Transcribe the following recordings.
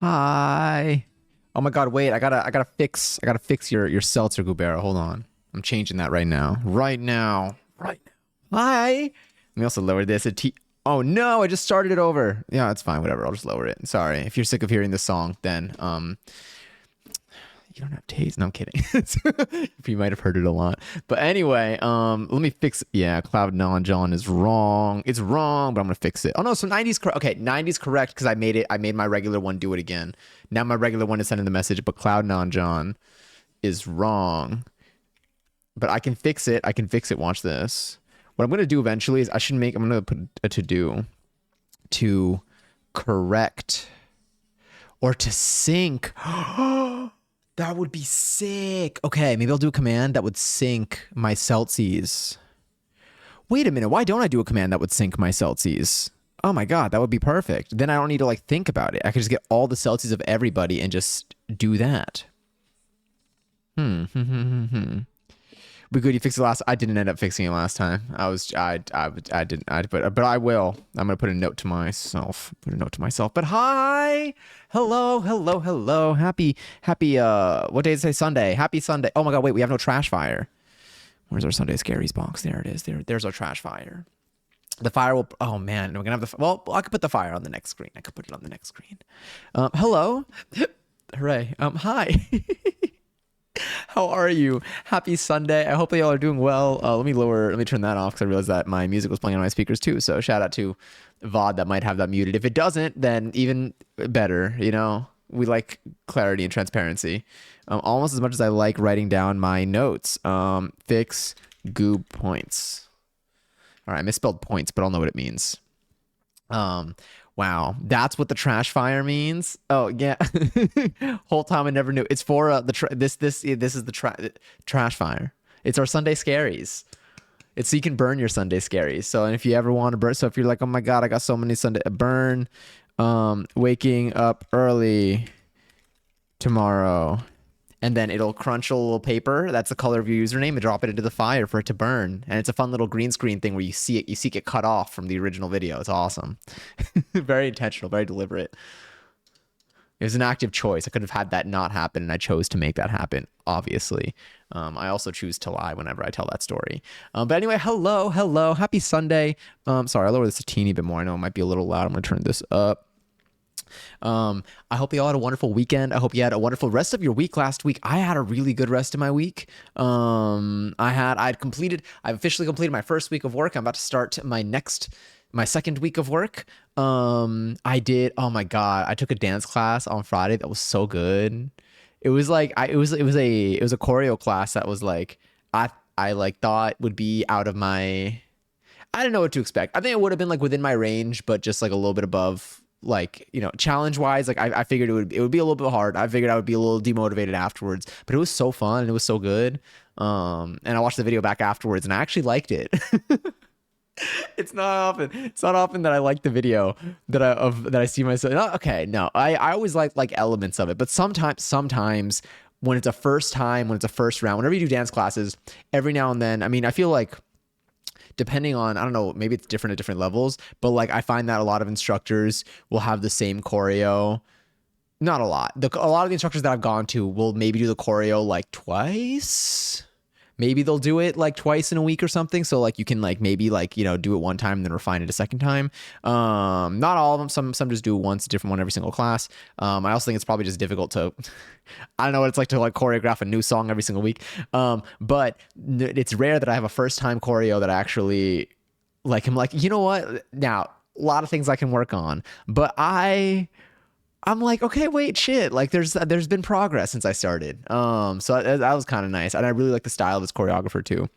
Hi. Oh my God, wait, I gotta fix your seltzer Gubera. Hold on. I'm changing that right now. Right now. Right now. Hi. Let me also lower this. Oh no, I just started it over. Yeah, it's fine, whatever. I'll just lower it. Sorry. If you're sick of hearing this song, then you don't have taste. No, I'm kidding. You might have heard it a lot. But anyway, let me fix. Yeah, Cloud Non John is wrong. It's wrong, but I'm gonna fix it. Oh no, so 90's correct. Okay, 90's correct because I made it. I made my regular one do it again. Now my regular one is sending the message, but Cloud Non John is wrong. But I can fix it. I can fix it. Watch this. What I'm gonna do eventually is I'm gonna put a to do to correct or to sync. That would be sick. Okay, maybe I'll do a command that would sync my Celsius. Wait a minute, why don't I do a command that would sync my Celsius? Oh my God, that would be perfect. Then I don't need to like think about it. I could just get all the Celsius of everybody and just do that. Be good. You fixed it last. I didn't end up fixing it last time. I didn't. But I will. I'm gonna put a note to myself. But hi, hello. Happy. What day is it? Sunday. Happy Sunday. Oh my God. Wait, we have no trash fire. Where's our Sunday Scaries box? There it is. There's our trash fire. The fire will. Oh man, we're gonna have the. Well, I could put the fire on the next screen. I could put it on the next screen. Hello. Hooray. Hi. How are you? Happy Sunday. I hope that y'all are doing well. Let me turn that off because I realized that my music was playing on my speakers too. So shout out to VOD that might have that muted. If it doesn't, then even better. You know, we like clarity and transparency almost as much as I like writing down my notes. Fix goob points. All right, I misspelled points, but I'll know what it means. Wow, that's what the trash fire means. Oh yeah, whole time I never knew. It's for this is the trash fire. It's our Sunday scaries. It's so you can burn your Sunday scaries. So and if you ever want to burn, so if you're like, oh my God, I got so many Sunday burn, waking up early tomorrow. And then it'll crunch a little paper. That's the color of your username and drop it into the fire for it to burn. And it's a fun little green screen thing where you see it get cut off from the original video. It's awesome. Very intentional, very deliberate. It was an active choice. I could have had that not happen, and I chose to make that happen, obviously. I also choose to lie whenever I tell that story. But anyway, hello. Happy Sunday. Sorry, I'll lower this a teeny bit more. I know it might be a little loud. I'm going to turn this up. I hope you all had a wonderful weekend. I hope you had a wonderful rest of your week last week. I had a really good rest of my week. I've officially completed my first week of work. I'm about to start my second week of work. Oh my God, I took a dance class on Friday that was so good. It was like it was a choreo class that was like I like thought would be out of my. I didn't know what to expect. I think it would have been like within my range, but just like a little bit above. Like, you know, challenge wise, like I figured it would be a little bit hard. I figured I would be a little demotivated afterwards, but it was so fun and it was so good. And I watched the video back afterwards and I actually liked it. It's not often that I like the video that I see myself. Oh, okay, no, I always like elements of it, but sometimes when it's a first round, whenever you do dance classes, every now and then, I mean, I feel like depending on, I don't know, maybe it's different at different levels, but like I find that a lot of instructors will have the same choreo. Not a lot. A lot of the instructors that I've gone to will maybe do the choreo like twice. Maybe they'll do it like twice in a week or something. So like you can like maybe like, you know, do it one time and then refine it a second time. Not all of them. Some just do it once, a different one every single class. I also think it's probably just difficult to, I don't know what it's like to like choreograph a new song every single week. But it's rare that I have a first time choreo that I actually like, I'm like, you know what? Now, a lot of things I can work on, but I'm like, okay, wait, shit. Like there's been progress since I started. So that was kind of nice. And I really like the style of this choreographer too.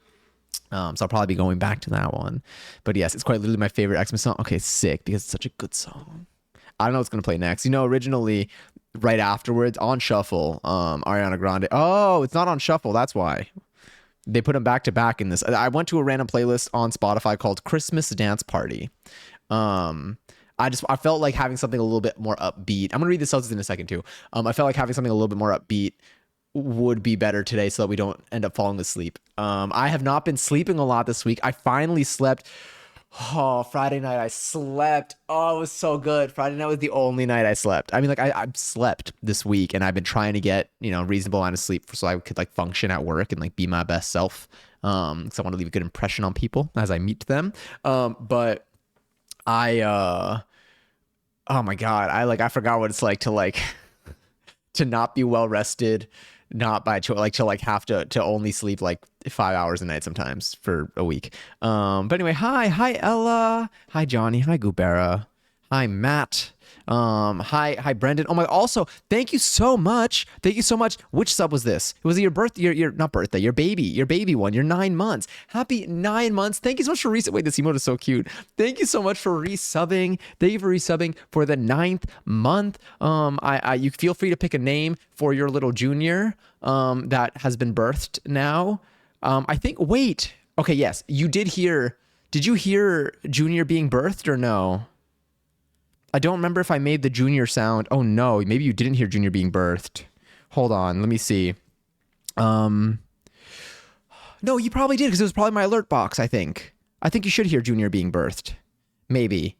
So I'll probably be going back to that one. But yes, it's quite literally my favorite Xmas song. Okay, sick, because it's such a good song. I don't know what's going to play next. You know, originally right afterwards on shuffle, Ariana Grande. Oh, it's not on shuffle. That's why. They put them back to back in this. I went to a random playlist on Spotify called Christmas Dance Party. I felt like having something a little bit more upbeat. I'm going to read the substance in a second too. I felt like having something a little bit more upbeat would be better today so that we don't end up falling asleep. I have not been sleeping a lot this week. I finally slept Oh, Friday night I slept. Oh, it was so good. Friday night was the only night I slept. I mean, like I've slept this week and I've been trying to get, reasonable amount of sleep so I could like function at work and like be my best self. Because I want to leave a good impression on people as I meet them. But I oh my God, I forgot what it's like to like to not be well rested, not by choice, like to like have to only sleep like 5 hours a night sometimes for a week. But anyway, hi Ella, hi Johnny, hi Gubera, hi Matt. Hi Brendan. Oh my, also, thank you so much. Thank you so much. Which sub was this? Was it your birthday? Your not birthday, your baby one. Your 9 months. Happy 9 months. Thank you so much for resub. Wait, this emote is so cute. Thank you so much for resubbing. Thank you for resubbing for the 9th month. You feel free to pick a name for your little junior that has been birthed now. I think, wait. Okay, yes, you did hear. Did you hear Junior being birthed or no? I don't remember if I made the Junior sound. Oh no, maybe you didn't hear Junior being birthed. Hold on, let me see. No, you probably did because it was probably my alert box, I think. I think you should hear Junior being birthed. Maybe.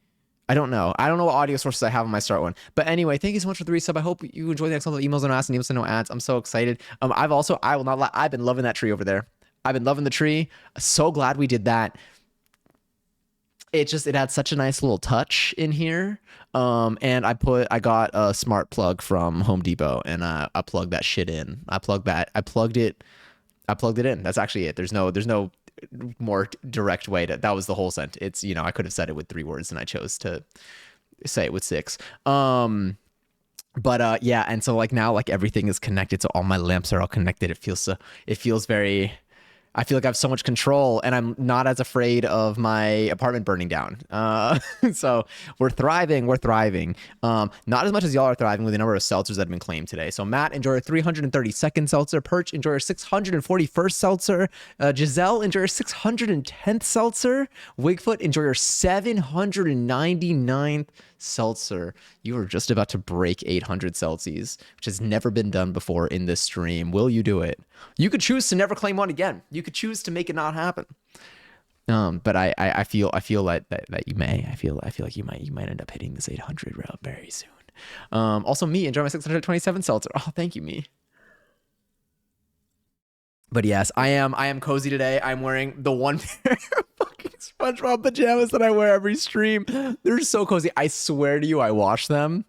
I don't know. I don't know what audio sources I have on my start one. But anyway, thank you so much for the resub. I hope you enjoy the next level of emails and ads and emails and no ads. I'm so excited. I will not lie, I've been loving that tree over there. I've been loving the tree. So glad we did that. It had such a nice little touch in here. And I got a smart plug from Home Depot and I plugged that shit in. I plugged it in. That's actually it. There's no more direct way that was the whole sentence. It's, I could have said it with 3 words and I chose to say it with 6. But yeah, and so like now like everything is connected, so all my lamps are all connected. It feels very, I feel like I have so much control and I'm not as afraid of my apartment burning down. So we're thriving. Not as much as y'all are thriving with the number of seltzers that have been claimed today. So Matt, enjoy your 332nd seltzer. Perch, enjoy your 641st seltzer. Giselle, enjoy your 610th seltzer. Wigfoot, enjoy your 799th seltzer. You are just about to break 800 Celsius, which has never been done before in this stream. Will you do it? You could choose to never claim one again. You could choose to make it not happen. But I feel like that you may. I feel like you might end up hitting this 800 route very soon. Also me, enjoy my 627 seltzer. Oh, thank you, me. But yes, I am cozy today. I'm wearing the one pair of fucking SpongeBob pajamas that I wear every stream. They're so cozy. I swear to you, I wash them.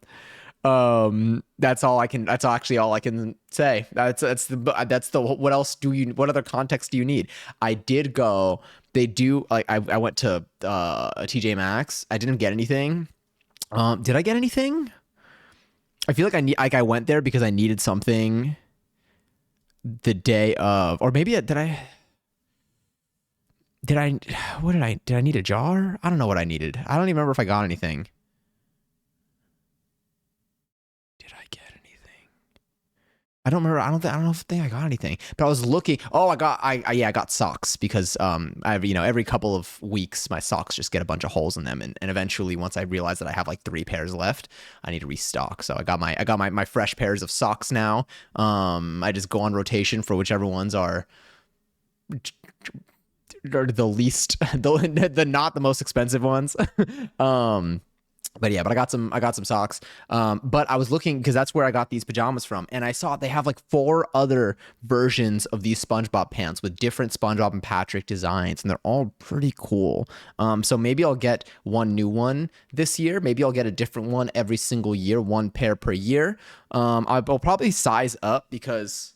That's actually all I can say. That's the what else do you, what other context do you need? I did go, they do, like I went to TJ Maxx. I didn't get anything. Did I get anything? I feel like I went there because I needed something the day of, or maybe did I need a jar? I don't know what I needed. I don't even remember if I got anything. Did I get anything? I don't remember. I don't think I got anything. But I was looking. Oh, I got socks because every couple of weeks my socks just get a bunch of holes in them, and eventually once I realize that I have like 3 pairs left, I need to restock. So I got my fresh pairs of socks now. I just go on rotation for whichever ones are the least the not the most expensive ones. But I got some socks. But I was looking because that's where I got these pajamas from, and I saw they have like 4 other versions of these SpongeBob pants with different SpongeBob and Patrick designs, and they're all pretty cool. So maybe I'll get one new one this year. Maybe I'll get a different one every single year, 1 pair per year. I'll probably size up because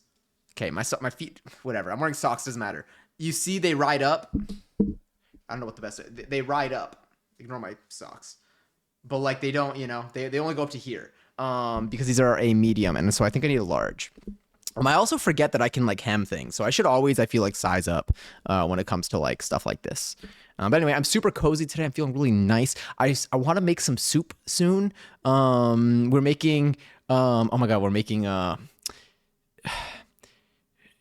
my feet, whatever. I'm wearing socks, doesn't matter. You see, they ride up. I don't know what the best. They ride up. Ignore my socks. But like they don't, they only go up to here. Because these are a medium, and so I think I need a large. I also forget that I can like hem things, so I should always, I feel like, size up when it comes to like stuff like this. But anyway, I'm super cozy today. I'm feeling really nice. I want to make some soup soon. We're making oh my god, we're making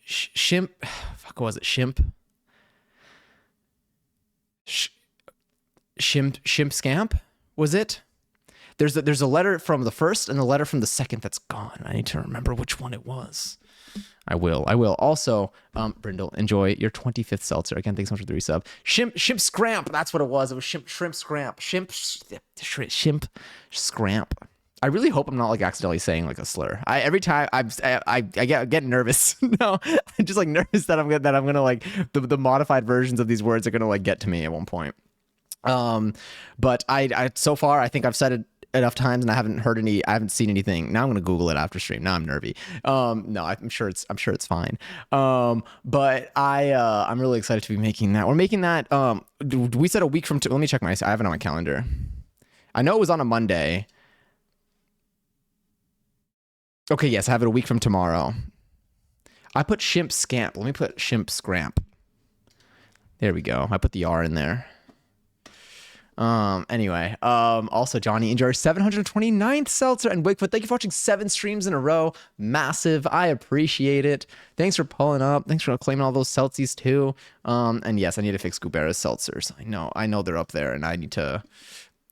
shimp. Fuck, what was it? Shimp scamp. Was it? There's a letter from the first and the letter from the second that's gone. I need to remember which one it was. I will. I will. Also, Brindle, enjoy your 25th seltzer. Again, thanks so much for the resub. Shimp Scramp. That's what it was. It was Shrimp Scramp. Shimp Scramp. I really hope I'm not like accidentally saying like a slur. Every time I get nervous. No, I'm just like nervous that I'm gonna like the modified versions of these words are gonna like get to me at one point. But I so far I think I've said it enough times and I haven't seen anything. Now I'm gonna Google it after stream. Now I'm nervy. No, I'm sure it's fine. But I'm really excited to be making that. We're making that. We said a week from. Let me check I have it on my calendar. I know it was on a Monday. Okay, yes, I have it a week from tomorrow. I put Shimp Scamp. Let me put Shimp Scramp. There we go. I put the R in there. Anyway, also Johnny, enjoy your 729th seltzer, and Wigfoot, thank you for watching 7 streams in a row. Massive. I appreciate it. Thanks for pulling up. Thanks for claiming all those seltzies too. And yes, I need to fix Goobera's seltzers. I know they're up there and I need to,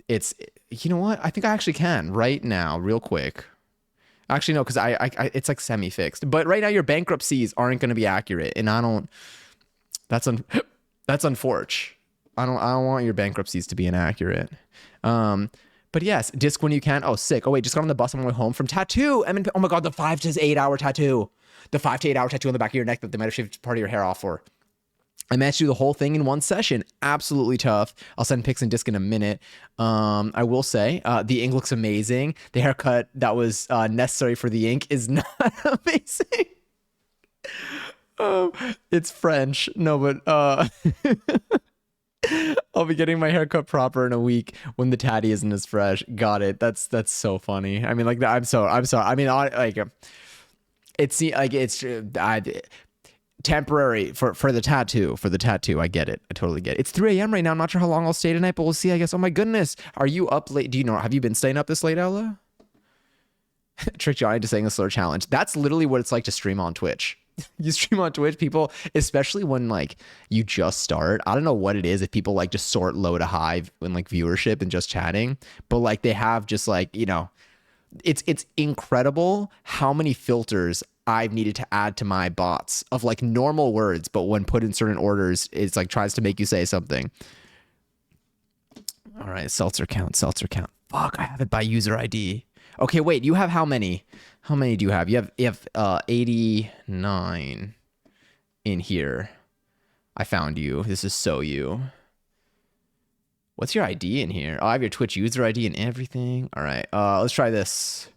you know what? I think I actually can right now, real quick. Actually, no, because I it's like semi-fixed. But right now your bankruptcies aren't going to be accurate, and I don't. That's unfortunate. I don't want your bankruptcies to be inaccurate. But yes, disc when you can. Oh, sick. Oh wait, just got on the bus on my way home from tattoo. Oh my god, the 5 to 8 hour tattoo. The 5 to 8 hour tattoo on the back of your neck that they might have shaved part of your hair off for. I managed to do the whole thing in one session. Absolutely tough. I'll send pics and disc in a minute. I will say the ink looks amazing. The haircut that was necessary for the ink is not amazing. It's French. No, but I'll be getting my haircut proper in a week when the tatty isn't as fresh. Got it. That's so funny. I mean, like, I'm sorry. I mean, temporary for the tattoo. I get it. I totally get it. It's 3 a.m. right now. I'm not sure how long I'll stay tonight, but we'll see, I guess. Oh my goodness. Are you up late? Have you been staying up this late, Ella? Trick Johnny into saying a slur challenge. That's literally what it's like to stream on Twitch. You stream on Twitch, people, especially when like you just start. I don't know what it is if people like just sort low to high when like viewership and just chatting, but like they have just like, it's incredible how many filters I've needed to add to my bots of like normal words, but when put in certain orders, it's like tries to make you say something. All right, seltzer count. Fuck, I have it by user ID. Okay, wait, you have how many? How many do you have? You have 89 in here. I found you. This is so you. What's your ID in here? Oh, I have your Twitch user ID and everything. All right, let's try this.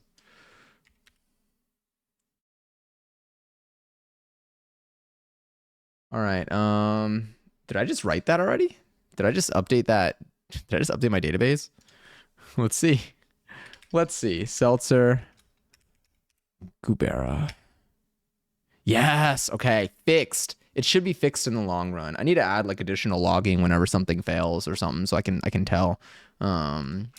All right, did I just write that already? Did I just update that? Did I just update my database? Let's see. Seltzer. Goobera. Yes. Okay. Fixed. It should be fixed in the long run. I need to add like additional logging whenever something fails or something, so I can tell.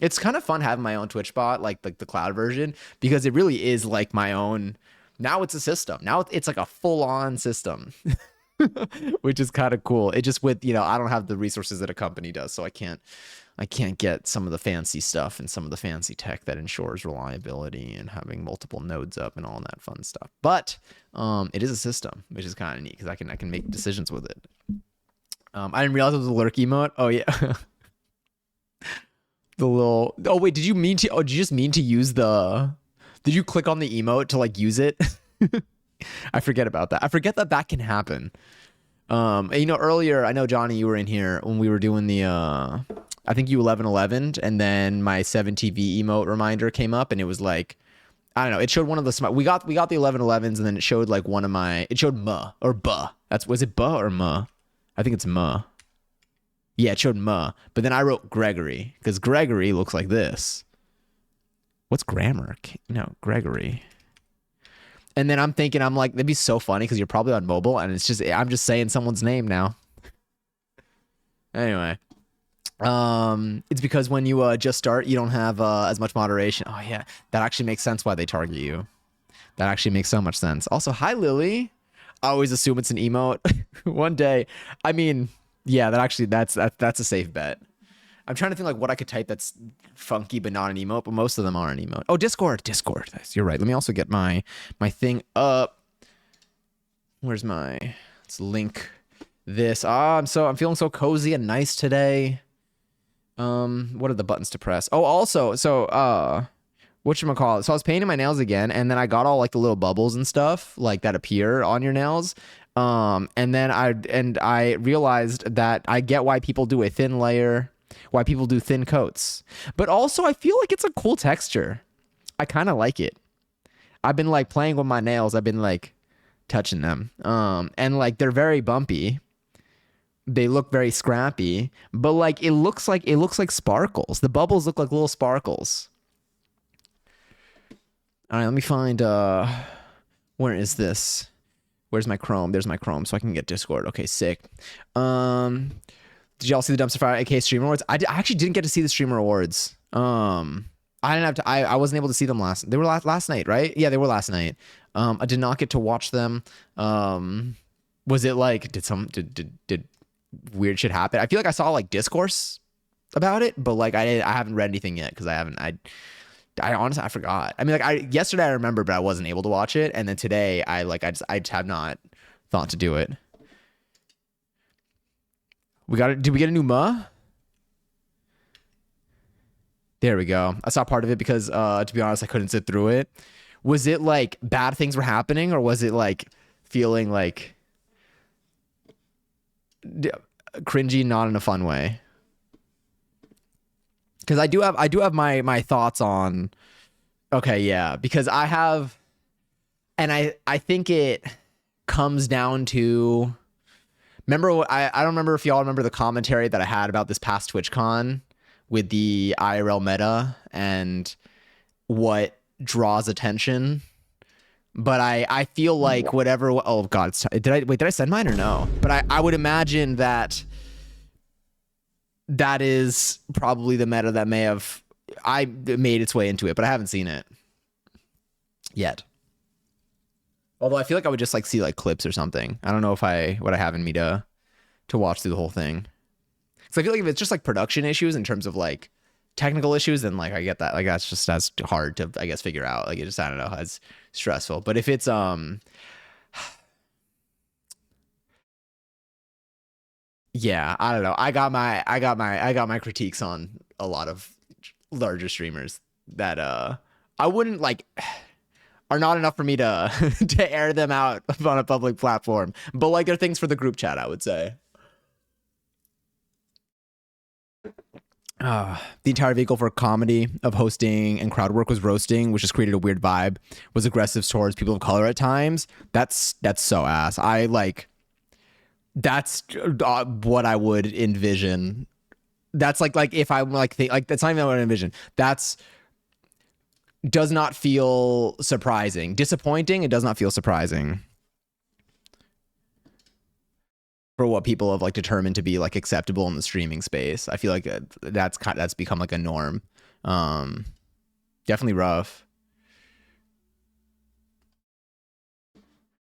It's kind of fun having my own Twitch bot, like the cloud version, because it really is like my own. Now it's a system. Now it's like a full-on system, which is kind of cool. It just with I don't have the resources that a company does, so I can't get some of the fancy stuff and some of the fancy tech that ensures reliability and having multiple nodes up and all that fun stuff. But it is a system, which is kind of neat because I can make decisions with it. I didn't realize it was a lurk emote. Oh yeah. The little. Oh wait, did you just mean to use the? Did you click on the emote to like use it? I forget about that. I forget that can happen. Earlier, I know Johnny, you were in here when we were doing the I think you 11 and then my 7TV emote reminder came up and it was like, I don't know, it showed one of the we got the 11s and then it showed like one of my, it showed muh or buh. Was it buh or muh? I think it's muh. Yeah, it showed muh. But then I wrote Gregory because Gregory looks like this. What's grammar? No, Gregory. And then I'm thinking, I'm like, that'd be so funny because you're probably on mobile and I'm just saying someone's name now. Anyway. It's because when you just start, you don't have as much moderation. Oh yeah, that actually makes sense why they target you. That actually makes so much sense. Also, hi Lily. I always assume it's an emote. One day, I mean, yeah, that's a safe bet. I'm trying to think like what I could type that's funky but not an emote, but most of them are an emote. Oh, Discord. You're right. Let me also get my thing up. Where's my, let's link this. Ah, I'm feeling so cozy and nice today. What are the buttons to press? Oh, also, so whatchamacallit? So I was painting my nails again, and then I got all like the little bubbles and stuff like that appear on your nails. And then I realized that I get why people do a thin layer, why people do thin coats. But also I feel like it's a cool texture. I kind of like it. I've been like playing with my nails. I've been like touching them. And like they're very bumpy. They look very scrappy, but like it looks like sparkles. The bubbles look like little sparkles. All right, let me find where is this? Where's my Chrome? There's my Chrome, so I can get Discord. Okay, sick. Did y'all see the Dumpster Fire aka Streamer Awards? I actually didn't get to see the Streamer Awards. I didn't have to. I wasn't able to see them last. They were last night, right? Yeah, they were last night. I did not get to watch them. Was it like did weird shit happen? I feel like I saw like discourse about it, but like I haven't read anything yet because I honestly I forgot. I mean, like yesterday I remember, but I wasn't able to watch it, and then today I just have not thought to do it. Did we get a new muh? There we go. I saw part of it because to be honest, I couldn't sit through it. Was it like bad things were happening, or was it like feeling like cringy, not in a fun way? Because I do have my thoughts on. Okay, yeah, because I have, and I think it comes down to. Remember, I don't remember if y'all remember the commentary that I had about this past TwitchCon with the IRL meta and what draws attention. But I feel like whatever. Oh God, did I send mine or no? But I would imagine that is probably the meta that may have made its way into it, but I haven't seen it yet. Although I feel like I would just like see like clips or something. I don't know if what I have in me to watch through the whole thing. So I feel like if it's just like production issues in terms of like technical issues, then like I get that. Like that's hard to I guess figure out. Like it just I don't know, it's stressful. But if it's yeah, I don't know. I got my critiques on a lot of larger streamers that I wouldn't like are not enough for me to to air them out on a public platform. But like they're things for the group chat, I would say. The entire vehicle for comedy of hosting and crowd work was roasting, which has created a weird vibe. Was aggressive towards people of color at times. That's so ass. I like. That's what I would envision. That's like if I'm like that's not even what I envision. That's does not feel surprising. Disappointing. It does not feel surprising. For what people have like determined to be like acceptable in the streaming space. I feel like that's become like a norm. Definitely rough.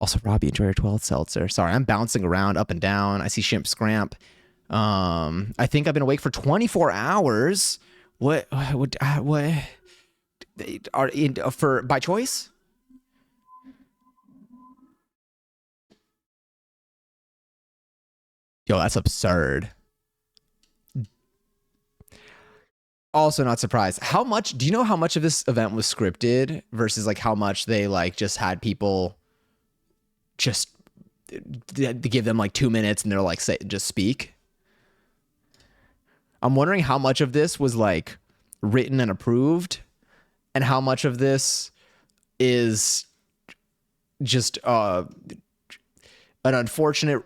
Also, Robbie, enjoy your 12th seltzer. Sorry, I'm bouncing around up and down. I see Shimp Scramp. I think I've been awake for 24 hours. What are in for by choice? Yo, that's absurd. Also not surprised. How much do you know how much of this event was scripted versus like how much they like just had people just to give them like 2 minutes and they're like say just speak? I'm wondering how much of this was like written and approved and how much of this is just an unfortunately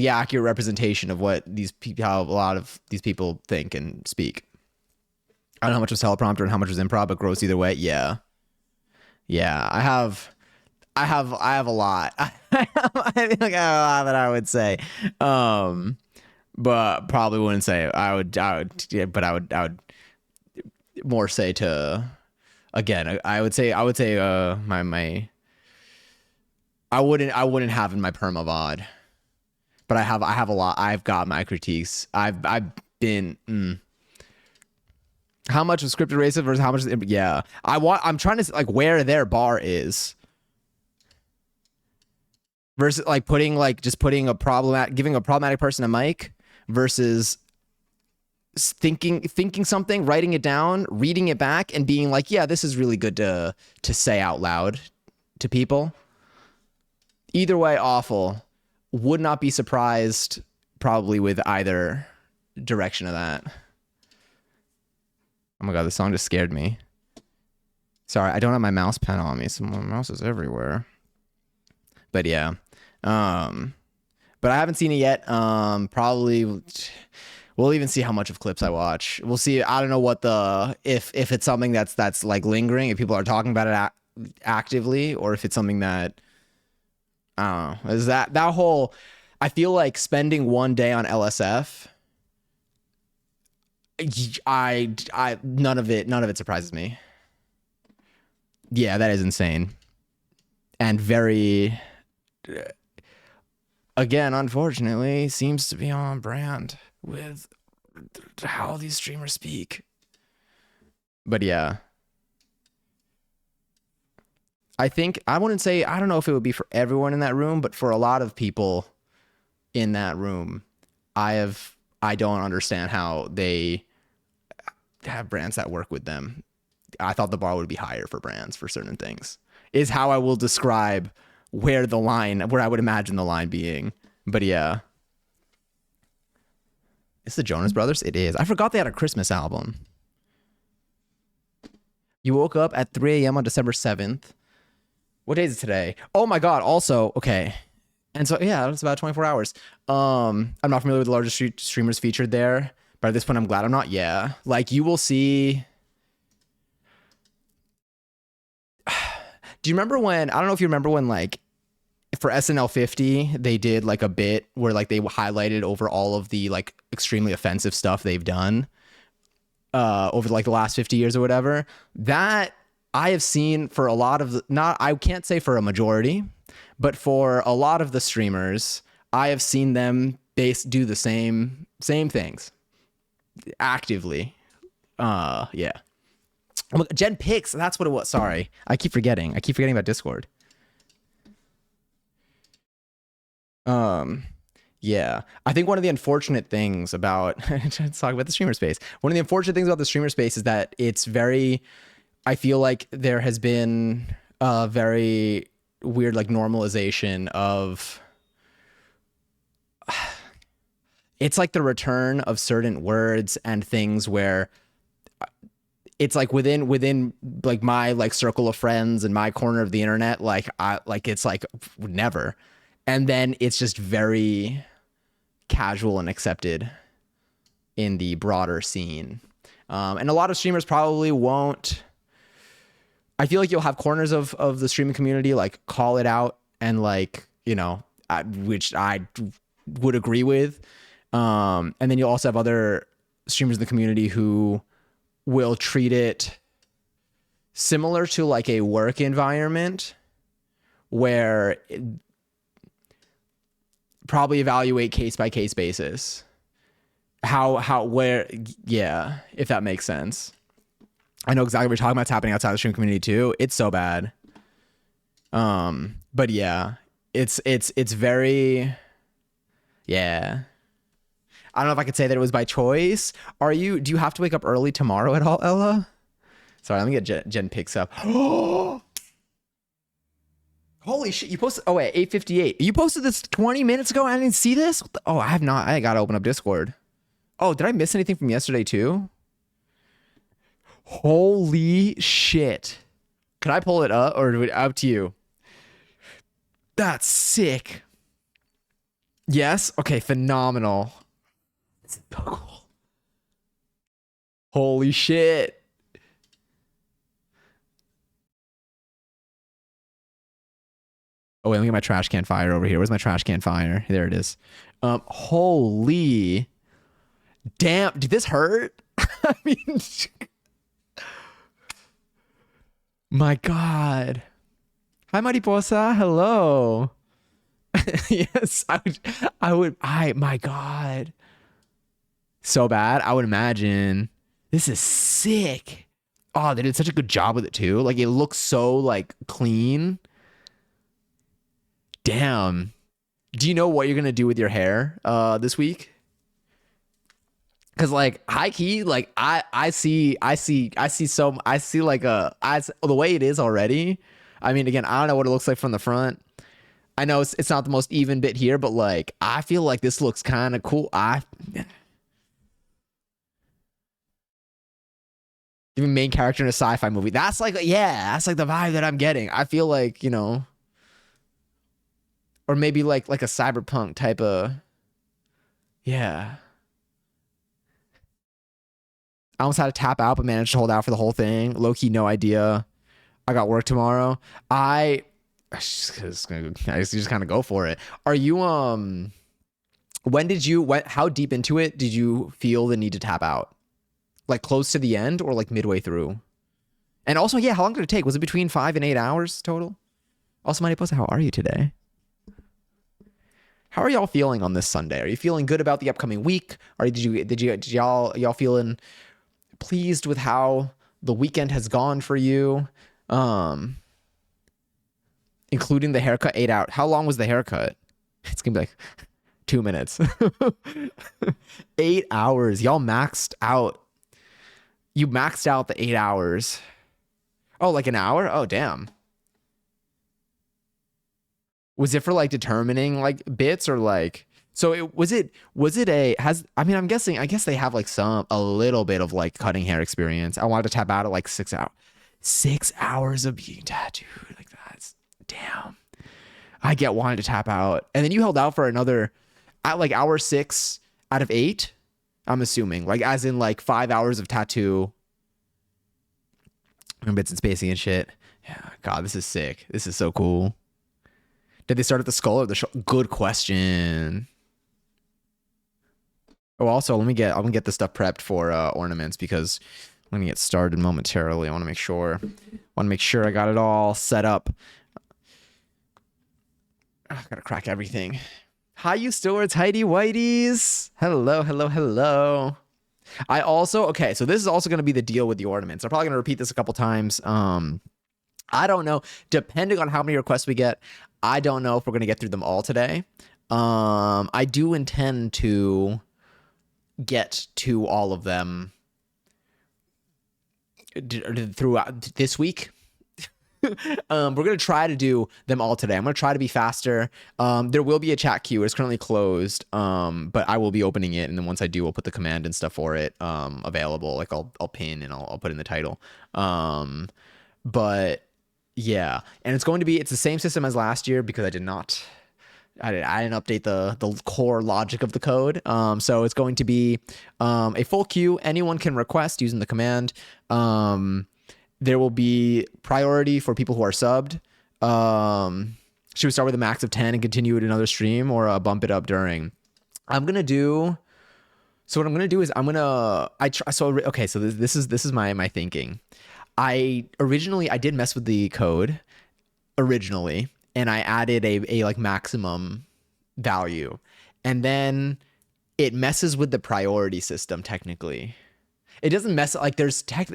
accurate representation of what these people, how a lot of these people think and speak. I don't know how much was teleprompter and how much was improv, but gross either way. Yeah. I have a lot. I think I have a lot that I would say. But probably wouldn't say I would, yeah, but I would more say to, again, I would say, my, I wouldn't have in my perma VOD, but I have a lot. I've got my critiques. I've been, how much was scripted racist versus how much is, yeah. I'm trying to like where their bar is versus like putting a giving a problematic person a mic versus thinking something, writing it down, reading it back, and being like, yeah, this is really good to say out loud to people. Either way, awful. Would not be surprised probably with either direction of that. Oh my god, this song just scared me. Sorry, I don't have my mouse pen on me, so my mouse is everywhere. But yeah. But I haven't seen it yet. Probably we'll even see how much of clips I watch. We'll see. I don't know what if it's something that's like lingering, if people are talking about it actively, or if it's something that I don't know. Is that whole? I feel like spending one day on LSF. None of it surprises me. Yeah, that is insane, and very. Again, unfortunately, seems to be on brand with how these streamers speak. But yeah. I don't know if it would be for everyone in that room, but for a lot of people in that room, I don't understand how they have brands that work with them. I thought the bar would be higher for brands for certain things, is how I will describe where I would imagine the line being. But yeah. It's the Jonas Brothers? It is. I forgot they had a Christmas album. You woke up at 3 a.m. on December 7th. What day is it today? Oh my god, also, okay. And so yeah, it's about 24 hours. I'm not familiar with the largest streamers featured there, but at this point I'm glad I'm not. Yeah. Like you will see. Do you remember when, I don't know if you remember when like for SNL 50, they did like a bit where like they highlighted over all of the like extremely offensive stuff they've done over like the last 50 years or whatever. That I have seen for a lot of I can't say for a majority, but for a lot of the streamers, I have seen them do the same things actively. Yeah. Jen Pix, that's what it was. Sorry. I keep forgetting about Discord. Yeah. I think one of the unfortunate things about let's talk about the streamer space. One of the unfortunate things about the streamer space is that it's very, I feel like there has been a very weird like normalization of it's like the return of certain words and things where it's like within like my like circle of friends and my corner of the internet, like it's like never. And then it's just very casual and accepted in the broader scene. And a lot of streamers probably won't. I feel like you'll have corners of the streaming community like call it out and like, you know, which I would agree with. And then you'll also have other streamers in the community who will treat it similar to like a work environment where probably evaluate case by case basis. Yeah, if that makes sense. I know exactly what you're talking about. It's happening outside the stream community too. It's so bad. But yeah, it's very, yeah. I don't know if I could say that it was by choice. Do you have to wake up early tomorrow at all, Ella? Sorry, let me get Jen picks up. Holy shit, you posted, oh wait, 8:58. You posted this 20 minutes ago and I didn't see this? Oh, I have not, I gotta open up Discord. Oh, did I miss anything from yesterday too? Holy shit. Can I pull it up or up to you? That's sick. Yes? Okay, phenomenal. Holy shit. Oh, wait, let me get my trash can fire over here. Where's my trash can fire? There it is. Holy damn. Did this hurt? I mean, my God. Hi, Mariposa. Hello. Yes, my God. So bad. I would imagine. This is sick. Oh, they did such a good job with it too. Like it looks so like clean. Damn. Do you know what you're gonna do with your hair this week? Cause like high key, like I see like the way it is already. I mean, again, I don't know what it looks like from the front. I know it's not the most even bit here, but like I feel like this looks kind of cool. I even main character in a sci-fi movie. That's like yeah, that's like the vibe that I'm getting. I feel like or maybe like a cyberpunk type of yeah. I almost had to tap out, but managed to hold out for the whole thing. Low key, no idea. I got work tomorrow. I just kind of go for it. Are you how deep into it did you feel the need to tap out? Like close to the end or like midway through? And also, yeah, how long did it take? Was it between 5 and 8 hours total? Also, Mighty Posa, how are you today? How are y'all feeling on this Sunday? Are you feeling good about the upcoming week? Or did y'all feeling pleased with how the weekend has gone for you? Including the haircut, 8 hours. How long was the haircut? It's gonna be like 2 minutes. 8 hours. Y'all maxed out. You maxed out the 8 hours. Oh, like an hour? Oh, damn. Was it for like determining like bits or like so it was it a has I mean I guess they have like a little bit of like cutting hair experience. I wanted to tap out at like 6 hours. 6 hours of being tattooed. Like that's damn. I get wanting to tap out. And then you held out for another at like hour 6 out of 8. I'm assuming. Like as in like 5 hours of tattoo and bits and spacing and shit. Yeah, God, this is sick. This is so cool. Did they start at the skull or the good question. Oh, also, I'm gonna get the stuff prepped for ornaments because I'm gonna get started momentarily. I want to make sure I got it all set up. I gotta crack everything. Hi, you stewards, Heidi Whiteys. Hello, hello, hello. I also okay, so this is also gonna be the deal with the ornaments. I'm probably gonna repeat this a couple times. I don't know. Depending on how many requests we get, I don't know if we're gonna get through them all today. I do intend to get to all of them throughout this week. We're gonna try to do them all today. I'm gonna try to be faster. There will be a chat queue. It's currently closed, but I will be opening it, and then once I do, I'll put the command and stuff for it available. Like I'll pin and I'll put in the title. But yeah, and it's the same system as last year because I didn't update the core logic of the code. So it's going to be a full queue. Anyone can request using the command. There will be priority for people who are subbed. Should we start with a max of 10 and continue at another stream or bump it up during? So what I'm gonna do is so this is my thinking. I did mess with the code originally, and I added a like maximum value, and then it messes with the priority system technically. It doesn't mess like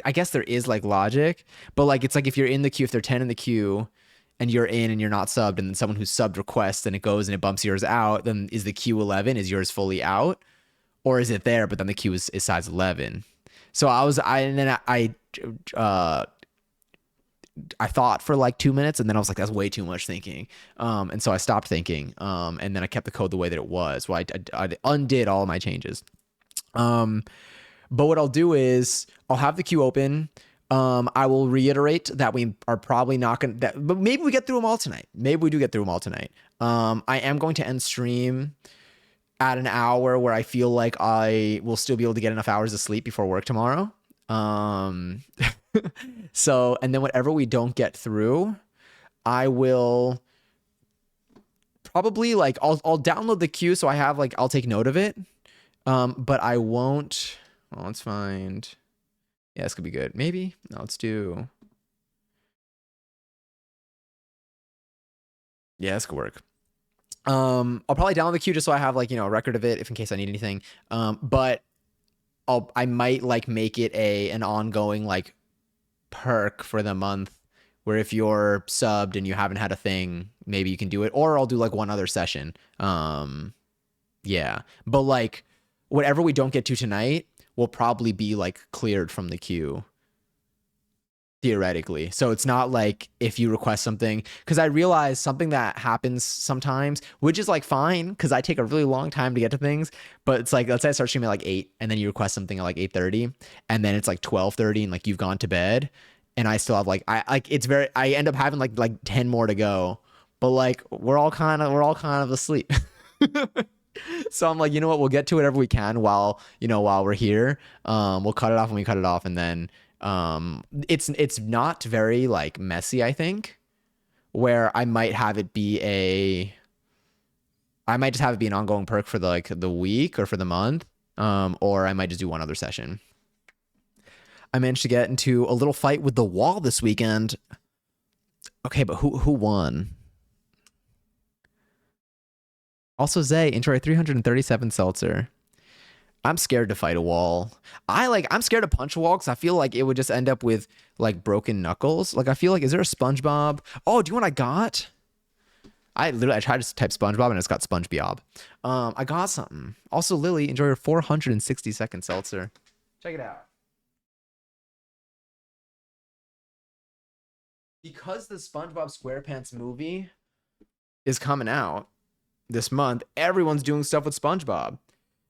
I guess there is like logic, but like it's like if you're in the queue, if they're 10 in the queue and you're in and you're not subbed, and then someone who's subbed requests and it goes and it bumps yours out, then is the queue 11? Is yours fully out? Or is it there, but then the queue is size 11? So I thought for like 2 minutes, and then I was like, that's way too much thinking. And so I stopped thinking. And then I kept the code the way that it was. Well, I undid all my changes. But what I'll do is I'll have the queue open. I will reiterate that we are probably not going to, but maybe we get through them all tonight. Maybe we do get through them all tonight. I am going to end stream at an hour where I feel like I will still be able to get enough hours of sleep before work tomorrow. So, and then whatever we don't get through, I will probably like, I'll download the queue. So I have like, I'll take note of it. But I won't, let's find, yeah, this could be good. Maybe, no, let's do, yeah, this could work. I'll probably download the queue just so I have like, a record of it if in case I need anything. But I might like make it an ongoing like perk for the month where if you're subbed and you haven't had a thing, maybe you can do it, or I'll do like one other session. Yeah, but like whatever we don't get to tonight will probably be like cleared from the queue theoretically. So it's not like if you request something, because I realize something that happens sometimes, which is like fine, because I take a really long time to get to things. But it's like, let's say I start streaming at like 8, and then you request something at like 8:30, and then it's like 12:30, and like you've gone to bed, and I still have like I end up having like 10 more to go, but like we're all kind of asleep. So I'm like, you know what? We'll get to whatever we can while we're here. We'll cut it off when we cut it off, and then it's not very like messy. I think where I might just have it be an ongoing perk for the week or for the month, or I might just do one other session. I managed to get into a little fight with the wall this weekend. Okay, but who won? Also, Zay, enjoy 337 seltzer. I'm scared to fight a wall. I'm scared to punch a wall because I feel like it would just end up with like broken knuckles. Like I feel like, is there a SpongeBob? Oh, do you know what I got? I tried to type SpongeBob and it's got SpongeBob. I got something. Also, Lily, enjoy your 460-second seltzer. Check it out. Because the SpongeBob SquarePants movie is coming out this month, everyone's doing stuff with SpongeBob.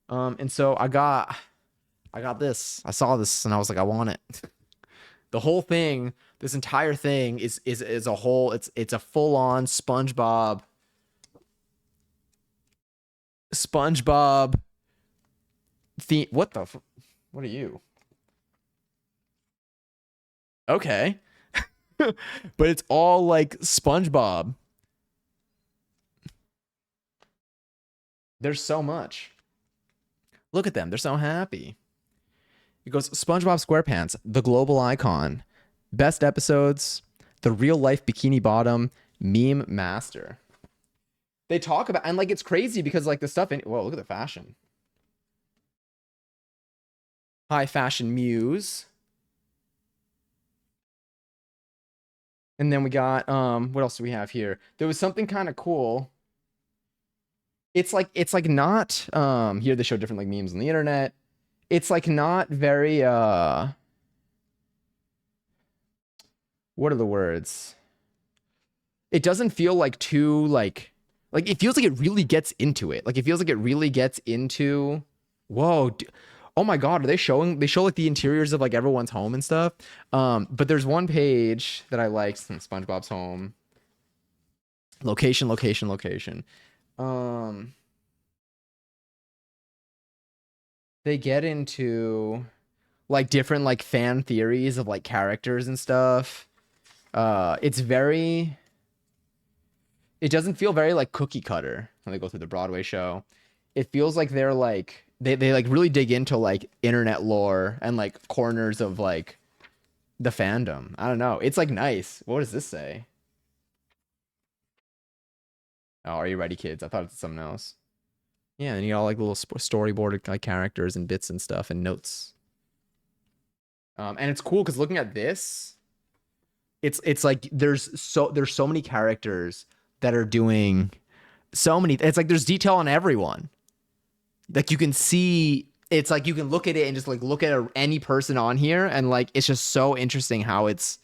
And so I got this. I saw this and I was like, I want it. The whole thing, this entire thing is a whole. It's a full on SpongeBob theme. What are you? Okay, but it's all like SpongeBob. There's so much. Look at them. They're so happy. It goes SpongeBob SquarePants, the global icon, best episodes, the real life Bikini Bottom, meme master. They talk about, and like it's crazy because like the stuff in, whoa, look at the fashion. High fashion muse. And then we got what else do we have here? There was something kind of cool. It's like not here they show different like memes on the internet. It's like not very what are the words? It doesn't feel like too like it feels like it really gets into it. Like it feels like it really gets into whoa. Oh my god, are they show like the interiors of like everyone's home and stuff. But there's one page that I liked from SpongeBob's home. Location, location, location. Um they get into like different like fan theories of like characters and stuff. It's very it doesn't feel very like cookie cutter when they go through the Broadway show. It feels like they're like they like really dig into like internet lore and like corners of like the fandom. I don't know. It's like nice. What does this say? Oh, are you ready, kids? I thought it was something else. Yeah, and you got all like little storyboard like characters and bits and stuff and notes. And it's cool because looking at this, it's like there's so many characters that are doing so many. It's like there's detail on everyone. Like you can see, it's like you can look at it and just like look at any person on here, and like it's just so interesting how it's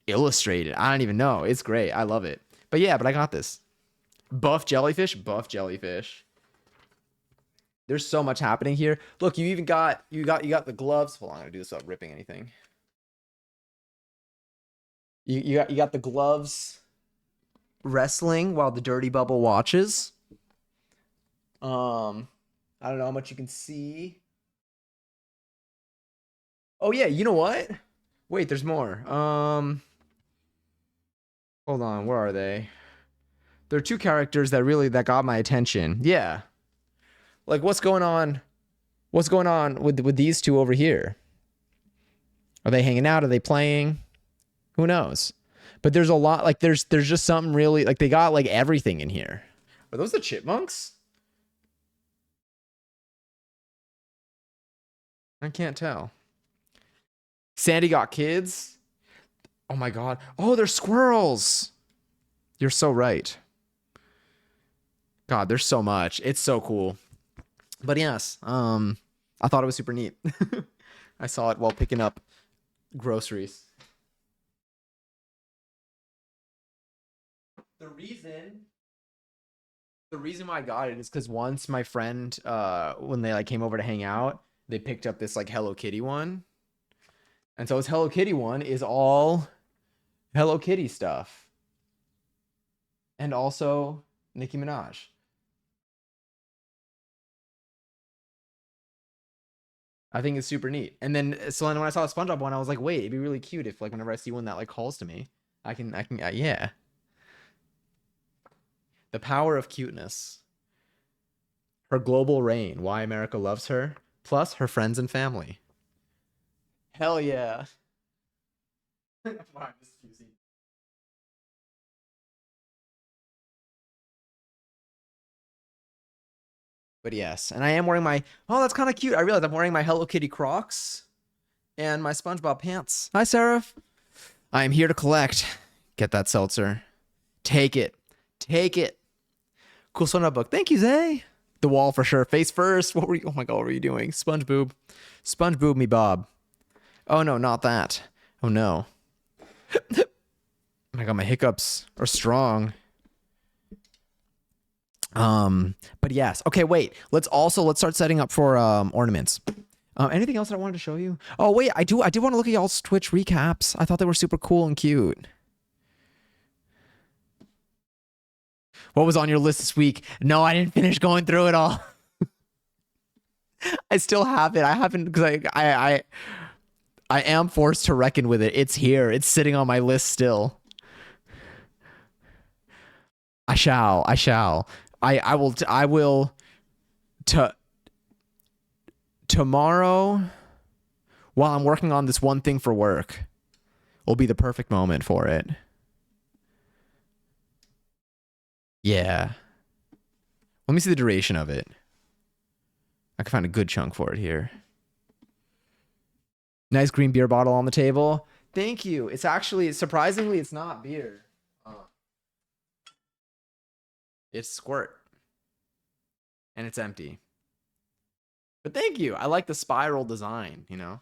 illustrated. I don't even know. It's great. I love it. But yeah, but I got this. Buff jellyfish, buff jellyfish. There's so much happening here. Look, you even got you got the gloves. Hold on, I'm gonna do this without ripping anything. You got the gloves wrestling while the dirty bubble watches. I don't know how much you can see. Oh yeah, you know what? Wait, there's more. Hold on, where are they? There are two characters that got my attention. Yeah. Like what's going on? What's going on with these two over here? Are they hanging out? Are they playing? Who knows? But there's a lot like there's just something really like they got like everything in here. Are those the chipmunks? I can't tell. Sandy got kids. Oh my God. Oh, they're squirrels. You're so right. God, there's so much. It's so cool. But yes, I thought it was super neat. I saw it while picking up groceries. The reason the reason why I got it is because once my friend, when they like came over to hang out, they picked up this like Hello Kitty one, and so this Hello Kitty one is all Hello Kitty stuff, and also Nicki Minaj. I think it's super neat. And then so then when I saw the SpongeBob one, I was like, wait, it'd be really cute if like whenever I see one that like calls to me, I can yeah. The power of cuteness. Her global reign, why America loves her, plus her friends and family. Hell yeah. But yes, and I am wearing my. Oh, that's kind of cute. I realized I'm wearing my Hello Kitty Crocs and my SpongeBob pants. Hi, Seraph. I am here to collect. Get that seltzer. Take it. Take it. Cool SpongeBob book. Thank you, Zay. The wall for sure. Face first. What were you? Oh my God, what were you doing? Sponge boob. Sponge boob me, Bob. Oh no, not that. Oh no. Oh my God, my hiccups are strong. But yes. Okay, wait. Let's start setting up for ornaments. Anything else that I wanted to show you? Oh wait, I do want to look at y'all's Twitch recaps. I thought they were super cool and cute. What was on your list this week? No, I didn't finish going through it all. I still have it. I haven't because I am forced to reckon with it. It's here. It's sitting on my list still. I shall. I will to tomorrow while I'm working on this one thing for work will be the perfect moment for it. Yeah. Let me see the duration of it. I can find a good chunk for it here. Nice green beer bottle on the table. Thank you. It's actually, surprisingly, it's not beer. It's squirt. And it's empty. But thank you. I like the spiral design, you know?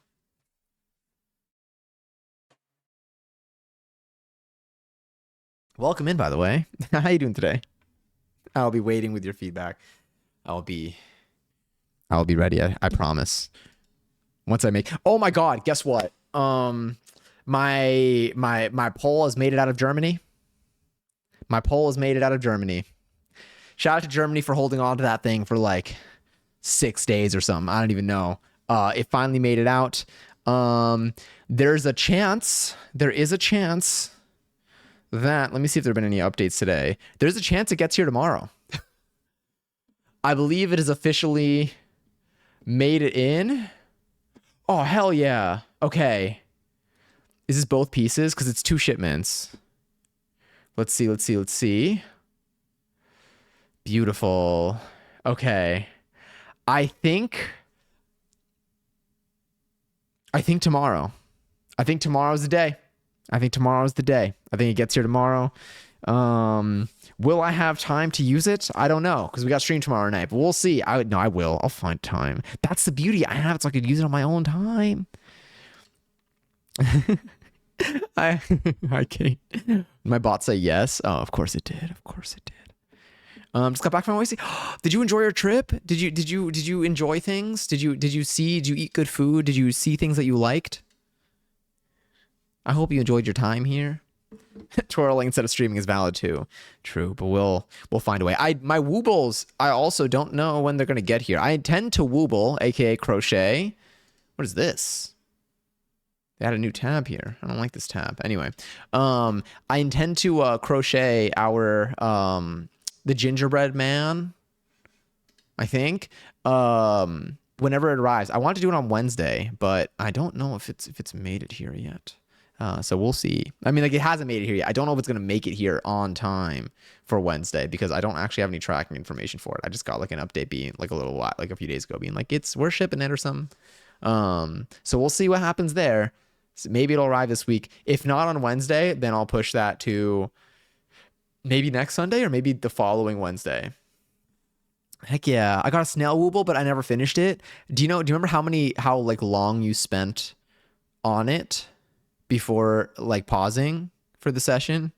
Welcome in, by the way. How you doing today? I'll be waiting with your feedback. I'll be ready. I promise. Once I make. Oh my God! Guess what? My poll has made it out of Germany. My poll has made it out of Germany. Shout out to Germany for holding on to that thing for like 6 days or something. I don't even know. It finally made it out. There's a chance. There is a chance that. Let me see if there have been any updates today. There's a chance it gets here tomorrow. I believe it has officially made it in. Oh, hell yeah. Okay. Is this both pieces? Because it's 2 shipments. Let's see. Beautiful. Okay. I think tomorrow. I think tomorrow's the day. I think it gets here tomorrow. Will I have time to use it? I don't know because we got stream tomorrow night, but we'll see. I will. I'll find time. That's the beauty. I have it so I could use it on my own time. I can't. My bot say yes. Oh, of course it did. Just got back from OAC. Did you enjoy your trip? Did you enjoy things? Did you eat good food? Did you see things that you liked? I hope you enjoyed your time here. Twirling instead of streaming is valid too. True, but we'll find a way. My woobles, I also don't know when they're gonna get here. I intend to wooble, aka crochet. What is this? They had a new tab here. I don't like this tab. Anyway, I intend to crochet our the gingerbread man. I think whenever it arrives. I want to do it on Wednesday, but I don't know if it's made it here yet. So we'll see. I mean, like it hasn't made it here yet. I don't know if it's gonna make it here on time for Wednesday because I don't actually have any tracking information for it. I just got like an update being like a few days ago being like we're shipping it or something. So we'll see what happens there. So maybe it'll arrive this week. If not on Wednesday, then I'll push that to maybe next Sunday or maybe the following Wednesday. Heck yeah. I got a snail wooble, but I never finished it. Do you remember how like long you spent on it before like pausing for the session?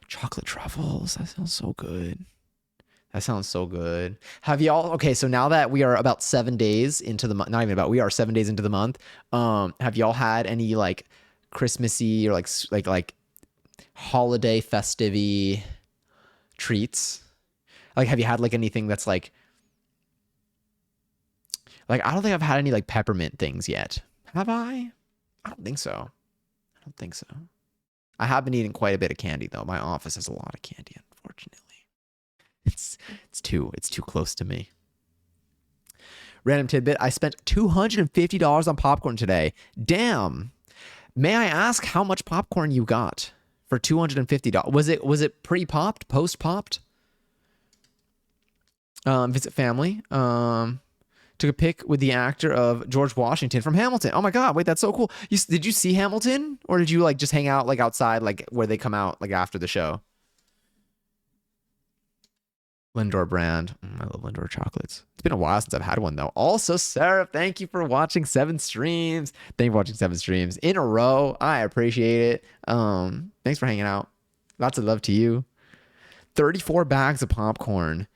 Chocolate truffles. That sounds so good. That sounds so good. Have y'all, okay, so now that we are about 7 days into the month, not even about, we are 7 days into the month. Have y'all had any like Christmassy or like holiday festive treats? Like, have you had like anything that's like I don't think I've had any like peppermint things yet. Have I? I don't think so. I don't think so. I have been eating quite a bit of candy though. My office has a lot of candy, unfortunately. It's too close to me. Random tidbit, I spent $250 on popcorn today. Damn. May I ask how much popcorn you got for $250? Was it pre-popped, post-popped? Visit family. Took a pic with the actor of George Washington from Hamilton. Oh my God, wait, that's so cool. Did you see Hamilton? Or did you like just hang out like outside, like where they come out like after the show? Lindor brand. I love Lindor chocolates. It's been a while since I've had one though. Also, Sarah, thank you for watching 7 streams. Thank you for watching 7 streams in a row. I appreciate it. Thanks for hanging out. Lots of love to you. 34 bags of popcorn.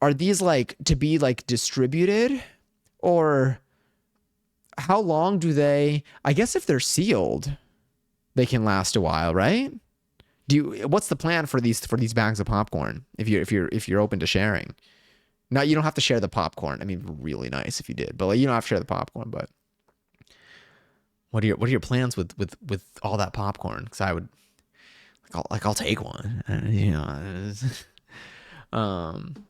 Are these like to be like distributed, or how long do they, I guess if they're sealed, they can last a while, right? What's the plan for these bags of popcorn if you're open to sharing? Now, you don't have to share the popcorn. I mean, really nice if you did, but like, you don't have to share the popcorn, but what are your plans with all that popcorn? Because I would I'll take one, you know.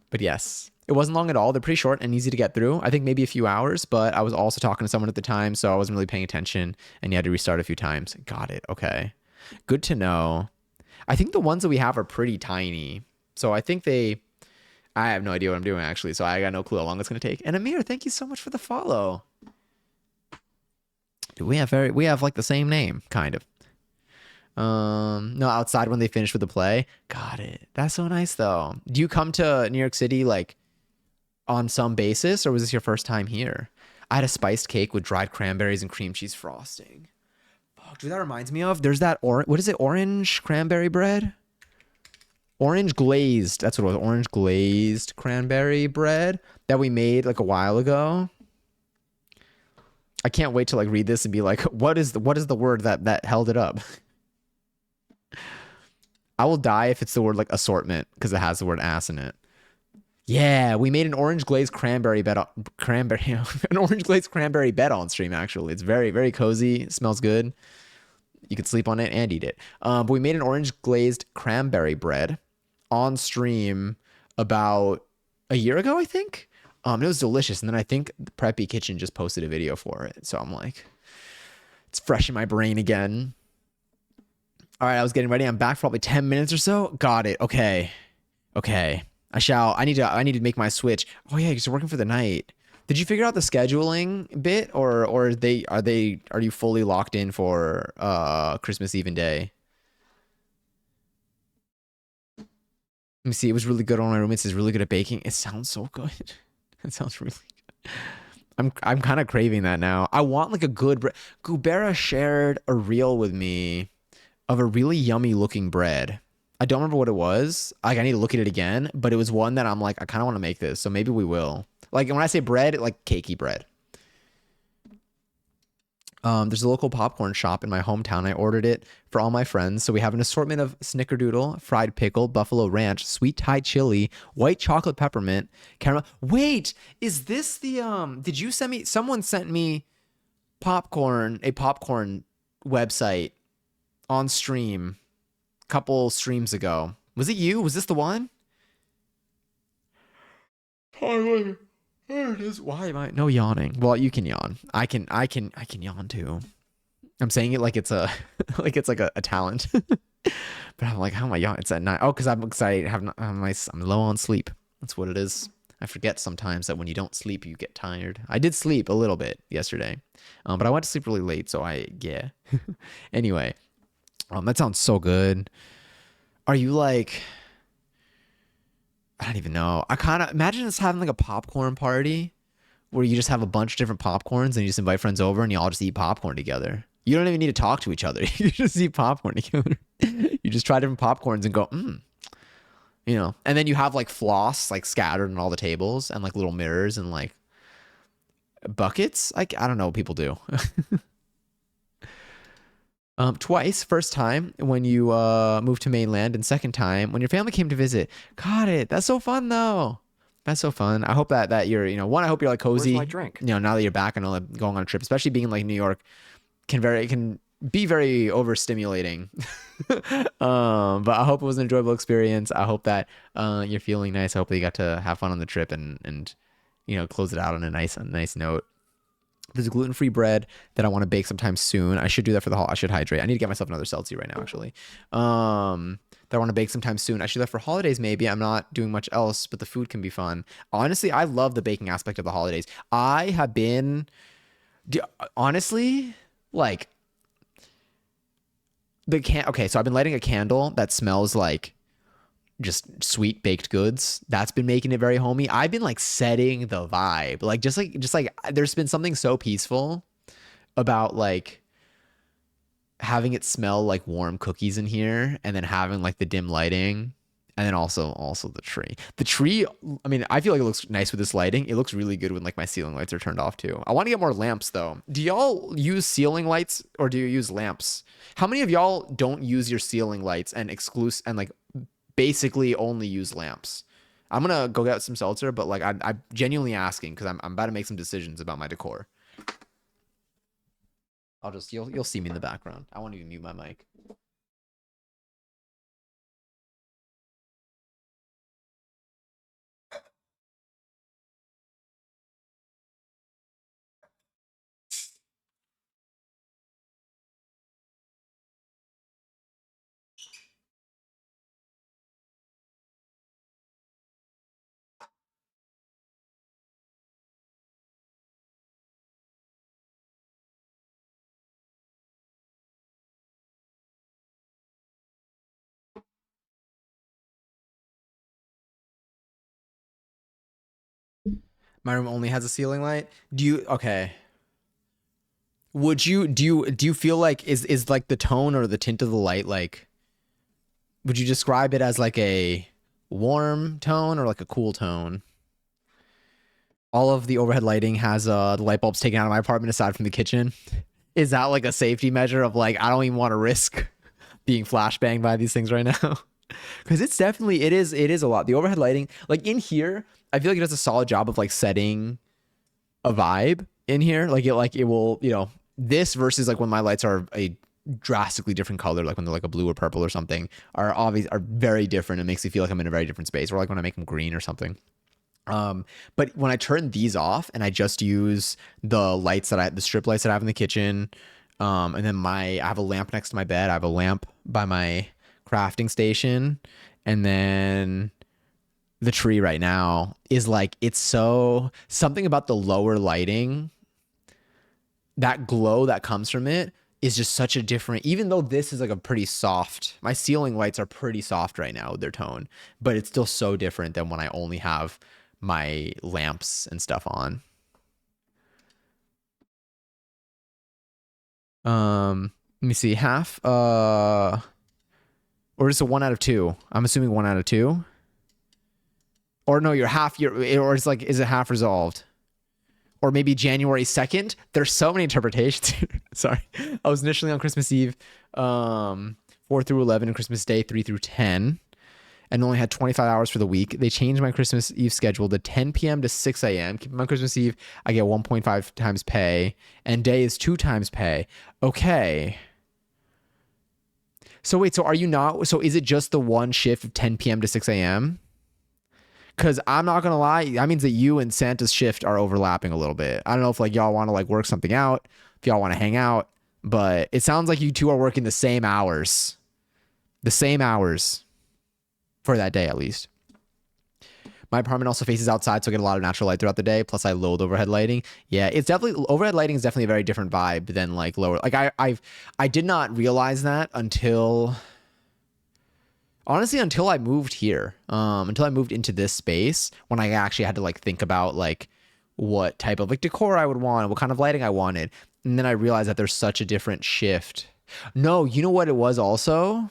But yes, it wasn't long at all. They're pretty short and easy to get through. I think maybe a few hours, but I was also talking to someone at the time, so I wasn't really paying attention, and you had to restart a few times. Got it. Okay. Good to know. I think the ones that we have are pretty tiny. So I think I have no idea what I'm doing actually. So I got no clue how long it's going to take. And Amir, thank you so much for the follow. Dude, we have like the same name, kind of. No, outside when they finish with the play. Got it. That's so nice though. Do you come to New York City like on some basis, or was this your first time here? I had a spiced cake with dried cranberries and cream cheese frosting. Fuck, dude, that reminds me of, there's that what is it? Orange cranberry bread? Orange glazed. That's what it was. Orange glazed cranberry bread that we made like a while ago. I can't wait to like read this and be like, what is the word that held it up? I will die if it's the word like assortment because it has the word ass in it. Yeah, we made an orange glazed cranberry bed an orange glazed cranberry bed on stream actually. It's very, very cozy. It smells good. You could sleep on it and eat it. But we made an orange glazed cranberry bread on stream about a year ago, I think. It was delicious. And then I think the Preppy Kitchen just posted a video for it. So I'm like, it's fresh in my brain again. All right, I was getting ready. I'm back for probably 10 minutes or so. Got it. Okay. I need to make my switch. Oh yeah, because you're working for the night. Did you figure out the scheduling bit, or are you fully locked in for Christmas Eve and day? Let me see. It was really good. On my roommates is really good at baking. It sounds so good. It sounds really good. I'm kind of craving that now. I want like a good bread. Gubera shared a reel with me of a really yummy looking bread. I don't remember what it was. Like I need to look at it again, but it was one that I'm like, I kind of want to make this. So maybe we will. Like when I say bread, like cakey bread. There's a local popcorn shop in my hometown. I ordered it for all my friends. So we have an assortment of snickerdoodle, fried pickle, buffalo ranch, sweet Thai chili, white chocolate peppermint, caramel. Wait, is this the, did you send me, someone sent me a popcorn website on stream a couple streams ago. Was it you? Was this the one? Oh, there it is. Why am I no yawning? Well, you can yawn. I can yawn too. I'm saying it like it's a like it's like a talent. But I'm like, how am I yawning? It's at night. Oh, because I'm excited. I'm low on sleep. That's what it is. I forget sometimes that when you don't sleep, you get tired. I did sleep a little bit yesterday, but I went to sleep really late, so yeah. Anyway, that sounds so good. Are you like? I don't even know. I kind of imagine us having like a popcorn party where you just have a bunch of different popcorns and you just invite friends over and you all just eat popcorn together. You don't even need to talk to each other. You just eat popcorn together. You just try different popcorns and go, and then you have like floss like scattered on all the tables and like little mirrors and like buckets. Like, I don't know what people do. Twice. First time when you moved to mainland, and second time when your family came to visit. Got it. That's so fun though. That's so fun. I hope that you're, one, I hope you're like cozy. Where's my drink? Now that you're back and going on a trip, especially being in like New York, can be very overstimulating. But I hope it was an enjoyable experience. I hope that you're feeling nice. I hope that you got to have fun on the trip and close it out on a nice note. There's a gluten-free bread that I want to bake sometime soon. I should do that for the I should hydrate. I need to get myself another seltzer right now, actually. That I want to bake sometime soon. I should do that for holidays, maybe. I'm not doing much else, but the food can be fun. Honestly, I love the baking aspect of the holidays. I have been, honestly, like, okay, so I've been lighting a candle that smells like just sweet baked goods. That's been making it very homey. I've been like setting the vibe. Like just like there's been something so peaceful about like having it smell like warm cookies in here and then having like the dim lighting and then also the tree. The tree, I mean, I feel like it looks nice with this lighting. It looks really good when like my ceiling lights are turned off too. I want to get more lamps though. Do y'all use ceiling lights or do you use lamps? How many of y'all don't use your ceiling lights and like basically only use lamps? I'm gonna go get some seltzer, but like I'm genuinely asking because I'm about to make some decisions about my decor. You'll see me in the background. I won't even mute my mic. My room only has a ceiling light. Okay? Do you feel like is like the tone or the tint of the light like? Would you describe it as like a warm tone or like a cool tone? All of the overhead lighting has the light bulbs taken out of my apartment aside from the kitchen. Is that like a safety measure of like I don't even want to risk being flashbanged by these things right now? Because it is a lot. The overhead lighting, like in here, I feel like it does a solid job of like setting a vibe in here. Like it will, this versus like when my lights are a drastically different color, like when they're like a blue or purple or something, are very different. It makes me feel like I'm in a very different space. Or like when I make them green or something. But when I turn these off and I just use the strip lights that I have in the kitchen, and then I have a lamp next to my bed. I have a lamp by my crafting station, and then the tree right now is like, it's so something about the lower lighting, that glow that comes from it is just such a different, even though this is like a pretty soft, my ceiling lights are pretty soft right now with their tone, but it's still so different than when I only have my lamps and stuff on. Let me see, half, or is it 1 out of 2? I'm assuming 1 out of 2. Or no, or it's like, is it half resolved? Or maybe January 2nd. There's so many interpretations. Sorry. I was initially on Christmas Eve, 4 through 11, and Christmas Day 3 through 10, and only had 25 hours for the week. They changed my Christmas Eve schedule to 10 p.m. to 6 a.m. Keeping my Christmas Eve, I get 1.5 times pay, and day is 2 times pay. Okay. So wait, so is it just the one shift of 10 p.m. to 6 a.m.? Because I'm not going to lie, that means that you and Santa's shift are overlapping a little bit. I don't know if like y'all want to like work something out, if y'all want to hang out, but it sounds like you two are working the same hours. The same hours for that day at least. My apartment also faces outside, so I get a lot of natural light throughout the day. Plus, I load overhead lighting. Yeah, it's definitely overhead lighting is definitely a very different vibe than like lower. Like I did not realize that until honestly until I moved here. Until I moved into this space when I actually had to like think about like what type of like decor I would want, what kind of lighting I wanted, and then I realized that there's such a different shift. No, you know what it was also?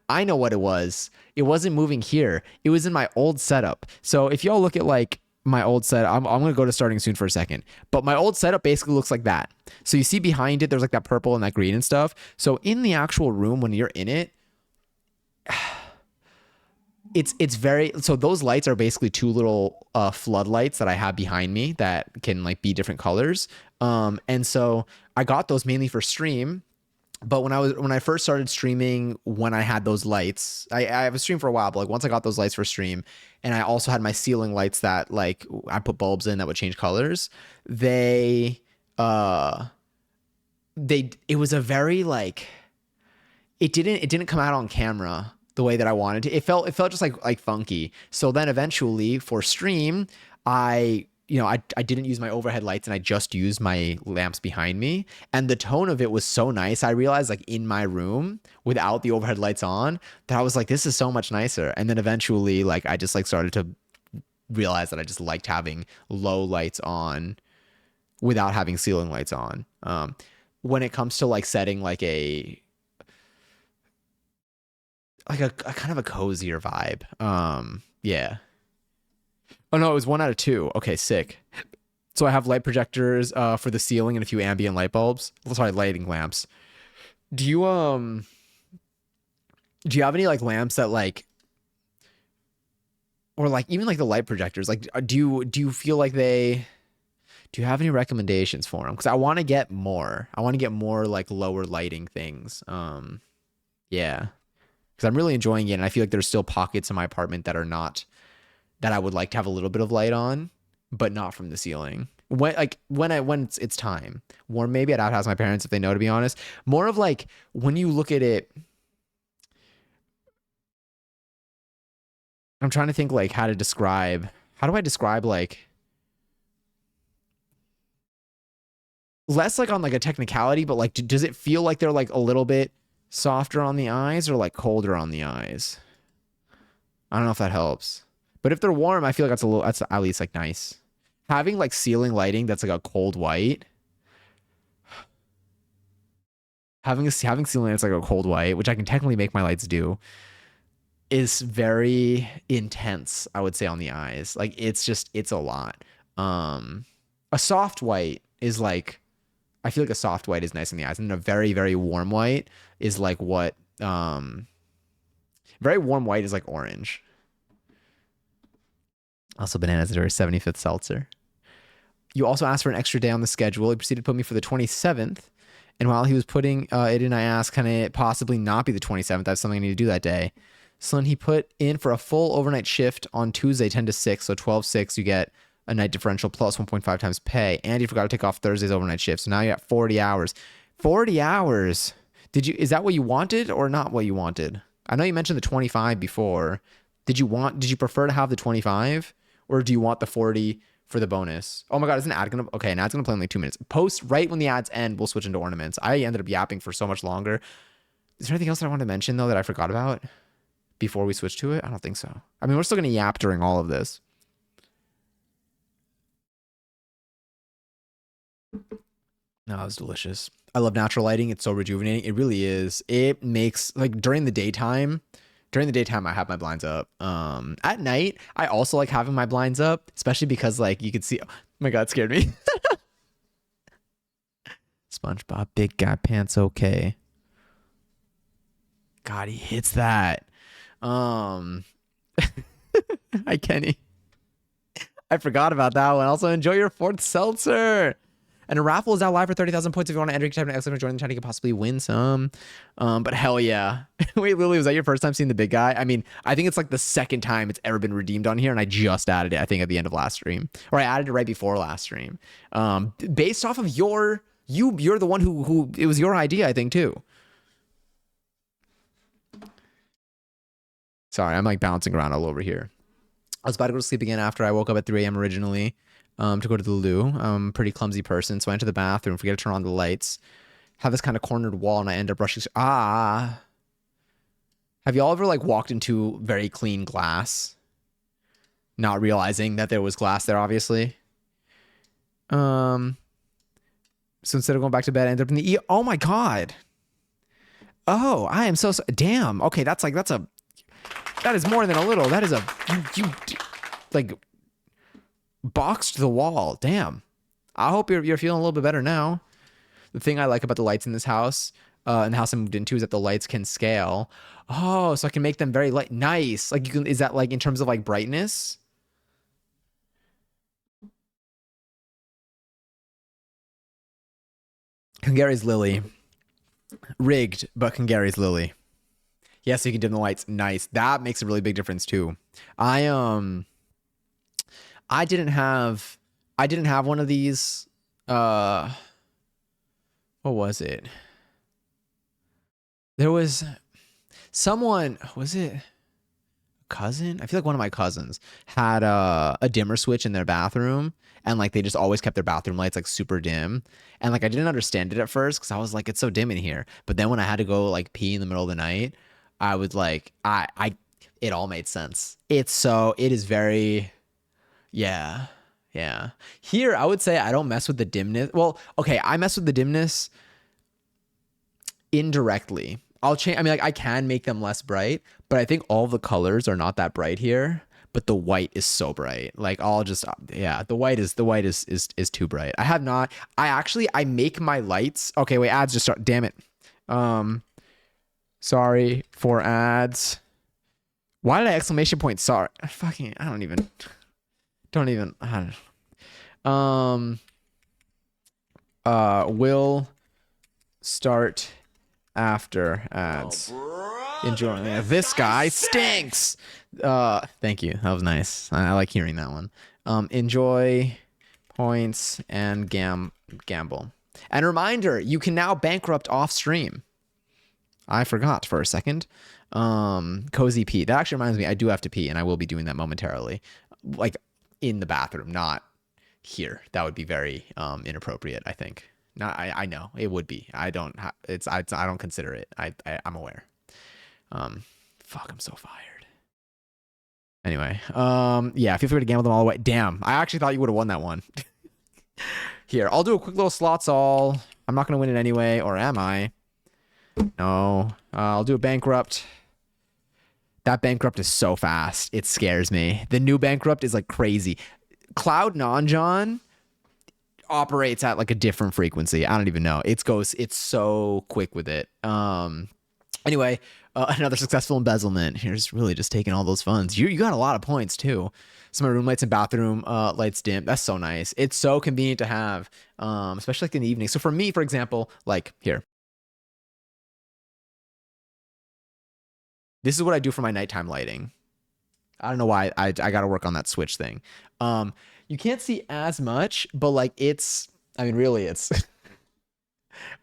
I know what it was. It wasn't moving here. It was in my old setup. So if y'all look at like my old setup, I'm going to go to starting soon for a second. But my old setup basically looks like that. So you see behind it, there's like that purple and that green and stuff. So in the actual room, when you're in it, it's very, so those lights are basically two little floodlights that I have behind me that can like be different colors. And so I got those mainly for stream. But when I first started streaming, when I had those lights, I have a stream for a while, but like once I got those lights for stream, and I also had my ceiling lights that like I put bulbs in that would change colors, they it was a very like it didn't come out on camera the way that I wanted to. It felt just like funky. So then eventually for stream, I didn't use my overhead lights and I just used my lamps behind me. And the tone of it was so nice. I realized like in my room without the overhead lights on that I was like, this is so much nicer. And then eventually like I just like started to realize that I just liked having low lights on without having ceiling lights on. When it comes to like setting like a kind of a cozier vibe. Yeah. Oh no, it was 1 out of 2. Okay, sick. So I have light projectors for the ceiling and a few ambient light bulbs. Sorry, lighting lamps. Do you have any like lamps that like or like even like the light projectors? Like do you feel like do you have any recommendations for them? Because I want to get more. I want to get more like lower lighting things. Yeah. Because I'm really enjoying it and I feel like there's still pockets in my apartment that are not that I would like to have a little bit of light on, but not from the ceiling. When it's time. Or maybe I'd have to ask my parents if they know, to be honest. More of like when you look at it, I'm trying to think like how do I describe like less like on like a technicality, but like does it feel like they're like a little bit softer on the eyes or like colder on the eyes? I don't know if that helps. But if they're warm, I feel like that's at least like nice. Having like ceiling lighting that's like a cold white. Having ceiling that's like a cold white, which I can technically make my lights do, is very intense, I would say, on the eyes. Like it's a lot. A soft white is like I feel like a soft white is nice in the eyes. And a very, very warm white is like what very warm white is like orange. Also, bananas are 75th seltzer. You also asked for an extra day on the schedule. He proceeded to put me for the 27th. And while he was putting it in, I asked, can it possibly not be the 27th? I have something I need to do that day. So then he put in for a full overnight shift on Tuesday, 10 to 6. So 12/6, you get a night differential plus 1.5 times pay. And you forgot to take off Thursday's overnight shift. So now you got 40 hours. 40 hours. Is that what you wanted or not what you wanted? I know you mentioned the 25 before. Did you prefer to have the 25? Or do you want the 40 for the bonus? Oh my God, isn't an ad gonna... Okay, an ad's gonna play in like 2 minutes. Post right when the ads end, we'll switch into ornaments. I ended up yapping for so much longer. Is there anything else that I wanted to mention, though, that I forgot about before we switch to it? I don't think so. I mean, we're still gonna yap during all of this. No, it's delicious. I love natural lighting. It's so rejuvenating. It really is. It makes, like, during the daytime, I have my blinds up. At night, I also like having my blinds up, especially because like you could see. Oh my God, it scared me. SpongeBob, big guy pants, okay. God, he hits that. Hi, Kenny. I forgot about that one. Also, enjoy your 4th seltzer. And a raffle is now live for 30,000 points. If you want to enter, type in excellent join the chat, you can possibly win some. But hell yeah. Wait, Lily, was that your first time seeing the big guy? I mean, I think it's like the second time it's ever been redeemed on here, and I just added it, I think, at the end of last stream. Or I added it right before last stream. Based off of you're the one who it was your idea, I think, too. Sorry, I'm like bouncing around all over here. I was about to go to sleep again after I woke up at 3 a.m. originally, to go to the loo. I'm a pretty clumsy person, so I went to the bathroom, forget to turn on the lights, have this kind of cornered wall, and I end up rushing. Have y'all ever like walked into very clean glass, not realizing that there was glass there, obviously? Um, so instead of going back to bed, I ended up in the Oh my god. Oh, I am so damn. Okay, that is more than a little. That is you like boxed the wall. Damn. I hope you're feeling a little bit better now. The thing I like about the lights in this house, and the house I moved into, is that the lights can scale. Oh, so I can make them very light. Nice. Like you can. Is that like in terms of like brightness? Kungary's Lily. Rigged, but Kungary's Lily. Yeah, so you can dim the lights. Nice. That makes a really big difference too. I I didn't have I didn't have one of these. Uh what was it? There was someone, was it a cousin? I feel like one of my cousins had a dimmer switch in their bathroom, and like they just always kept their bathroom lights like super dim. And like I didn't understand it at first because I was like, it's so dim in here. But then when I had to go like pee in the middle of the night, I would like I it all made sense. It is very, yeah. Yeah. Here, I would say I don't mess with the dimness. Well, okay, I mess with the dimness indirectly. I'll change. I mean, like I can make them less bright, but I think all the colors are not that bright here. But the white is so bright. Like I'll just, yeah, the white is too bright. I have not. I make my lights. Okay, wait, ads just start. Damn it. Um, sorry for ads. Why did I exclamation point? Sorry. Fucking. I don't even. Don't even. I don't, will start after ads. Enjoy. Yeah, this guy stinks. Thank you. That was nice. I like hearing that one. Enjoy points and gamble. And reminder, you can now bankrupt off stream. I forgot for a second. Cozy pee. That actually reminds me, I do have to pee, and I will be doing that momentarily. Like in the bathroom, not here. That would be very inappropriate, I think. Not, I know it would be. I don't I don't consider it. I'm aware. Fuck, I'm so fired. Anyway, yeah, feel free to gamble them all the way. Damn, I actually thought you would have won that one. Here, I'll do a quick little slots all. I'm not gonna win it anyway, or am I? No. I'll do a bankrupt. That bankrupt is so fast. It scares me. The new bankrupt is like crazy. Cloud Non-John operates at like a different frequency. I don't even know. It's so quick with it. Anyway, another successful embezzlement. Here's really just taking all those funds. You got a lot of points too. Some of my room lights and bathroom lights dim. That's so nice. It's so convenient to have, especially like in the evening. So for me, for example, like here, this is what I do for my nighttime lighting. I don't know why I got to work on that switch thing. You can't see as much, but like it's, I mean, really, it's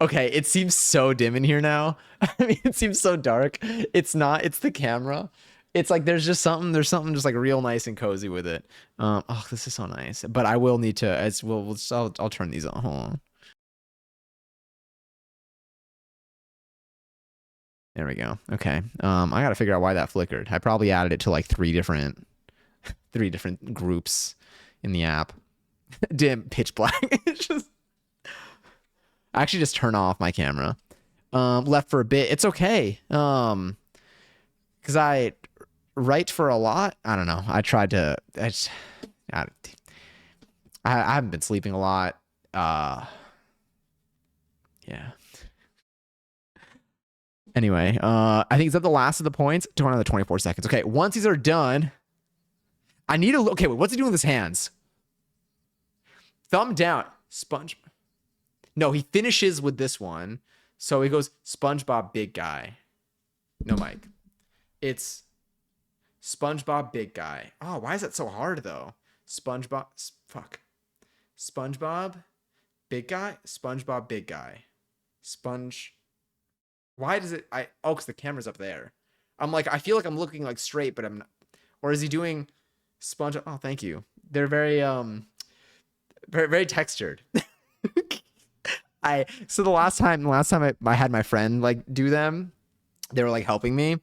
okay. It seems so dim in here now. I mean, it seems so dark. It's not. It's the camera. It's like there's something just like real nice and cozy with it. Oh, this is so nice. But I will need to. As well, I'll turn these on. Hold on. There we go. Okay. I gotta figure out why that flickered. I probably added it to like three different groups in the app. Dim, pitch black. It's just, I actually just turn off my camera. Left for a bit. It's okay. Because I write for a lot. I don't know. I tried to. I, I haven't been sleeping a lot. Yeah. Anyway, I think is that the last of the points? Do another 24 seconds. Okay, once these are done, I need to look. Okay, wait, what's he doing with his hands? Thumb down. Sponge. No, he finishes with this one. So he goes SpongeBob big guy. No, Mike. It's SpongeBob big guy. Oh, why is that so hard though? SpongeBob. Fuck. SpongeBob big guy. SpongeBob big guy. Sponge. Why does it? Oh, because the camera's up there. I'm like, I feel like I'm looking like straight, but I'm not. Or is he doing? Sponge. Oh, thank you. They're very very very textured. I so the last time I had my friend like do them, they were like helping me,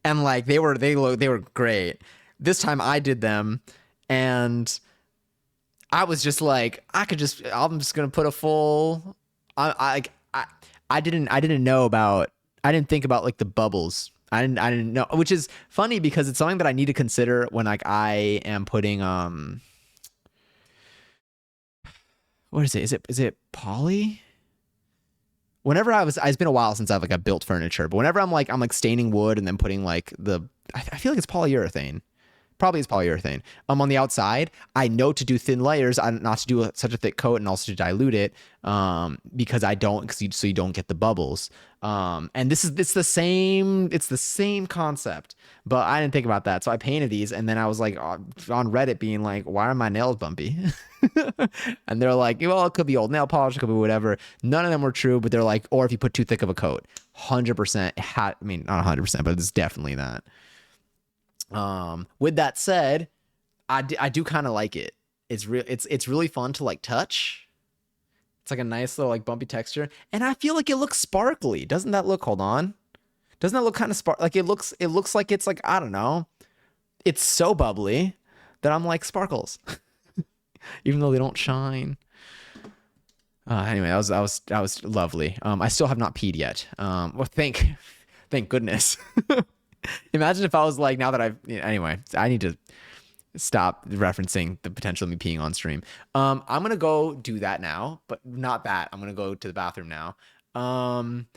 and like they were great. This time I did them, and I was just like I'm just gonna put a full. I didn't know about I didn't think about like the bubbles. I didn't know, which is funny because it's something that I need to consider when like I am putting what is it? Is it poly? Whenever it's been a while since I've built furniture, but whenever I'm like staining wood and then putting like I feel like it's polyurethane. Probably is polyurethane. On the outside, I know to do thin layers, not to do such a thick coat, and also to dilute it, because I don't, so you don't get the bubbles. And it's the same concept, but I didn't think about that, so I painted these, and then I was like on Reddit being like, why are my nails bumpy? And they're like, well, it could be old nail polish, it could be whatever. None of them were true, but they're like, or if you put too thick of a coat, 100%. I mean, not 100%, but it's definitely that. With that said, I do kind of like it. It's really fun to like touch. It's like a nice little like bumpy texture, and I feel like it looks sparkly. Doesn't that look? Hold on. Doesn't that look kind of like it looks like it's like I don't know. It's so bubbly that I'm like sparkles, even though they don't shine. Anyway, that was lovely. I still have not peed yet. Well, thank goodness. Imagine if I was like, now that anyway, I need to stop referencing the potential of me peeing on stream. I'm gonna go do that now, but not that. I'm gonna go to the bathroom now. Um,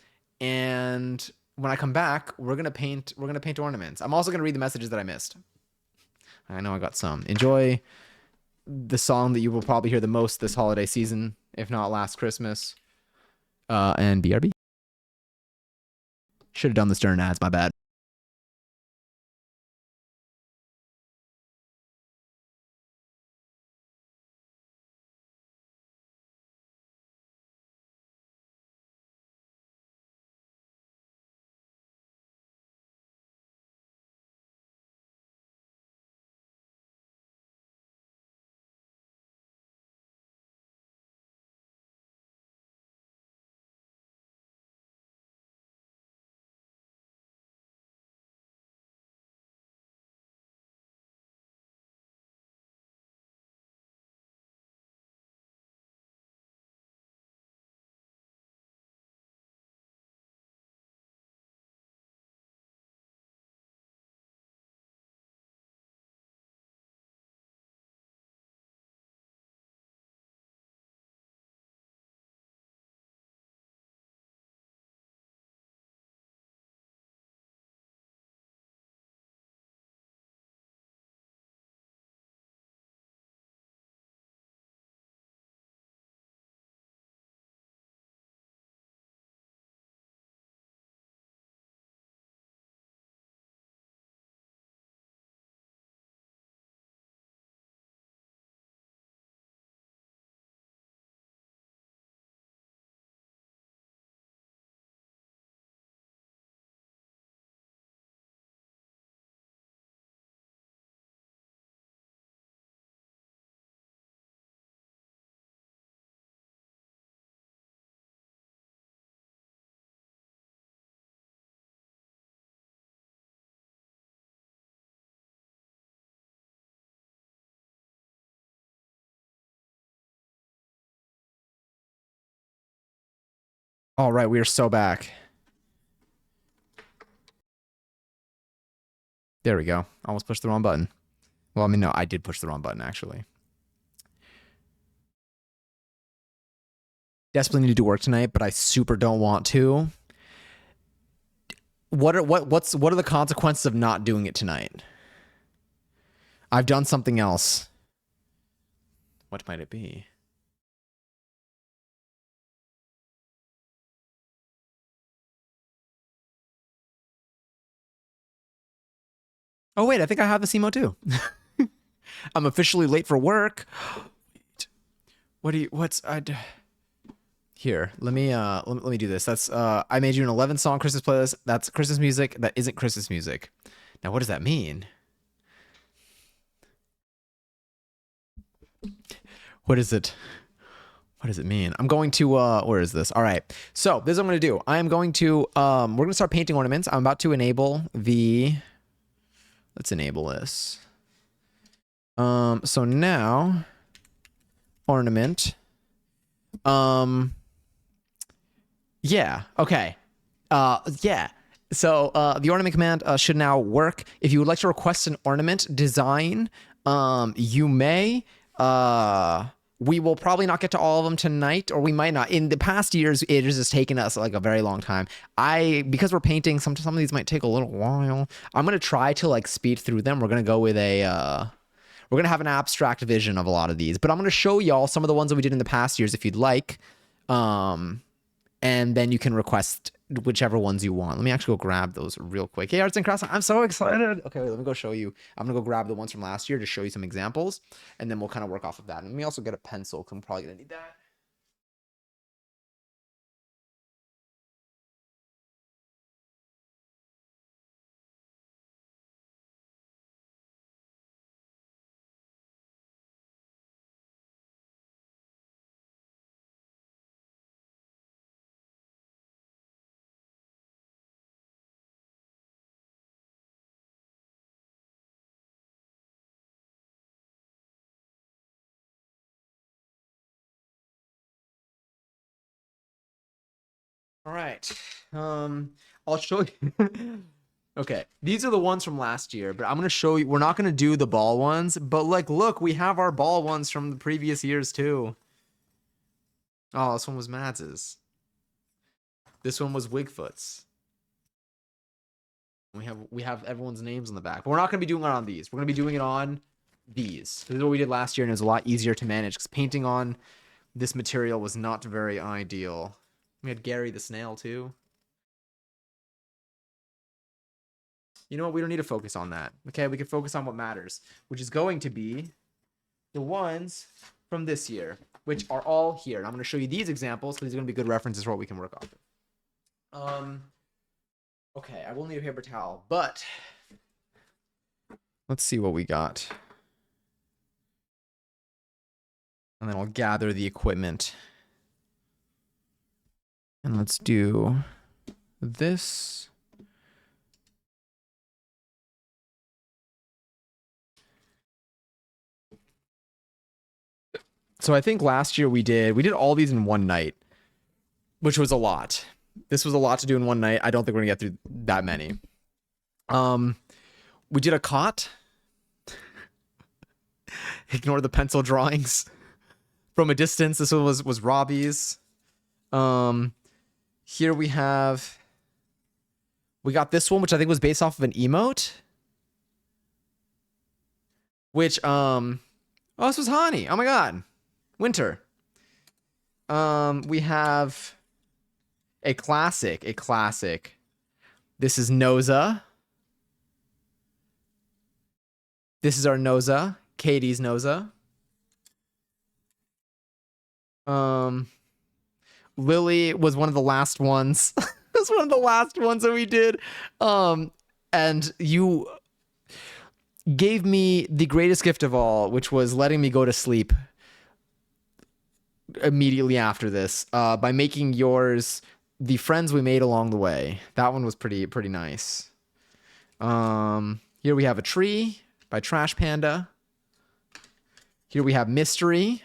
and when I come back, we're gonna paint ornaments. I'm also gonna read the messages that I missed. I know I got some. Enjoy the song that you will probably hear the most this holiday season, if not last Christmas. And BRB. Should have done this during ads, my bad. All right, we are so back. There we go. Almost pushed the wrong button. Well, I mean, no, I did push the wrong button actually. Desperately need to do work tonight, but I super don't want to. What are the consequences of not doing it tonight? I've done something else. What might it be? Oh wait, I think I have this emo too. I'm officially late for work. What do you? What's I? Here, let me do this. That's I made you an 11 song Christmas playlist. That's Christmas music that isn't Christmas music. Now, what does that mean? What is it? What does it mean? I'm going to where is this? All right. So this is what I'm gonna do. I am going to we're gonna start painting ornaments. I'm about to enable the let's enable this. So now ornament. Yeah, okay. Yeah. So the ornament command should now work. If you would like to request an ornament design, you may. We will probably not get to all of them tonight, or we might not. In the past years, it has just taken us like a very long time. Because we're painting, some of these might take a little while. I'm gonna try to like speed through them. We're gonna go with a we're gonna have an abstract vision of a lot of these, but I'm gonna show y'all some of the ones that we did in the past years if you'd like. And then you can request whichever ones you want. Let me actually go grab those real quick. Hey, Arts and Crafts, I'm so excited. Okay, wait, let me go show you. I'm gonna go grab the ones from last year to show you some examples, and then we'll kind of work off of that. And let me also get a pencil, because I'm probably gonna need that. All right. I'll show you. Okay, these are the ones from last year, but I'm gonna show you. We're not gonna do the ball ones, but like, look, we have our ball ones from the previous years too. Oh, this one was Mads's. This one was Wigfoot's. We have everyone's names on the back, but we're not gonna be doing it on these. We're gonna be doing it on these. This is what we did last year, and it was a lot easier to manage because painting on this material was not very ideal. We had Gary the snail too. You know what? We don't need to focus on that. Okay, we can focus on what matters, which is going to be the ones from this year, which are all here. And I'm going to show you these examples because these are going to be good references for what we can work off of. Okay, I will need a paper towel, but let's see what we got. And then I'll gather the equipment. And let's do this. So I think last year we did all these in one night, which was a lot. This was a lot to do in one night. I don't think we're gonna get through that many. We did a cot. Ignore the pencil drawings from a distance. This one was Robbie's. Here we got this one, which I think was based off of an emote. Which oh, this was Hani. Oh my god. Winter. We have a classic. This is Noza. This is our Noza. Katie's Noza. Lily was one of the last ones. That's one of the last ones that we did. And you gave me the greatest gift of all, which was letting me go to sleep immediately after this, by making yours the friends we made along the way. That one was pretty nice. Here we have a tree by Trash Panda. Here we have Mystery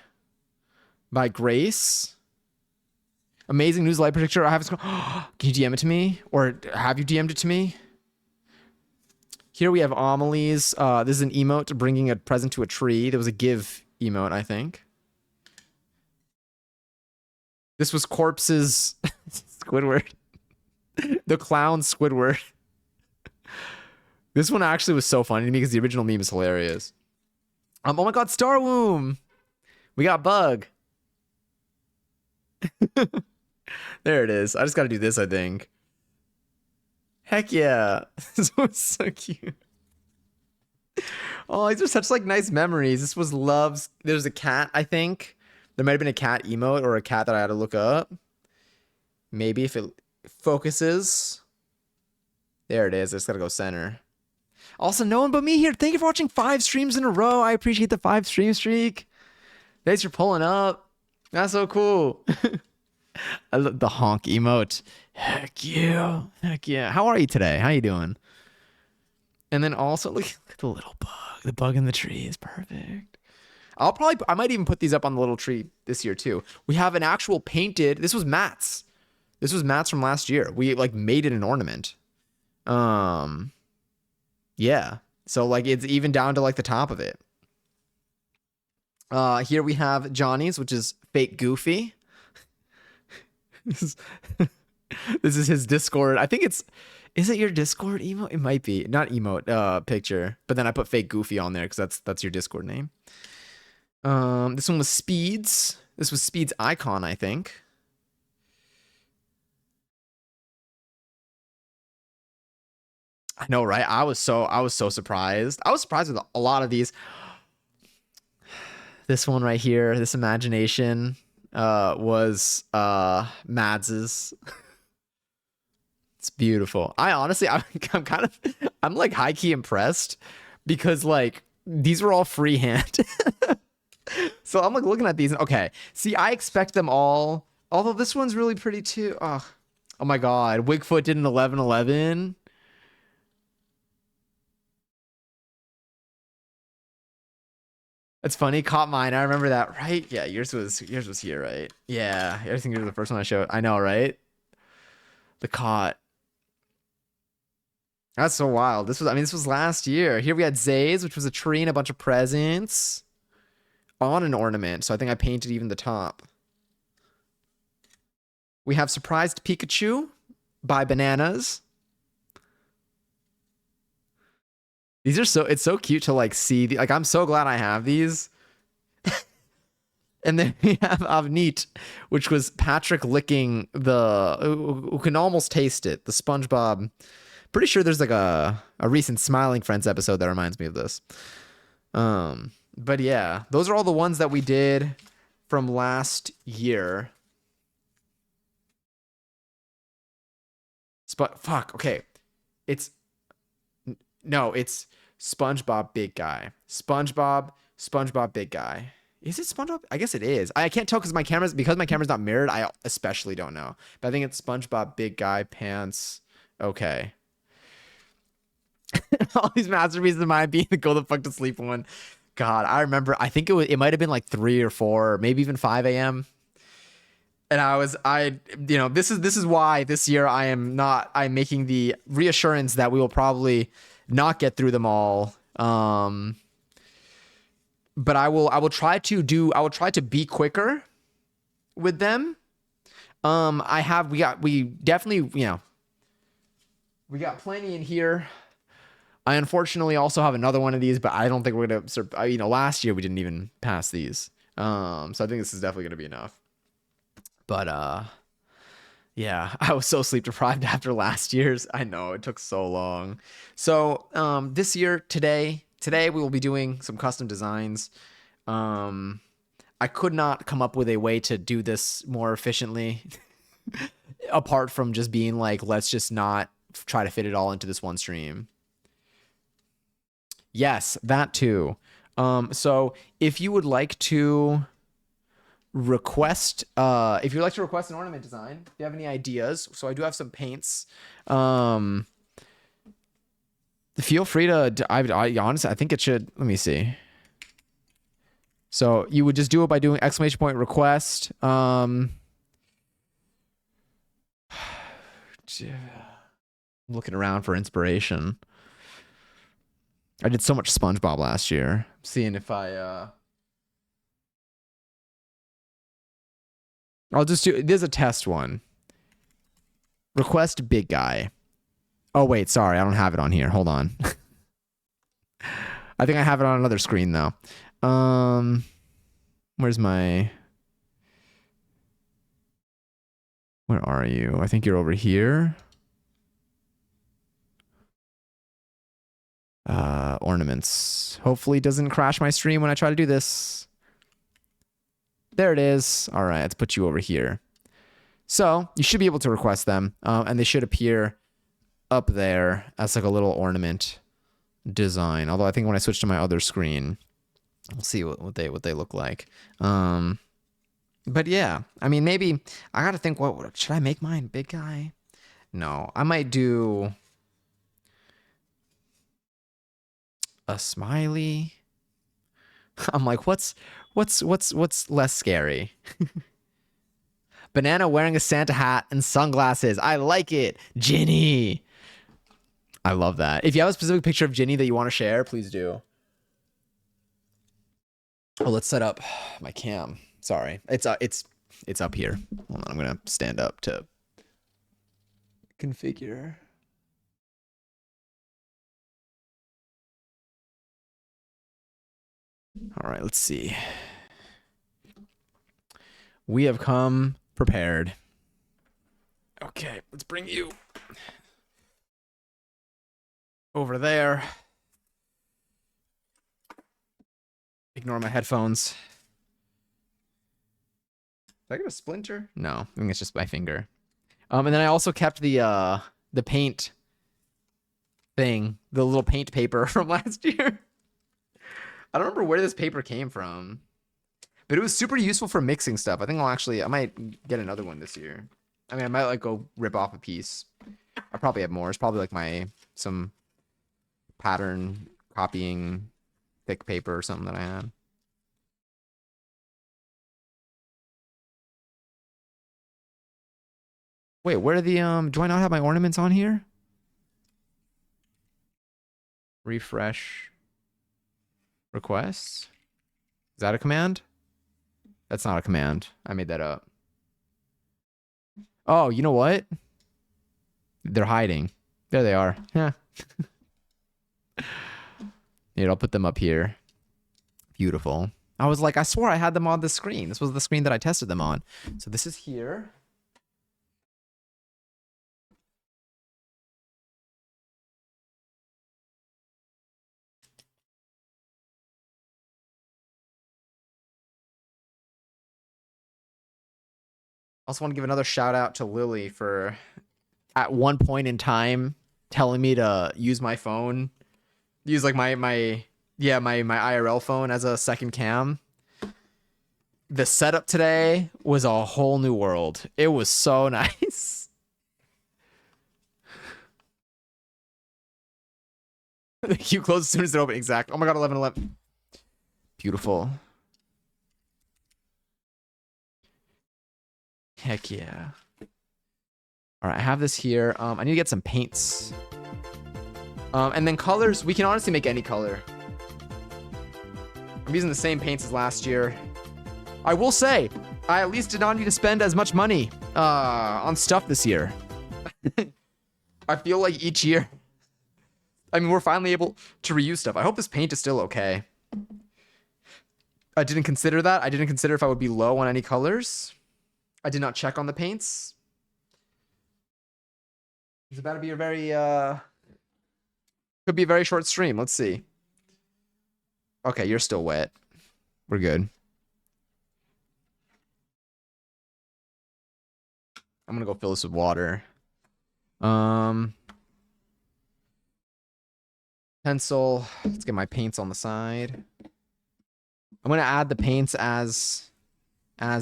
by Grace. Amazing news light picture. I have it. Can you DM it to me? Or have you DM'd it to me? Here we have Amelie's. This is an emote bringing a present to a tree. There was a give emote, I think. This was Corpse's Squidward. The clown Squidward. This one actually was so funny to me because the original meme is hilarious. Oh my god, Star Womb! We got Bug. There it is. I just gotta do this, I think. Heck yeah. This was so cute. Oh, these are such like nice memories. This was Love's. There's a cat, I think. There might have been a cat emote or a cat that I had to look up. Maybe if it focuses. There it is. I just gotta go center. Also, no one but me here. Thank you for watching 5 streams in a row. I appreciate the 5 stream streak. Thanks for pulling up. That's so cool. I love the honk emote. Heck yeah. Heck yeah. How are you today? How you doing? And then also look at the little bug. The bug in the tree is perfect. I might even put these up on the little tree this year too. We have an actual painted, this was Matt's. This was Matt's from last year. We like made it an ornament. Yeah. So like it's even down to like the top of it. Here we have Johnny's, which is fake Goofy. This is, this is his Discord. I think is it your Discord emote? It might be. Not emote, picture. But then I put fake Goofy on there because that's your Discord name. This one was Speeds. This was Speeds Icon, I think. I know, right? I was so surprised. I was surprised with a lot of these. This one right here, this imagination, was Mads's. It's beautiful. I honestly, I'm like high key impressed because like these were all freehand. So I'm like looking at these. Okay, see, I expect them all. Although this one's really pretty too. Oh my God, Wigfoot did an 1111. It's funny. Caught mine. I remember that, right? Yeah, yours was here, right? Yeah, I think yours was the first one I showed. I know, right? The caught. That's so wild. This was last year. Here we had Zay's, which was a tree and a bunch of presents on an ornament. So I think I painted even the top. We have Surprised Pikachu by Bananas. These are it's so cute to like see. Like, I'm so glad I have these. And then we have Avneet, which was Patrick licking who can almost taste it. The SpongeBob. Pretty sure there's like a recent Smiling Friends episode that reminds me of this. But yeah, those are all the ones that we did from last year. Fuck. Okay. It's SpongeBob Big Guy. SpongeBob Big Guy. Is it SpongeBob? I guess it is. I can't tell because my camera's not mirrored. I especially don't know. But I think it's SpongeBob Big Guy pants. Okay. All these masterpieces of mine being the go the fuck to sleep one. God, I remember. I think it might have been like 3 or 4, maybe even 5 a.m. And this is why this year I'm making the reassurance that we will probably not get through them all. But I will try to be quicker with them. We definitely, we got plenty in here. I unfortunately also have another one of these, but I don't think we're gonna, last year we didn't even pass these. So I think this is definitely gonna be enough. But yeah, I was so sleep deprived after last year's. I know it took so long. So this year, today we will be doing some custom designs. I could not come up with a way to do this more efficiently, apart from just being like, let's just not try to fit it all into this one stream. Yes, that too. So if you would like to request an ornament design, if you have any ideas, so I do have some paints, feel free to, I honestly, I think it should, let me see. So you would just do it by doing !! request. I'm looking around for inspiration. I did so much SpongeBob last year. Seeing if I'll just there's a test one. Request Big Guy. Oh wait, sorry, I don't have it on here. Hold on. I think I have it on another screen though. Where are you? I think you're over here. Ornaments. Hopefully it doesn't crash my stream when I try to do this. There it is. All right, let's put you over here. So you should be able to request them, and they should appear up there as like a little ornament design. Although I think when I switch to my other screen, We'll see what they look like. But yeah, I mean, maybe I gotta think. What should I make mine? Big guy? No, I might do a smiley. I'm like, what's less scary? Banana wearing a Santa hat and sunglasses. I like it. Ginny. I love that. If you have a specific picture of Ginny that you want to share, please do. Oh, let's set up my cam. Sorry. It's up here. Hold on, I'm gonna stand up to configure. All right, let's see. We have come prepared. Okay, let's bring you over there. Ignore my headphones. Did I get a splinter? No, I think it's just my finger. And then I also kept the paint thing, the little paint paper from last year. I don't remember where this paper came from, but it was super useful for mixing stuff. I think I might get another one this year. I mean, I might like go rip off a piece. I probably have more. It's probably like some pattern copying thick paper or something that I had. Wait, where are the do I not have my ornaments on here? Refresh requests. Is that a command? That's not a command. I made that up. Oh, you know what? They're hiding. There they are. Yeah. Yeah, I'll put them up here. Beautiful. I was like, I swore I had them on the screen. This was the screen that I tested them on. So this is here. Also want to give another shout out to Lily for at one point in time telling me to use my phone, use like my IRL phone as a second cam. The setup today was a whole new world. It was so nice. The queue closed as soon as it opened. Exact. Oh my god, 11:11. Beautiful. Heck yeah. All right, I have this here. I need to get some paints. And then colors, we can honestly make any color. I'm using the same paints as last year. I will say, I at least did not need to spend as much money on stuff this year. I feel like each year, I mean, we're finally able to reuse stuff. I hope this paint is still okay. I didn't consider that. I didn't consider if I would be low on any colors. I did not check on the paints. It's about to be a very, could be a very short stream. Let's see. Okay, you're still wet. We're good. I'm gonna go fill this with water. Pencil. Let's get my paints on the side. I'm gonna add the paints as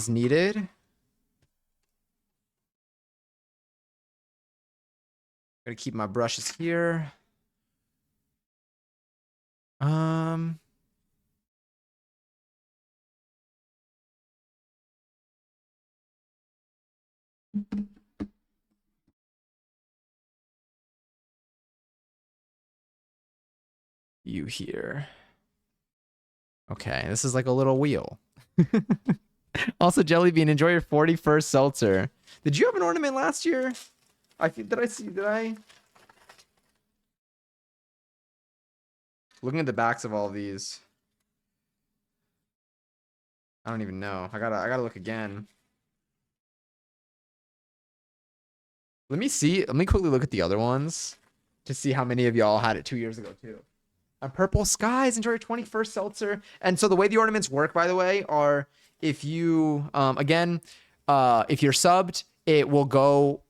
needed. Gotta keep my brushes here. You here. Okay, this is like a little wheel. Also, Jellybean, enjoy your 41st seltzer. Did you have an ornament last year? Did I? Looking at the backs of all these. I don't even know. I gotta look again. Let me see. Let me quickly look at the other ones to see how many of y'all had it 2 years ago too. On Purple Skies, enjoy your 21st seltzer. And so the way the ornaments work, by the way, are if you again, if you're subbed, it will go.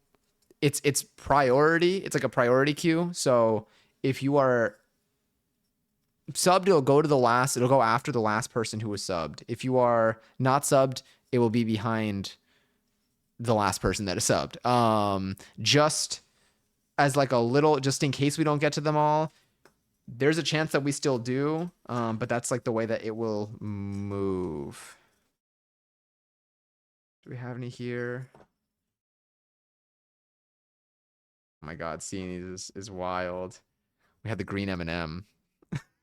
It's priority. It's like a priority queue. So if you are subbed, it'll go to the last. It'll go after the last person who was subbed. If you are not subbed, it will be behind the last person that is subbed. Just as like a little, just in case we don't get to them all. There's a chance that we still do, but that's like the way that it will move. Do we have any here? Oh my God, seeing these is wild. We had the green M&M.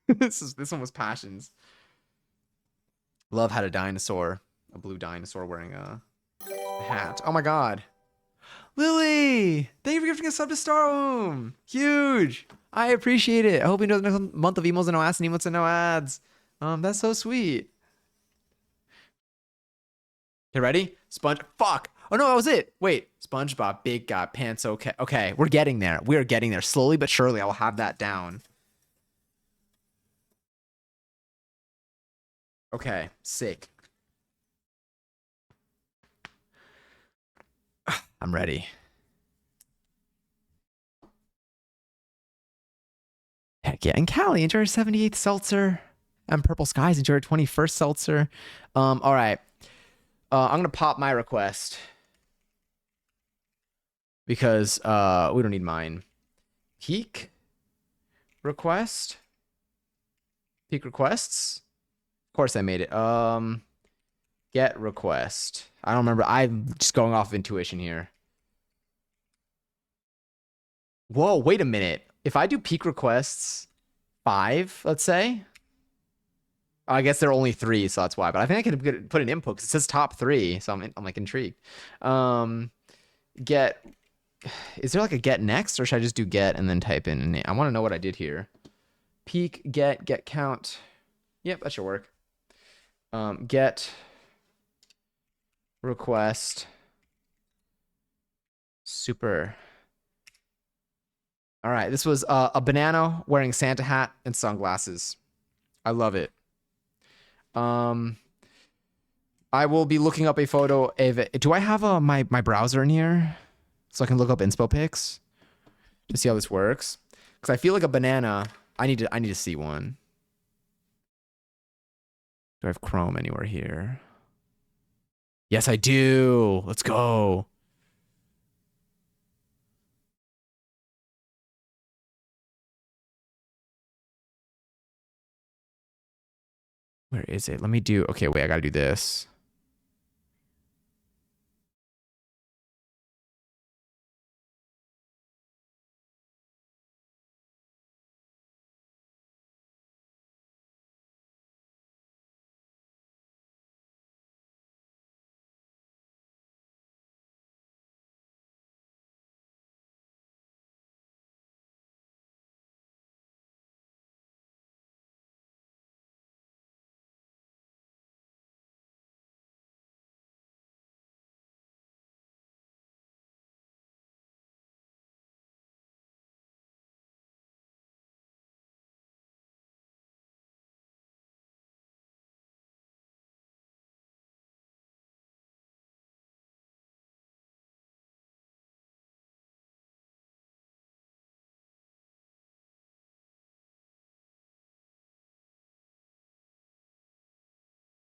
This one was passions. Love had a dinosaur, a blue dinosaur wearing a hat. Oh my God. Lily, thank you for gifting a sub to Starhome. Huge. I appreciate it. I hope you know the next month of emos and no ass and emotes and no ads. That's so sweet. Okay, ready? Sponge. Fuck. Oh no, that was it. Wait. SpongeBob, big guy, pants. Okay. Okay, we're getting there. We're getting there. Slowly but surely, I will have that down. Okay, sick. I'm ready. Heck yeah. And Callie, enjoy your 78th seltzer. And Purple Skies, enjoy your 21st seltzer. All right. I'm gonna pop my request because we don't need mine. Peak request. Peak requests. Of course I made it. Get request. I don't remember. I'm just going off of intuition here. Whoa, wait a minute. If I do peak requests 5, let's say. I guess there are only 3, so that's why. But I think I can put an input because it says top 3, so I'm like intrigued. Get. Is there like a get next, or should I just do get and then type in a name? I want to know what I did here. Peak get count. Yep, that should work. Get request super. All right, this was a banana wearing Santa hat and sunglasses. I love it. I will be looking up a photo of it. Do I have my browser in here so I can look up inspo pics to see how this works? Because I feel like a banana. I need to see one. Do I have Chrome anywhere here? Yes, I do. Let's go. Where is it? Let me do. Okay, wait, I gotta do this.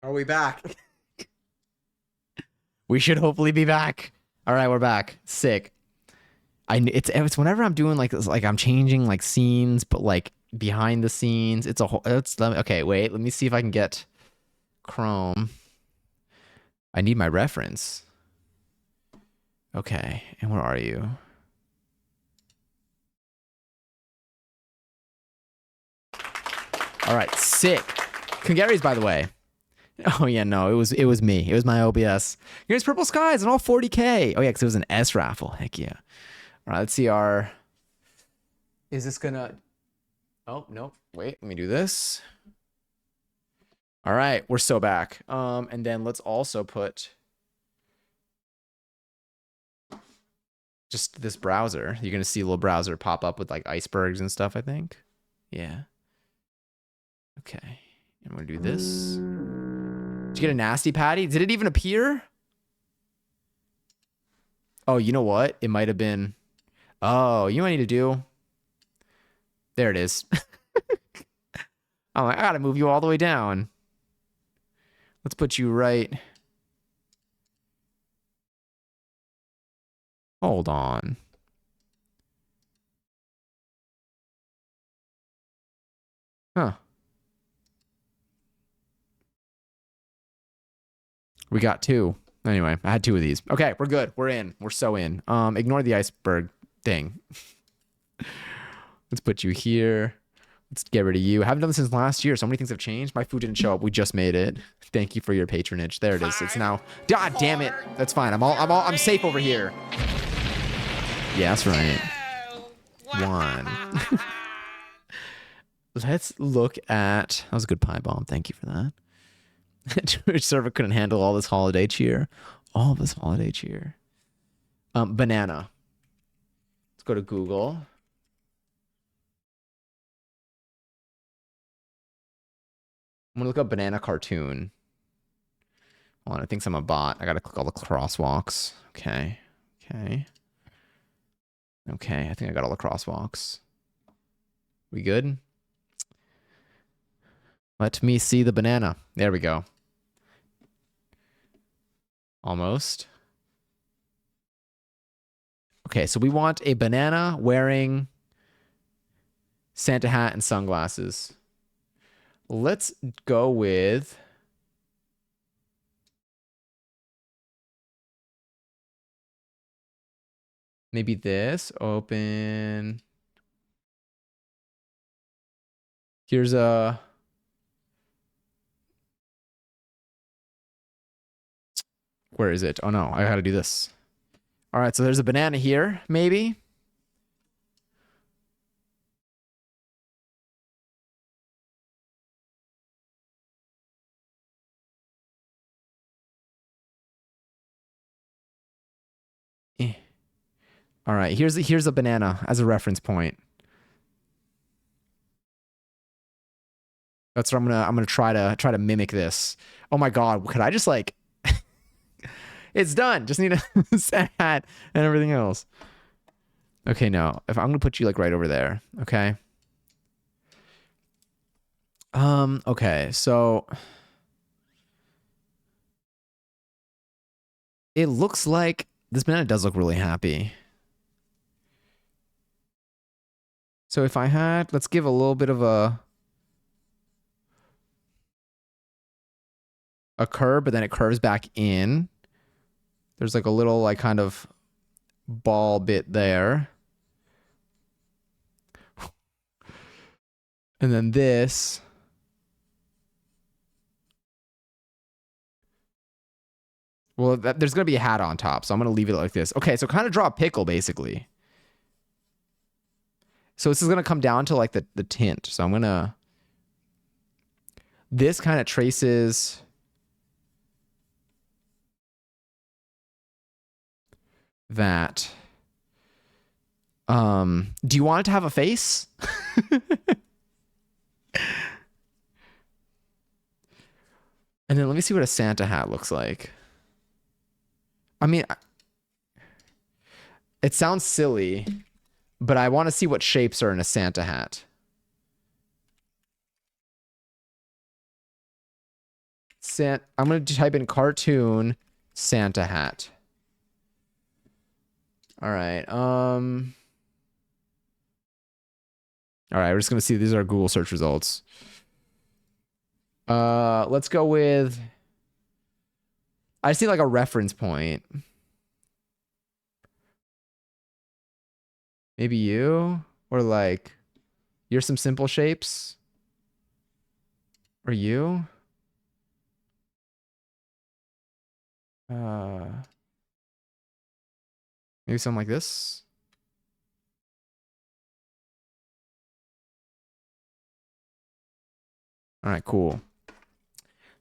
Are we back? We should hopefully be back. All right, we're back. Sick. It's whenever I'm doing like I'm changing like scenes, but like behind the scenes, it's a whole. Okay. Wait, let me see if I can get Chrome. I need my reference. Okay, and where are you? All right, sick. Congary's, by the way. Oh yeah, no, it was me. It was my OBS. Here's Purple Skies and all 40K. Oh yeah, because it was an S raffle. Heck yeah. All right, let's see our. Is this gonna? Oh no! Wait, let me do this. All right, we're so back. And then let's also put just this browser. You're gonna see a little browser pop up with like icebergs and stuff, I think. Yeah. Okay. I'm gonna do this. Did you get a nasty patty? Did it even appear? Oh, you know what? It might have been. Oh, you know what I need to do? There it is. I'm like, I gotta move you all the way down. Let's put you right. Hold on. Huh. We got two. Anyway, I had two of these. Okay, we're good. We're in. We're so in. Ignore the iceberg thing. Let's put you here. Let's get rid of you. I haven't done this since last year. So many things have changed. My food didn't show up. We just made it. Thank you for your patronage. There it is. It's now. God damn it. That's fine. I'm safe over here. Yeah, that's right. One. Let's look at. That was a good pie bomb. Thank you for that. Twitch server couldn't handle all this holiday cheer. All of this holiday cheer. Banana. Let's go to Google. I'm gonna look up banana cartoon. Hold on, I think I'm a bot. I gotta click all the crosswalks. Okay. Okay. Okay, I think I got all the crosswalks. We good? Let me see the banana. There we go. Almost. Okay, so we want a banana wearing Santa hat and sunglasses. Let's go with maybe this. Open. Here's a. Where is it? Oh no, I gotta do this. All right, so there's a banana here, maybe. Eh. All right, here's a banana as a reference point. That's what I'm gonna try to mimic this. Oh my god, could I just like it's done. Just need a sad hat and everything else. Okay, no. If I'm gonna put you like right over there, okay? Okay, so it looks like this banana does look really happy. So if I had, let's give a little bit of a curve, but then it curves back in. There's like a little like kind of ball bit there. And then this. Well, there's going to be a hat on top, so I'm going to leave it like this. Okay, so kind of draw a pickle, basically. So this is going to come down to like the tint. So I'm going to... This kind of traces... that. Do you want it to have a face? And then let me see what a Santa hat looks like. I mean, it sounds silly, but I want to see what shapes are in a Santa hat. I'm going to type in cartoon Santa hat. All right. All right, we're just going to see these are Google search results. Let's go with I see like a reference point. Maybe you or like you're some simple shapes. Or you? Maybe something like this. All right, cool.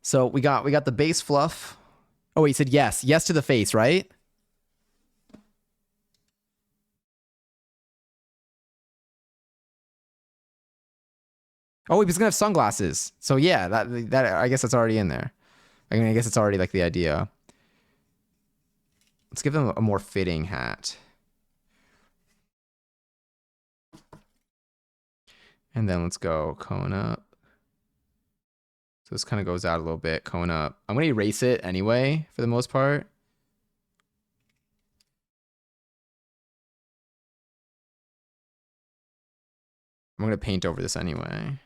So we got the base fluff. Oh, he said yes. Yes to the face, right? Oh, he was gonna have sunglasses. So yeah, that I guess that's already in there. I mean, I guess it's already like the idea. Let's give them a more fitting hat. And then let's go cone up. So this kind of goes out a little bit, cone up. I'm going to erase it anyway for the most part. I'm going to paint over this anyway.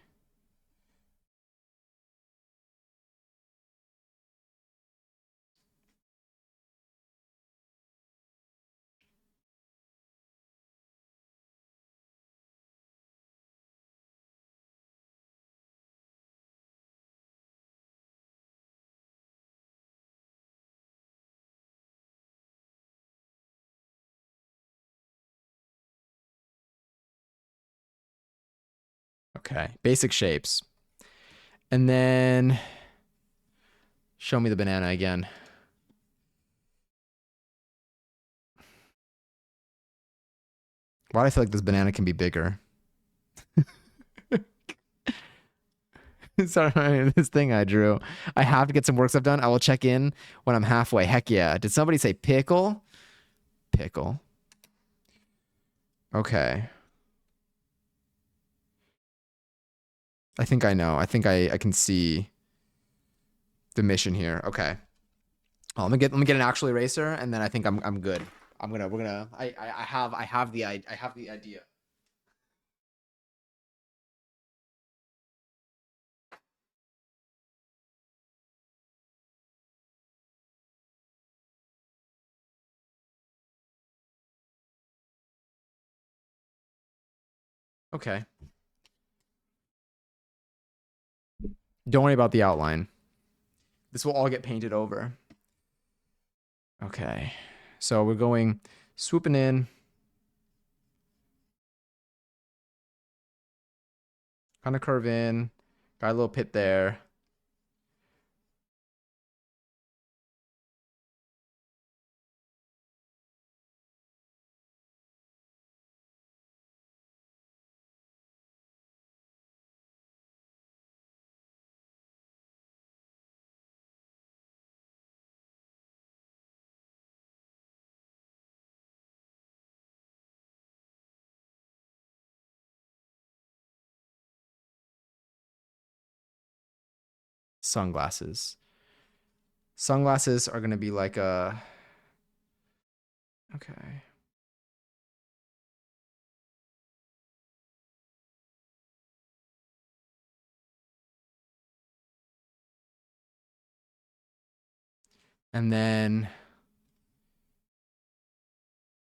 Okay, basic shapes. And then show me the banana again. Why do I feel like this banana can be bigger? Sorry, this thing I drew. I have to get some work stuff done. I will check in when I'm halfway. Heck yeah. Did somebody say pickle? Pickle. Okay. I think I know. I think I can see the mission here. Okay. Oh, let me get an actual eraser, and then I think I'm good. I have the idea. Okay. Don't worry about the outline. This will all get painted over. Okay. So we're going swooping in. Kind of curve in. Got a little pit there. Sunglasses. Sunglasses are going to be like a... Okay. And then...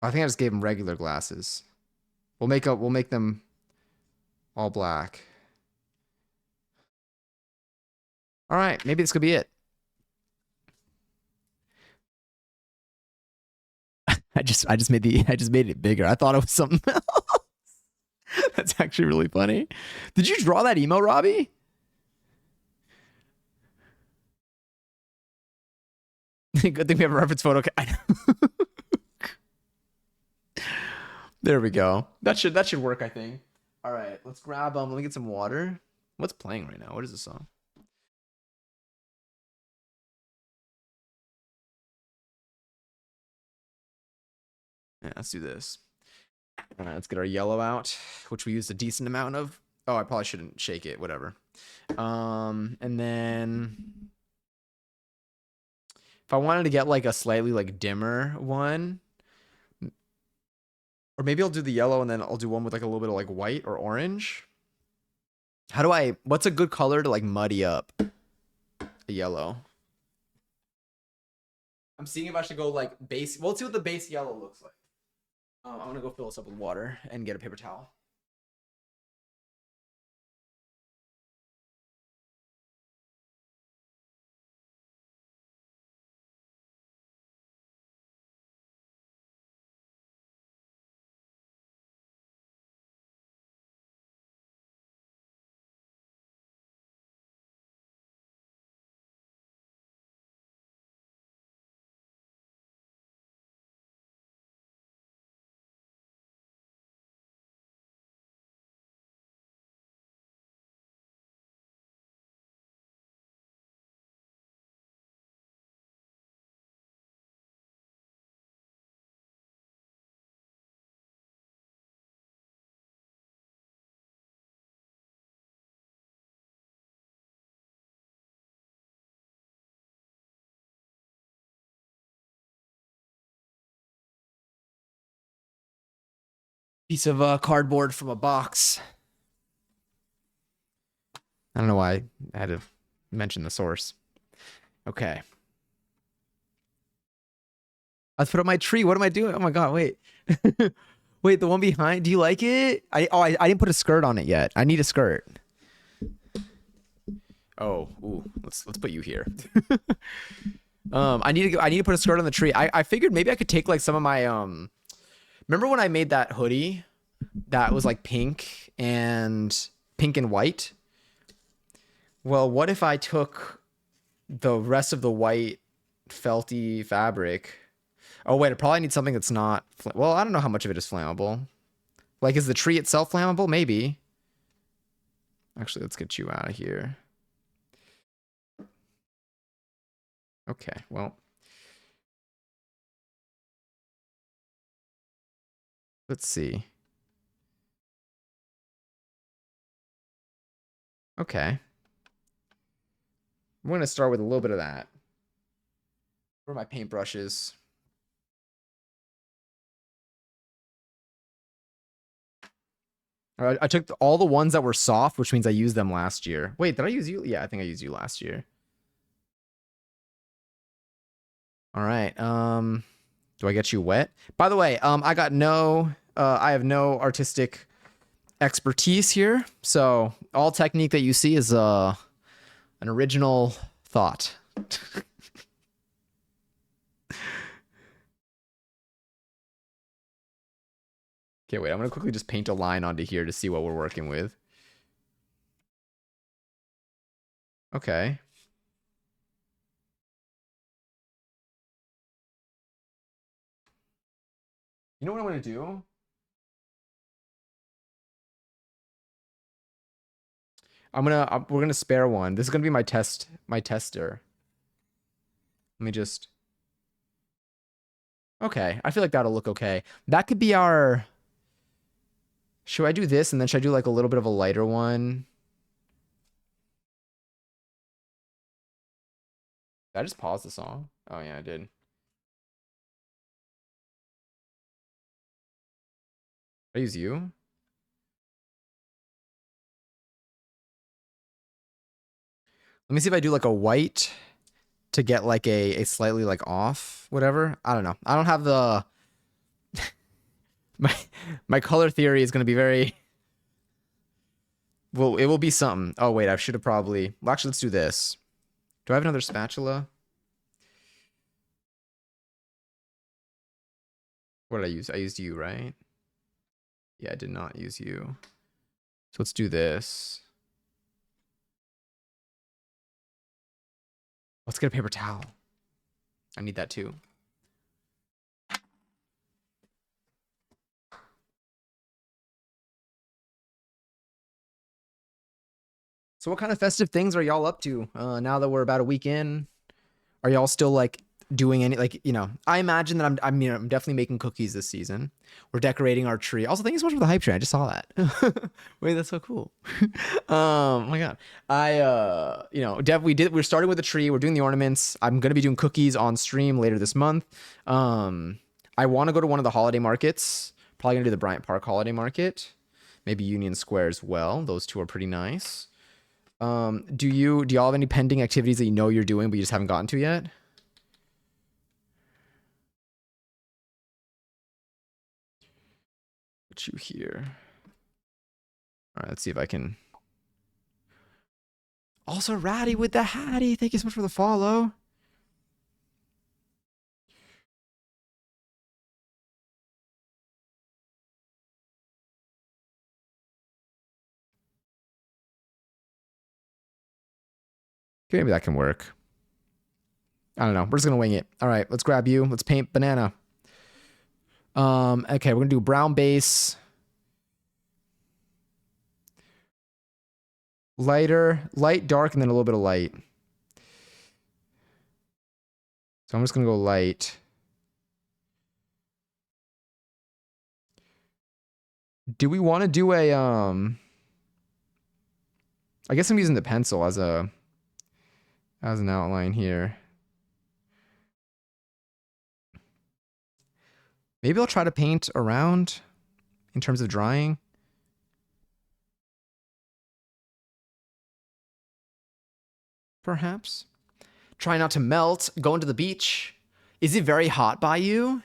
I think I just gave him regular glasses. We'll make them all black. All right, maybe this could be it. I just made it bigger. I thought it was something else. That's actually really funny. Did you draw that emo, Robbie? Good thing we have a reference photo. There we go. That should work, I think. All right, let's grab let me get some water. What's playing right now? What is this song? Yeah, let's do this. All right, let's get our yellow out, which we used a decent amount of. Oh, I probably shouldn't shake it. Whatever. And then if I wanted to get like a slightly like dimmer one, or maybe I'll do the yellow and then I'll do one with like a little bit of like white or orange. What's a good color to like muddy up a yellow? I'm seeing if I should go like base. Well, let's see what the base yellow looks like. I'm gonna go fill this up with water and get a paper towel. Piece of cardboard from a box. I don't know why I had to mention the source. Okay. Let's put up my tree. What am I doing? Oh my god, wait. Wait, the one behind. Do you like it? I didn't put a skirt on it yet. I need a skirt. Oh, ooh, let's put you here. I need to put a skirt on the tree. I figured maybe I could take like some of my remember when I made that hoodie that was like pink and white? Well, what if I took the rest of the white felty fabric? Oh wait, I probably need something that's not well, I don't know how much of it is flammable. Like is the tree itself flammable? Maybe. Actually, let's get you out of here. Okay, well, let's see. Okay. I'm going to start with a little bit of that. Where are my paintbrushes? All right, I took all the ones that were soft, which means I used them last year. Wait, did I use you? Yeah, I think I used you last year. All right. Do I get you wet? By the way, I have no artistic expertise here. So all technique that you see is an original thought. Okay, wait, I'm gonna quickly just paint a line onto here to see what we're working with. Okay. You know what I'm gonna do? We're gonna spare one. This is gonna be my tester. Let me just, okay. I feel like that'll look okay. That could be our, should I do this and then should I do like a little bit of a lighter one? Did I just pause the song? Oh yeah, I did. Did I use you? Let me see if I do like a white to get like a slightly like off, whatever. I don't know. I don't have the my my color theory is gonna be very well, it will be something. Oh wait, I should have probably well actually let's do this. Do I have another spatula? What did I use? I used you, right? Yeah, I did not use you. So let's do this. Let's get a paper towel. I need that too. So what kind of festive things are y'all up to now that we're about a week in? Are y'all still like doing any like, you know, I imagine that I'm definitely making cookies this season. We're decorating our tree. Also, thank you so much for the hype train. I just saw that. Wait, that's so cool. Oh my god. You know, we're starting with the tree, we're doing the ornaments. I'm gonna be doing cookies on stream later this month. I want to go to one of the holiday markets. Probably gonna do the Bryant Park holiday market. Maybe Union Square as well. Those two are pretty nice. Do y'all have any pending activities that you know you're doing but you just haven't gotten to yet? Put you here. All right, let's see if I can. Also, Ratty with the Hattie. Thank you so much for the follow. Okay, maybe that can work. I don't know. We're just gonna wing it. All right, let's grab you. Let's paint banana. Okay, we're gonna do brown base, lighter, light, dark, and then a little bit of light. So I'm just gonna go light. Do we want to do a I guess I'm using the pencil as an outline here. Maybe I'll try to paint around in terms of drying. Perhaps. Try not to melt. Going to the beach. Is it very hot by you?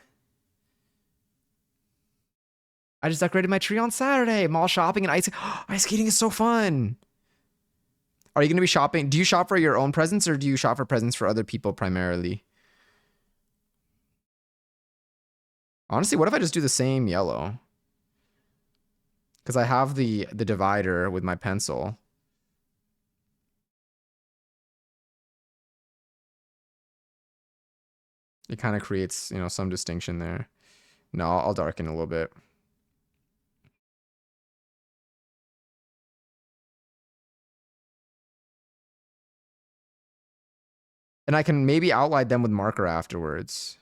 I just decorated my tree on Saturday. Mall shopping and ice. Ice skating is so fun. Are you going to be shopping? Do you shop for your own presents or do you shop for presents for other people primarily? Honestly, what if I just do the same yellow? Because I have the divider with my pencil. It kind of creates, some distinction there. No, I'll darken a little bit. And I can maybe outline them with marker afterwards.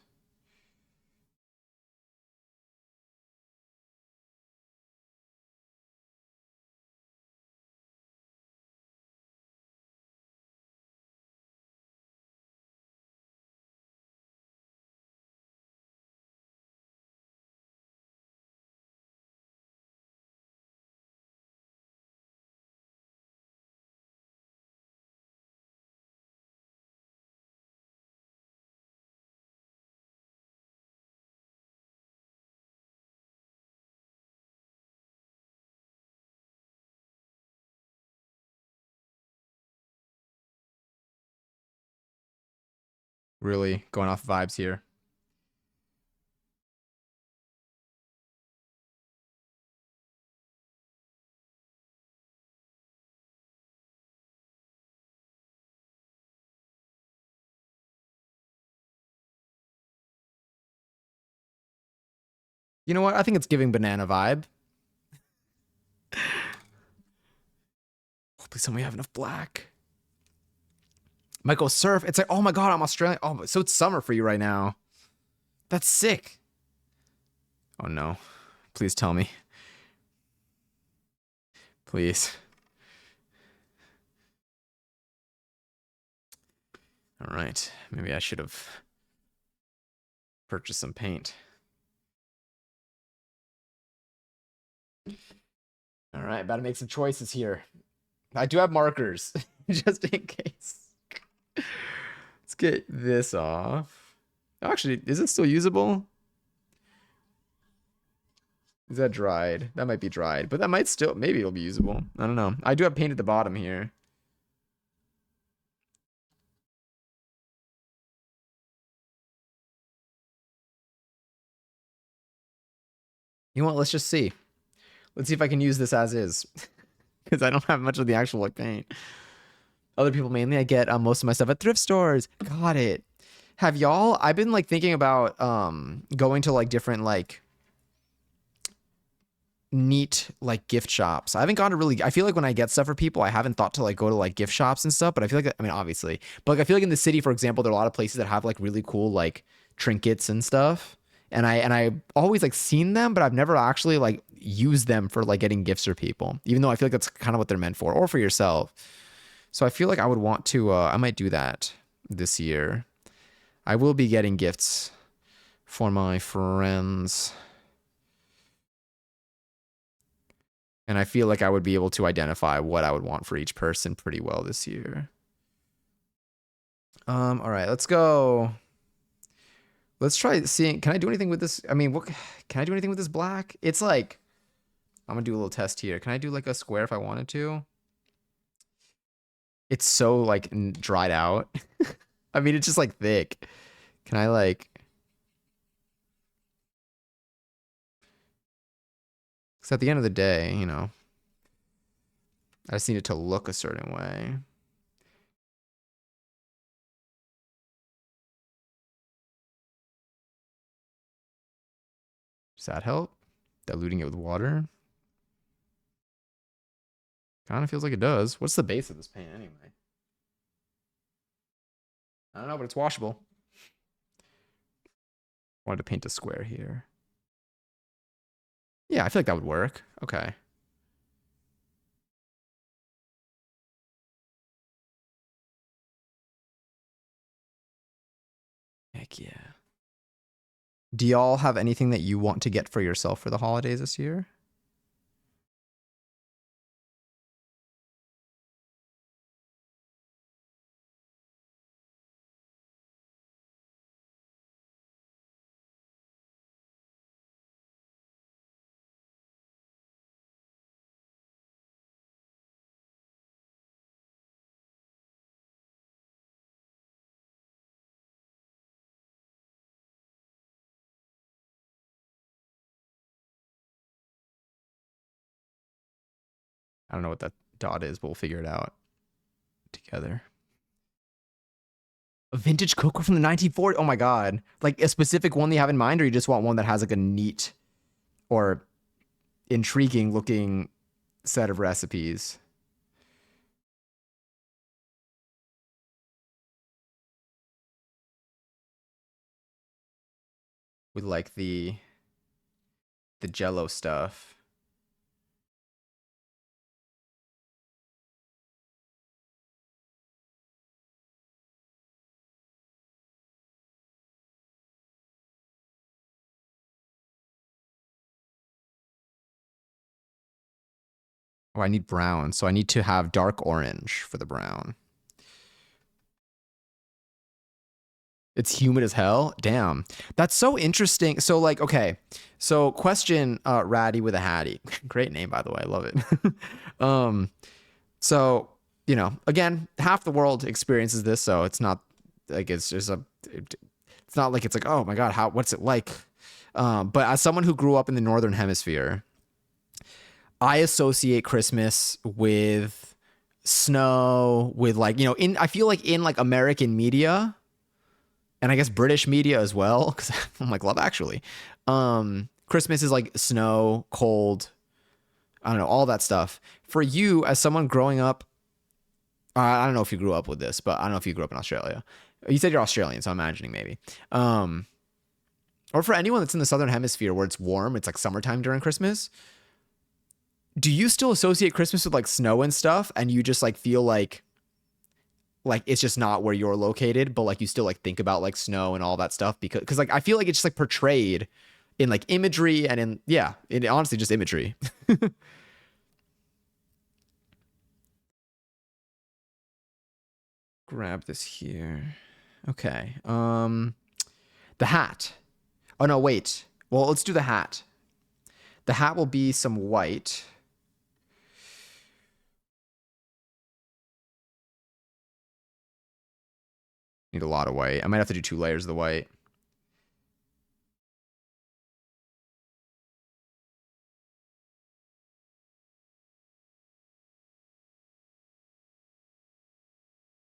Really going off vibes here. You know what? I think it's giving banana vibe. Oh, please tell me we have enough black. Might go surf. It's like, oh my god, I'm Australian. Oh, so it's summer for you right now. That's sick. Oh no. Please tell me. Please. All right. Maybe I should have purchased some paint. All right. About to make some choices here. I do have markers just in case. Let's get this off. Actually, is it still usable? Is that dried? That might be dried, but that might still, maybe it'll be usable. I don't know. I do have paint at the bottom here. You know what? Let's just see. Let's see if I can use this as is. Because I don't have much of the actual like paint. Other people mainly, I get most of my stuff at thrift stores. Got it. Have y'all, I've been like thinking about going to like different like neat like gift shops. I haven't gone to really, I feel like when I get stuff for people, I haven't thought to like go to like gift shops and stuff, but I feel like, I mean, obviously, but like I feel like in the city, for example, there are a lot of places that have like really cool like trinkets and stuff. And I always like seen them, but I've never actually like used them for like getting gifts for people, even though I feel like that's kind of what they're meant for, or for yourself. So I feel like I would want to, I might do that this year. I will be getting gifts for my friends. And I feel like I would be able to identify what I would want for each person pretty well this year. All right, let's go. Let's try seeing, can I do anything with this? I mean, what can I do anything with this black? It's like, I'm gonna do a little test here. Can I do like a square if I wanted to? It's so like dried out. I mean, it's just like thick. Can I like, because at the end of the day, I just need it to look a certain way. Does that help? Diluting it with water? Kind of feels like it does. What's the base of this paint anyway? I don't know, but it's washable. Wanted to paint a square here. Yeah, I feel like that would work. Okay. Heck yeah. Do y'all have anything that you want to get for yourself for the holidays this year? I don't know what that dot is, but we'll figure it out together. A vintage cookware from the 1940s. Oh my god! Like a specific one that you have in mind, or you just want one that has like a neat or intriguing looking set of recipes? With like the Jello stuff. Oh, I need brown, so I need to have dark orange for the brown. It's humid as hell. Damn. That's so interesting. So like, okay. So question Ratty with a Hattie. Great name by the way. I love it. um so, again, half the world experiences this, so it's not like it's not like it's like, "Oh my god, what's it like?" But as someone who grew up in the northern hemisphere, I associate Christmas with snow, with like, in I feel like in like American media, and I guess British media as well, because I'm like Love Actually. Christmas is like snow, cold, I don't know, all that stuff. For you, as someone growing up, I don't know if you grew up with this, but I don't know if you grew up in Australia. You said you're Australian, so I'm imagining maybe. Um, or for anyone that's in the southern hemisphere where it's warm, it's like summertime during Christmas. Do you still associate Christmas with like snow and stuff, and you just like feel like it's just not where you're located, but like you still like think about like snow and all that stuff because like I feel like it's just like portrayed in like imagery and in honestly just imagery. Grab this here. Okay. The hat. Oh no, wait. Well, let's do the hat. The hat will be some white. Need a lot of white. I might have to do 2 layers of the white.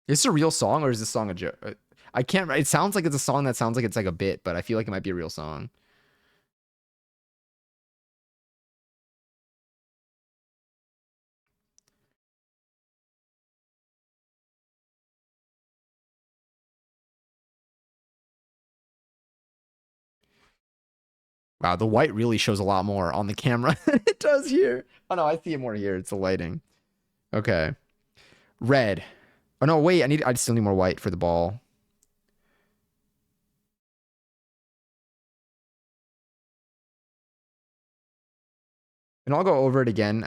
Is this a real song or is this song a joke? I can't. It sounds like it's a song that sounds like it's like a bit, but I feel like it might be a real song. Wow, the white really shows a lot more on the camera than it does here. Oh no, I see it more here. It's the lighting. Okay. Red. Oh no, wait, I still need more white for the ball. And I'll go over it again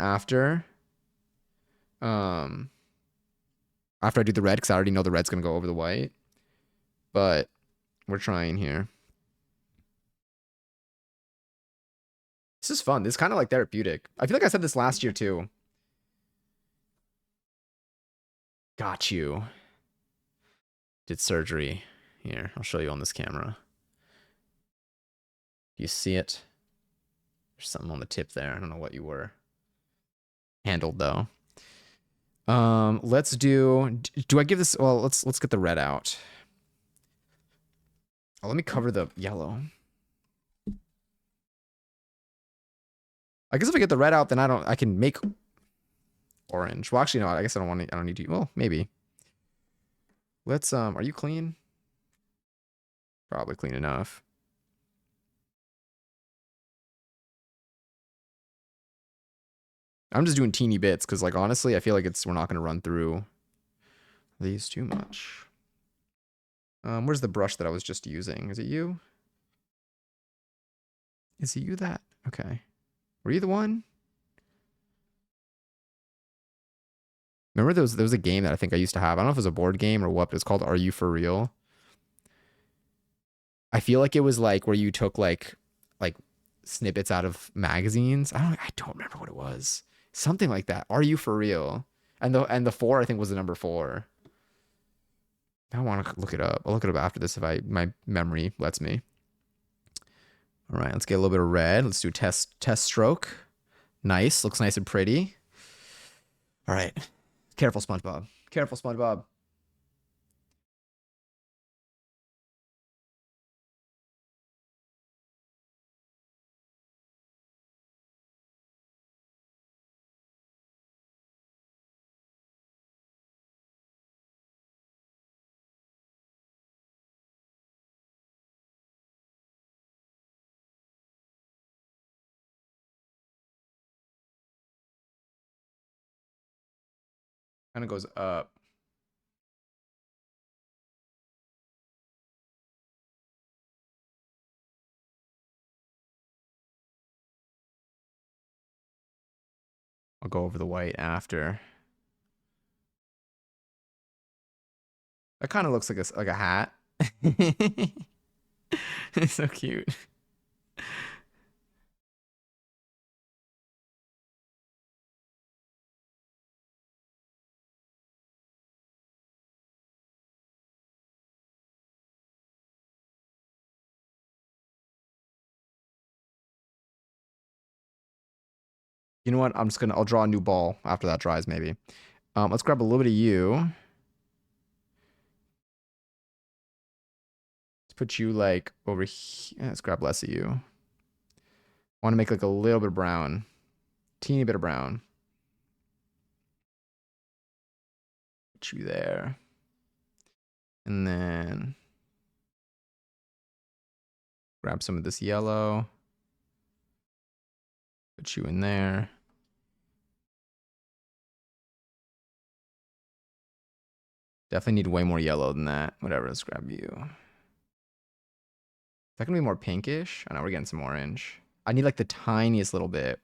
um after I do the red, because I already know the red's gonna go over the white. But we're trying here. This is fun. This is kind of like therapeutic. I feel like I said this last year too. Got you. Did surgery. Here, I'll show you on this camera. You see it? There's something on the tip there. I don't know what you were. Handled though. Let's do I give this, well, let's get the red out. Oh, let me cover the yellow. I guess if I get the red out, then I can make orange. Well, actually, no, I guess I don't need to, well, maybe. Let's, are you clean? Probably clean enough. I'm just doing teeny bits because, like, honestly, I feel like we're not going to run through these too much. Where's the brush that I was just using? Is it you? Is it you that? Okay. Were you the one? Remember there was a game that I think I used to have. I don't know if it was a board game or what, but it's called Are You For Real? I feel like it was like where you took like snippets out of magazines. I don't remember what it was. Something like that. Are You For Real? And the 4 I think was the number 4. I want to look it up. I'll look it up after this if my memory lets me. All right, let's get a little bit of red. Let's do test stroke. Nice, looks nice and pretty. All right. Careful, SpongeBob. Careful, SpongeBob. Kind of goes up. I'll go over the white after. That kind of looks like a hat. It's so cute. You know what? I'll draw a new ball after that dries, maybe. Let's grab a little bit of you. Let's put you like over here. Let's grab less of you. I want to make like a little bit of brown. Teeny bit of brown. Put you there. And then grab some of this yellow. Put you in there. Definitely need way more yellow than that. Whatever, let's grab you. Is that gonna be more pinkish? I know we're getting some orange. I need like the tiniest little bit.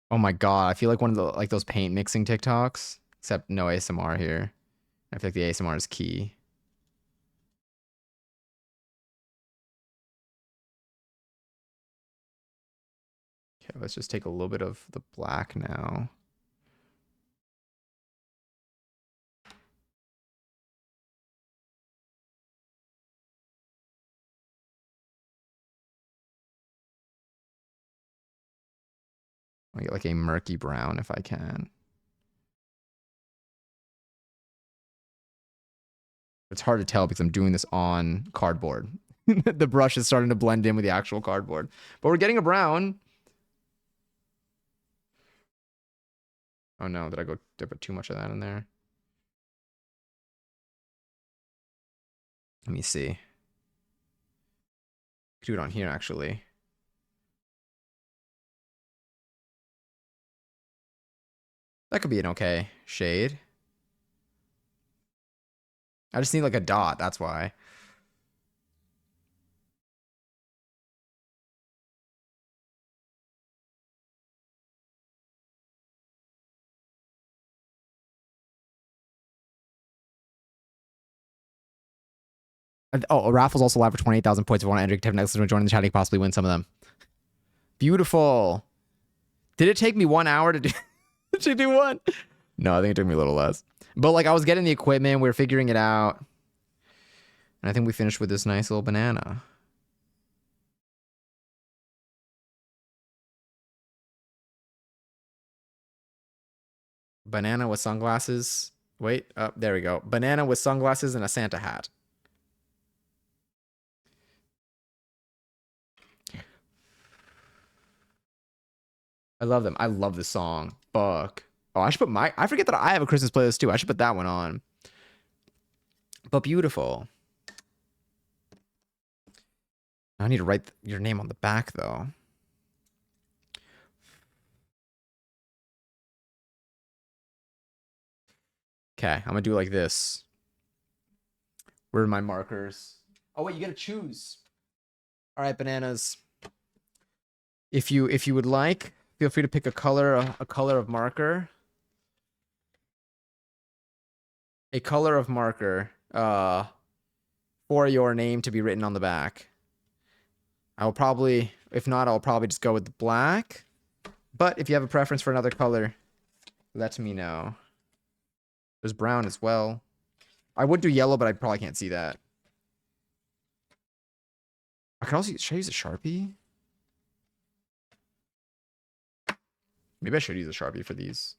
Oh my god, I feel like one of the like those paint mixing TikToks, except no ASMR here. I feel like the ASMR is key. Okay, let's just take a little bit of the black now. I'll get like a murky brown if I can. It's hard to tell because I'm doing this on cardboard. The brush is starting to blend in with the actual cardboard. But we're getting a brown. Oh no, did I put too much of that in there? Let me see. Do it on here actually. That could be an okay shade. I just need like a dot, that's why. Oh, raffle's also live for 28,000 points. If you want to enter, Tiff next to join the chat, you can possibly win some of them. Beautiful. Did it take me 1 hour to do to do one? No, I think it took me a little less. But like I was getting the equipment, we were figuring it out. And I think we finished with this nice little banana. Banana with sunglasses. Wait, there we go. Banana with sunglasses and a Santa hat. I love them. I love this song. Fuck. Oh, I should put I forget that I have a Christmas playlist too. I should put that one on. But beautiful. I need to write your name on the back though. Okay, I'm gonna do it like this. Where are my markers? Oh wait, you gotta choose. All right, bananas. If you would like, feel free to pick a color of marker. A color of marker for your name to be written on the back. I will probably, if not, I'll probably just go with the black. But if you have a preference for another color, let me know. There's brown as well. I would do yellow, but I probably can't see that. I could also, should I use a Sharpie? Maybe I should use a Sharpie for these.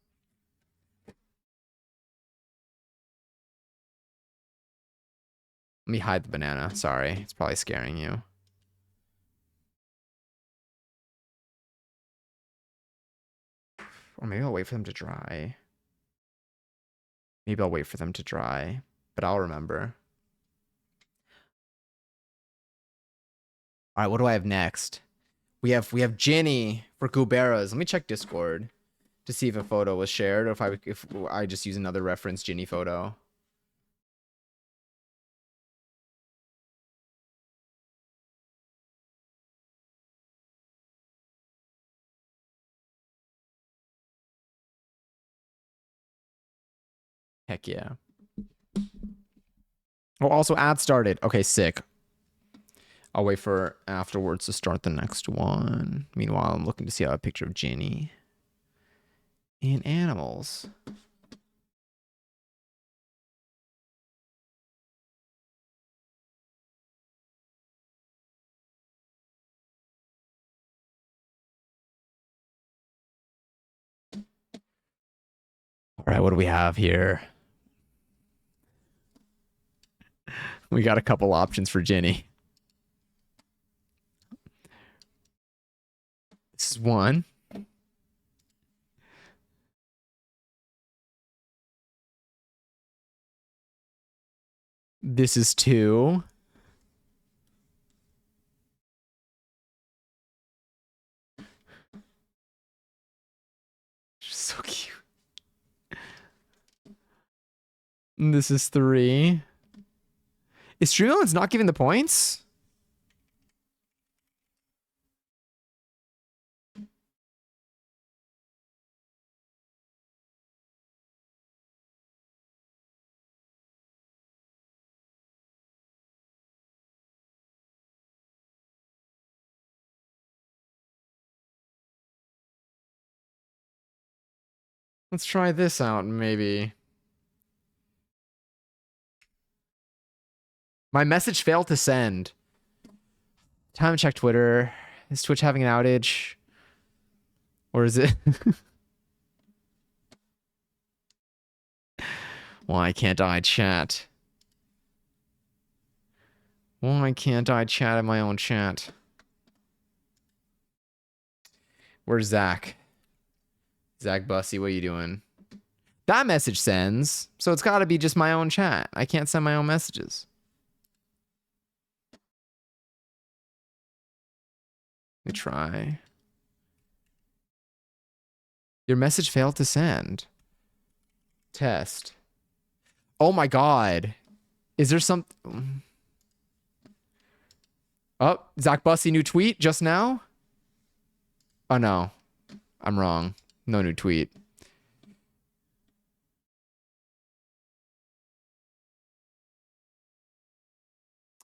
Let me hide the banana. Sorry. It's probably scaring you. Or maybe I'll wait for them to dry. Maybe I'll wait for them to dry, but I'll remember. All right, what do I have next? We have Ginny for Guberas. Let me check Discord to see if a photo was shared or if I just use another reference Ginny photo. Heck yeah. Oh, also ad started. Okay, sick. I'll wait for afterwards to start the next one. Meanwhile, I'm looking to see how a picture of Ginny and animals. All right, what do we have here? We got a couple options for Ginny. This is one. This is two. She's so cute. And this is three. Is Streamlabs not giving the points? Let's try this out, maybe. My message failed to send. Time to check Twitter. Is Twitch having an outage? Or is it? Why can't I chat? Why can't I chat in my own chat? Where's Zach? Zach Bussy, what are you doing? That message sends, so it's got to be just my own chat. I can't send my own messages. Let me try. Your message failed to send. Test. Oh my god. Is there some... Oh, Zach Bussy new tweet just now? Oh no. I'm wrong. No new tweet.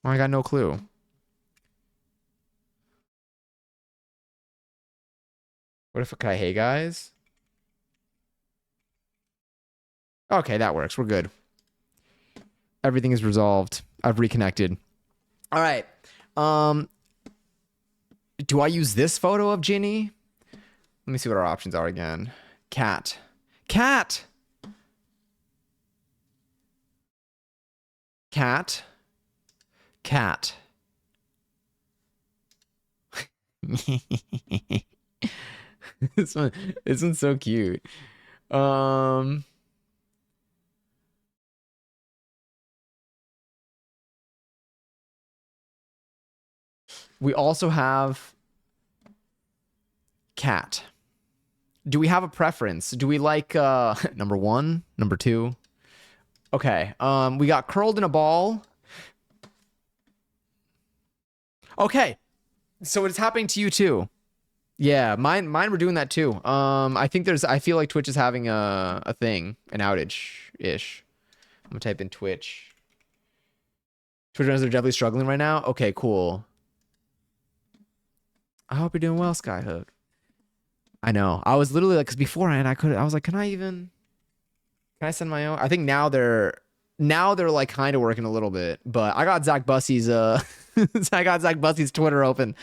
Oh, I got no clue. What if I, hey guys? Okay, that works. We're good. Everything is resolved. I've reconnected. All right. Do I use this photo of Ginny? Let me see what our options are again. Cat. Cat! Cat. Cat. this one's so cute. We also have cat. Do we have a preference? Do we like number one, number two? Okay. We got curled in a ball. Okay. So it's happening to you too. Yeah, mine were doing that too. I feel like Twitch is having a thing, an outage-ish. I'm gonna type in Twitch. Twitch runners are definitely struggling right now. Okay, cool. I hope you're doing well, Skyhook. I know. I was literally like, because beforehand I was like, can I send my own? I think now they're like kind of working a little bit, but I got Zach Bussy's Twitter open,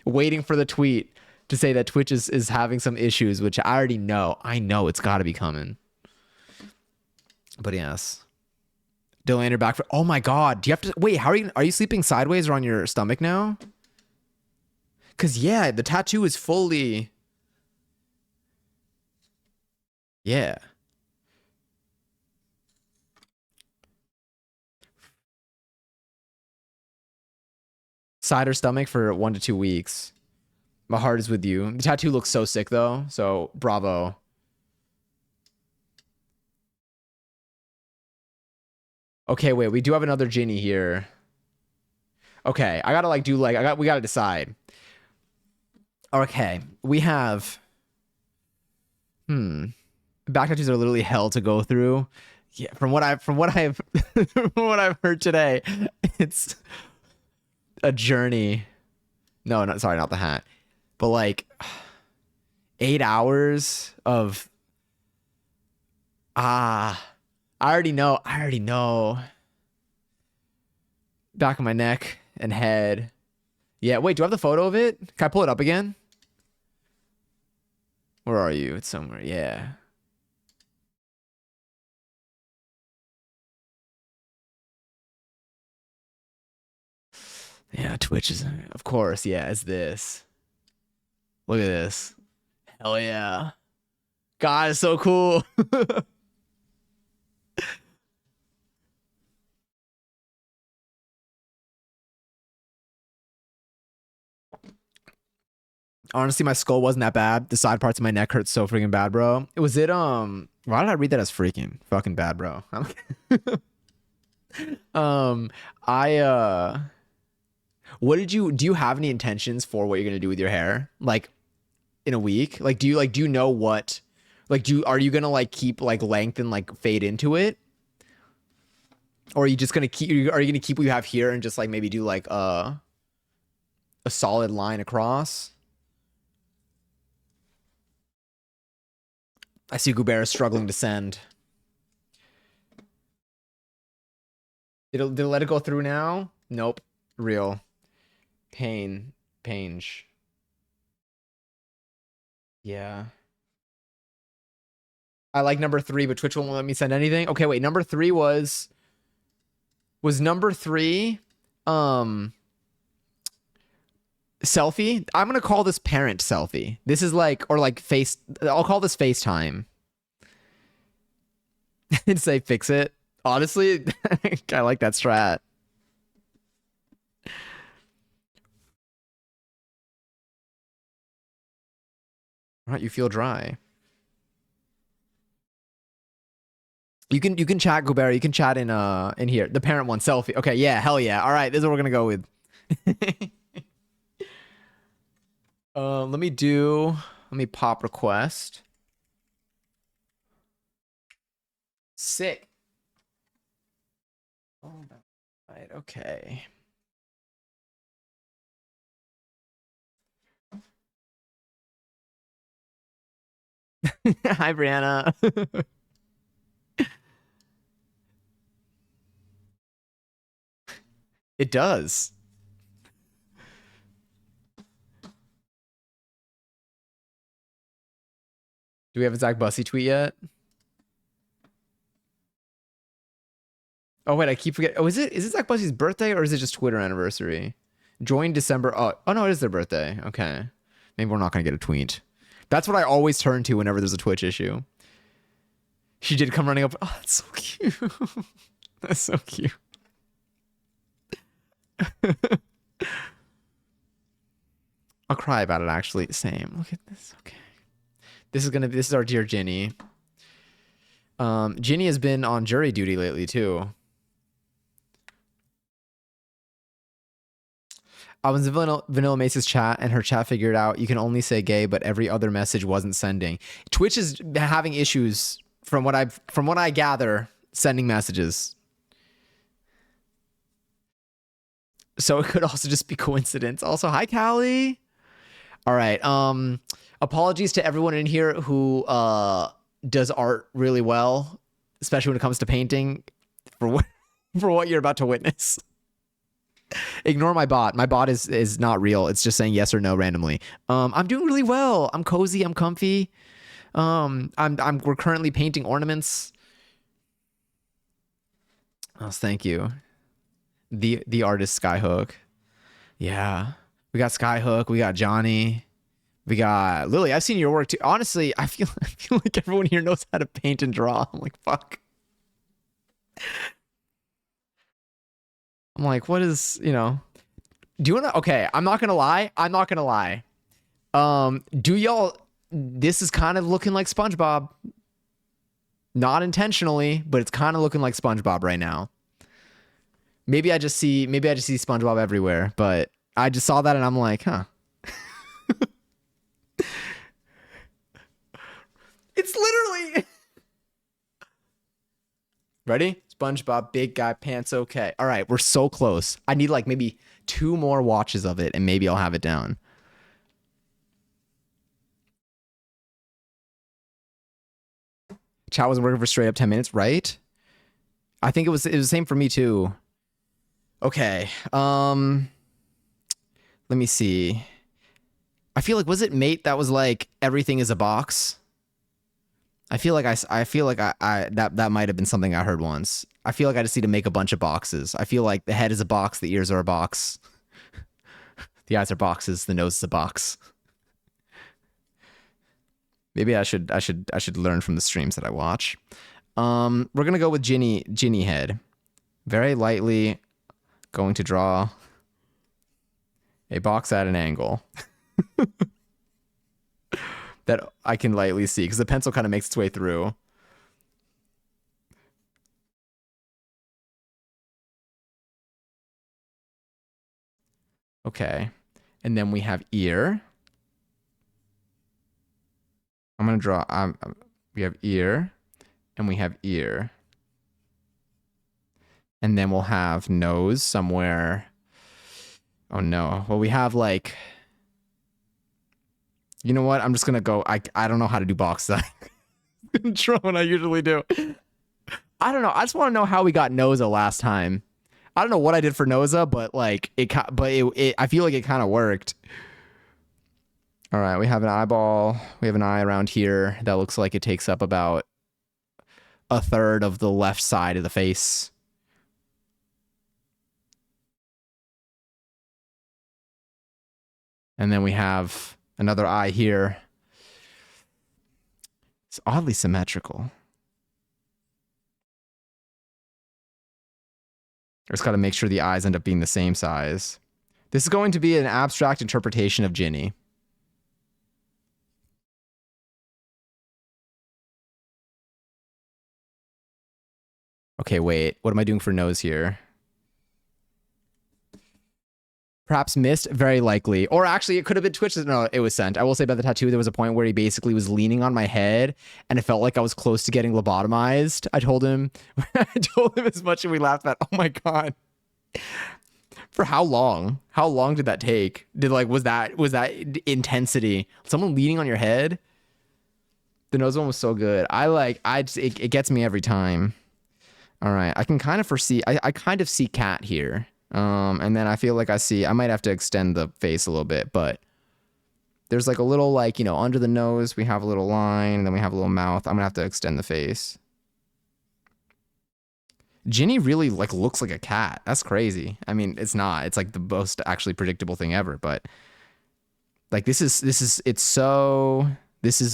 waiting for the tweet. to say that Twitch is having some issues, which I already know. I know it's got to be coming. But yes. Dylan, you're back for. Oh my God. Do you have to wait? Are you sleeping sideways or on your stomach now? Cause yeah, the tattoo is fully. Yeah. Side or stomach for 1 to 2 weeks. My heart is with you. The tattoo looks so sick though. So bravo. Okay, wait. We do have another Ginny here. Okay, I gotta like do like we gotta decide. Okay, we have. Back tattoos are literally hell to go through. Yeah, from what I've from what I've heard today, it's a journey. No, not sorry, not the hat, but like 8 hours of I already know. I already know. Back of my neck and head. Yeah, wait, do I have the photo of it? Can I pull it up again? Where are you? It's somewhere. Yeah. Yeah, Twitch is, of course. Yeah, it's this. Look at this. Hell yeah. God, it's so cool. Honestly, my skull wasn't that bad. The side parts of my neck hurt so freaking bad, bro. Was it why did I read that as freaking fucking bad, bro? um I what did you do you have any intentions for what you're gonna do with your hair? Like in a week? Do you know what like are you gonna like keep like length and like fade into it? Or are you just gonna keep are you gonna keep what you have here and just like maybe do like a solid line across? I see Goubert is struggling to send. Did it let it go through now? Nope. Real. Pain. Pange. Yeah. I like number 3, but Twitch won't let me send anything. Okay, wait. Number 3 was number 3 selfie? I'm gonna call this parent selfie. This is like or like face I'll call this FaceTime. And say fix it. Honestly, I like that strat. Right, you feel dry. You can chat Gobert. You can chat in here. The parent one selfie. Okay, yeah, hell yeah. All right, this is what we're gonna go with. Let me pop request. Sick. Oh, right. Okay. Hi, Brianna. It does. Do we have a Zach Bussy tweet yet? Oh wait, I keep forgetting. Oh, is it Zach Bussy's birthday or is it just Twitter anniversary? Join December. Oh no, it is their birthday. Okay, maybe we're not gonna get a tweet. That's what I always turn to whenever there's a Twitch issue. She did come running up. Oh, that's so cute. That's so cute. I'll cry about it actually. Same. Look at this. Okay. This is our dear Ginny. Ginny has been on jury duty lately too. I was in Vanilla Mace's chat and her chat figured out you can only say gay, but every other message wasn't sending. Twitch is having issues from what I gather, sending messages. So it could also just be coincidence. Also, hi Callie. All right. Apologies to everyone in here who does art really well, especially when it comes to painting, for what for what you're about to witness. Ignore my bot. My bot is not real. It's just saying yes or no randomly. I'm doing really well. I'm cozy. I'm comfy. We're currently painting ornaments. Oh, thank you. The artist Skyhook. Yeah. We got Skyhook. We got Johnny. We got Lily. I've seen your work too. Honestly, I feel like everyone here knows how to paint and draw. I'm like, fuck. I'm like, what is, do you want to, okay, I'm not going to lie. I'm not going to lie. Do y'all, this is kind of looking like SpongeBob. Not intentionally, but it's kind of looking like SpongeBob right now. Maybe I just see SpongeBob everywhere, but I just saw that and I'm like, huh. It's literally ready? SpongeBob, big guy, pants okay. All right, we're so close. I need like maybe 2 more watches of it and maybe I'll have it down. Chat wasn't working for straight up 10 minutes, right? I think it was the same for me too. Okay. Let me see. I feel like, was it Mate that was like everything is a box? I feel like that might have been something I heard once. I feel like I just need to make a bunch of boxes. I feel like the head is a box, the ears are a box. The eyes are boxes, the nose is a box. Maybe I should learn from the streams that I watch. We're gonna go with Ginny head. Very lightly going to draw a box at an angle that I can lightly see because the pencil kind of makes its way through. Okay. And then we have ear. I'm going to draw, we have ear and we have ear. And then we'll have nose somewhere. Oh no. Well, we have like, you know what? I'm just going to go, I don't know how to do box design. Draw what I usually do. I don't know. I just want to know how we got Noza last time. I don't know what I did for Noza, but like I feel like it kind of worked. All right, we have an eyeball. We have an eye around here that looks like it takes up about 1/3 of the left side of the face. And then we have another eye here. It's oddly symmetrical. I just got to make sure the eyes end up being the same size. This is going to be an abstract interpretation of Ginny. Okay, wait. What am I doing for nose here? Perhaps missed, very likely. Or actually, it could have been Twitch. No, it was sent. I will say about the tattoo, there was a point where he basically was leaning on my head, and it felt like I was close to getting lobotomized. I told him as much, and we laughed at. Oh my god! For how long? How long did that take? Was that intensity? Someone leaning on your head? The nose one was so good. It gets me every time. All right, I can kind of foresee. I kind of see cat here. And then I feel like I might have to extend the face a little bit, but there's like a little, like, under the nose, we have a little line, and then we have a little mouth. I'm gonna have to extend the face. Ginny really looks like a cat. That's crazy. I mean, it's not. It's like the most actually predictable thing ever, but like this is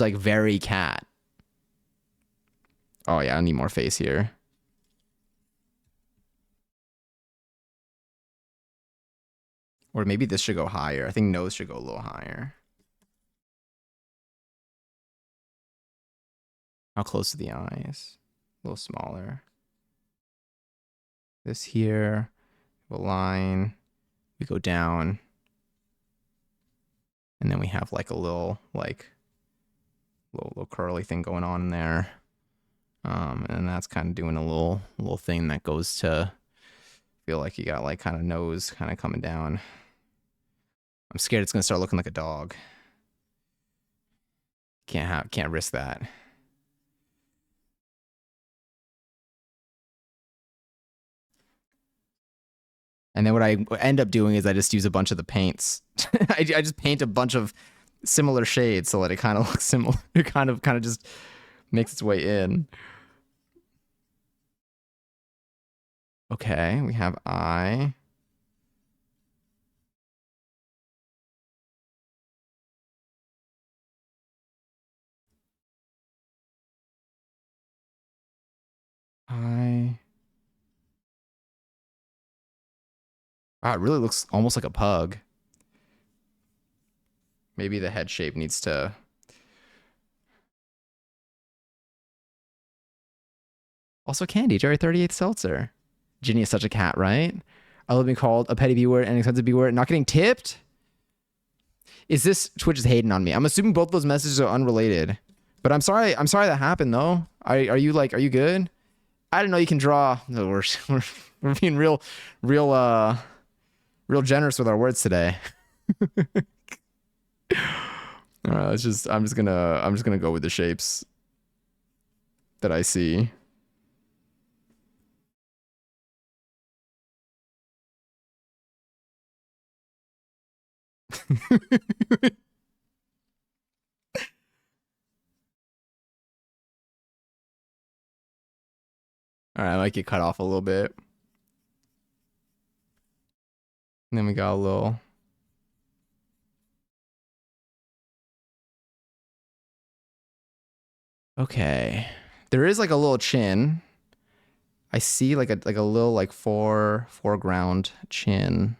like very cat. Oh yeah, I need more face here. Or maybe this should go higher. I think nose should go a little higher. How close to the eyes? A little smaller. This here, a line. We go down. And then we have like a little curly thing going on in there. And that's kind of doing a little thing that goes to feel like you got like kind of nose kind of coming down. I'm scared it's gonna start looking like a dog. Can't risk that. And then what I end up doing is I just use a bunch of the paints. I just paint a bunch of similar shades so that it kind of looks similar. It kind of just makes its way in. Okay, we have eye. Eye. Wow, it really looks almost like a pug. Maybe the head shape needs to... Also Candy, Jerry 38th Seltzer. Ginny is such a cat, right? I love being called a petty B word and expensive B word. Not getting tipped? Is this Twitch is hating on me? I'm assuming both those messages are unrelated. But I'm sorry that happened though. Are you good? I didn't know you can draw. No, we're being real generous with our words today. All right, I'm just gonna go with the shapes that I see. All right, I might get cut off a little bit. And then we got a little... Okay. There is like a little chin. I see like a little like foreground chin.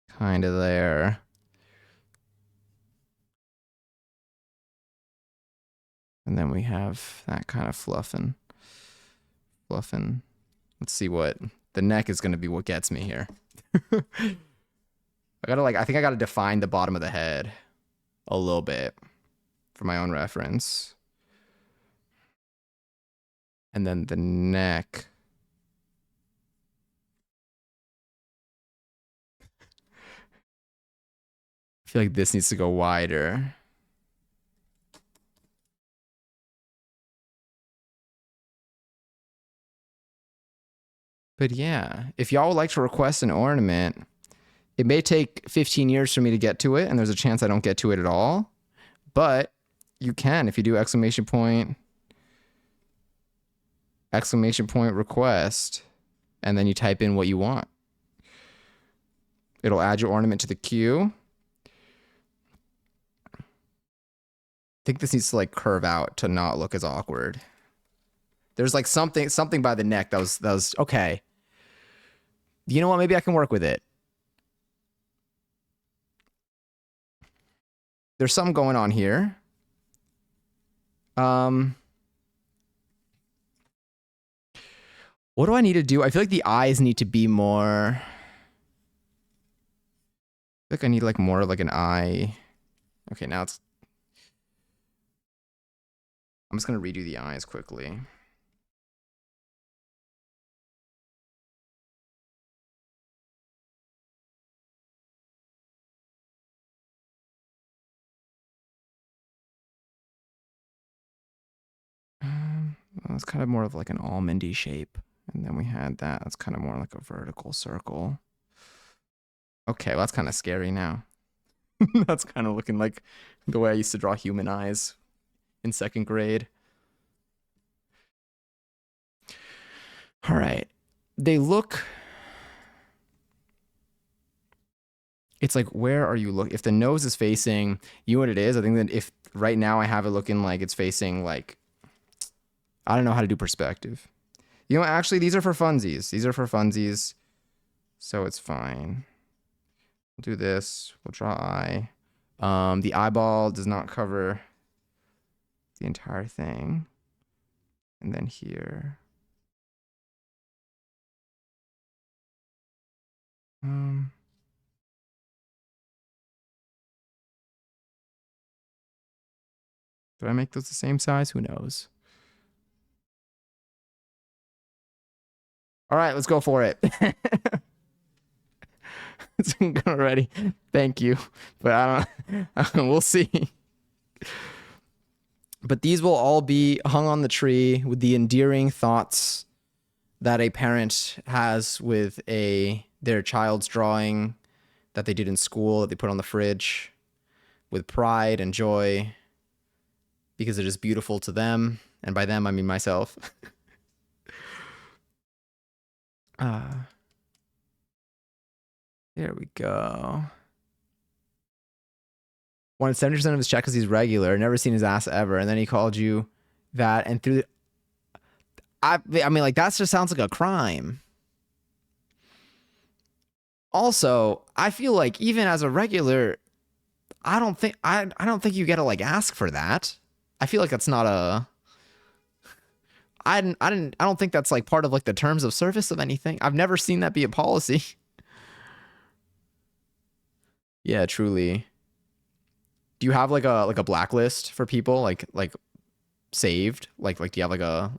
Kind of there. And then we have that kind of fluffing. Let's see what the neck is going to be what gets me here. I think I got to define the bottom of the head a little bit for my own reference. And then the neck. I feel like this needs to go wider. But yeah, if y'all would like to request an ornament, it may take 15 years for me to get to it, and there's a chance I don't get to it at all. But you can if you do exclamation point request, and then you type in what you want. It'll add your ornament to the queue. I think this needs to like curve out to not look as awkward. There's like something by the neck that was okay. You know what? Maybe I can work with it. There's something going on here. What do I need to do? I feel like the eyes need to be more... I feel like I need like more like an eye. Okay, now it's... I'm just going to redo the eyes quickly. It's kind of more of like an almondy shape. And then we had that. That's kind of more like a vertical circle. Okay, well, that's kind of scary now. That's kind of looking like the way I used to draw human eyes in 2nd grade. All right. They look... It's like, where are you looking? If the nose is facing, you know what it is? I think that if right now I have it looking like it's facing like... I don't know how to do perspective. You know, actually, these are for funsies. These are for funsies. So it's fine. We'll do this. We'll draw eye. The eyeball does not cover the entire thing. And then here. Do I make those the same size? Who knows? All right, let's go for it. It's already. Thank you, but I don't. We'll see. But these will all be hung on the tree with the endearing thoughts that a parent has with their child's drawing that they did in school that they put on the fridge with pride and joy because it is beautiful to them, and by them I mean myself. uh, there we go. Wanted 70% of his check because he's regular, never seen his ass ever, and then he called you that and through the, I mean, like, that just sounds like a crime. Also, I feel like even as a regular, I don't think you get to like ask for that. I feel like that's not a I don't think that's like part of like the terms of service of anything. I've never seen that be a policy. Yeah, truly. Do you have like a blacklist for people like saved? Like do you have like a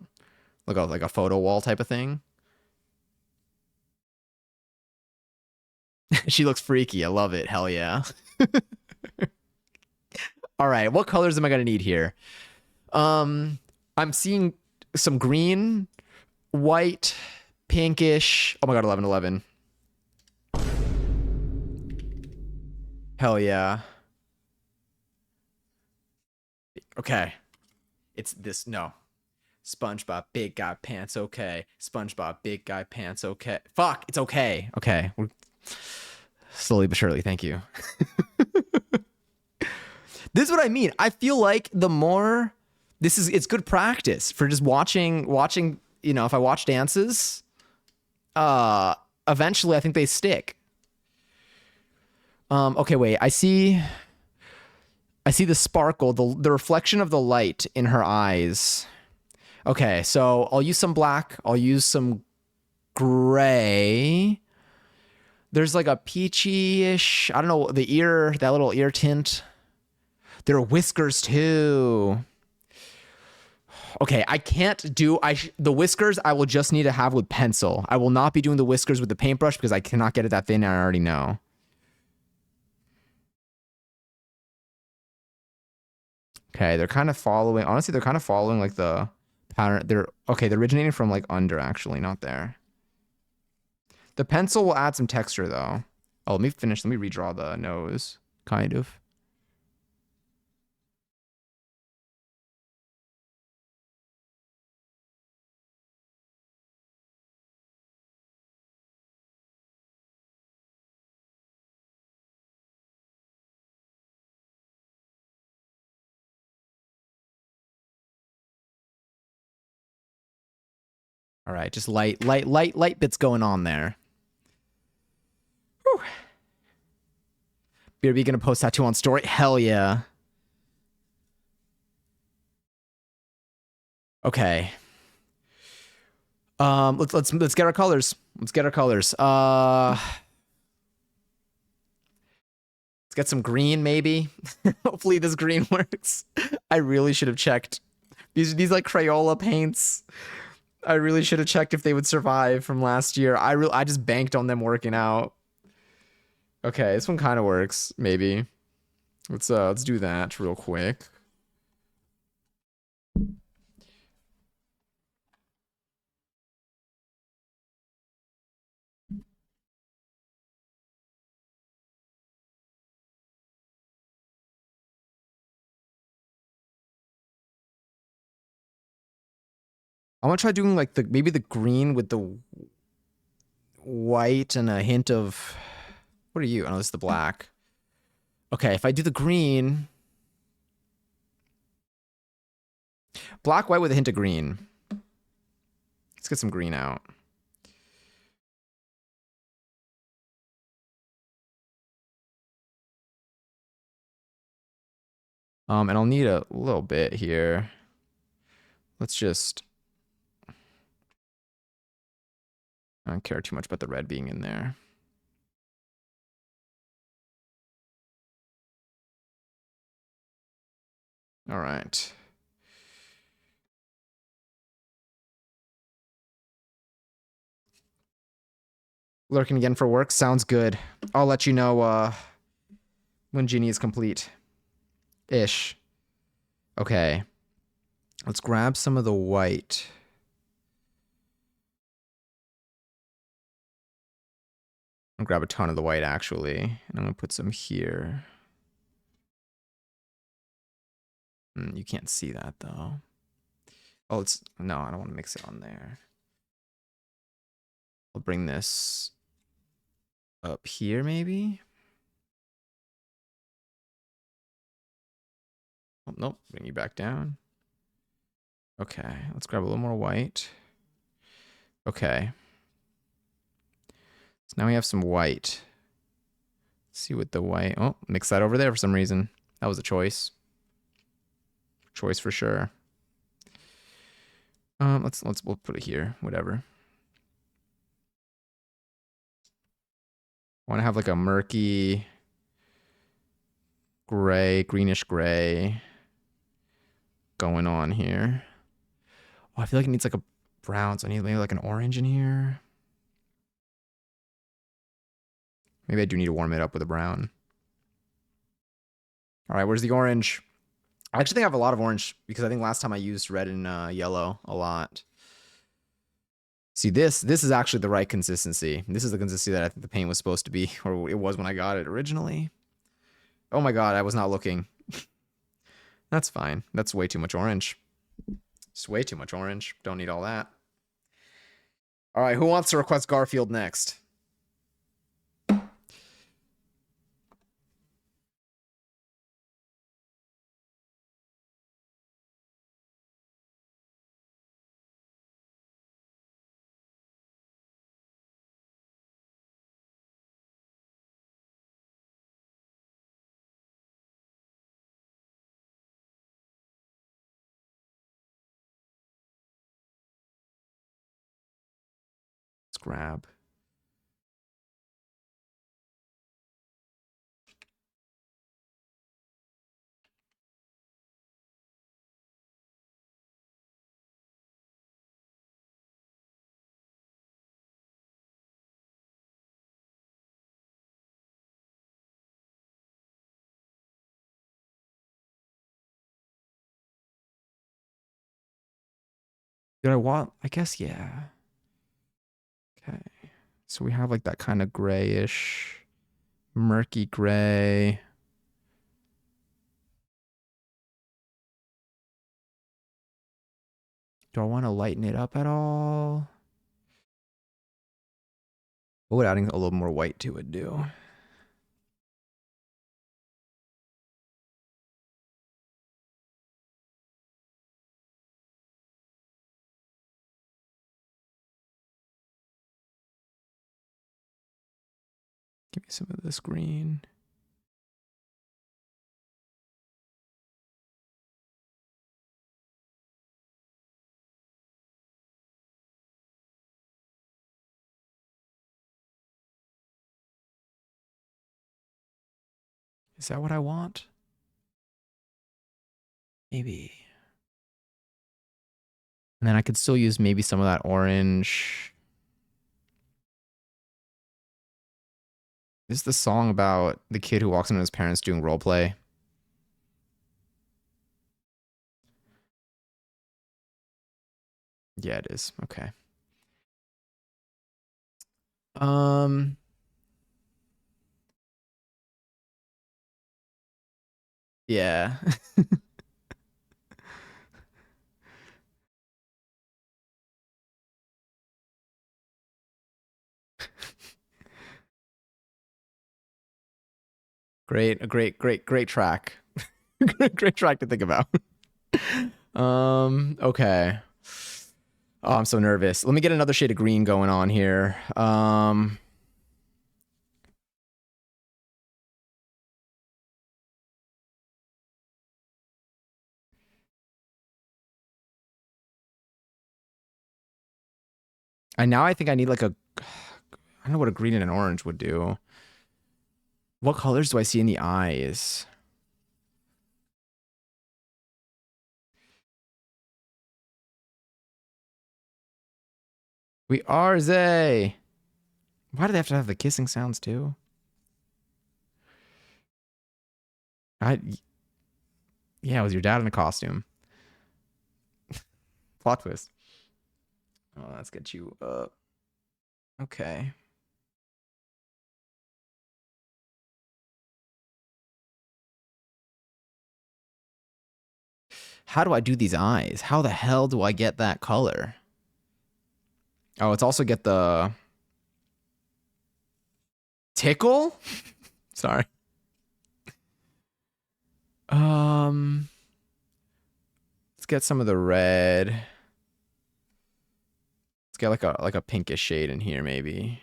photo wall type of thing? She looks freaky. I love it. Hell yeah. All right, what colors am I gonna need here? I'm seeing some green, white, pinkish. Oh my god, 1111. Hell yeah. Okay. It's this no. SpongeBob, big guy pants, okay. SpongeBob, big guy pants, okay. Fuck, it's okay. Okay. We're slowly but surely, thank you. This is what I mean. I feel like the more it's good practice for just watching, if I watch dances, eventually I think they stick. Okay, wait. I see the sparkle, the reflection of the light in her eyes. Okay, so I'll use some black, I'll use some gray. There's like a peachy-ish, I don't know, that little ear tint. There are whiskers too. Okay, I can't do the whiskers. I will just need to have with pencil. I will not be doing the whiskers with the paintbrush because I cannot get it that thin and I already know. Okay, they're kind of following. Honestly, they're kind of following like the pattern. They're originating from like under actually, not there. The pencil will add some texture though. Oh, let me finish. Let me redraw the nose, kind of. All right, just light bits going on there. Whew. BRB gonna post tattoo on story? Hell yeah. Okay. Let's get our colors. Let's get our colors. Let's get some green maybe. Hopefully this green works. I really should have checked. These like Crayola paints. I really should have checked if they would survive from last year. I just banked on them working out. Okay, this one kind of works, maybe. Let's do that real quick. I want to try doing like maybe the green with the white and a hint of what are you? Oh, this is the black. Okay, if I do the green, black, white with a hint of green. Let's get some green out. And I'll need a little bit here. Let's just. I don't care too much about the red being in there. All right. Lurking again for work. Sounds good. I'll let you know when Genie is complete. Ish. Okay. Let's grab some of the white. I'll grab a ton of the white actually, and I'm gonna put some here. You can't see that though. Oh, no, I don't want to mix it on there. I'll bring this up here maybe. Oh, nope, bring you back down. Okay, let's grab a little more white. Okay. So now we have some white. Let's see what the white. Oh, mix that over there for some reason. That was a choice. Choice for sure. We'll put it here. Whatever. I want to have like a murky gray, greenish gray going on here. Oh, I feel like it needs like a brown, so I need maybe like an orange in here. Maybe I do need to warm it up with a brown. All right, where's the orange? I actually think I have a lot of orange because I think last time I used red and yellow a lot. See, this is actually the right consistency. This is the consistency that I think the paint was supposed to be, or it was when I got it originally. Oh my god, I was not looking. That's fine. That's way too much orange. It's way too much orange. Don't need all that. All right, who wants to request Garfield next? Let's grab. Did I want? I guess, yeah. Okay. So we have like that kind of grayish, murky gray. Do I want to lighten it up at all? What would adding a little more white to it do? Give me some of this green. Is that what I want? Maybe. And then I could still use maybe some of that orange. This is the song about the kid who walks in on his parents doing role play. Yeah, it is. Okay. Um, yeah. Great track. Great track to think about. Okay. Oh, I'm so nervous. Let me get another shade of green going on here. I think I need like a, I don't know what a green and an orange would do. What colors do I see in the eyes? We are Zay. Why do they have to have the kissing sounds too? I Yeah, it was your dad in a costume. Plot twist. Oh, let's get you up. Okay. How do I do these eyes? How the hell do I get that color? Oh, let's also get the tickle. Sorry. Let's get some of the red. Let's get like a pinkish shade in here, maybe.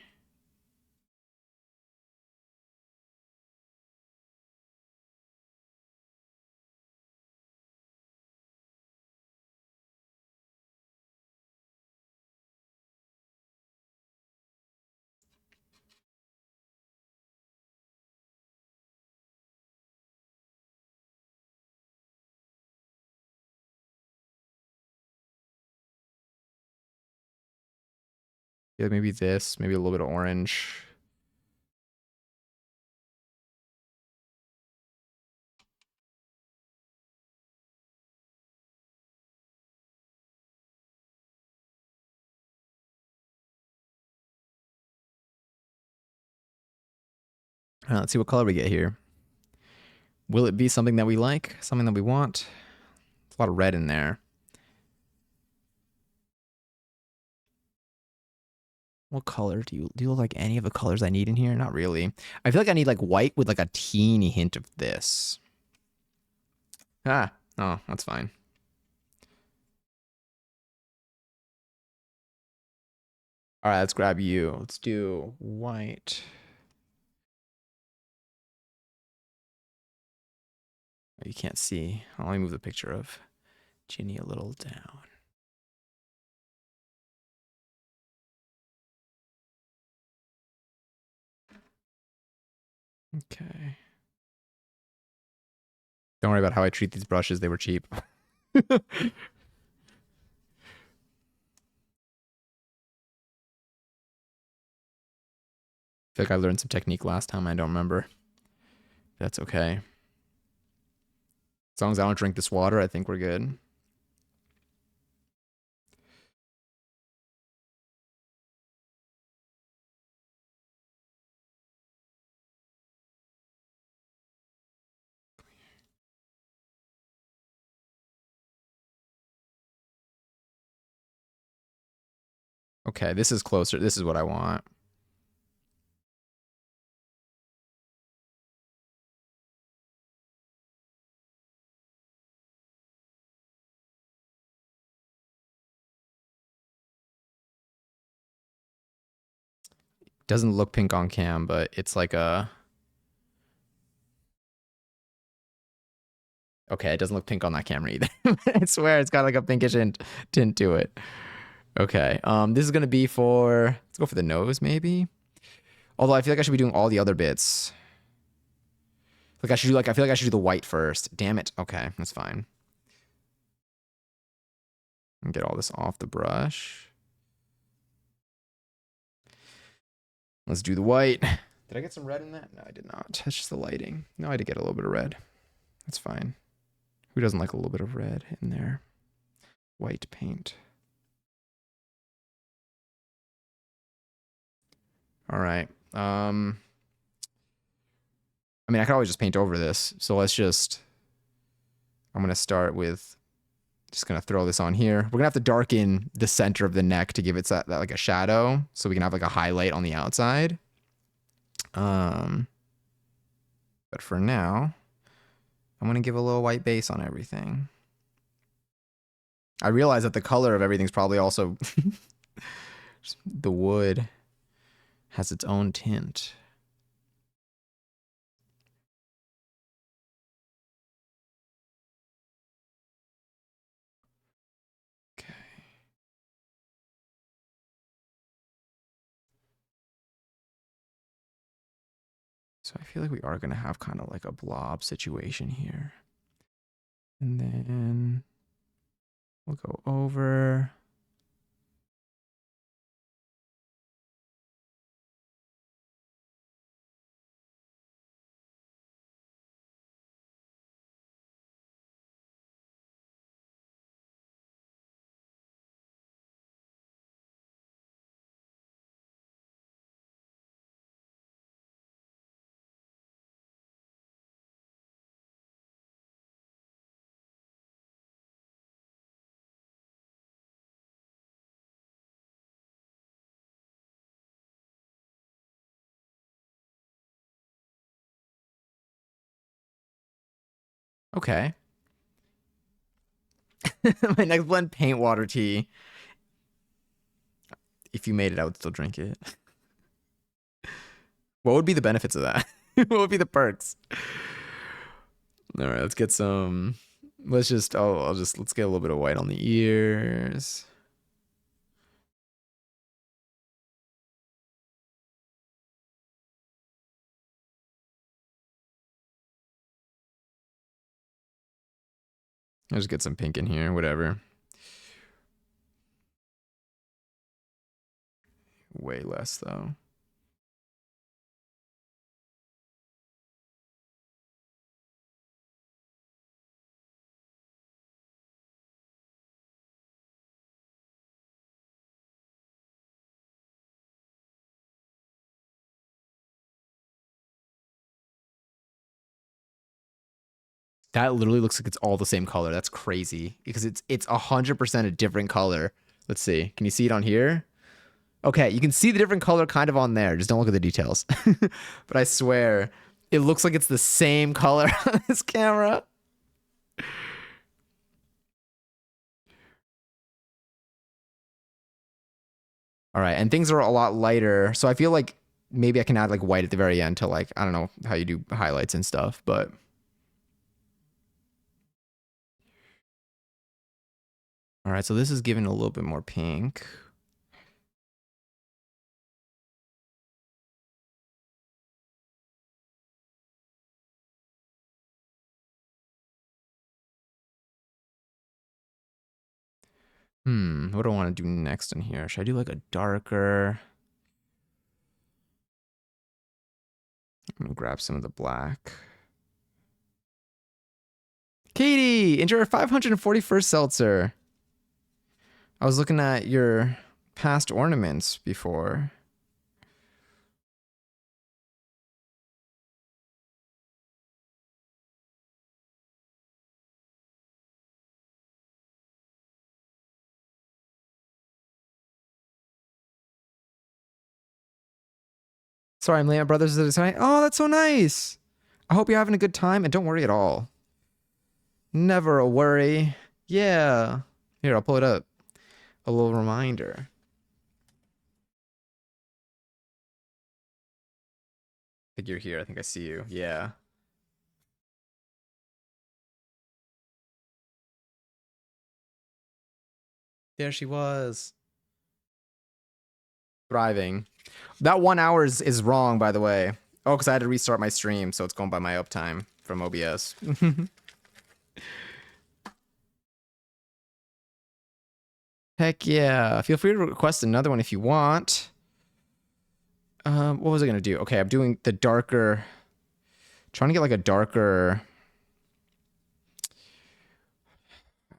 Yeah, maybe this, maybe a little bit of orange. Let's see what color we get here. Will it be something that we like? Something that we want? There's a lot of red in there. What color do you look like any of the colors I need in here? Not really. I feel like I need like white with like a teeny hint of this. Ah, oh, that's fine. All right, let's grab you. Let's do white. Oh, you can't see. I'll only move the picture of Ginny a little down. Okay. Don't worry about how I treat these brushes. They were cheap. I feel like I learned some technique last time. I don't remember. That's okay. As long as I don't drink this water, I think we're good. Okay, this is closer. This is what I want. Doesn't look pink on cam, but it's like a... Okay, it doesn't look pink on that camera either. I swear it's got like a pinkish tint to it. Okay, this is gonna be for... Let's go for the nose, maybe? Although I feel like I should be doing all the other bits. Like I should do like... I feel like I should do the white first. Damn it. Okay, that's fine. And get all this off the brush. Let's do the white. Did I get some red in that? No, I did not. That's just the lighting. No, I did get a little bit of red. That's fine. Who doesn't like a little bit of red in there? White paint. All right. I mean, I could always just paint over this. So let's just... I'm going to start with... Just going to throw this on here. We're going to have to darken the center of the neck to give it that like a shadow. So we can have like a highlight on the outside. But for now, I'm going to give a little white base on everything. I realize that the color of everything's probably also... the wood has its own tint. Okay. So I feel like we are going to have kind of like a blob situation here. And then we'll go over. Okay. My next blend, paint water tea. If you made it, I would still drink it. What would be the benefits of that? What would be the perks? All right, let's get some. Let's just. Oh, let's get a little bit of white on the ears. I'll just get some pink in here, whatever. Way less though. That literally looks like it's all the same color. That's crazy because it's 100% a different color. Let's see. Can you see it on here? Okay, you can see the different color kind of on there. Just don't look at the details. But I swear, it looks like it's the same color on this camera. All right, and things are a lot lighter, so I feel like maybe I can add like white at the very end to like I don't know how you do highlights and stuff, but all right, so this is giving a little bit more pink. What do I want to do next in here? Should I do like a darker? I'm gonna grab some of the black. Katie, enjoy your 541st seltzer. I was looking at your past ornaments before. Sorry, I'm late. My brother's tonight. Oh, that's so nice. I hope you're having a good time and don't worry at all. Never a worry. Yeah. Here, I'll pull it up. A little reminder. I think you're here. I think I see you. Yeah. There she was. Thriving. That 1 hour is wrong, by the way. Oh, because I had to restart my stream, so it's going by my uptime from OBS. Heck yeah. Feel free to request another one if you want. What was I gonna do? Okay, I'm doing the darker. Trying to get like a darker.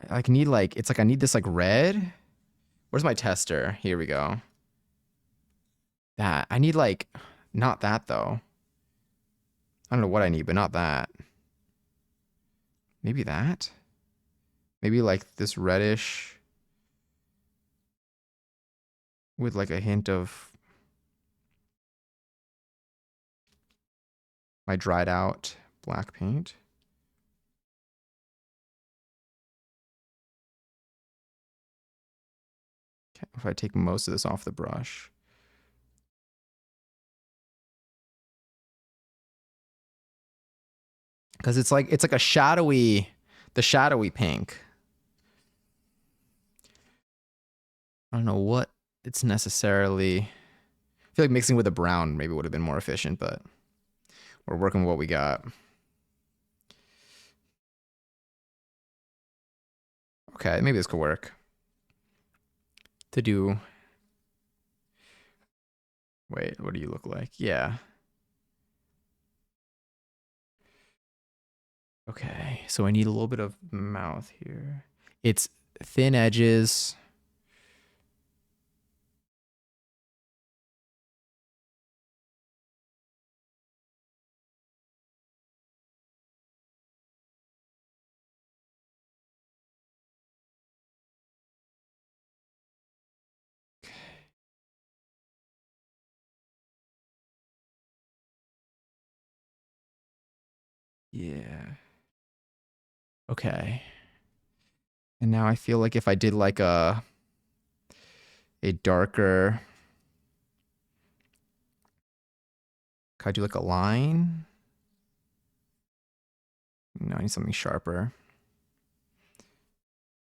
I need like it's like I need this like red. Where's my tester? Here we go. That I need like not that though. I don't know what I need, but not that. Maybe that. Maybe like this reddish with like a hint of my dried out black paint. Okay, if I take most of this off the brush. Because it's like a shadowy, the shadowy pink. I don't know what it's necessarily. I feel like mixing with a brown maybe would have been more efficient, but we're working with what we got. Okay, maybe this could work. To do. Wait, what do you look like? Yeah. Okay, so I need a little bit of mouth here. It's thin edges. Yeah. Okay. And now I feel like if I did like a darker, could I do like a line? No, I need something sharper.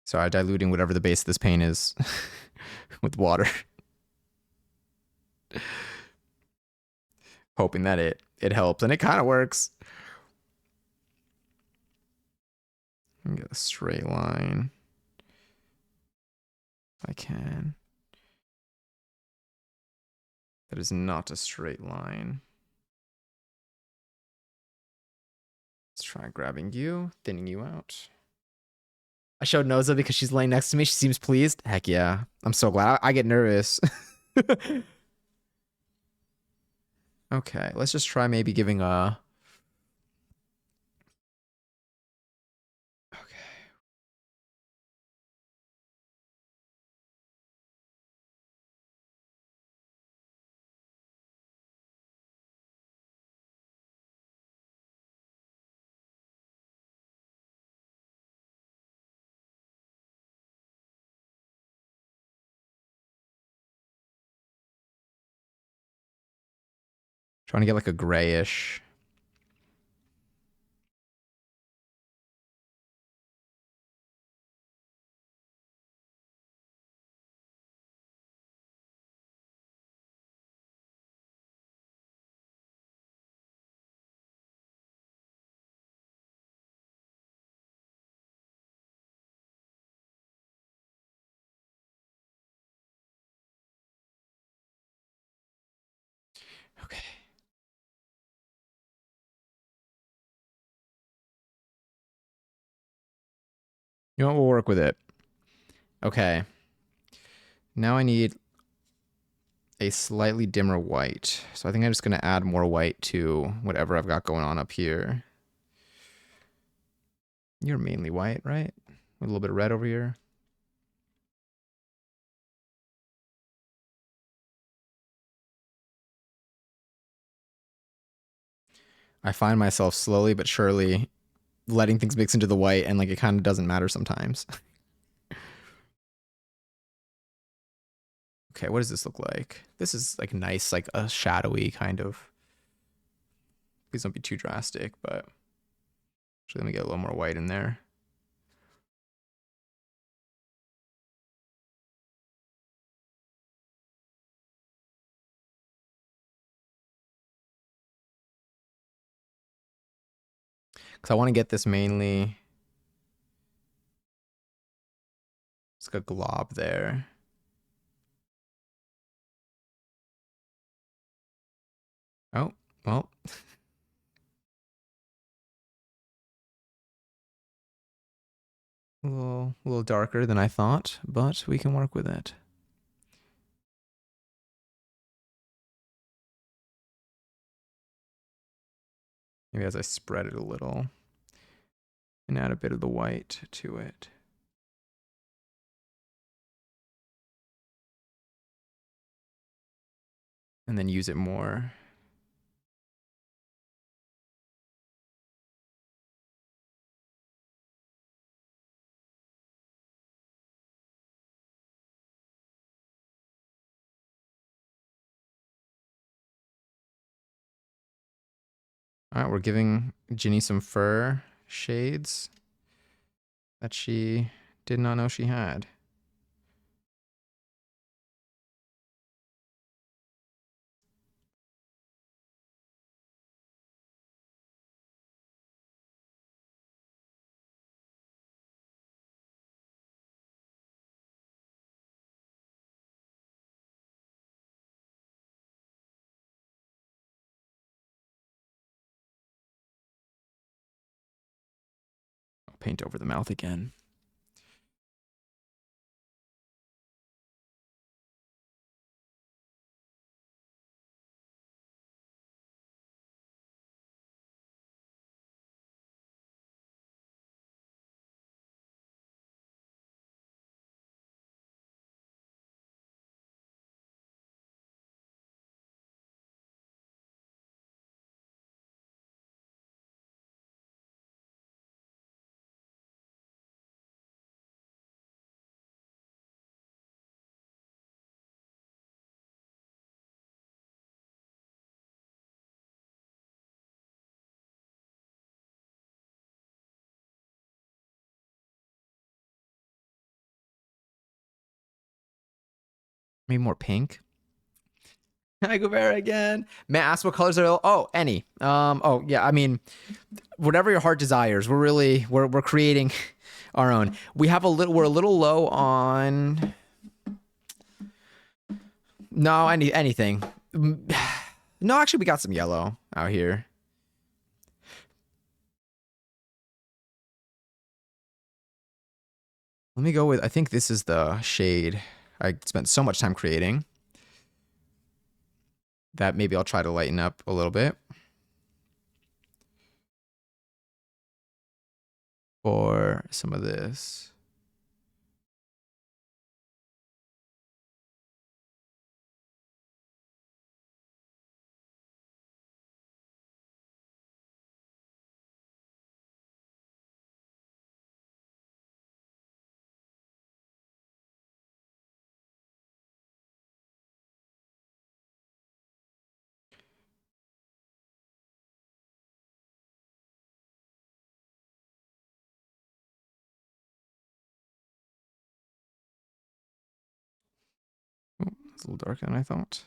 Sorry, diluting whatever the base of this paint is with water. Hoping that it helps. And it kind of works. Get a straight line. If I can. That is not a straight line. Let's try grabbing you, thinning you out. I showed Noza because she's laying next to me. She seems pleased. Heck yeah. I'm so glad. I get nervous. Okay, let's just try maybe giving a... Okay. Trying to get like a grayish. Okay. You know what? We'll work with it. Okay. Now I need a slightly dimmer white. So I think I'm just going to add more white to whatever I've got going on up here. You're mainly white, right? With a little bit of red over here. I find myself slowly but surely letting things mix into the white, and like it kind of doesn't matter sometimes. Okay, what does this look like? This is like nice, like a shadowy kind of. Please don't be too drastic, but actually let me get a little more white in there. Because I want to get this mainly, it's like a glob there. Oh, well. A little darker than I thought, but we can work with it. Maybe as I spread it a little and add a bit of the white to it. And then use it more. All right, we're giving Ginny some fur shades that she did not know she had. I'll paint over the mouth again. Maybe more pink. Hi, Guevara again. May I ask what colors are? Oh, any. Oh yeah. I mean, whatever your heart desires. We're creating our own. We have a little. We're a little low on. No, anything. No, actually, we got some yellow out here. Let me go with. I think this is the shade I spent so much time creating that maybe I'll try to lighten up a little bit for some of this. Oh, it's a little darker than I thought.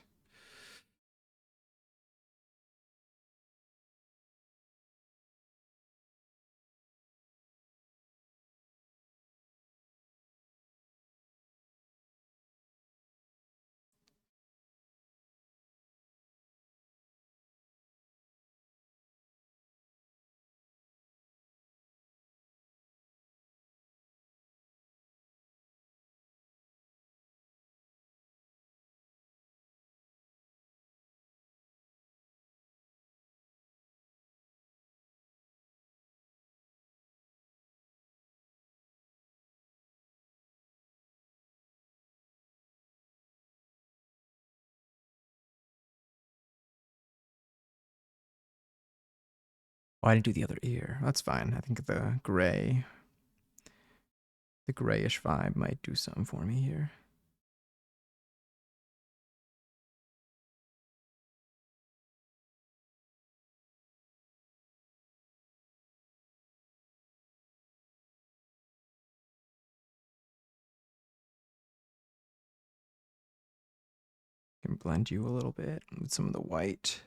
Oh, I didn't do the other ear. That's fine. I think the grayish vibe might do something for me here. Can blend you a little bit with some of the white.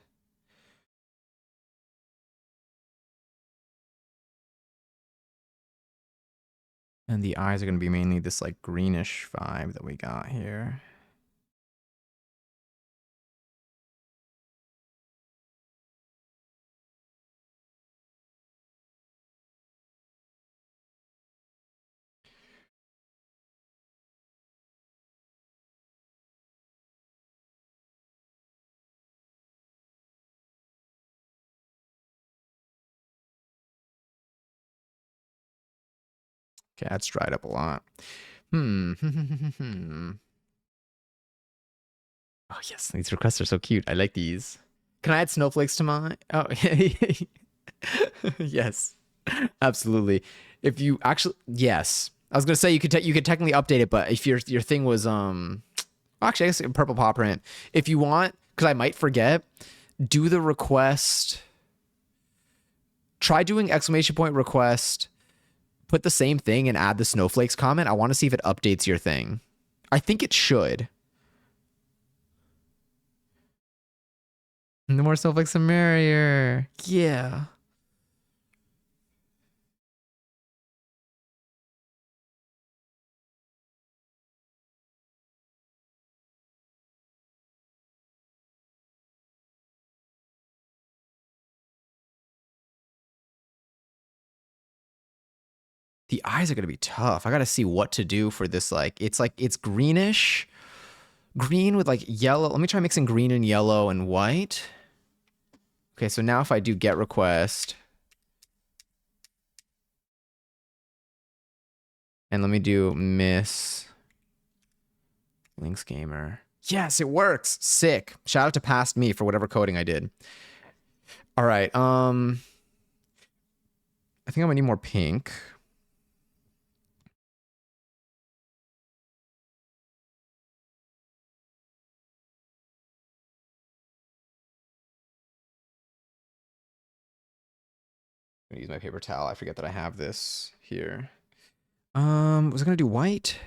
And the eyes are going to be mainly this like greenish vibe that we got here. Okay, that's dried up a lot. Hmm. Oh yes, these requests are so cute. I like these. Can I add snowflakes to my? Oh, yes, absolutely. If you actually, yes, I was gonna say you could technically update it, but if your thing was actually I guess purple paw print. If you want, because I might forget, do the request. Try doing exclamation point request. Put the same thing and add the snowflakes comment. I want to see if it updates your thing. I think it should. The more snowflakes, the merrier. Yeah. The eyes are gonna be tough. I gotta see what to do for this. Like it's greenish, green with like yellow. Let me try mixing green and yellow and white. Okay, so now if I do get request, and let me do Miss Lynx Gamer. Yes, it works. Sick. Shout out to past me for whatever coding I did. All right. I think I'm gonna need more pink. I'm gonna use my paper towel. I forget that I have this here. Was I gonna do white?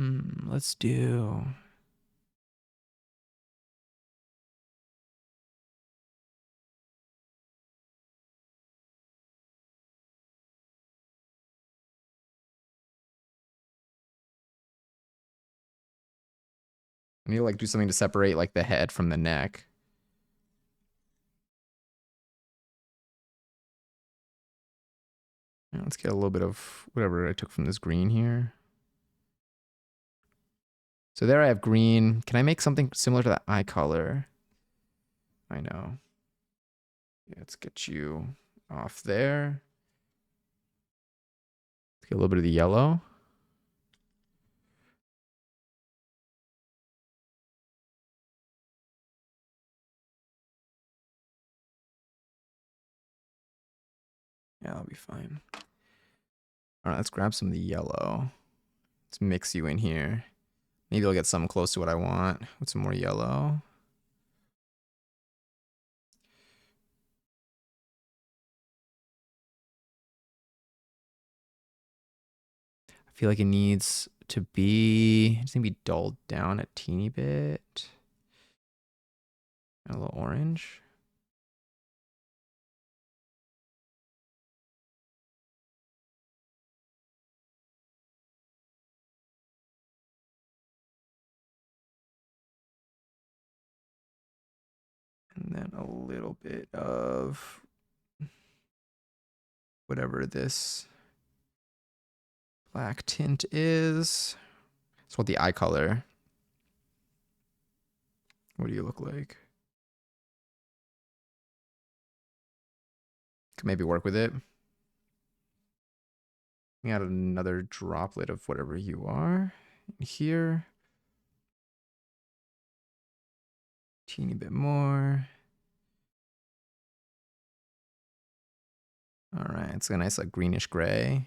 Let's do. I need to like do something to separate like the head from the neck. Yeah, let's get a little bit of whatever I took from this green here. So there I have green. Can I make something similar to that eye color? I know. Yeah, let's get you off there. Let's get a little bit of the yellow. Yeah, that'll be fine. All right, let's grab some of the yellow. Let's mix you in here. Maybe I'll get something close to what I want with some more yellow. I feel like it needs to be, it's gonna be dulled down a teeny bit. And a little orange. And then a little bit of whatever this black tint is. That's what the eye color. What do you look like? Could maybe work with it. Add another droplet of whatever you are in here. Teeny bit more. All right, it's a nice like greenish gray.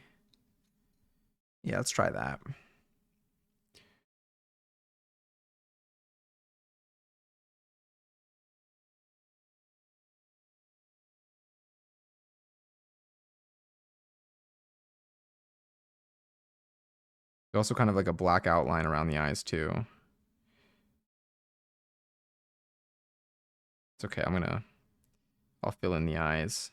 Yeah, let's try that. Also kind of like a black outline around the eyes too. It's okay, I'll fill in the eyes.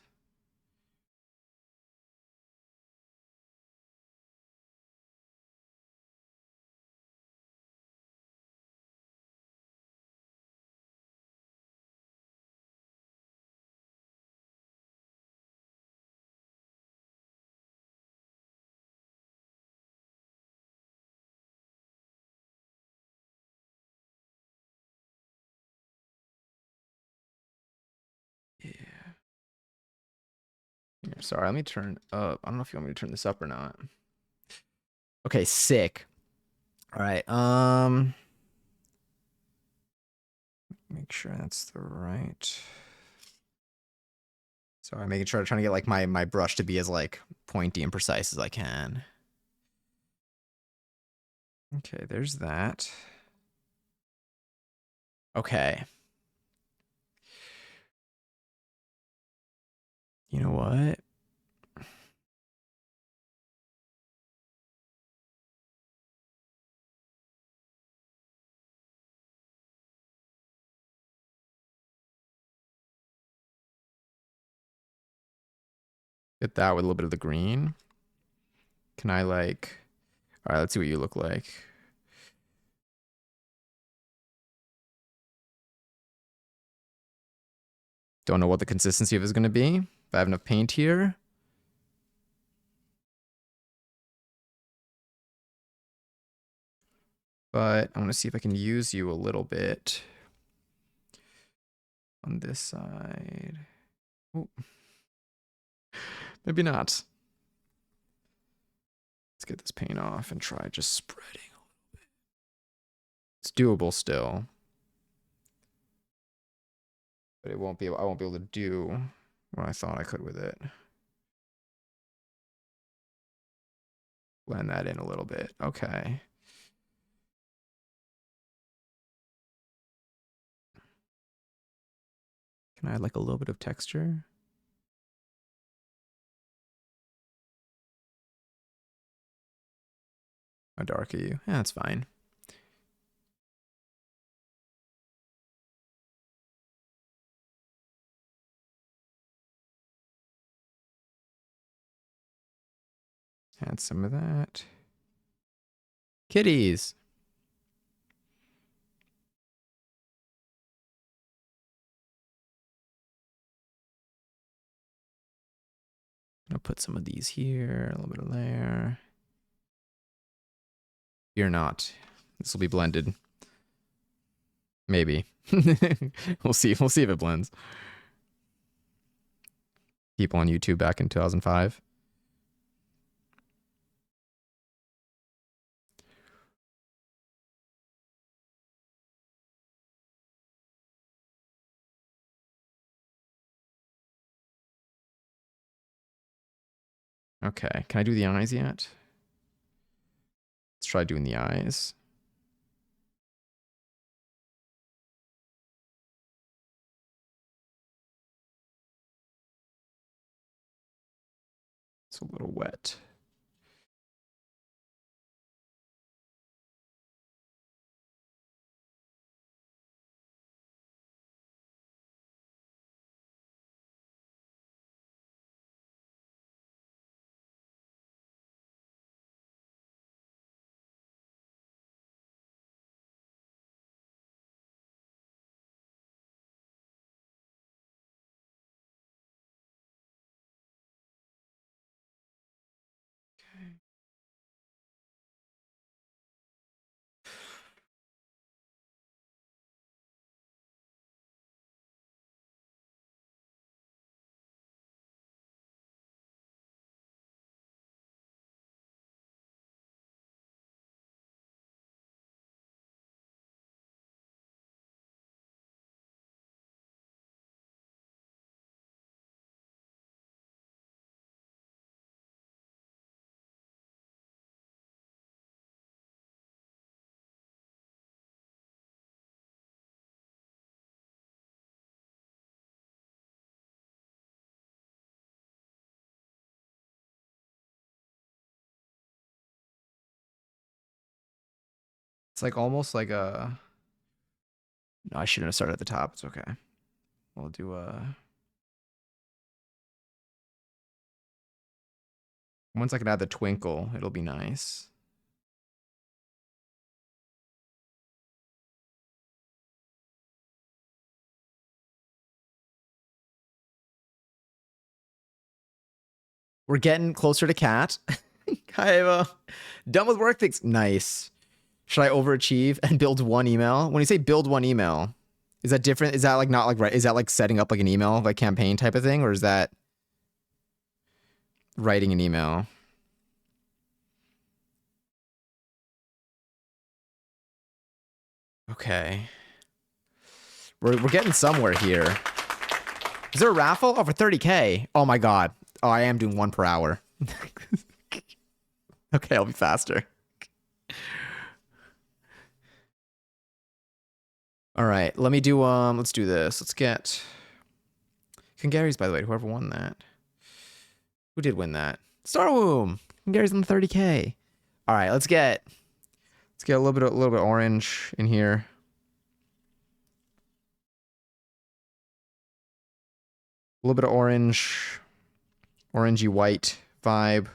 Yeah. Here, sorry, let me turn up. I don't know if you want me to turn this up or not. Okay, sick. All right. Make sure that's the right. Sorry, making sure trying to get like my brush to be as like pointy and precise as I can. Okay, there's that. Okay. You know what? Get that with a little bit of the green. Can I like, all right, let's see what you look like. Don't know what the consistency of it is going to be. If I have enough paint here. But I want to see if I can use you a little bit on this side. Ooh. Maybe not. Let's get this paint off and try just spreading a little bit. It's doable still. But it won't be, I won't be able to do what I thought I could with it. Blend that in a little bit. Okay. Can I add like a little bit of texture? How dark are you? Yeah, that's fine. Add some of that. Kitties. I'll put some of these here, a little bit of there. You're not. This will be blended. Maybe. We'll see. We'll see if it blends. People on YouTube back in 2005. Okay. Can I do the eyes yet? Let's try doing the eyes. It's a little wet. It's like almost like a. No, I shouldn't have started at the top. It's okay. We'll do a. Once I can add the twinkle, it'll be nice. We're getting closer to cat. Hi, Ava. Done with work things. Nice. Should I overachieve and build one email? When you say build one email, is that different? Is that like not like right? Is that like setting up like an email, like campaign type of thing? Or is that writing an email? Okay. We're getting somewhere here. Is there a raffle? Oh, for 30K. Oh my God. Oh, I am doing 1 per hour. Okay, I'll be faster. All right, let me do let's do this. Let's get Gary's, by the way, whoever won that. Who did win that? Star Womb. Gary's on the 30K. All right, let's get a little bit orange in here. A little bit of orange, orangey white vibe.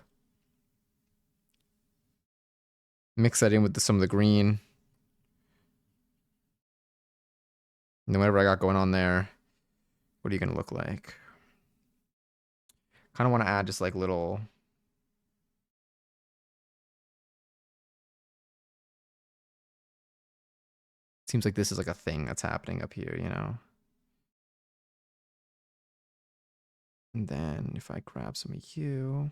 Mix that in with some of the green. And then whatever I got going on there, what are you gonna look like? Kind of want to add just like little. Seems like this is like a thing that's happening up here, you know? And then if I grab some of you.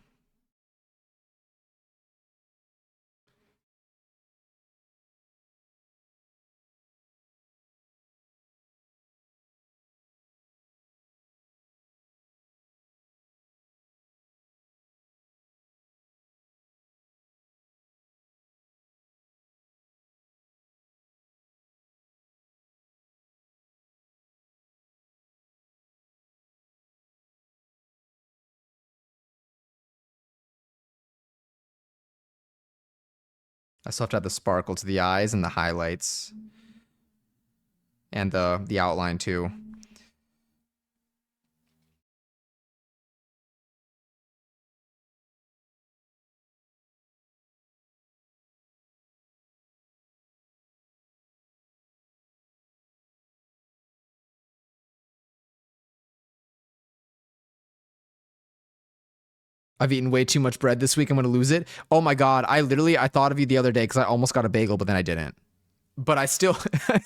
I still have to add the sparkle to the eyes and the highlights and the outline too. I've eaten way too much bread this week. I'm gonna lose it. Oh my god! I thought of you the other day because I almost got a bagel, but then I didn't. But I still, I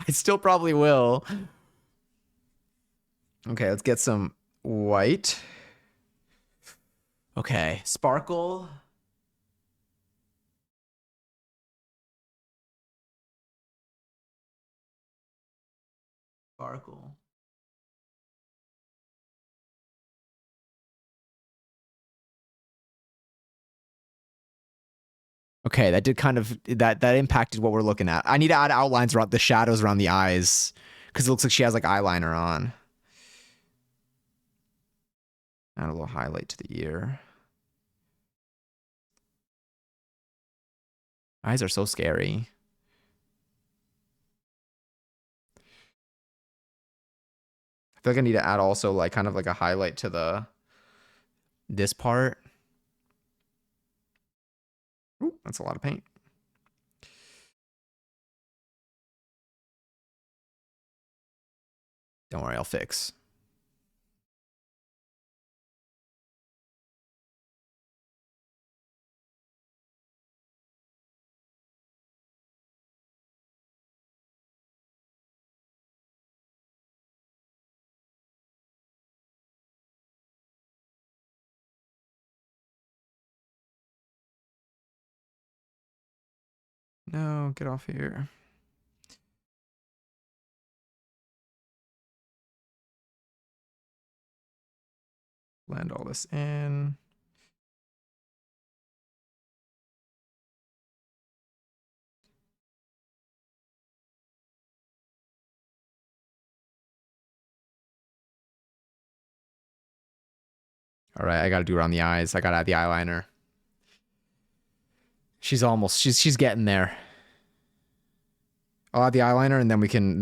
still probably will. Okay, let's get some white. Okay, sparkle. Sparkle. Okay, that did kind of that impacted what we're looking at. I need to add outlines around the shadows around the eyes because it looks like she has like eyeliner on. Add a little highlight to the ear. Eyes are so scary. I feel like I need to add also like kind of like a highlight to the this part. Ooh, that's a lot of paint. Don't worry, I'll fix. No, get off here. Blend all this in. All right, I got to do around the eyes. I got to add the eyeliner. She's getting there. I'll add the eyeliner and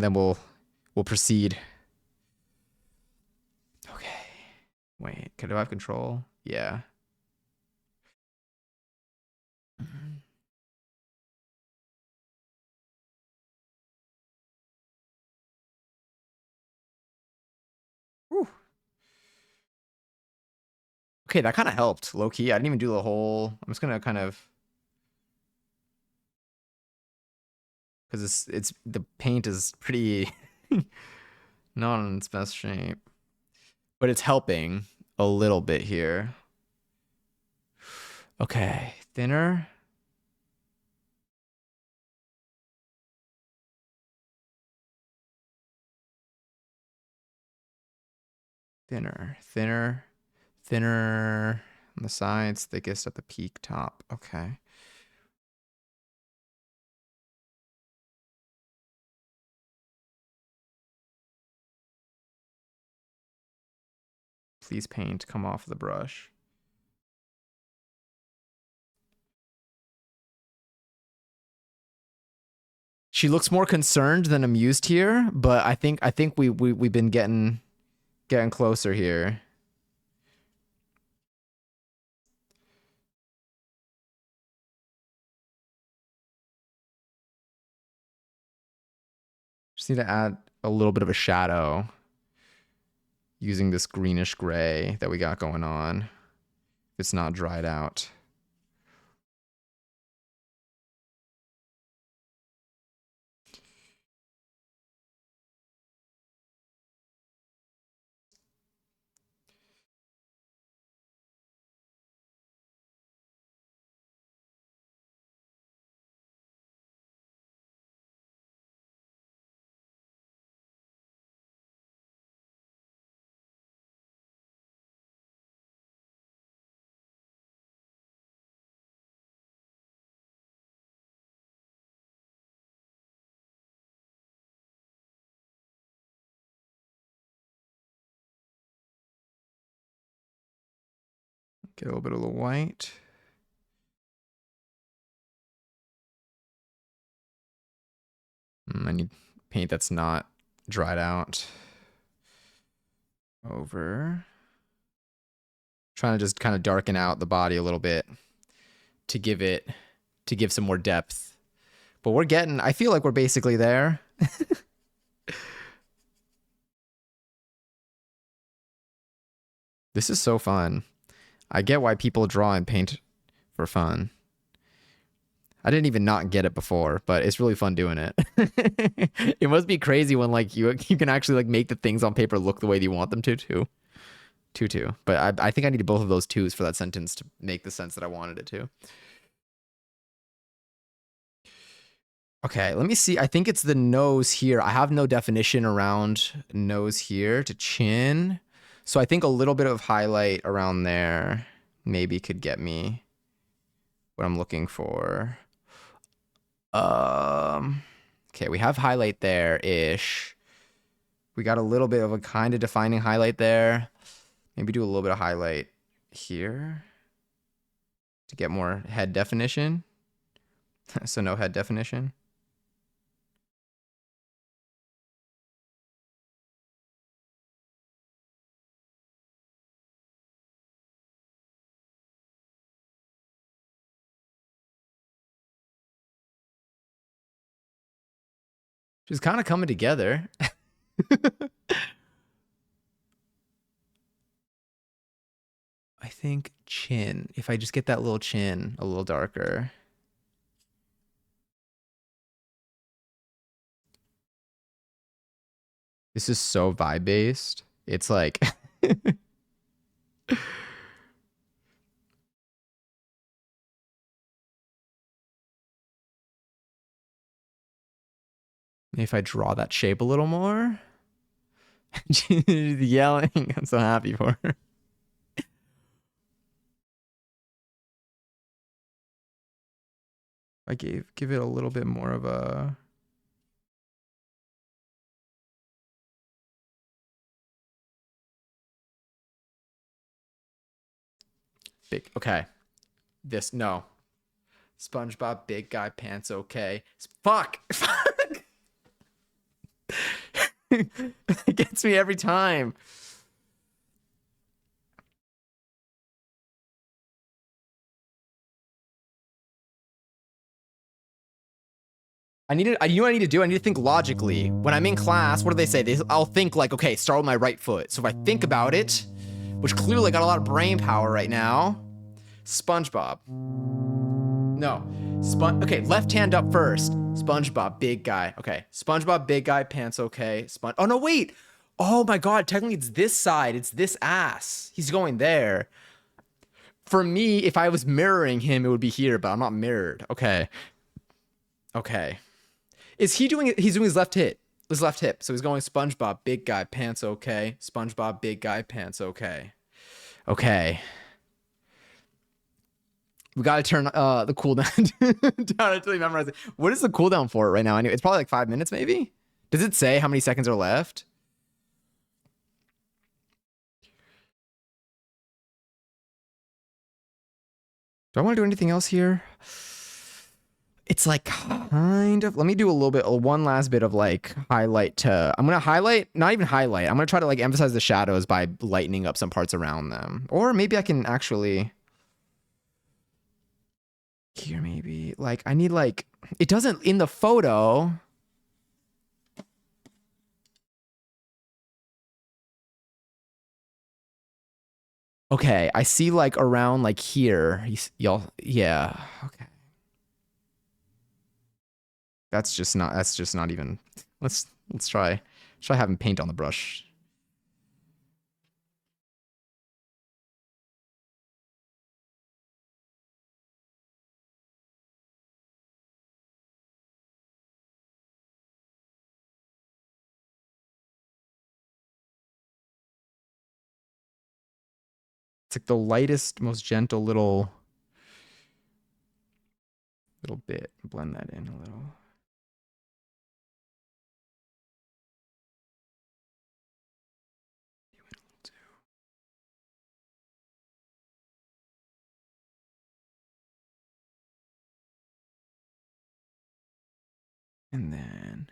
then we'll proceed. Okay. Wait, do I have control? Yeah. Whew. Okay, that kind of helped, low key. I didn't even do the whole. I'm just gonna kind of because it's the paint is pretty not in its best shape, but it's helping a little bit here. Okay, thinner. Thinner on the sides, thickest at the peak top. Okay. Please paint come off the brush. She looks more concerned than amused here, but I think we've been getting closer here. Just need to add a little bit of a shadow using this greenish gray that we got going on. It's not dried out. Get a little bit of the white. I need paint that's not dried out. Over. Trying to just kind of darken out the body a little bit to give some more depth. But I feel like we're basically there. This is so fun. I get why people draw and paint for fun. I didn't even not get it before, but it's really fun doing it. It must be crazy when like you can actually like make the things on paper look the way you want them to too. Two. But I think I needed both of those twos for that sentence to make the sense that I wanted it to. Okay, let me see. I think it's the nose here. I have no definition around nose here to chin. So I think a little bit of highlight around there maybe could get me what I'm looking for. Okay, we have highlight there-ish. We got a little bit of a kind of defining highlight there. Maybe do a little bit of highlight here to get more head definition. So no head definition. She's kind of coming together. I think chin. If I just get that little chin a little darker. This is so vibe based. It's like if I draw that shape a little more. She's yelling. I'm so happy for her. I give it a little bit more of a big. Okay. No. SpongeBob, big guy, pants okay. Fuck. Fuck. It gets me every time. You know what I need to do? I need to think logically. When I'm in class, what do they say? I'll think like, okay, start with my right foot. So if I think about it, which clearly got a lot of brain power right now, SpongeBob. No. Okay, left hand up first. SpongeBob, big guy. Okay. SpongeBob, big guy, pants okay. Oh, no, wait. Oh my God. Technically, it's this side. It's this ass. He's going there. For me, if I was mirroring him, it would be here, but I'm not mirrored. Okay. Okay. Is he doing it? He's doing his left hip. So he's going SpongeBob, big guy, pants okay. SpongeBob, big guy, pants okay. Okay. We gotta turn the cooldown down until you memorize it. What is the cooldown for it right now? Anyway, it's probably like 5 minutes, maybe. Does it say how many seconds are left? Do I want to do anything else here? It's like kind of. Let me do a little bit, one last bit of like highlight to. I'm gonna highlight, not even highlight. I'm gonna try to like emphasize the shadows by lightening up some parts around them, or maybe I can actually. Here, maybe like I need like it doesn't in the photo. Okay, I see like around like here. Y'all, yeah. Okay, that's just not even. Let's try having paint on the brush. It's like the lightest, most gentle little bit. Blend that in a little. And then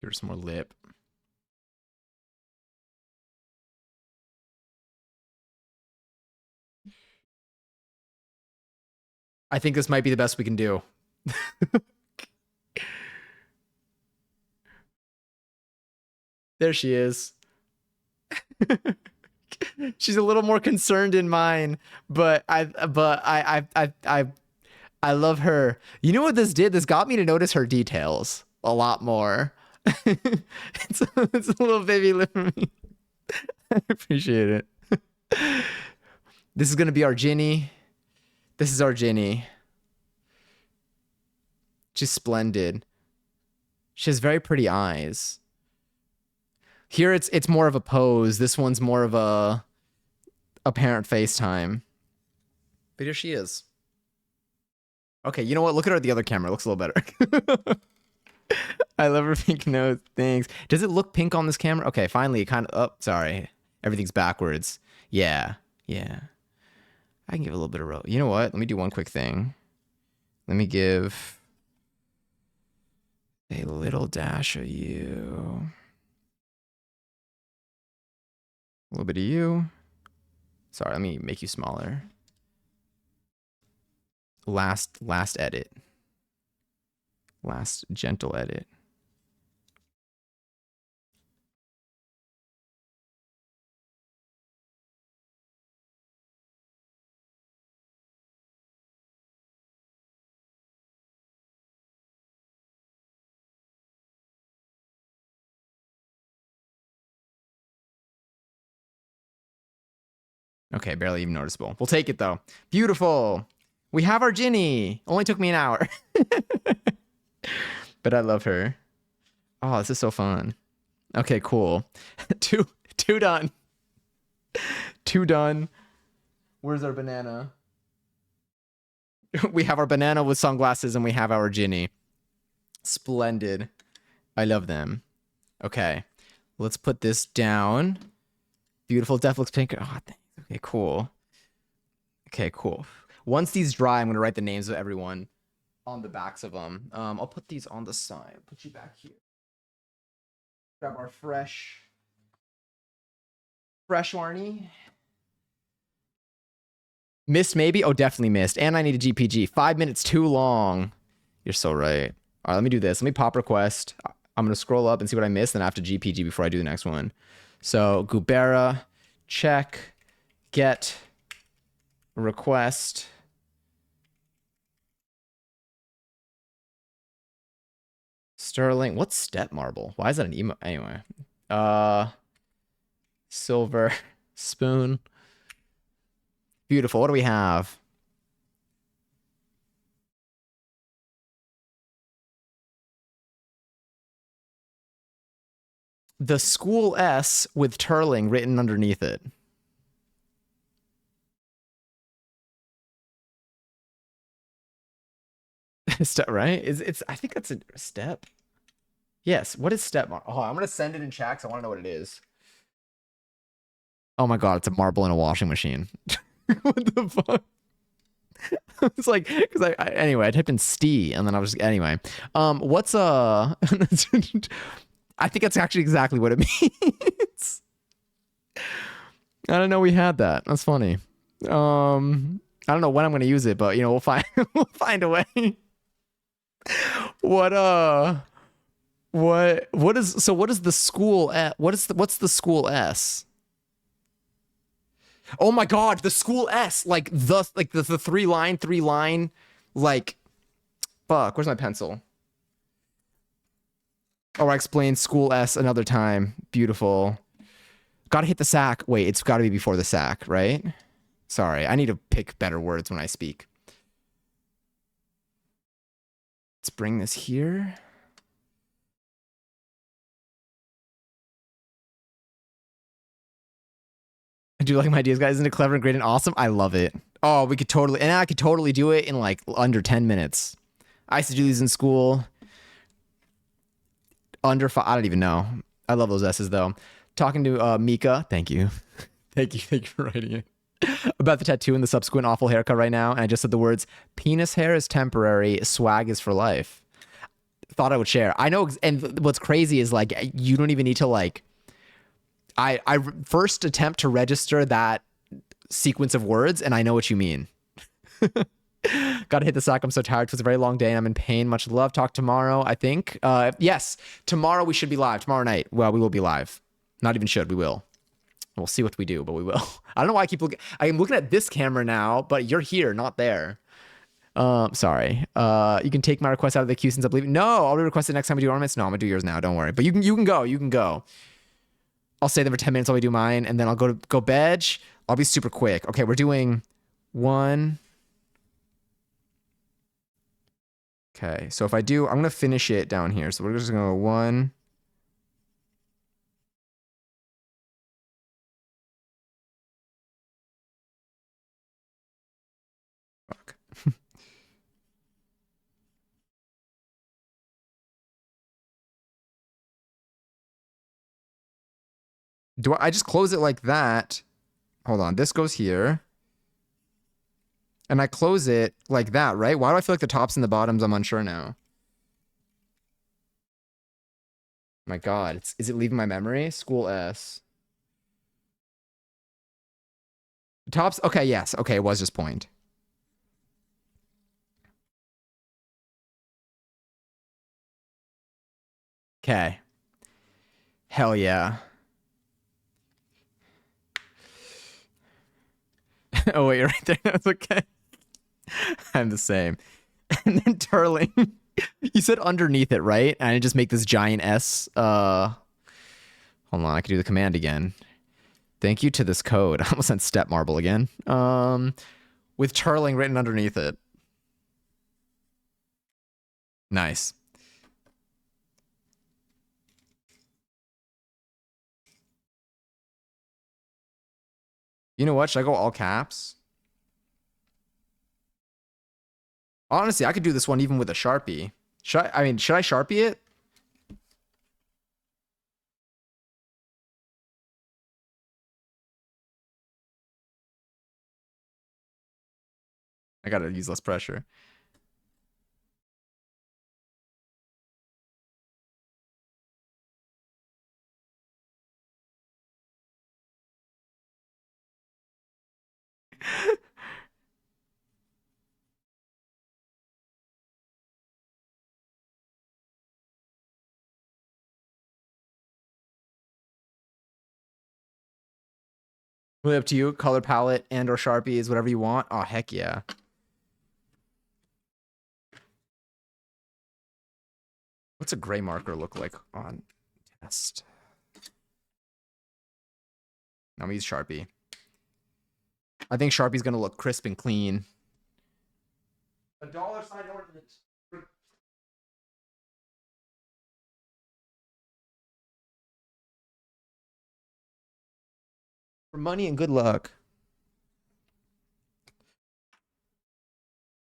Give her some more lip. I think this might be the best we can do. There she is. She's a little more concerned in mine, but I love her. You know what this did? This got me to notice her details a lot more. It's a little baby lip for me. I appreciate it. This is gonna be our Ginny. This is our Ginny. She's splendid. She has very pretty eyes. Here it's more of a pose. This one's more of a apparent FaceTime. But here she is. Okay, you know what? Look at her at the other camera. It looks a little better. I love her pink nose. Thanks. Does it look pink on this camera? Okay, finally, it kind of... Oh, sorry. Everything's backwards. Yeah. Yeah. I can give a little bit of... You know what? Let me do one quick thing. Let me give a little dash of you. A little bit of you. Sorry, let me make you smaller. Last edit. Last gentle edit. Okay, barely even noticeable. We'll take it though. Beautiful. We have our Ginny. Only took me an hour. But I love her. Oh, this is so fun. Okay, cool. Two done. Two done. Where's our banana? We have our banana with sunglasses and we have our Ginny. Splendid. I love them. Okay. Let's put this down. Beautiful. Def looks pink. Oh, thanks. Okay, cool. Okay, cool. Once these dry, I'm going to write the names of everyone on the backs of them. I'll put these on the side. Put you back here. Grab our fresh Warnie. Missed maybe? Oh, definitely missed. And I need a GPG. 5 minutes too long. You're so right. All right, let me do this. Let me pop request. I'm going to scroll up and see what I missed, then I have to GPG before I do the next one. So, Gubera, check, get, request. Sterling. What's step marble? Why is that an emo? Anyway. Silver spoon. Beautiful. What do we have? The school S with Turling written underneath it. Step, right? It's I think that's a step. Yes. What is step marble? Oh, I'm gonna send it in chat because I want to know what it is. Oh my god, it's a marble in a washing machine. What the fuck? It's like, because anyway, I typed in Stee and then I was anyway. What's I think that's actually exactly what it means. I don't know we had that. That's funny. I don't know when I'm gonna use it, but you know, we'll find we'll find a way. What is the school at what's the school S? Oh my god, the school S, like the three line, like fuck, where's my pencil? Oh, I explained school S another time. Beautiful. Gotta hit the sack. Wait, it's gotta be before the sack, right? Sorry, I need to pick better words when I speak. Let's bring this here. I do like my ideas, guys. Isn't it clever and great and awesome? I love it. Oh, we could totally, and I could totally do it in like under 10 minutes. I used to do these in school. Under 5, I don't even know. I love those S's though. Talking to Mika, thank you. Thank you for writing it. About the tattoo and the subsequent awful haircut right now. And I just said the words, penis hair is temporary, swag is for life. thought I would share. I know, and what's crazy is like you don't even need to like. I first attempt to register that sequence of words, and I know what you mean. Gotta hit the sack. I'm so tired. It was a very long day and I'm in pain. Much love. Talk tomorrow, I think. Yes, tomorrow we should be live. Tomorrow night. Well, we will be live. Not even should. We will. We'll see what we do, but we will. I don't know why I keep looking. I'm looking at this camera now, but you're here, not there. Sorry. You can take my request out of the queue since I believe. No, I'll re-request it next time we do ornaments. No, I'm gonna do yours now. Don't worry. But you can go. You can go. I'll stay there for 10 minutes while we do mine, and then I'll go bed. I'll be super quick. Okay, we're doing one. Okay, so if I do, I'm gonna finish it down here. So we're just gonna go one. Fuck. I just close it like that? Hold on, this goes here. And I close it like that, right? Why do I feel like the tops and the bottoms? I'm unsure now. My God, is it leaving my memory? School S. Tops, okay, yes. Okay, it was just point. Okay. Hell yeah. Oh, wait, right there. That's okay. I'm the same. And then turling. You said underneath it, right? And I just make this giant S. Hold on, I can do the command again. Thank you to this code. I almost sent step marble again. With turling written underneath it. Nice. You know what? Should I go all caps? Honestly, I could do this one even with a Sharpie. Should I Sharpie it? I gotta use less pressure. Really up to you. Color palette and or Sharpie is whatever you want. Oh, heck yeah. What's a gray marker look like on test? I'm gonna use Sharpie. I think Sharpie's gonna look crisp and clean. $1 ornament. For money and good luck.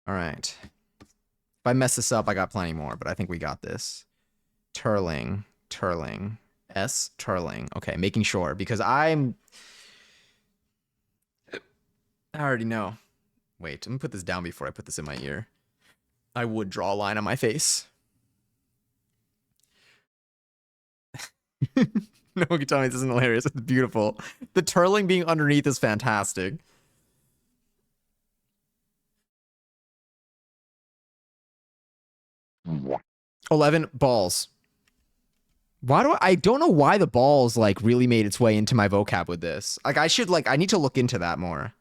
All right. If I mess this up, I got plenty more, but I think we got this. Turling. S, turling. Okay, making sure, because I already know. Wait, I'm gonna put this down before I put this in my ear. I would draw a line on my face. No one can tell me this isn't hilarious. It's beautiful. The turling being underneath is fantastic. What? 11 balls. Why do I don't know why the balls like really made its way into my vocab with this. Like I need to look into that more.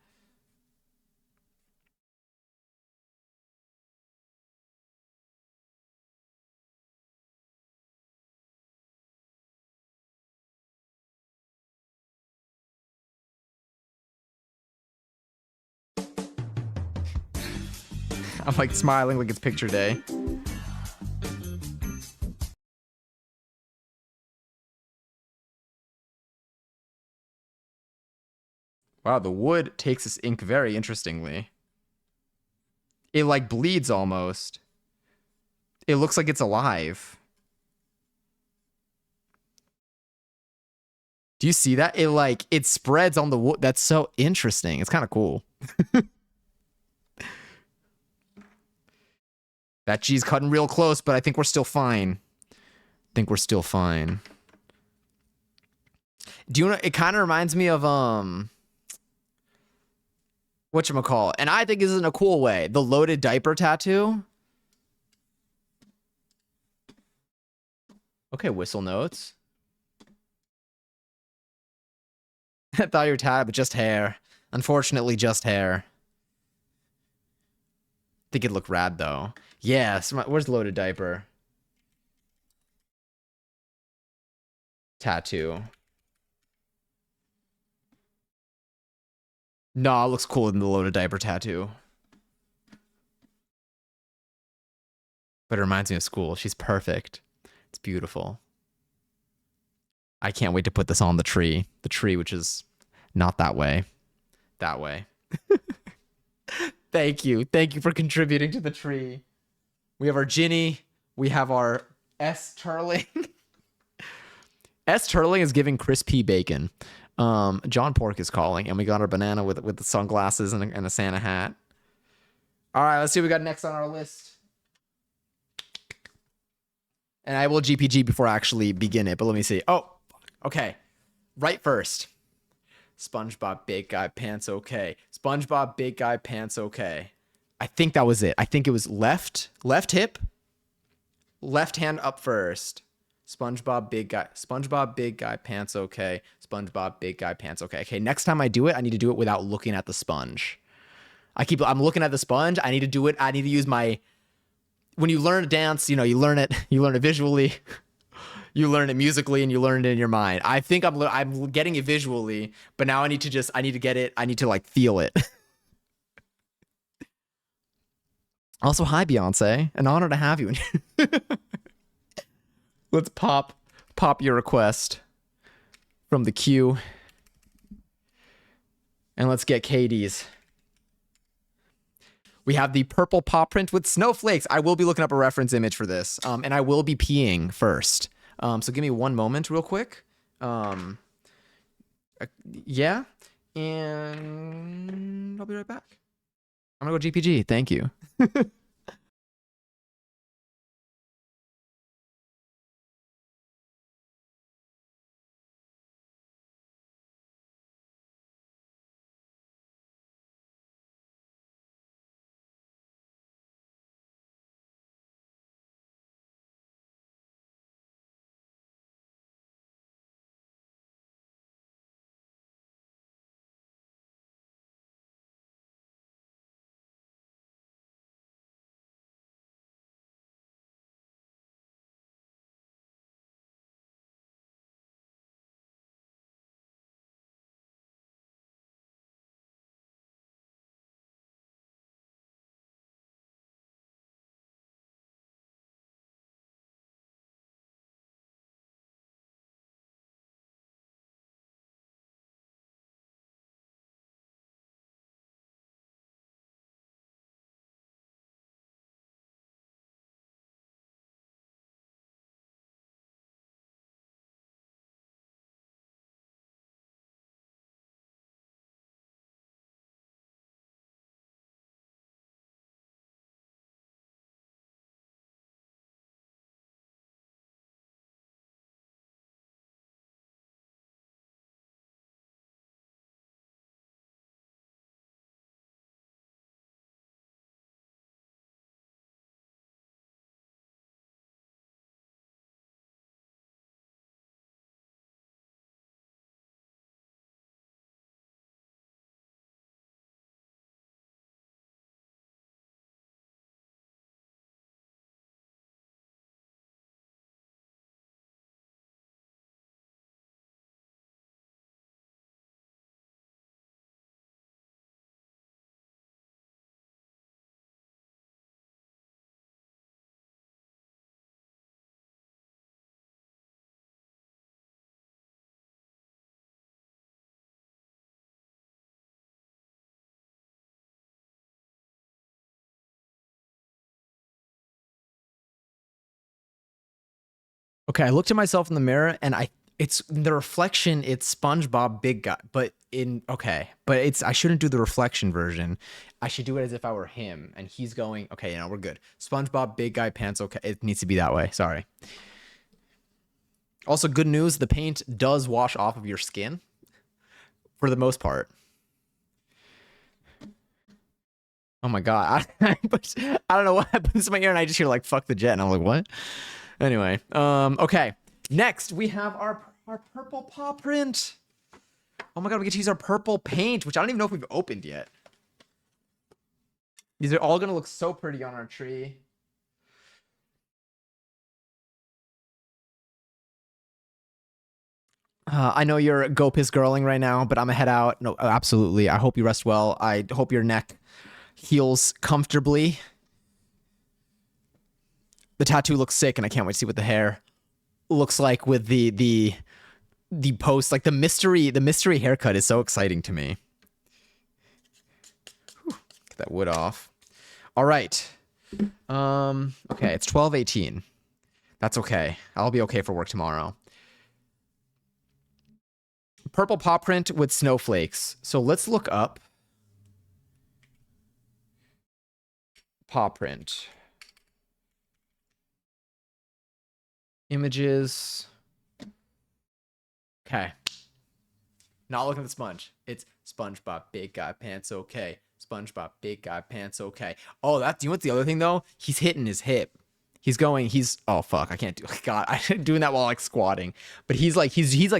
I'm like smiling like it's picture day. Wow, the wood takes this ink very interestingly. It like bleeds almost. It looks like it's alive. Do you see that? It spreads on the wood. That's so interesting. It's kind of cool. That G's cutting real close, but I think we're still fine. Think we're still fine. Do you know? It kind of reminds me of whatchamacallit, and I think this is in a cool way. The loaded diaper tattoo. Okay, whistle notes. I thought you were tired, but just hair. Unfortunately, just hair. Think it'd look rad though. Yeah, where's loaded diaper? Tattoo. No, it looks cool in the loaded diaper tattoo. But it reminds me of school. She's perfect. It's beautiful. I can't wait to put this on the tree. The tree, which is not that way. That way. Thank you. Thank you for contributing to the tree. We have our Ginny. We have our S. Turling. S. Turling is giving crispy bacon. John Pork is calling, and we got our banana with the sunglasses and a Santa hat. All right, let's see what we got next on our list. And I will GPG before I actually begin it, but let me see. Oh, okay. Right first. SpongeBob Big Guy Pants Okay. SpongeBob Big Guy Pants Okay. I think that was it. I think it was left hip, left hand up first. SpongeBob Big Guy Pants Okay. SpongeBob Big Guy Pants Okay. Okay, next time I do it, I need to do it without looking at the sponge. I'm looking at the sponge. I need to do it. I need to use my, when you learn a dance, you learn it visually, you learn it musically, and you learn it in your mind. I think I'm getting it visually, but now I need to get it. I need to like feel it. Also, hi Beyonce, an honor to have you. Let's pop your request from the queue, and let's get Katie's. We have the purple paw print with snowflakes. I will be looking up a reference image for this, and I will be peeing first. So give me one moment real quick. Yeah, and I'll be right back. I'm gonna go GPG. Thank you. Okay, I looked at myself in the mirror, and it's the reflection. It's SpongeBob Big Guy, but in okay, but it's I shouldn't do the reflection version. I should do it as if I were him and he's going, okay, you know, we're good. SpongeBob, big guy, pants, okay. It needs to be that way. Sorry. Also, good news, the paint does wash off of your skin for the most part. Oh my god. I don't know what happens to my ear and I just hear like fuck the jet and I'm like, what? Anyway, okay. Next, we have our purple paw print. Oh my god, we get to use our purple paint, which I don't even know if we've opened yet. These are all gonna look so pretty on our tree. I know you're go piss girling right now, but I'm gonna head out. No, absolutely. I hope you rest well. I hope your neck heals comfortably. The tattoo looks sick, and I can't wait to see what the hair looks like with the post. Like the mystery haircut is so exciting to me. Whew, get that wood off. All right. Okay, it's 12:18. That's okay. I'll be okay for work tomorrow. Purple paw print with snowflakes. So let's look up paw print. Images. Okay. Not looking at the sponge. It's SpongeBob, big guy, pants okay. SpongeBob, big guy, pants okay. Oh, that's, you know what's the other thing though? He's hitting his hip. Oh fuck, I can't do, God, I'm doing that while like squatting. But he's like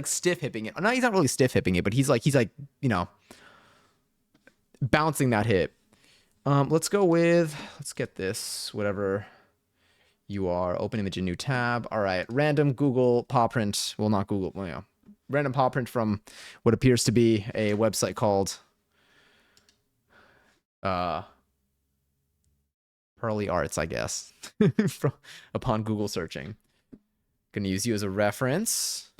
stiff hipping it. No, he's not really stiff hipping it, but he's like, you know, bouncing that hip. Let's get this, whatever you are. Open image in new tab. All right, random Google paw print. Well, not Google, well, yeah. Random paw print from what appears to be a website called Pearly Arts, I guess. Upon Google searching. Gonna use you as a reference.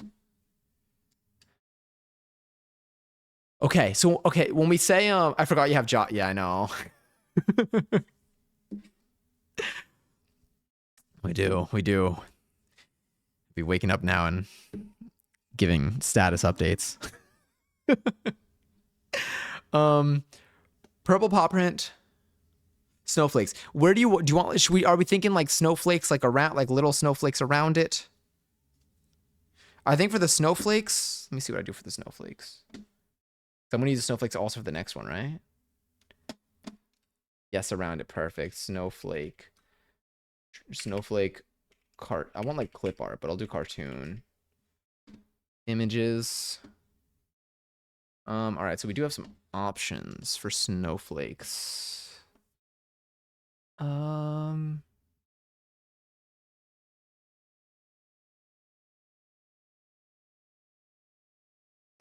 Okay, so when we say I forgot you have jaw. Yeah, I know. We do. Be waking up now and giving status updates. Purple paw print, snowflakes. Where do you want? Are we thinking like snowflakes, like around, like little snowflakes around it? I think for the snowflakes, let me see what I do for the snowflakes. I'm gonna use the snowflakes also for the next one, right? Yes, around it, perfect. Snowflake cart. I want like clip art, but I'll do cartoon. Images. All right, so we do have some options for snowflakes. The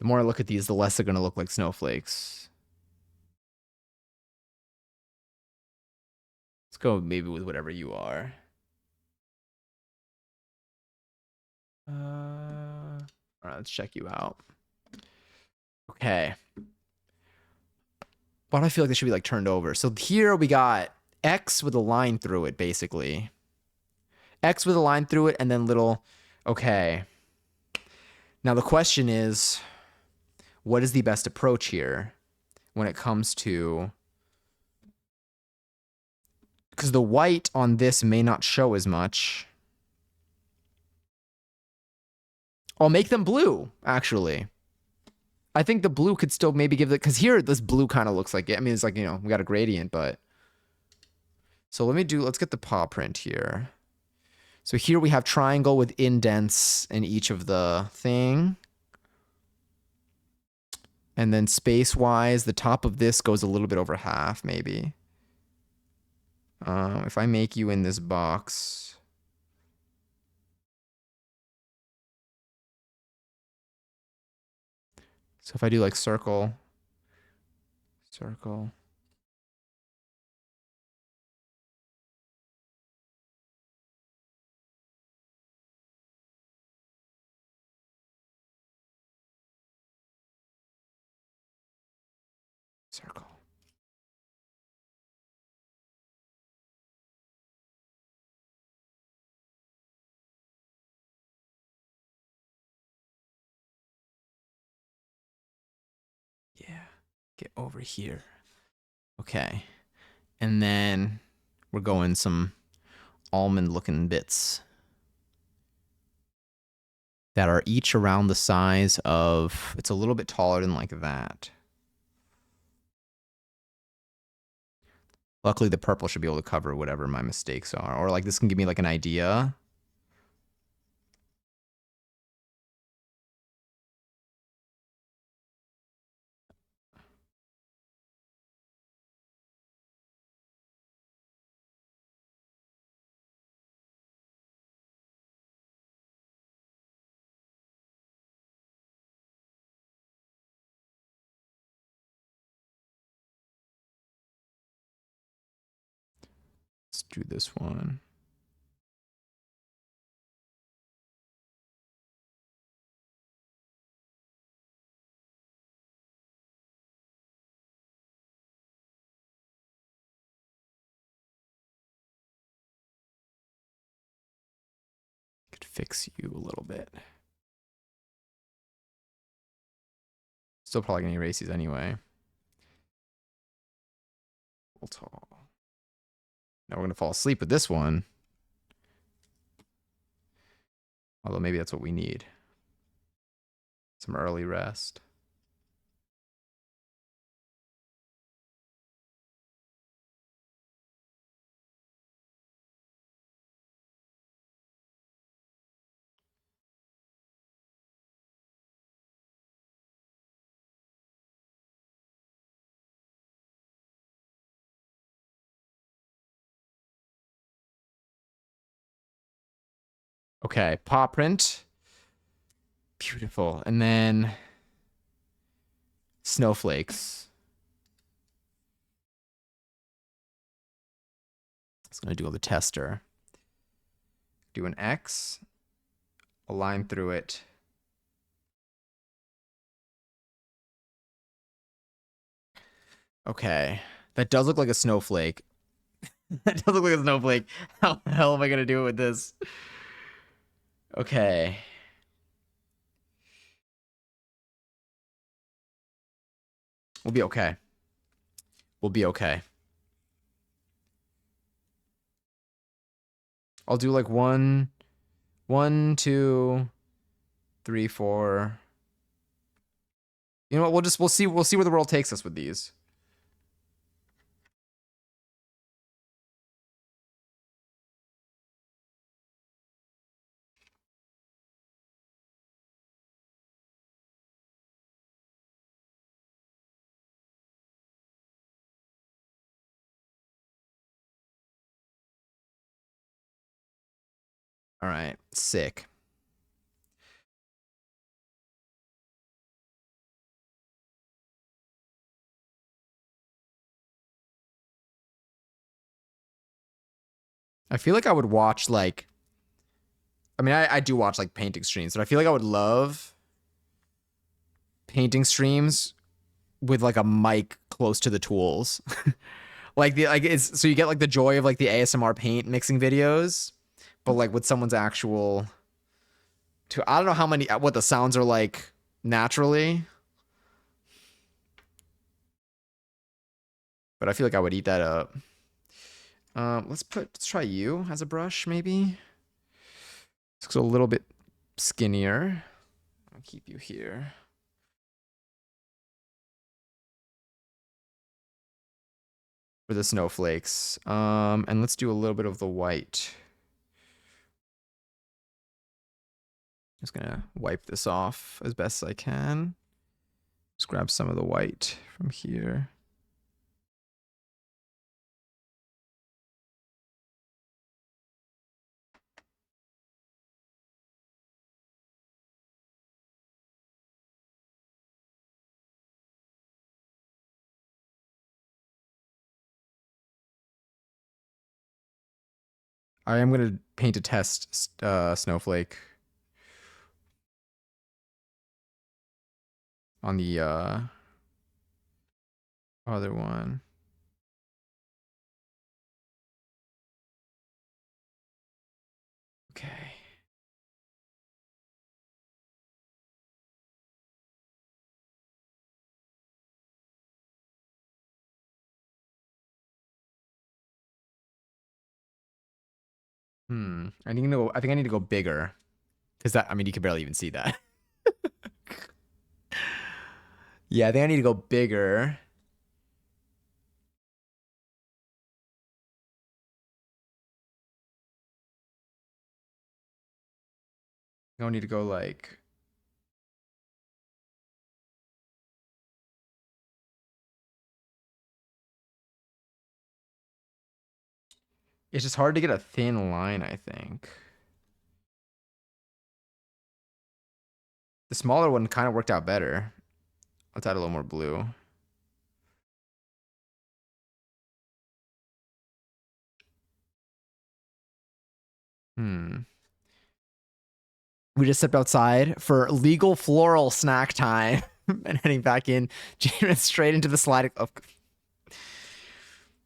more I look at these, the less they're gonna look like snowflakes. Let's go maybe with whatever you are. All right, let's check you out. Okay. Why do I feel like this should be like turned over? So here we got X with a line through it, basically. X with a line through it, and then little. Okay. Now the question is, what is the best approach here when it comes to, because the white on this may not show as much. I'll make them blue, actually. I think the blue could still maybe give it, because here this blue kind of looks like it. I mean, it's like, you know, we got a gradient, but. So let's get the paw print here. So here we have triangle with indents in each of the thing. And then space-wise, the top of this goes a little bit over half, maybe. If I make you in this box. So if I do like circle. Circle. Circle. Get over here. Okay. And then we're going some almond looking bits that are each around the size of, it's a little bit taller than like that. Luckily, the purple should be able to cover whatever my mistakes are. Or like this can give me like an idea. Let's do this one. Could fix you a little bit. Still probably gonna erase these anyway. Tall. Now we're gonna fall asleep with this one. Although maybe that's what we need. Some early rest. Okay, paw print. Beautiful. And then snowflakes. It's gonna do all the tester. Do an X, a line through it. Okay, that does look like a snowflake. That does look like a snowflake. How the hell am I gonna do it with this? Okay. We'll be okay. We'll be okay. I'll do like 1, 2, 3, 4. You know what? We'll see where the world takes us with these. All right, sick. I feel like I would watch like, I mean, I do watch like painting streams, but I feel like I would love painting streams with like a mic close to the tools. Like it's so you get like the joy of like the ASMR paint mixing videos, but like with someone's actual I don't know how many what the sounds are like naturally. But I feel like I would eat that up. Let's try you as a brush, maybe. It's a little bit skinnier. I'll keep you here. For the snowflakes. And let's do a little bit of the white. Just gonna wipe this off as best as I can. Just grab some of the white from here. I am gonna paint a test snowflake on the other one. Okay. I need to go. I think I need to go bigger because that. I mean, you can barely even see that. Yeah, I think I need to go bigger. I don't need to go like. It's just hard to get a thin line, I think. The smaller one kind of worked out better. Let's add a little more blue. Hmm. We just stepped outside for legal floral snack time and heading back in, straight into the sliding. Oh,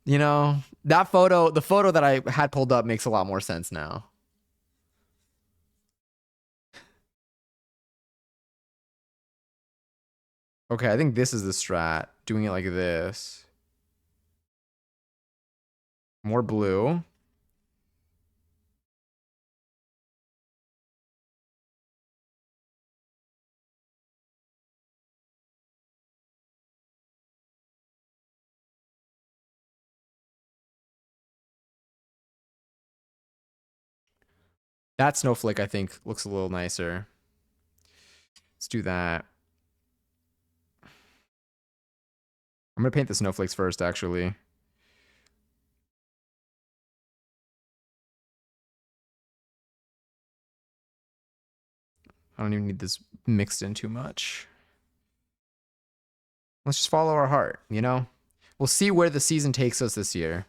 you know, that photo, the photo that I had pulled up makes a lot more sense now. Okay, I think this is the strat. Doing it like this. More blue. That snowflake, I think, looks a little nicer. Let's do that. I'm gonna paint the snowflakes first, actually. I don't even need this mixed in too much. Let's just follow our heart, you know? We'll see where the season takes us this year.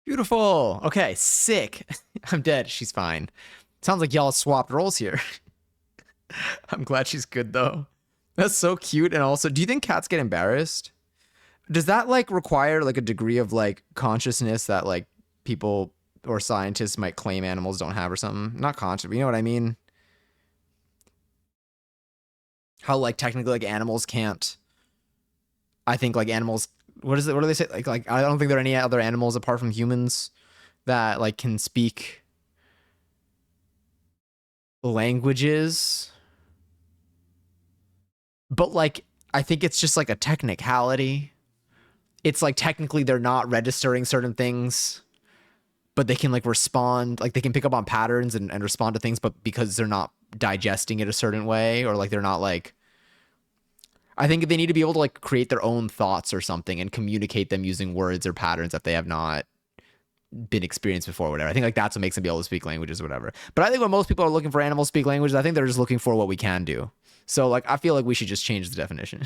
Beautiful. Okay, sick. I'm dead. She's fine. Sounds like y'all swapped roles here. I'm glad she's good though. That's so cute. And also, do you think cats get embarrassed? Does that like require like a degree of like consciousness that like people or scientists might claim animals don't have or something? Not conscious, but you know what I mean? How like technically like animals can't. I think like animals. What is it? What do they say? Like I don't think there are any other animals apart from humans that like can speak languages. But like I think it's just like a technicality. It's like technically they're not registering certain things, but they can like respond, like they can pick up on patterns and respond to things, but because they're not digesting it a certain way, or like they're not like, I think they need to be able to like create their own thoughts or something and communicate them using words or patterns that they have not been experienced before, or whatever. I think like that's what makes them be able to speak languages, or whatever. But I think when most people are looking for animals speak languages, I think they're just looking for what we can do. So like I feel like we should just change the definition.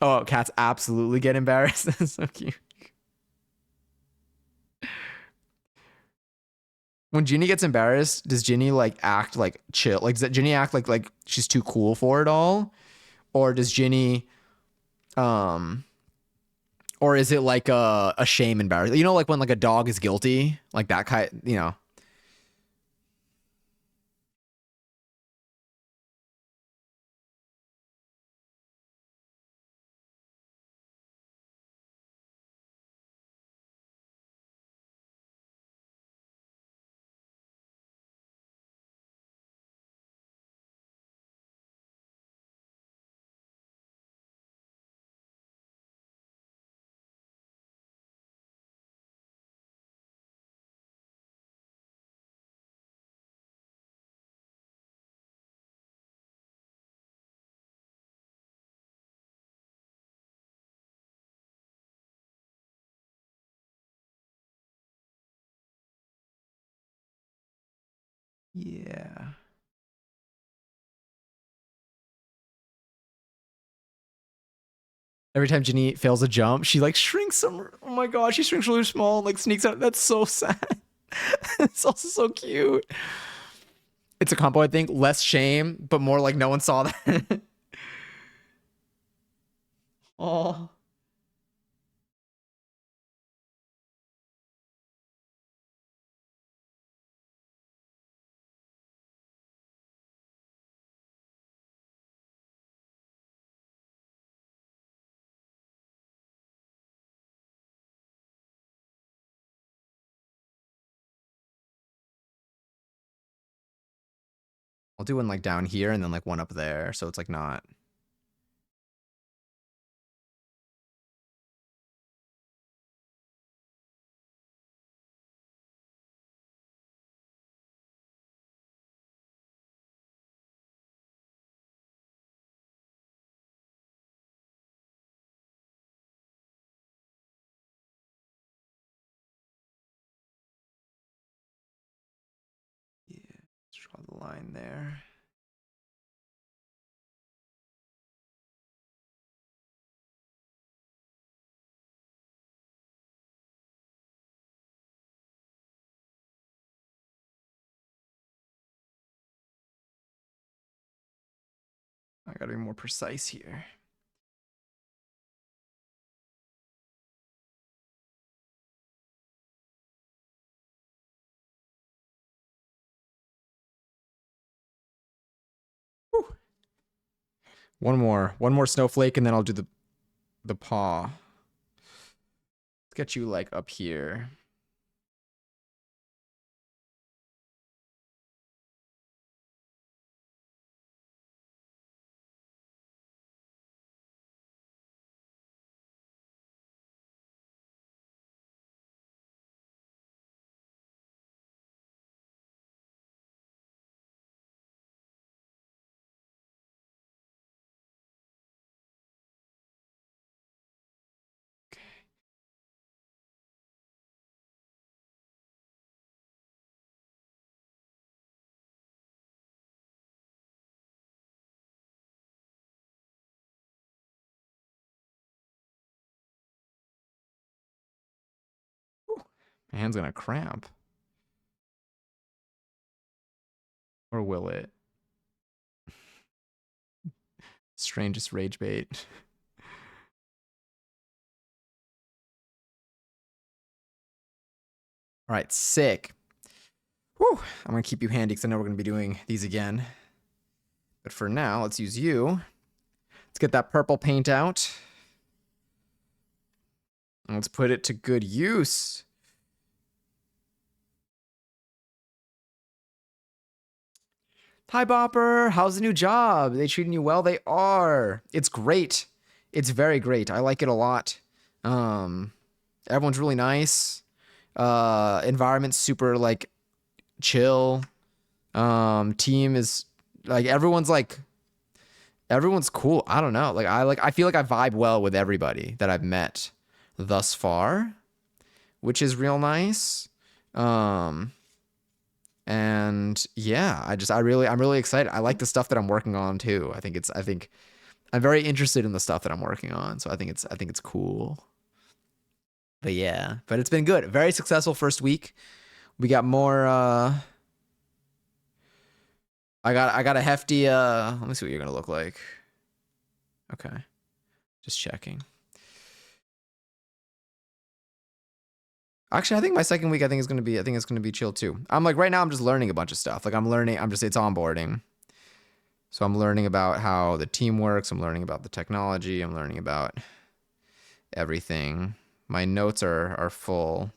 Oh, cats absolutely get embarrassed. That's so cute. When Ginny gets embarrassed, does Ginny like act like chill? Like does Ginny act like she's too cool for it all, or does Ginny um or is it like a shame embarrassment? You know, like when like a dog is guilty, like that kind. You know, Yeah. Every time Ginny fails a jump, she like shrinks some. Oh my god, she shrinks really small and like sneaks out. That's so sad. It's also so cute. It's a combo, I think. Less shame, but more like no one saw that. Oh. I'll do one like down here and then like one up there, so it's like not. Yeah, let's draw the line there. I gotta be more precise here. Whew. One more snowflake, and then I'll do the paw. Let's get you like up here. Whew. My hand's gonna cramp. Or will it? Strangest rage bait. All right, sick. Whew. I'm gonna keep you handy because I know we're gonna be doing these again. But for now, let's use you. Let's get that purple paint out. And let's put it to good use. Hi, Bopper. How's the new job? Are they treating you well? They are. It's great. It's very great. I like it a lot. Everyone's really nice. Environment's super like chill. Team is like everyone's cool. I don't know. I feel like I vibe well with everybody that I've met thus far, which is real nice. Um and yeah, I'm really excited. I like the stuff that I'm working on too. I think I'm very interested in the stuff that I'm working on. So I think it's cool. But yeah, but it's been good. Very successful first week. We got more I got a hefty let me see what you're gonna look like. Okay. Just checking. Actually, I think my second week I think it's gonna be chill too. I'm like right now I'm just learning a bunch of stuff. Like it's onboarding. So I'm learning about how the team works, I'm learning about the technology, I'm learning about everything. My notes are full.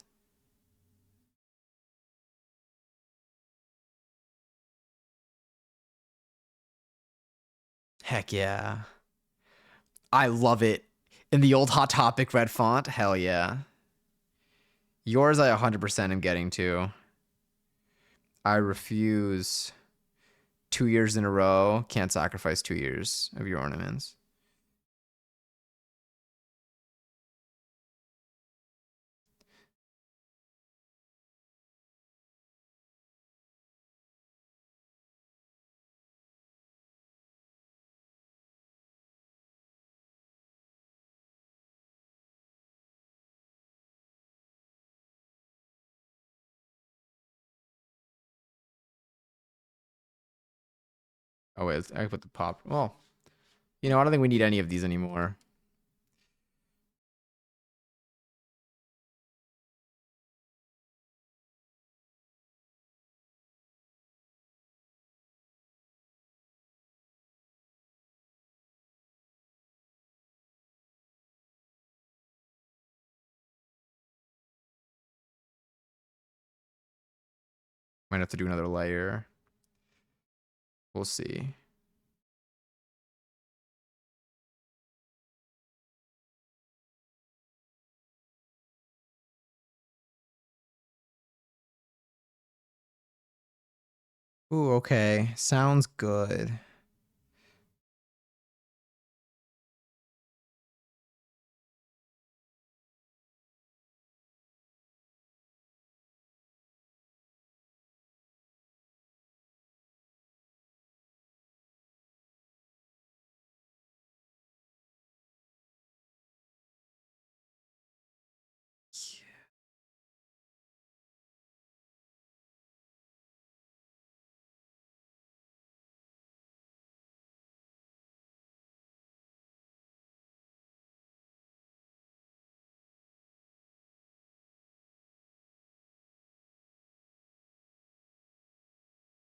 Heck yeah. I love it. In the old Hot Topic red font, hell yeah. Yours I 100% am getting to. I refuse 2 years in a row. Can't sacrifice 2 years of your ornaments. Oh wait, I put the pop. Well, you know, I don't think we need any of these anymore. Might have to do another layer. We'll see. Ooh, okay. Sounds good.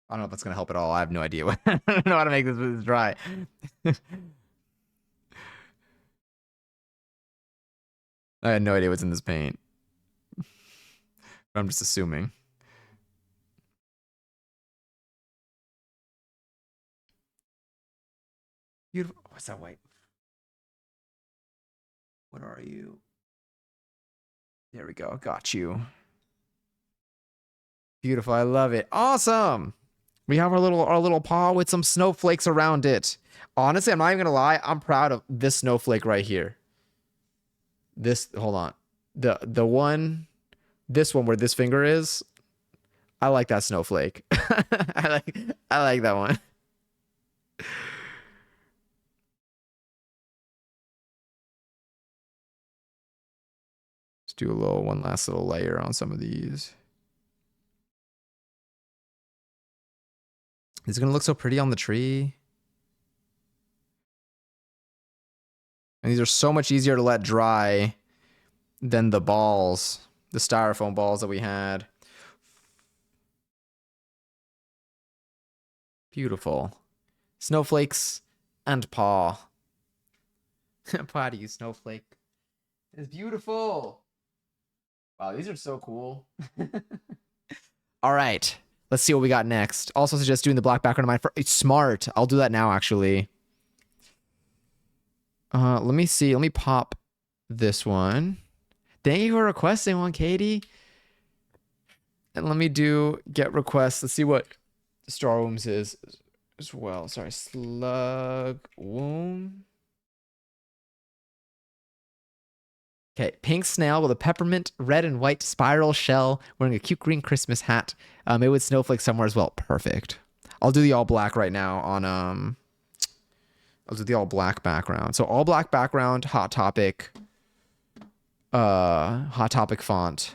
I don't know if that's gonna help at all. I have no idea. I don't know how to make this dry. I had no idea what's in this paint. But I'm just assuming. Beautiful. What's that white? What are you? There we go. Got you. Beautiful. I love it. Awesome. We have our little paw with some snowflakes around it. Honestly, I'm not even gonna lie. I'm proud of this snowflake right here. This, hold on. The one, this one where this finger is. I like that snowflake. I like that one. Let's do one last little layer on some of these. It's gonna look so pretty on the tree. And these are so much easier to let dry than the balls, the styrofoam balls that we had. Beautiful. Snowflakes and paw. Paw to you, snowflake. It's beautiful. Wow, these are so cool. All right. Let's see what we got next. Also suggest doing the black background of mine for it's smart. I'll do that now actually. Let me see. Let me pop this one. Thank you for requesting one, Katie. And let me do get requests. Let's see what Star Wombs is as well. Sorry, Slug Womb. Okay, pink snail with a peppermint red and white spiral shell, wearing a cute green Christmas hat. Maybe with snowflakes somewhere as well. Perfect. I'll do the all black right now on I'll do the all black background. So all black background, Hot Topic font.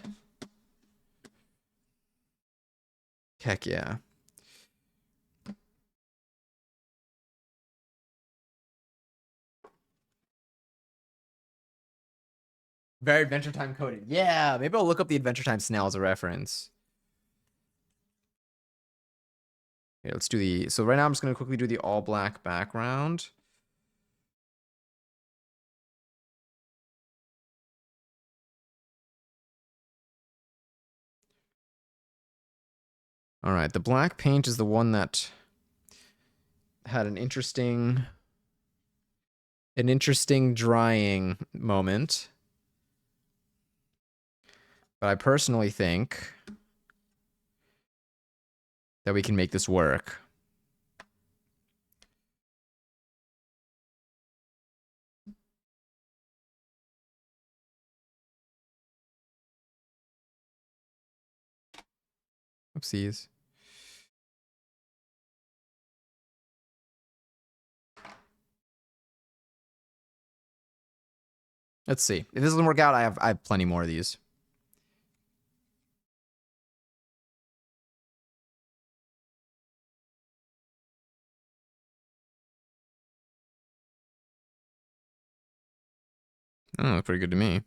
Heck yeah. Very Adventure Time coded. Yeah, maybe I'll look up the Adventure Time snail as a reference. Here, let's do the. So right now I'm just gonna quickly do the all black background. All right, the black paint is the one that had an interesting drying moment. But I personally think that we can make this work. Oopsies. Let's see. If this doesn't work out, I have plenty more of these. Oh, pretty good to me.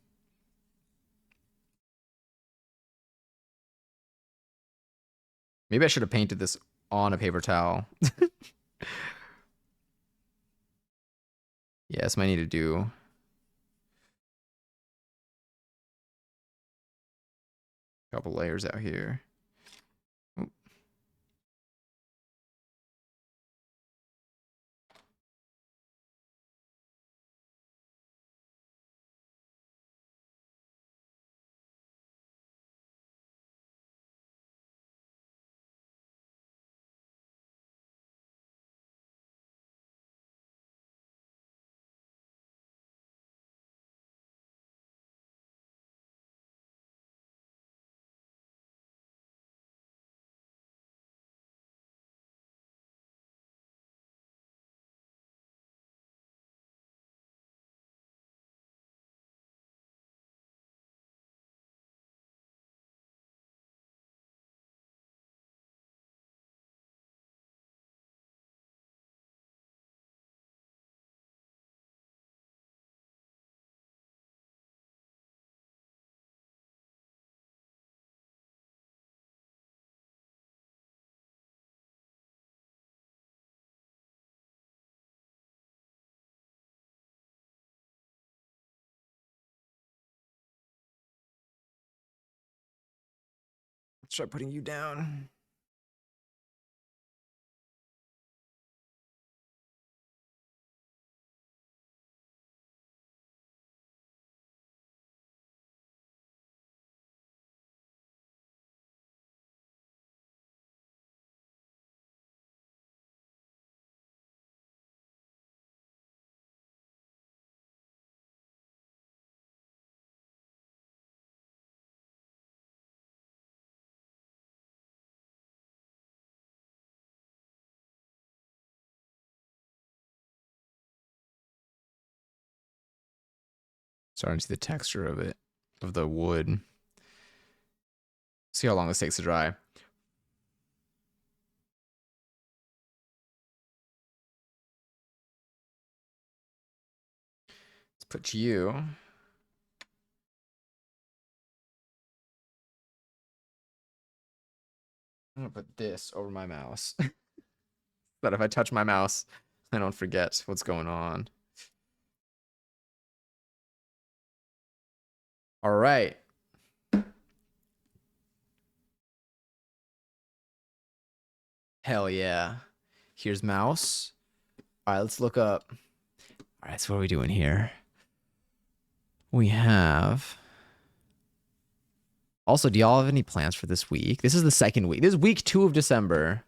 Maybe I should have painted this on a paper towel. Yes, might need to do a couple layers out here. Oh, let's try putting you down. Starting to see the texture of it, of the wood. See how long this takes to dry. Let's put you. I'm gonna put this over my mouse. That if I touch my mouse, I don't forget what's going on. All right. Hell yeah. Here's mouse. All right, let's look up. All right, so what are we doing here? We have. Also, do y'all have any plans for this week? This is the second week. This is week 2 of December.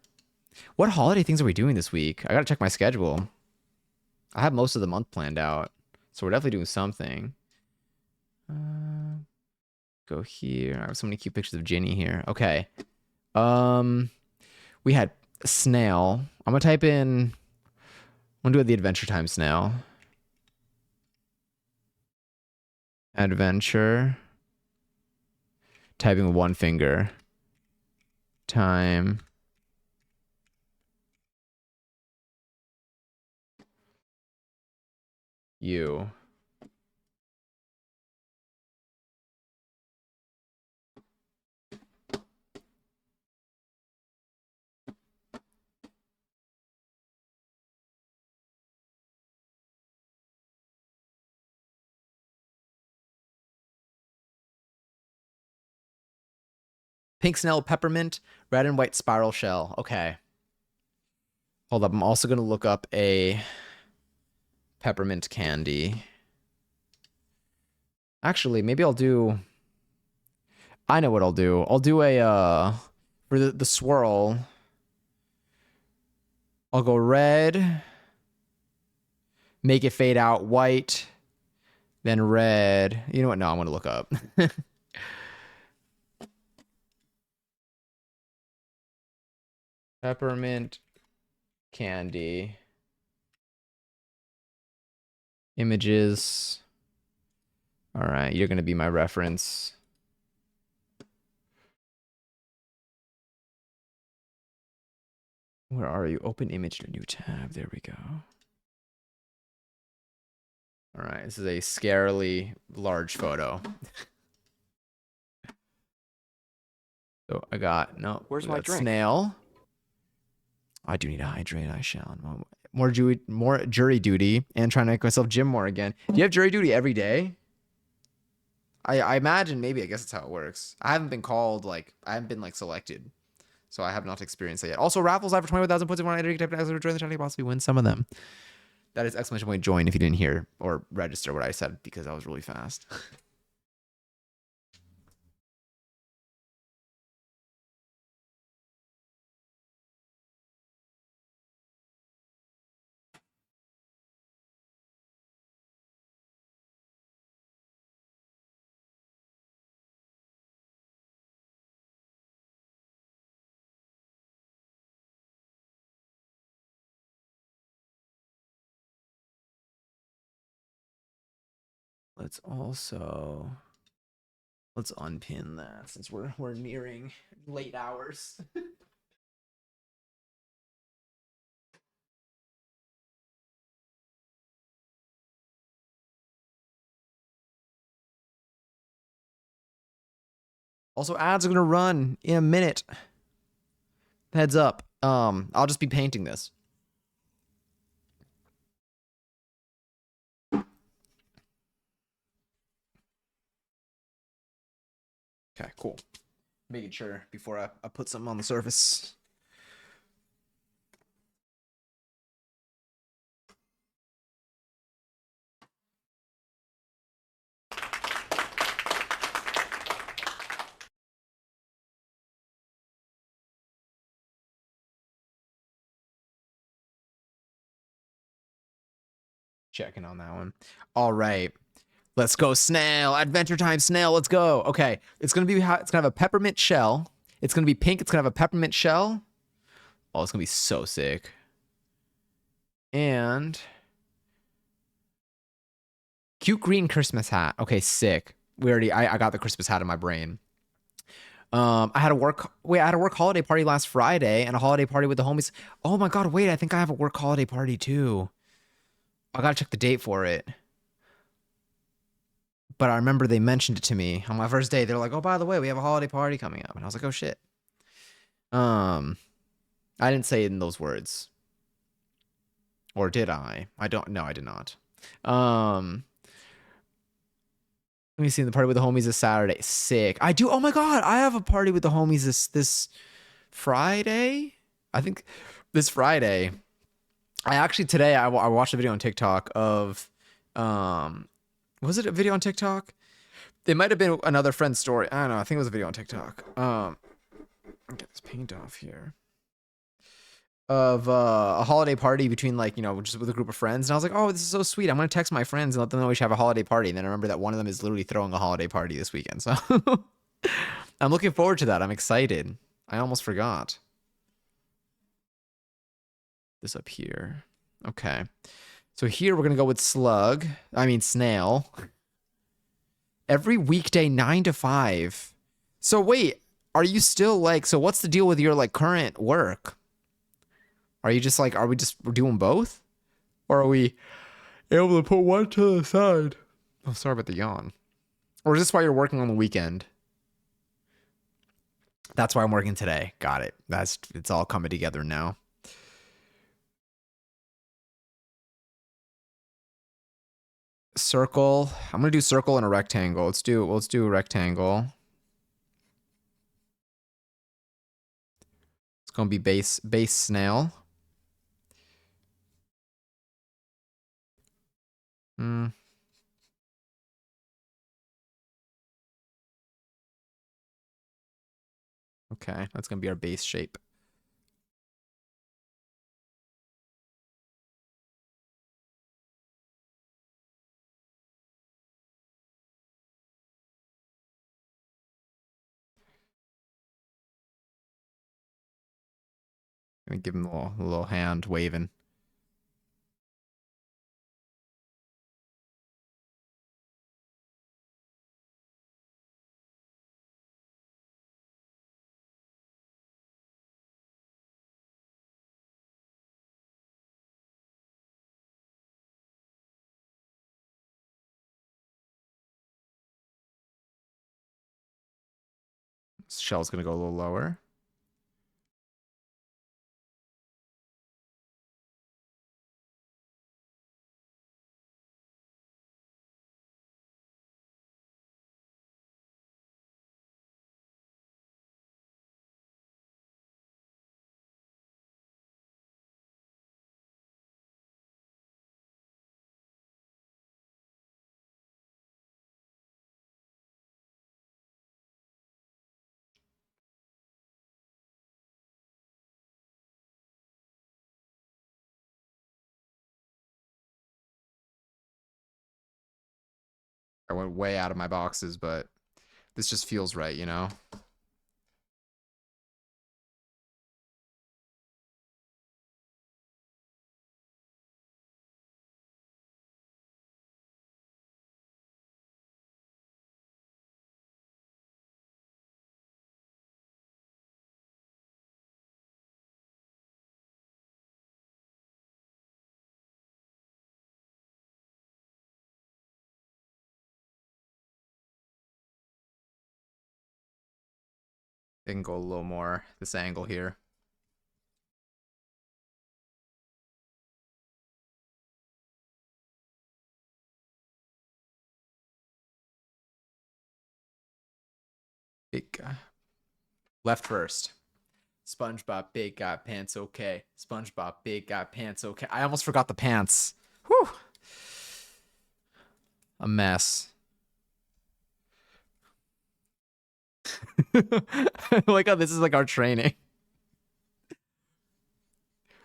What holiday things are we doing this week? I gotta check my schedule. I have most of the month planned out, so we're definitely doing something. Go here. I have so many cute pictures of Ginny here. Okay. We had snail. I'm gonna type in. I'm gonna do the Adventure Time snail. Adventure. Typing with one finger. Time. You. Pink snail, peppermint, red and white spiral shell. Okay. Hold up. I'm also gonna look up a peppermint candy. Actually, maybe I'll do. I know what I'll do. I'll do a for the swirl. I'll go red, make it fade out white, then red. You know what? No, I'm gonna look up. Peppermint candy. Images. All right, you're gonna be my reference. Where are you? Open image in a new tab. There we go. All right, this is a scarily large photo. So I got Where's my drink? snail. I do need to hydrate. I shall. More jury duty, and trying to make myself gym more again. Do you have jury duty every day? I imagine maybe. I guess that's how it works. I haven't been called. Like I haven't been like selected, so I have not experienced that yet. Also, raffles live for 21,000 points. If you want to type in join the channel, possibly win some of them. That is exclamation point join if you didn't hear or register what I said because I was really fast. Let's unpin that since we're nearing late hours. Also, ads are gonna run in a minute. Heads up. I'll just be painting this. Okay, cool. Making sure before I put something on the surface. Checking on that one. All right. Let's go, snail. Adventure time, snail. Let's go. Okay. It's gonna have a peppermint shell. It's gonna be pink. It's gonna have a peppermint shell. Oh, it's gonna be so sick. And cute green Christmas hat. Okay, sick. I got the Christmas hat in my brain. I had a work holiday party last Friday and a holiday party with the homies. Oh my god, wait, I think I have a work holiday party too. I gotta check the date for it. But I remember they mentioned it to me on my first day. They're like, "Oh, by the way, we have a holiday party coming up," and I was like, "Oh shit." Um, I didn't say it in those words, or did I? I don't know. I did not. Um, Let me see. The party with the homies this Saturday. Sick. I do. Oh my god, I have a party with the homies this Friday. I think this Friday. I actually today I watched a video on TikTok of, was it a video on TikTok? It might have been another friend's story. I don't know. I think it was a video on TikTok. Get this paint off here. Of a holiday party between just with a group of friends, and I was like, oh, this is so sweet. I'm gonna text my friends and let them know we should have a holiday party. And then I remember that one of them is literally throwing a holiday party this weekend, so I'm looking forward to that. I'm excited. I almost forgot this up here. Okay, so here we're gonna go with snail. Every weekday 9 to 5. So wait, are you still so what's the deal with your current work? Are you just are we just doing both? Or are we able to put one to the side? Oh, sorry about the yawn. Or is this why you're working on the weekend? That's why I'm working today. Got it. It's all coming together now. Circle. I'm gonna do circle and a rectangle. Let's do a rectangle. It's gonna be base snail. Hmm. Okay, that's gonna be our base shape. Gonna give him a little hand waving. Shell's gonna go a little lower. I went way out of my boxes, but this just feels right, you know? They can go a little more this angle here. Big guy. Left first. SpongeBob, big guy, pants okay. SpongeBob, big guy, pants okay. I almost forgot the pants. Whew. A mess. Like how this is like our training.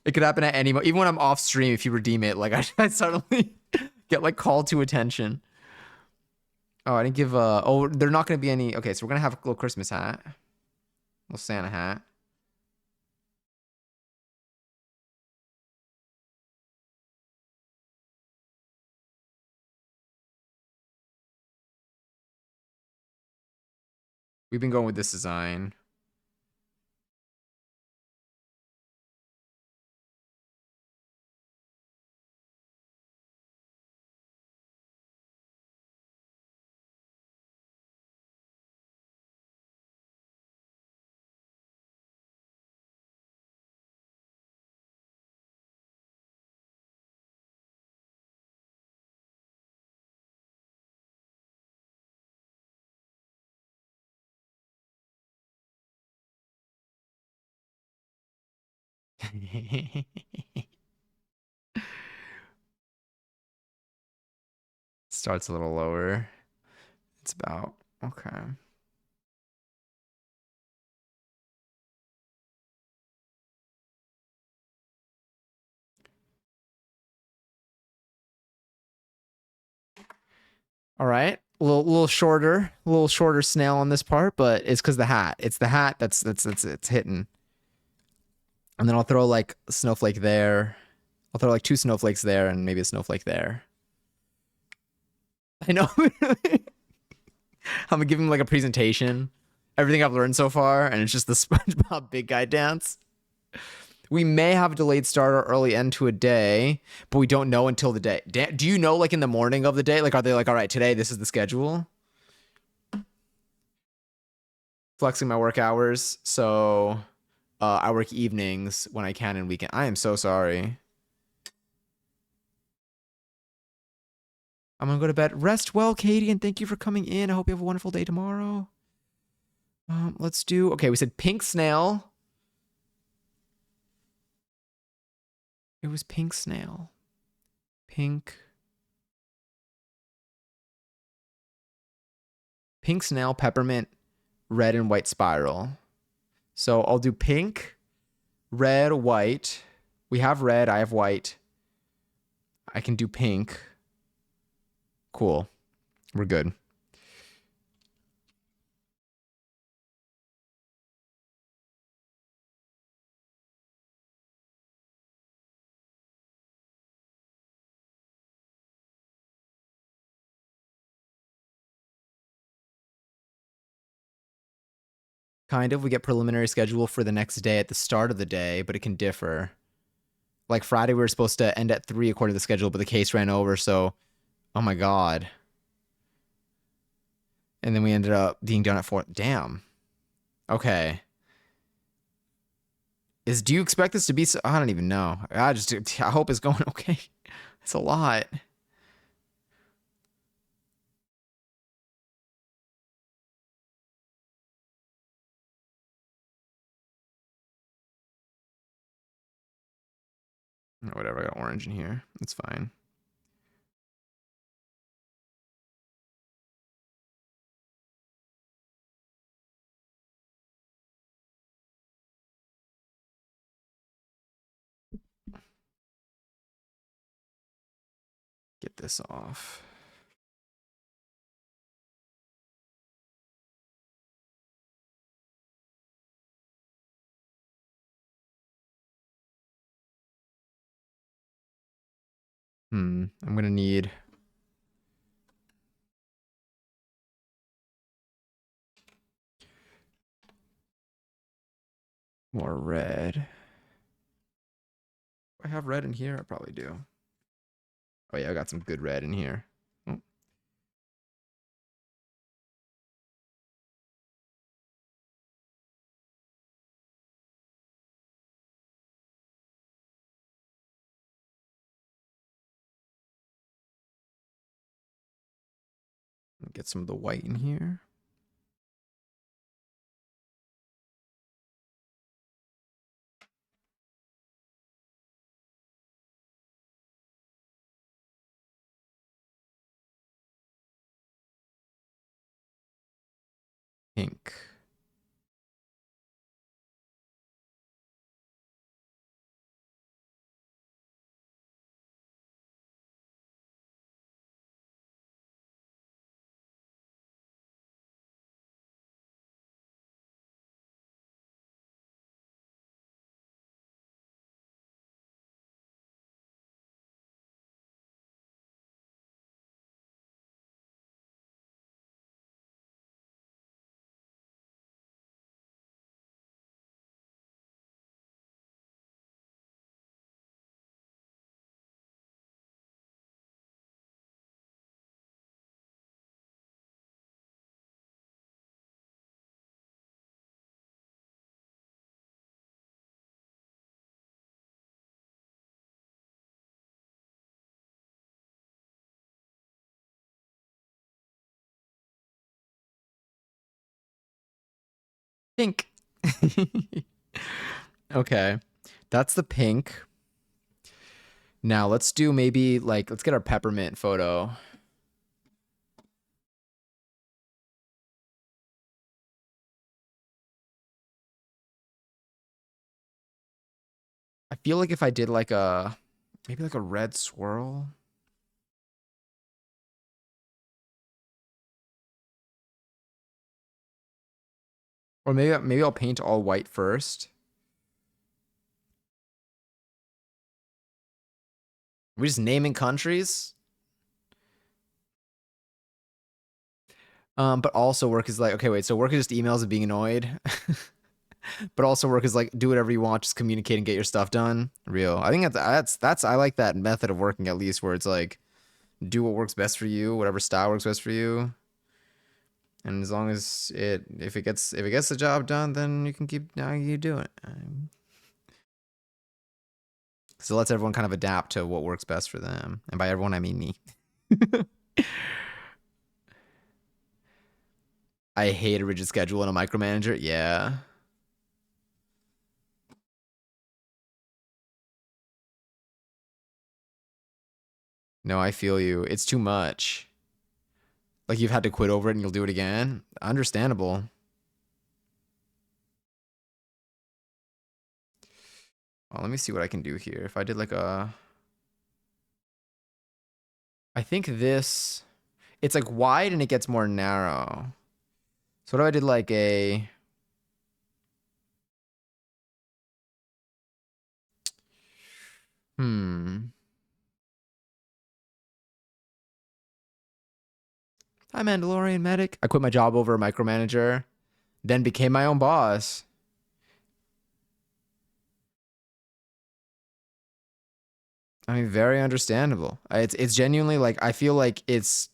It could happen at any moment. Even when I'm off stream, if you redeem it, like I suddenly get like called to attention. Oh, I didn't give oh, they're not gonna be any. Okay, so we're gonna have a little Christmas hat. Little Santa hat. We've been going with this design. Starts a little lower. It's about okay. All right. A little shorter snail on this part, but it's because the hat. It's the hat that's it's hitting. And then I'll throw like a snowflake there. I'll throw like two snowflakes there and maybe a snowflake there. I know. I'm gonna give him like a presentation. Everything I've learned so far, and it's just the SpongeBob big guy dance. We may have a delayed start or early end to a day, but we don't know until the day. Do you know, like in the morning of the day? Like, are they like, all right, today this is the schedule? Flexing my work hours, so I work evenings when I can and weekend. I am so sorry. I'm gonna go to bed. Rest well, Katie, and thank you for coming in. I hope you have a wonderful day tomorrow. Let's do. Okay, we said pink snail. It was pink snail. Pink snail, peppermint, red and white spiral. So I'll do pink, red, white. We have red. I have white. I can do pink. Cool. We're good. Kind of. We get preliminary schedule for the next day at the start of the day, but it can differ. Like Friday, we were supposed to end at 3 according to the schedule, but the case ran over. So, oh my God. And then we ended up being done at 4. Damn. Okay. Do you expect this to be? I don't even know. I hope it's going okay. It's a lot. Whatever. I got orange in here. It's fine. Get this off. I'm gonna need more red. Do I have red in here? I probably do. Oh yeah, I got some good red in here. Oh, get some of the white in here. Pink. Pink. Okay. That's the pink. Now let's do maybe like let's get our peppermint photo. I feel like if I did like a maybe like a red swirl. Or maybe I'll paint all white first. Are we just naming countries? But also work is like, okay, wait, so work is just emails of being annoyed. But also work is like do whatever you want, just communicate and get your stuff done. Real. I think that's I like that method of working at least where it's like do what works best for you, whatever style works best for you. And as long as if it gets the job done, then you can keep now you do it. So it lets everyone kind of adapt to what works best for them. And by everyone I mean me. I hate a rigid schedule and a micromanager. Yeah. No, I feel you. It's too much. Like you've had to quit over it and you'll do it again. Understandable. Well, let me see what I can do here. If I did like a I think this it's like wide and it gets more narrow. So what if I did like a hmm. Hi Mandalorian medic. I quit my job over a micromanager, then became my own boss. I mean, very understandable. It's genuinely like I feel like it's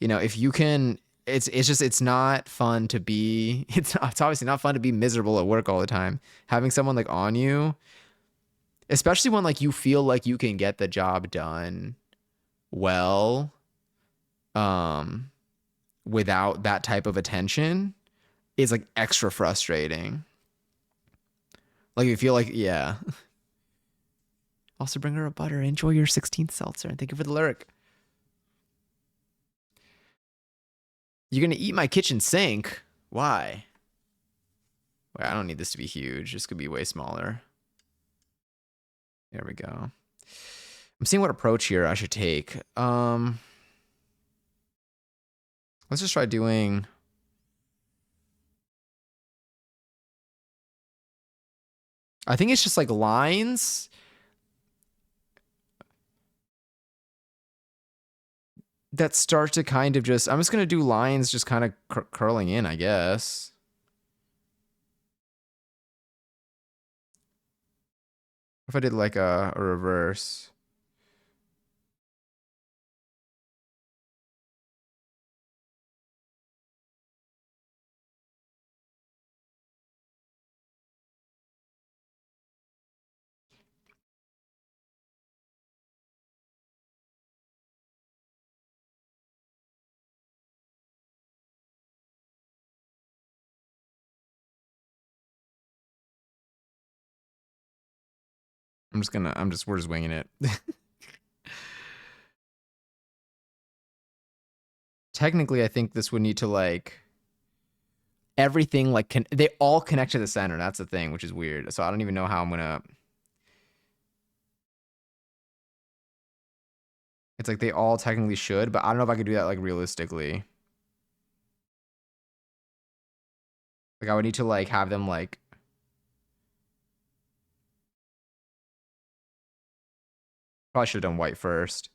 if you can it's just it's not fun to be it's obviously not fun to be miserable at work all the time. Having someone like on you, especially when like you feel like you can get the job done well, um, without that type of attention is like extra frustrating. Like you feel like, yeah. Also bring her a butter. Enjoy your 16th seltzer and thank you for the lyric. You're gonna eat my kitchen sink. Why? Wait, I don't need this to be huge. This could be way smaller. There we go. I'm seeing what approach here I should take. Let's just try doing. I think it's just like lines that start to kind of just. I'm just gonna do lines just kind of curling in, I guess. If I did like a reverse. We're just winging it. Technically, I think this would need to like everything like they all connect to the center. That's the thing, which is weird. So I don't even know how I'm gonna. It's like they all technically should, but I don't know if I could do that like realistically. Like I would need to like have them like. Probably should have done white first.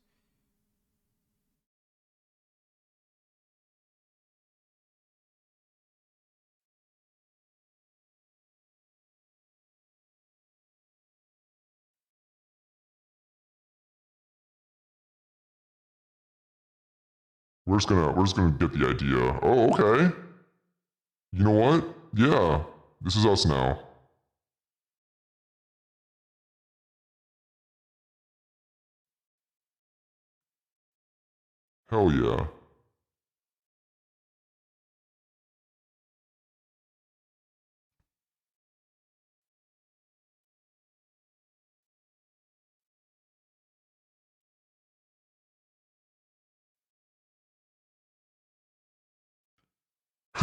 We're just gonna get the idea. Oh, okay. You know what? Yeah, this is us now. Hell yeah.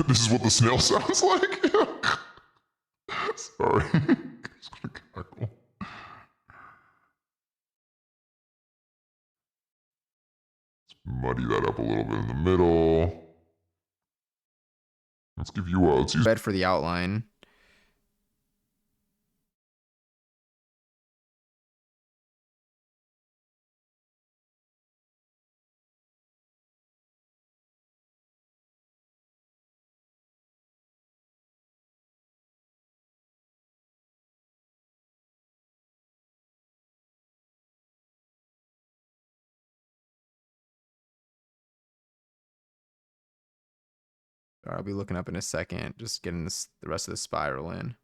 This is what the snail sounds like? Sorry. Just gonna cackle. Muddy that up a little bit in the middle. Let's use Red for the outline. I'll be looking up in a second. Just getting the rest of the spiral in.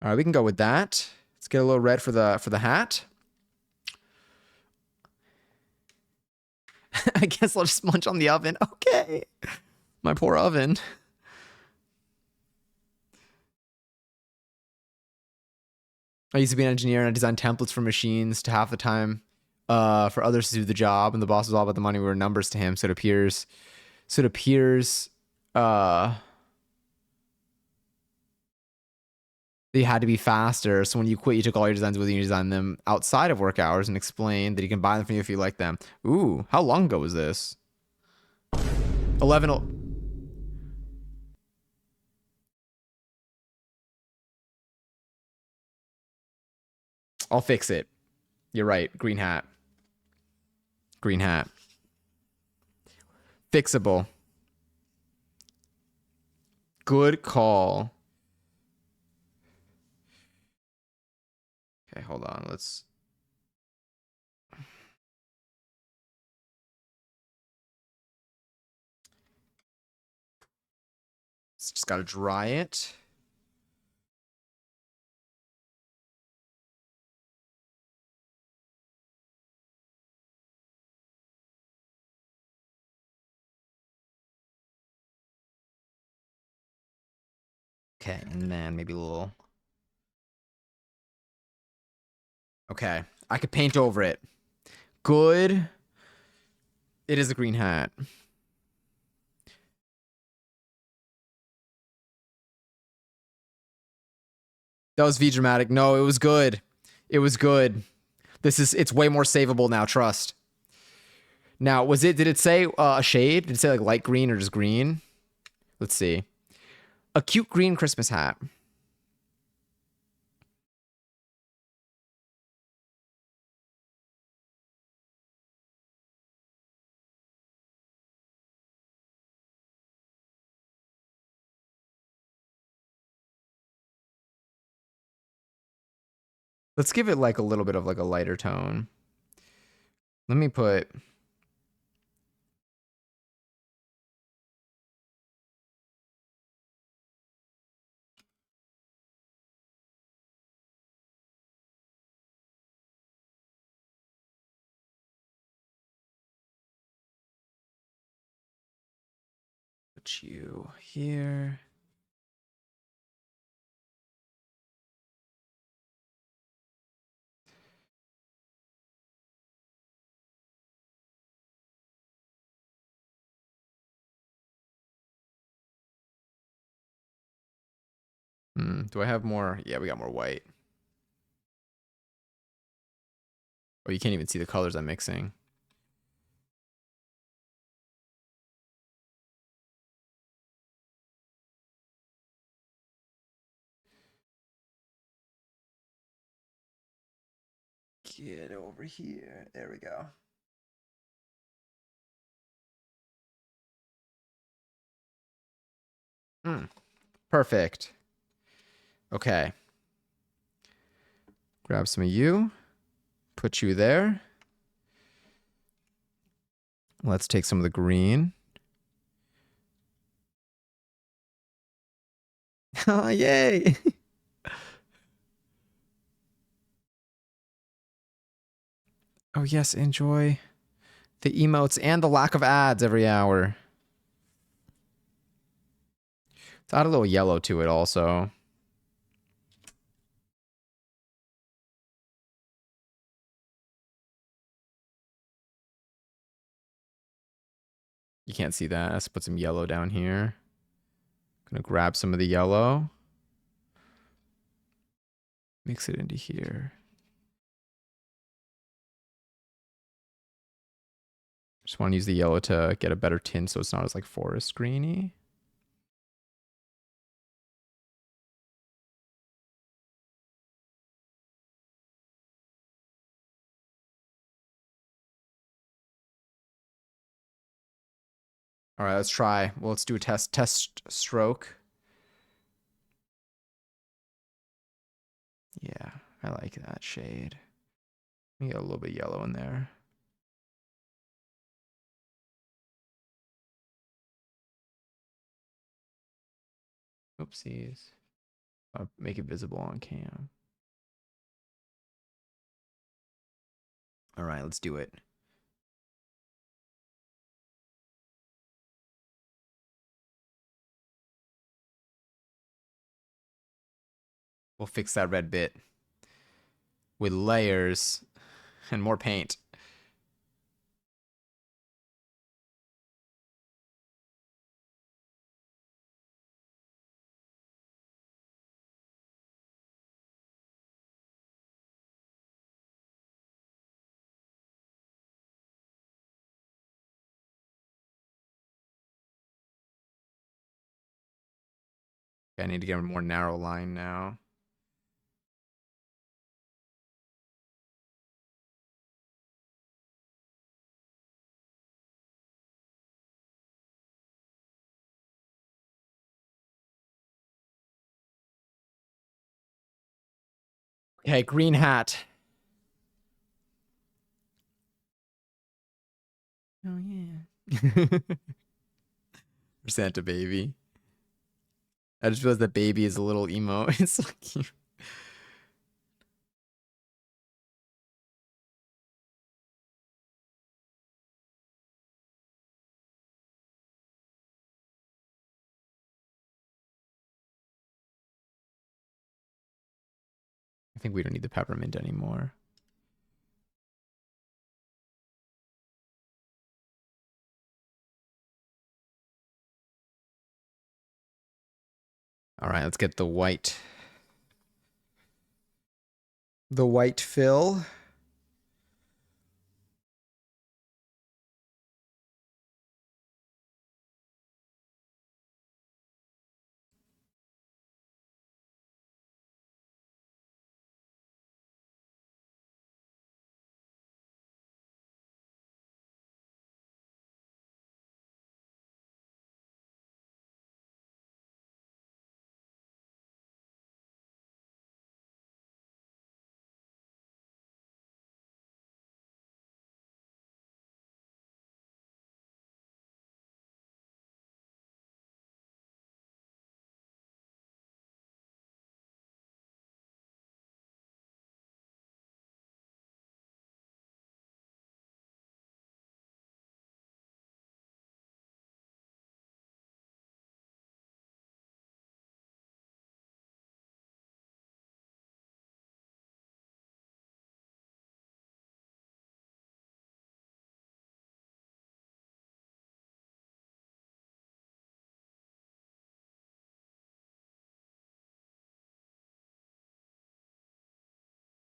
All right, we can go with that. Let's get a little red for the hat. I guess I'll just munch on the oven. Okay. My poor oven. I used to be an engineer and I designed templates for machines to half the time for others to do the job, and the boss was all about the money. We were numbers to him, so it appears that you had to be faster. So when you quit, you took all your designs with you and you designed them outside of work hours and explained that you can buy them from you if you like them. Ooh, how long ago was this? 11. I'll fix it. You're right. Green hat. Green hat. Fixable. Good call. Okay, hold on. Let's just gotta dry it. Okay, and then maybe a little. Okay, I could paint over it. Good. It is a green hat. That was V dramatic. No, it was good. It was good. It's way more savable now, trust. Now, did it say a shade? Did it say like light green or just green? Let's see. A cute green Christmas hat. Let's give it like a little bit of like a lighter tone. Let me put. Put you here. Do I have more? Yeah, we got more white. Oh, you can't even see the colors I'm mixing. Get over here. There we go. Perfect. Okay. Grab some of you. Put you there. Let's take some of the green. Oh, yay. Oh, yes. Enjoy the emotes and the lack of ads every hour. Let's add a little yellow to it also. You can't see that. Let's put some yellow down here. Gonna grab some of the yellow. Mix it into here. Just want to use the yellow to get a better tint so it's not as like forest greeny. All right, let's try. Well, let's do a test stroke. Yeah, I like that shade. Let me get a little bit of yellow in there. Oopsies. I'll make it visible on cam. All right, let's do it. We'll fix that red bit with layers and more paint. Okay, I need to get a more narrow line now. Okay, green hat. Oh yeah. For Santa baby. I just realized that baby is a little emo. It's so cute. I think we don't need the peppermint anymore. All right, let's get the white. The white fill.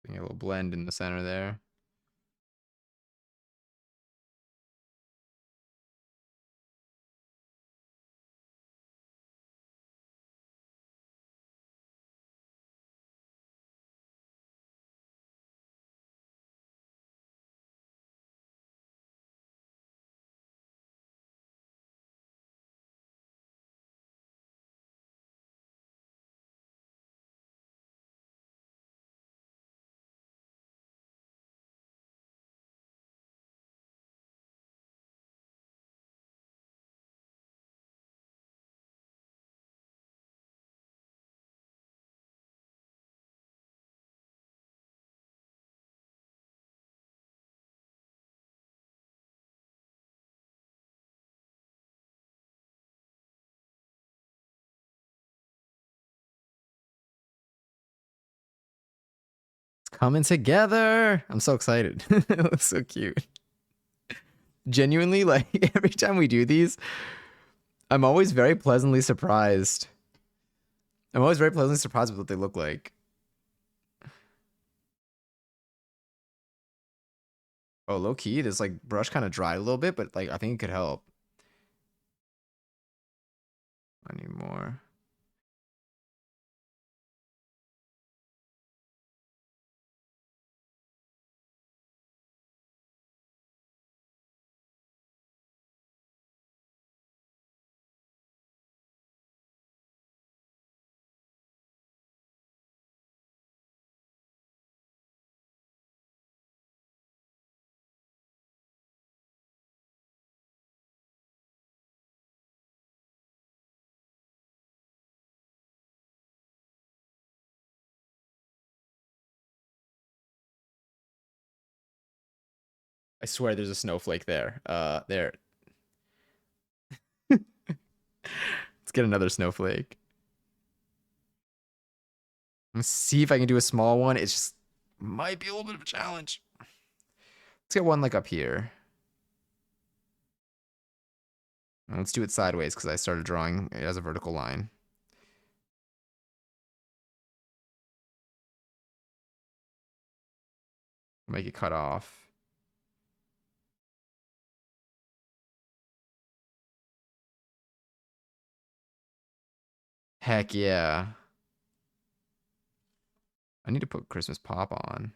A little blend in the center there. It's coming together. I'm so excited. It looks so cute. Genuinely, like every time we do these, I'm always very pleasantly surprised. I'm always very pleasantly surprised with what they look like. Oh, low key, this like brush kind of dried a little bit, but like I think it could help. I need more. I swear there's a snowflake there. There. Let's get another snowflake. Let's see if I can do a small one. It's just might be a little bit of a challenge. Let's get one like up here. And let's do it sideways because I started drawing it as a vertical line. Make it cut off. Heck yeah. I need to put Christmas pop on.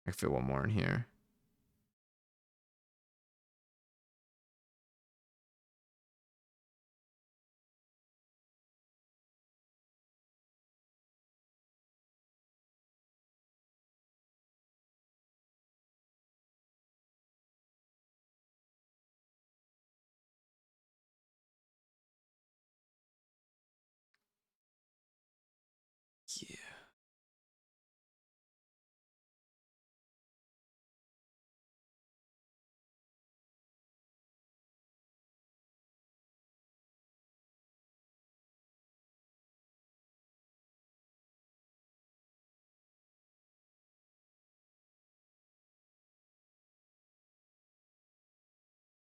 I can fit one more in here.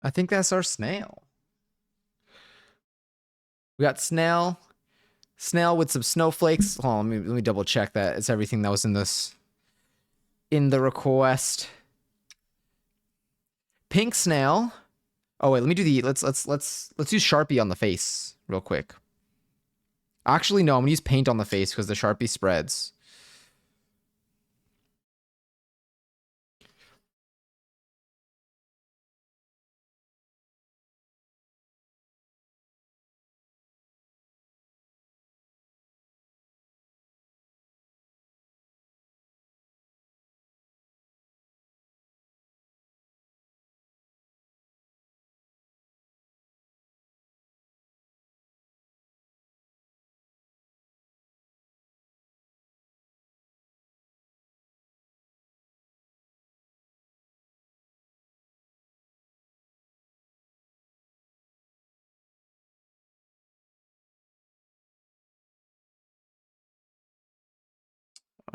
I think that's our snail. We got snail. Snail with some snowflakes. Hold on, let me double check that it's everything that was in the request. Pink snail. Oh wait, let me do the let's use Sharpie on the face real quick. Actually, no, I'm gonna use paint on the face because the Sharpie spreads.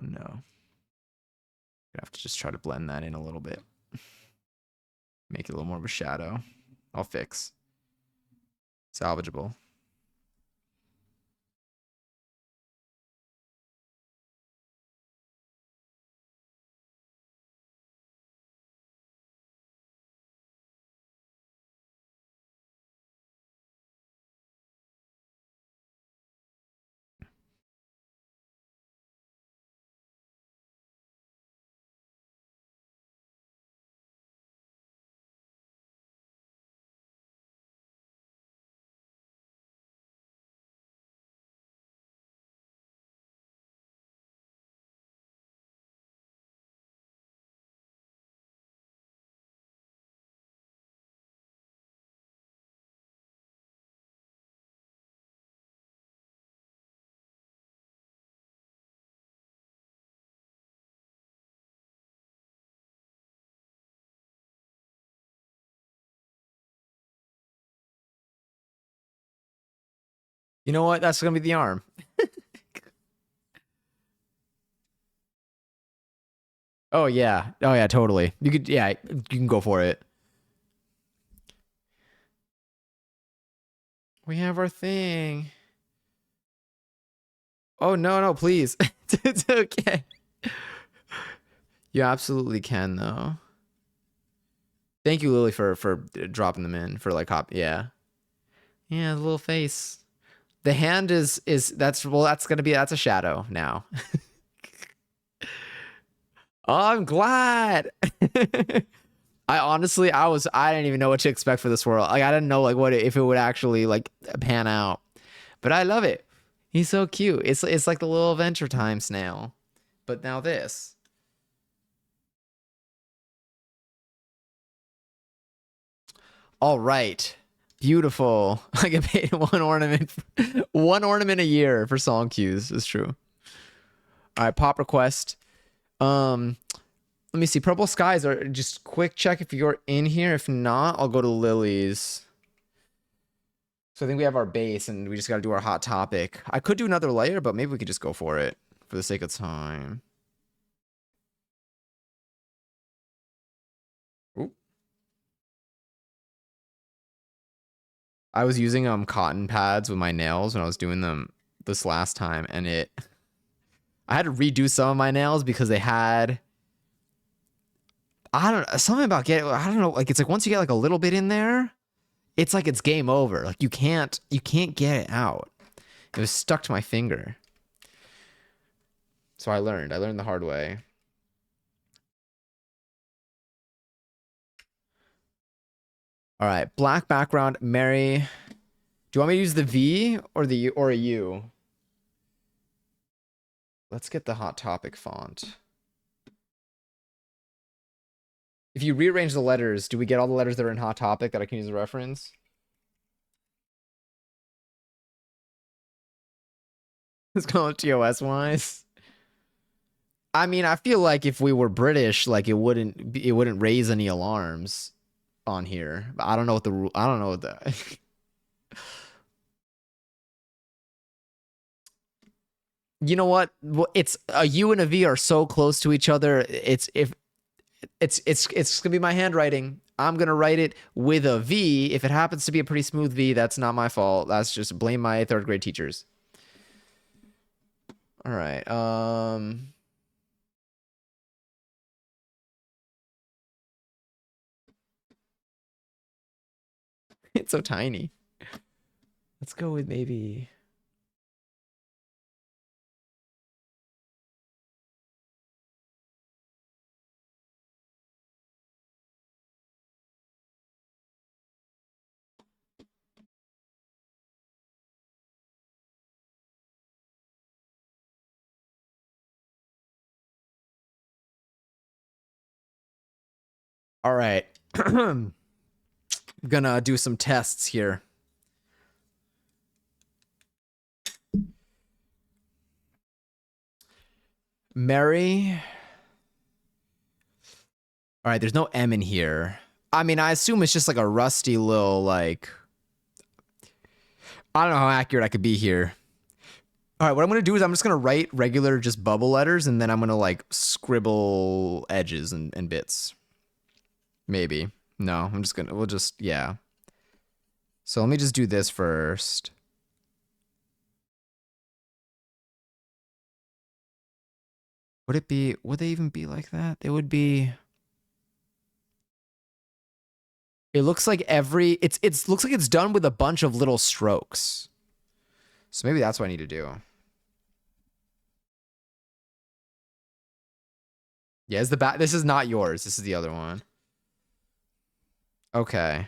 Oh no. I have to just try to blend that in a little bit. Make it a little more of a shadow. I'll fix. Salvageable. You know what? That's gonna be the arm. Oh yeah. Oh yeah, totally. You could yeah, you can go for it. We have our thing. Oh no, no, please. It's okay. You absolutely can though. Thank you, Lily, for dropping them in for like hop. Yeah, yeah, the little face. The hand is that's well, that's gonna be that's a shadow now. Oh, I'm glad. I honestly, I didn't even know what to expect for this world. Like, I didn't know like what if it would actually like pan out. But I love it. He's so cute. It's like the little Adventure Time snail. But now this. All right. Beautiful. I get paid one ornament a year for song cues. It's true. All right, pop request. Um, let me see. Purple skies are just quick check if you're in here. If not, I'll go to Lily's. So I think we have our base and we just got to do our hot topic. I could do another layer, but maybe we could just go for it for the sake of time. Ooh. I was using cotton pads with my nails when I was doing them this last time, and I had to redo some of my nails because they had I don't know something about getting I don't know like it's like once you get like a little bit in there, it's like it's game over. Like you can't get it out. It was stuck to my finger. So I learned the hard way. All right, black background, Mary. Do you want me to use the V or a U? Let's get the hot topic font. If you rearrange the letters, do we get all the letters that are in hot topic that I can use as a reference? Let's call it TOS wise. I mean, I feel like if we were British, like it wouldn't raise any alarms on here. But I don't know what the rule. I don't know what the. You know what? It's a U and a V are so close to each other. It's gonna be my handwriting. I'm going to write it with a V. If it happens to be a pretty smooth V, that's not my fault. That's just blame my third grade teachers. All right. It's so tiny. Let's go with maybe. All right. I'm gonna do some tests here. Mary. All right, there's no M in here. I mean, I assume it's just like a rusty little, like, I don't know how accurate I could be here. All right, what I'm going to do is I'm just going to write regular just bubble letters, and then I'm going to like scribble edges and bits. Maybe. No, I'm just going to, we'll just, yeah. So let me just do this first. Would they even be like that? They would be. It looks like it's looks like it's done with a bunch of little strokes. So maybe that's what I need to do. Yeah, is the back. This is not yours. This is the other one. Okay.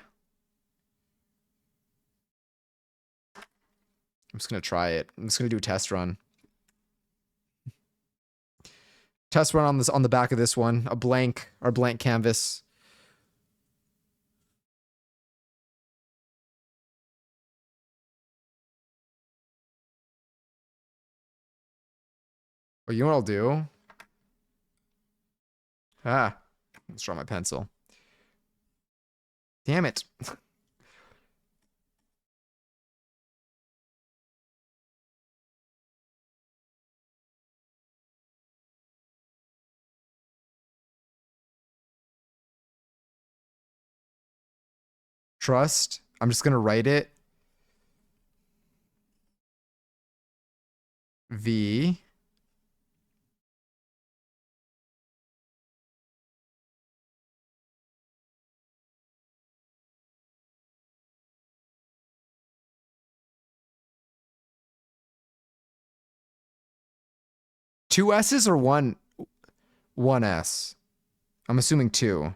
I'm just gonna try it. I'm just gonna do a test run. Test run on this on the back of this one. A blank canvas. Oh, you know what I'll do? Ah, let's draw my pencil. Damn it. Trust. I'm just gonna write it. V. Two S's or one S? I'm assuming two.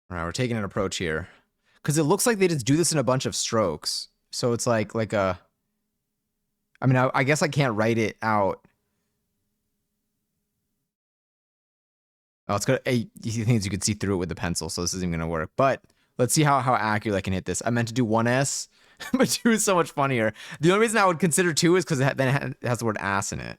All right, we're taking an approach here. Because it looks like they just do this in a bunch of strokes. So it's like a. I mean, I guess I can't write it out. Oh, it's got a things you can see through it with the pencil, so this isn't even gonna work. But let's see how accurate I can hit this. I meant to do one S, but two is so much funnier. The only reason I would consider two is because then it has the word ass in it.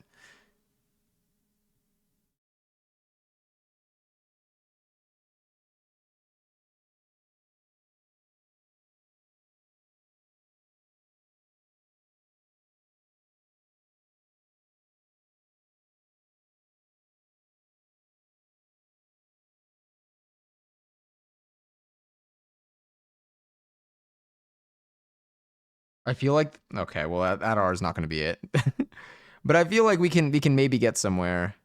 I feel like okay, well that R is not going to be it, but I feel like we can maybe get somewhere.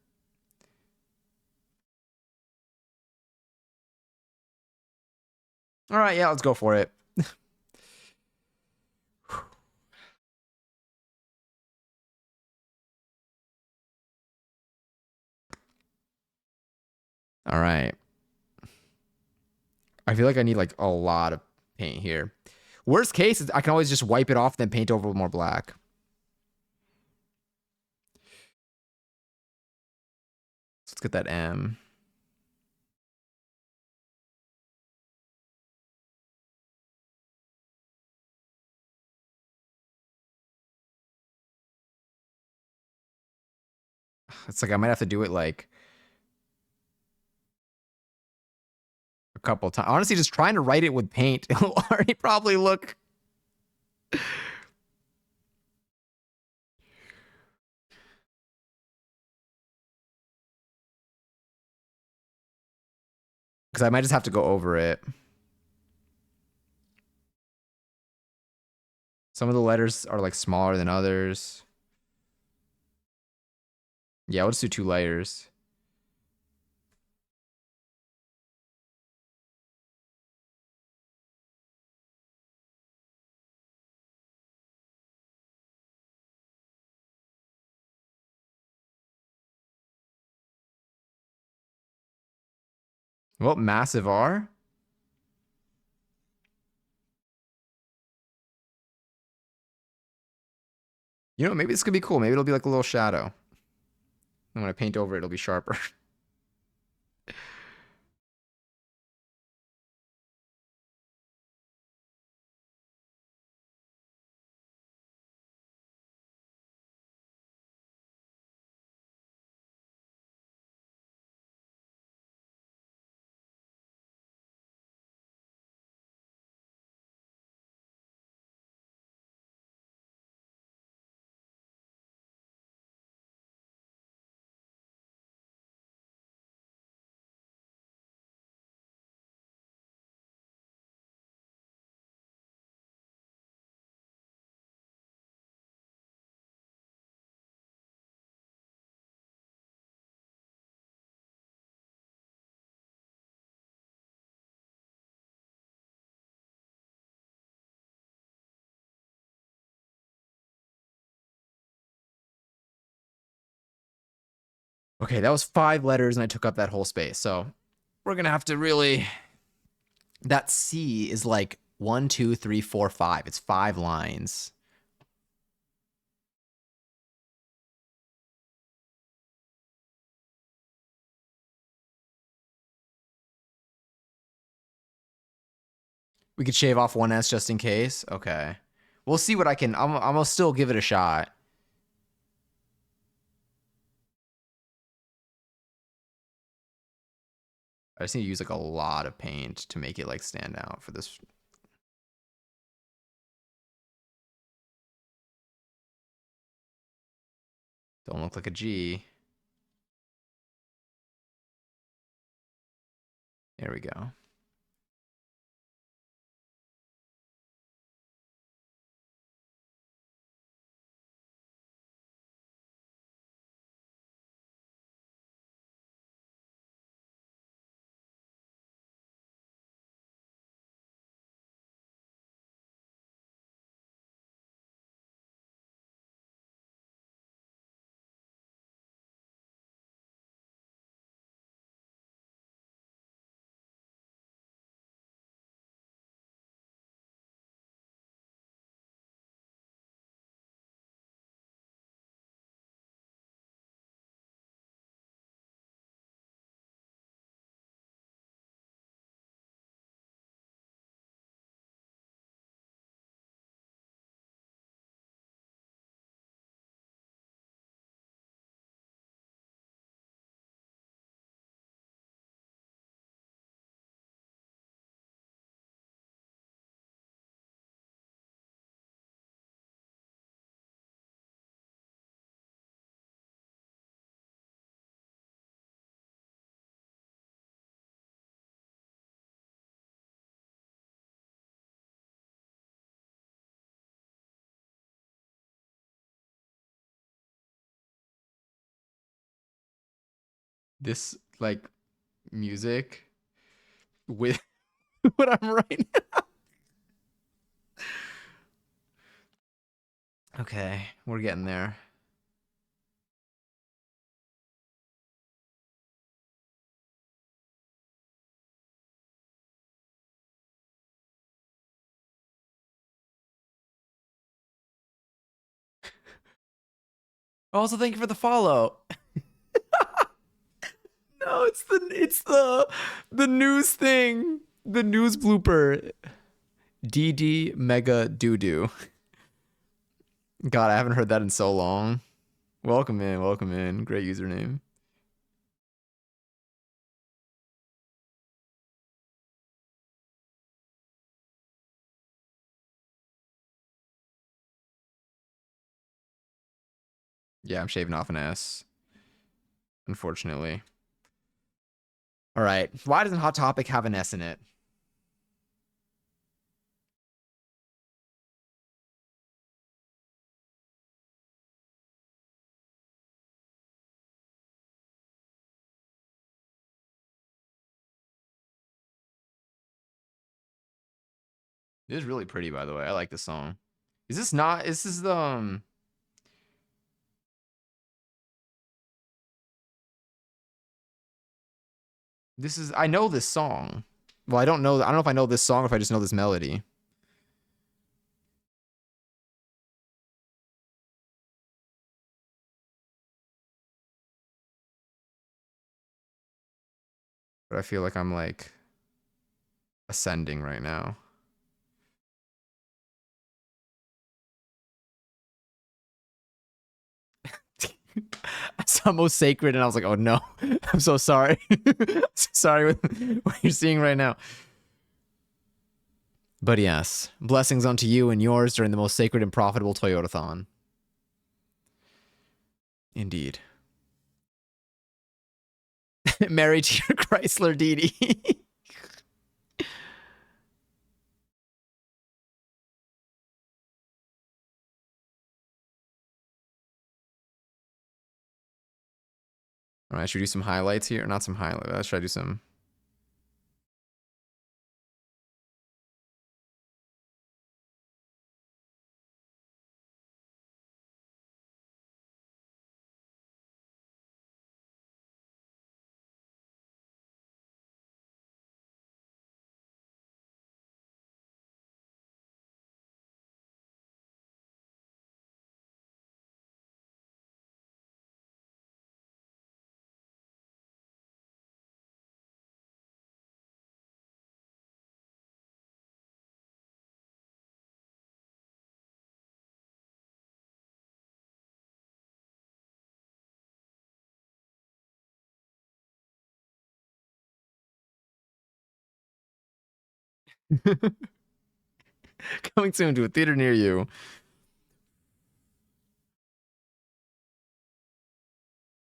All right, yeah, let's go for it. All right. I feel like I need like a lot of paint here. Worst case is I can always just wipe it off, then paint over with more black. Let's get that M. It's like I might have to do it like a couple times. Honestly, just trying to write it with paint, it'll already probably look Because I might just have to go over it. Some of the letters are like smaller than others. Yeah, we'll just do 2 layers. Well, massive R. You know, maybe this could be cool. Maybe it'll be like a little shadow. And when I paint over it, it'll be sharper. Okay, that was 5 letters and I took up that whole space. So we're going to have to really. That C is like 1, 2, 3, 4, 5. It's 5 lines. We could shave off one S just in case. Okay. We'll see what I can. I'm gonna still give it a shot. I just need to use like a lot of paint to make it like stand out for this. Don't look like a G. There we go. This like music with what I'm writing. Okay, we're getting there. Also, thank you for the follow. No, it's the news thing. The news blooper. DD Mega Doo Doo. God, I haven't heard that in so long. Welcome in, welcome in. Great username. Yeah, I'm shaving off an S. Unfortunately. All right. Why doesn't Hot Topic have an S in it? It is really pretty, by the way. I like this song. Is this not? This is the This is. I know this song. Well, I don't know. I don't know if I know this song or if I just know this melody. But I feel like I'm like ascending right now. I saw Most Sacred and I was like, oh no, I'm so sorry. So sorry with what you're seeing right now. But yes, blessings unto you and yours during the most sacred and profitable Toyotathon. Indeed. Married to your Chrysler DD. All right, should we do some highlights here? Not some highlights. Should I do some? Coming soon to a theater near you.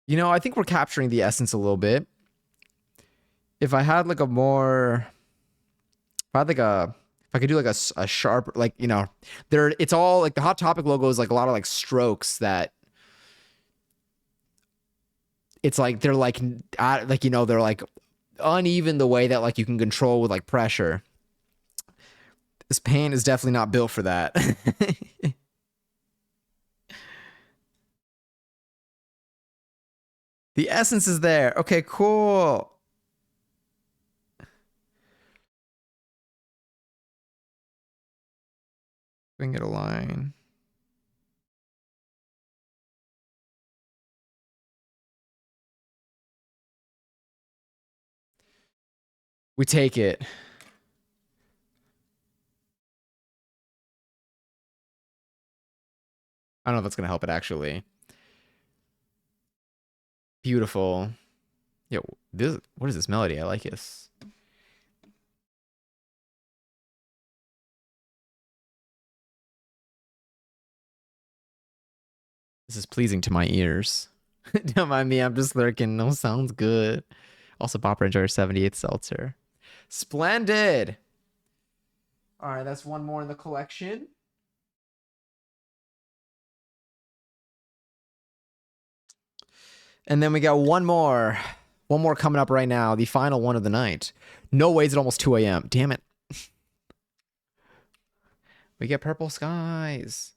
You know, I think we're capturing the essence a little bit. If I had like a more, if I had like a, if I could do like a sharp, like, you know, there, it's all like the Hot Topic logo is like a lot of like strokes that it's like, they're like, you know, they're like uneven the way that like you can control with like pressure. This paint is definitely not built for that. The essence is there. Okay, cool. We can get a line. We take it. I don't know if that's gonna help it actually. Beautiful. Yo, this what is this melody? I like this. This is pleasing to my ears. Don't mind me, I'm just lurking. No, sounds good. Also, Bopper Enjoyer 78 Seltzer. Splendid. All right, that's one more in the collection. And then we got one more. One more coming up right now. The final one of the night. No ways at almost 2 a.m. Damn it. We get purple skies.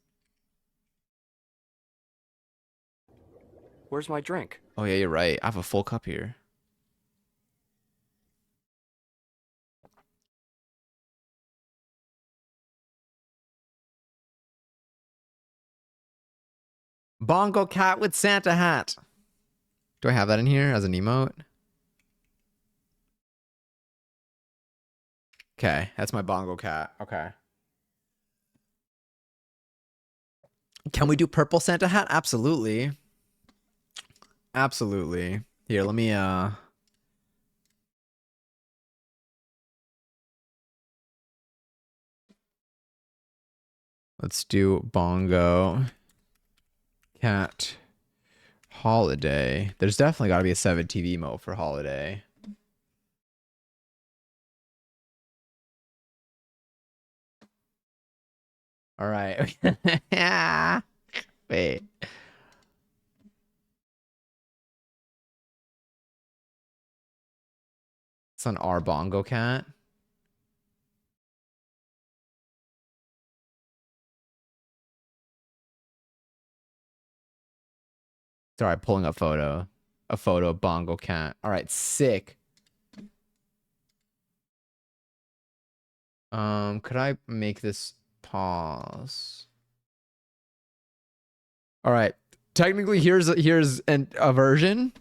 Where's my drink? Oh, yeah, you're right. I have a full cup here. Bongo cat with Santa hat. Do I have that in here as an emote? Okay, that's my bongo cat. Okay. Can we do purple Santa hat? Absolutely. Absolutely. Here, let me let's do bongo cat holiday. There's definitely got to be a 7 TV mode for holiday. All right. Wait. It's an R bongo cat. Sorry, pulling up photo. A photo of bongo cat. All right, sick. Could I make this pause? All right. Technically, here's a version,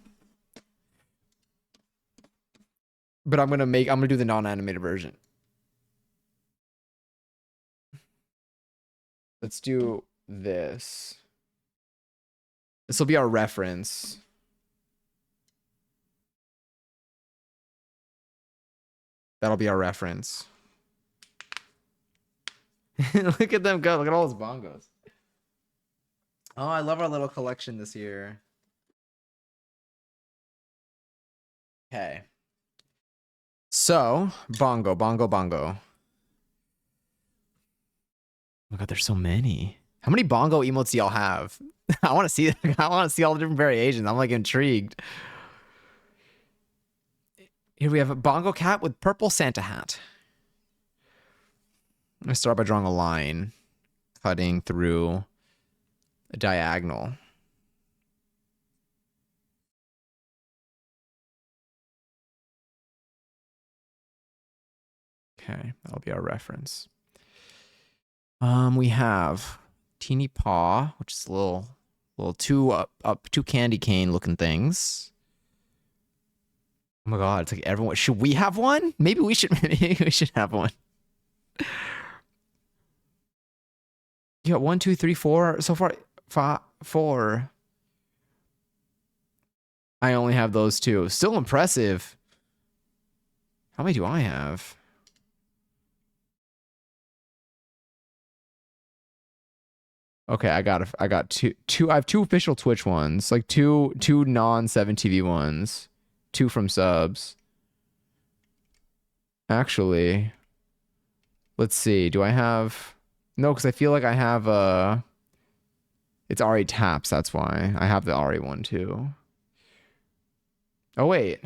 but I'm gonna do the non-animated version. Let's do this. This will be our reference. That'll be our reference. Look at them go. Look at all those bongos. Oh, I love our little collection this year. Okay. So, bongo, bongo, bongo. Oh my god, there's so many. How many bongo emotes do y'all have? I want to see. I want to see all the different variations. I'm like intrigued. Here we have a bongo cat with purple Santa hat. I'm gonna start by drawing a line, cutting through a diagonal. Okay, that'll be our reference. We have teeny paw, which is a little two candy cane looking things. Oh my god, it's like everyone. Should we have one? Maybe we should. Maybe we should have one. You got 1, 2, 3, 4 so far. Four. I only have those two. Still impressive. How many do I have? Okay, I got two. I have two official Twitch ones, like two non-7TV ones, two from subs. Actually, let's see. Do I have? No, because I feel like I have it's Ari Taps. That's why I have the Ari one too. Oh wait,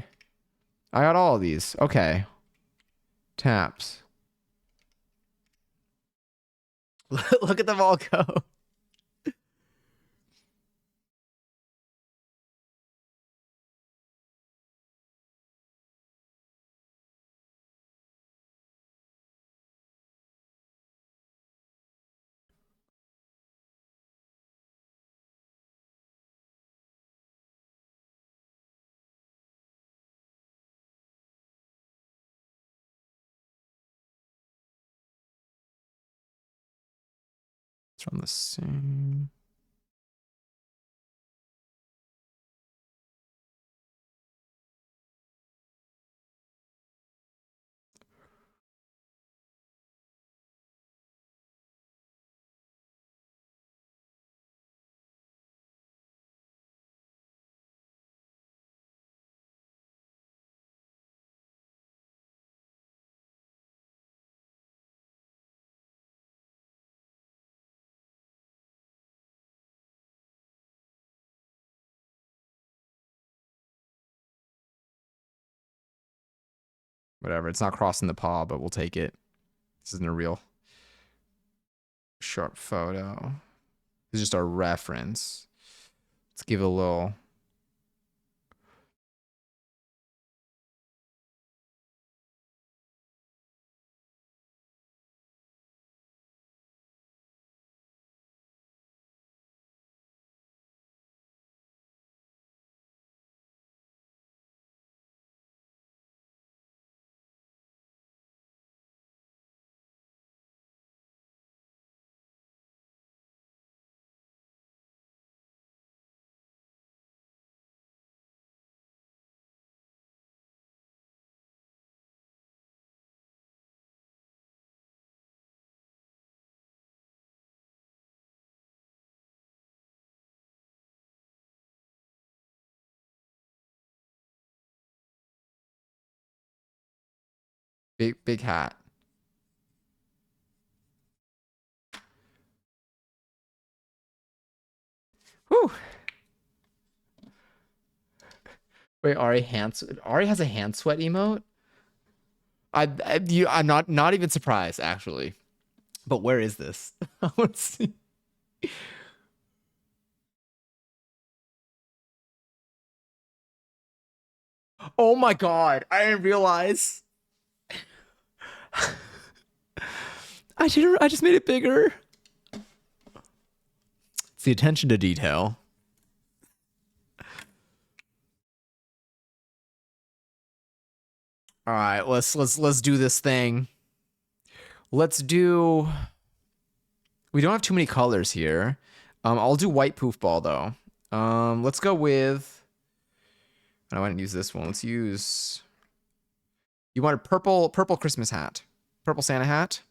I got all of these. Okay, Taps. Look at them all go. It's from the same. Whatever. It's not crossing the paw, but we'll take it. This isn't a real sharp photo. This is just our reference. Let's give it a little. Big hat. Whew. Wait, Ari has a hand sweat emote? I'm not even surprised actually. But where is this? I want to see. Oh my god, I didn't realize. I just made it bigger. It's the attention to detail. All right, let's do this thing. Let's do. We don't have too many colors here. I'll do white poof ball though. Let's go with. No, I didn't use this one. Let's use. You want a purple Christmas hat, purple Santa hat.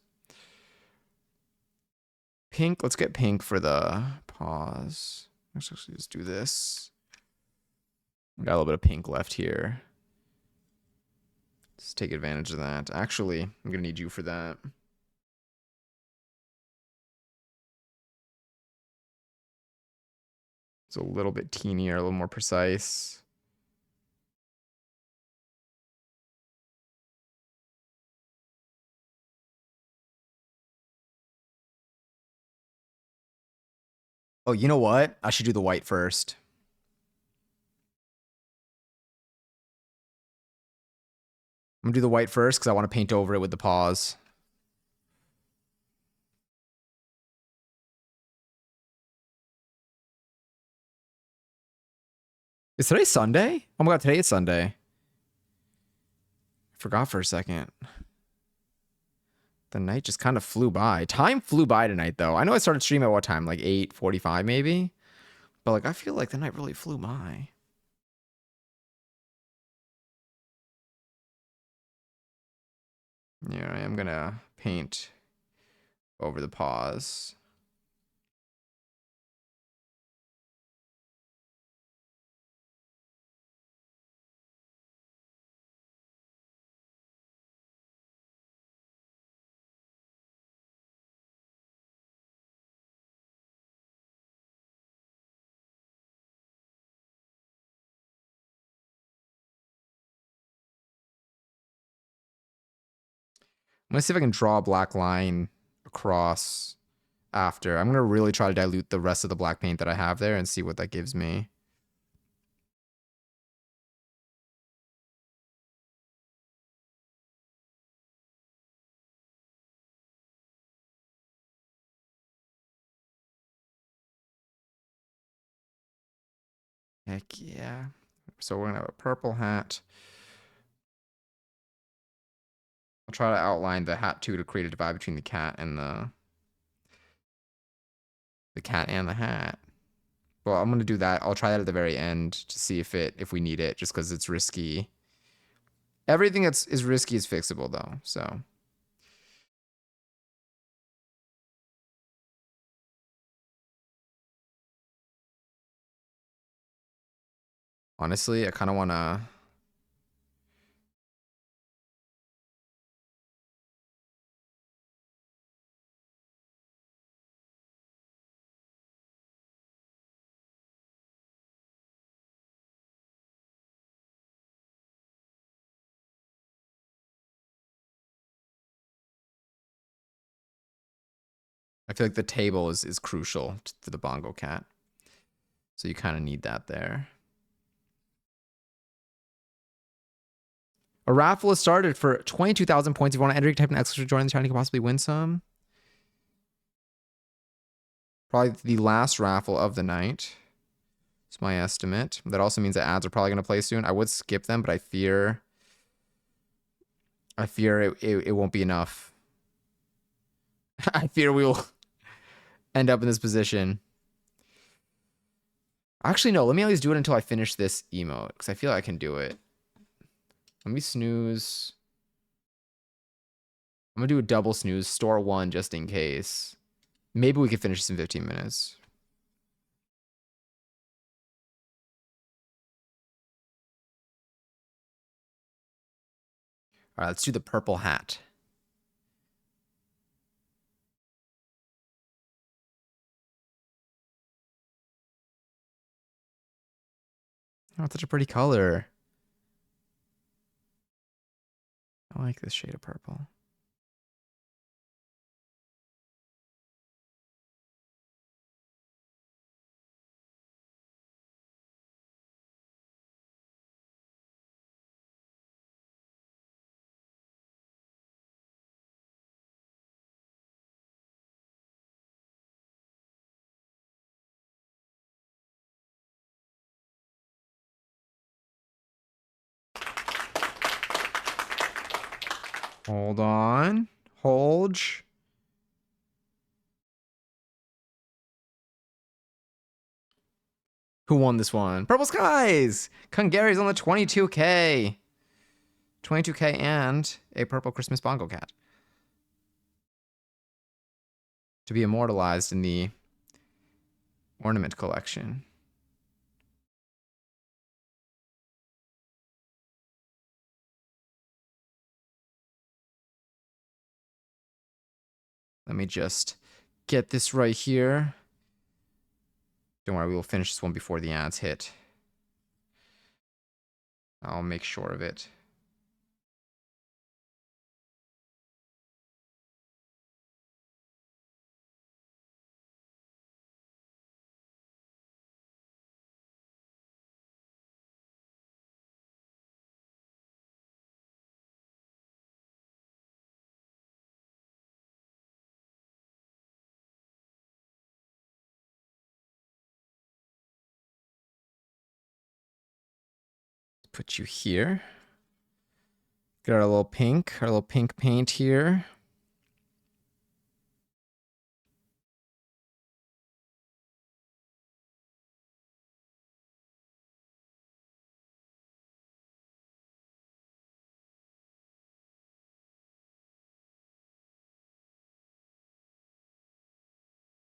Pink. Let's get pink for the pause. Let's actually just do this. Got a little bit of pink left here. Let's take advantage of that. Actually, I'm gonna need you for that. It's a little bit teenier, a little more precise. Oh, you know what? I should do the white first. I'm gonna do the white first because I want to paint over it with the paws. Is today Sunday? Oh my god, today is Sunday. I forgot for a second. The night just kind of flew by. Time flew by tonight, though. I know I started streaming at what time? Like 8:45 maybe? But like I feel like the night really flew by. Yeah, I am gonna paint over the paws. I'm gonna see if I can draw a black line across after. I'm gonna really try to dilute the rest of the black paint that I have there and see what that gives me. Heck yeah. So we're gonna have a purple hat. I'll try to outline the hat too to create a divide between the cat and the cat and the hat. Well, I'm gonna do that. I'll try that at the very end to see if we need it, just because it's risky. Everything that's is risky is fixable though. So honestly, I kind of wanna. I feel like the table is crucial for the bongo cat. So you kind of need that there. A raffle has started for 22,000 points. If you want to enter, type an exclamation join the channel, you can possibly win some. Probably the last raffle of the night. It's my estimate. That also means that ads are probably going to play soon. I would skip them, but I fear it won't be enough. I fear we will end up in this position. Actually, no. Let me at least do it until I finish this emote, because I feel like I can do it. Let me snooze. I'm going to do a double snooze. Store one just in case. Maybe we can finish this in 15 minutes. All right, let's do the purple hat. Oh, it's such a pretty color. I like this shade of purple. Hold on. Hold. Who won this one? Purple Skies! Kungary's on the 22K. 22K and a purple Christmas bongo cat. To be immortalized in the ornament collection. Let me just get this right here. Don't worry, we will finish this one before the ads hit. I'll make sure of it. Put you here. Got our little pink paint here.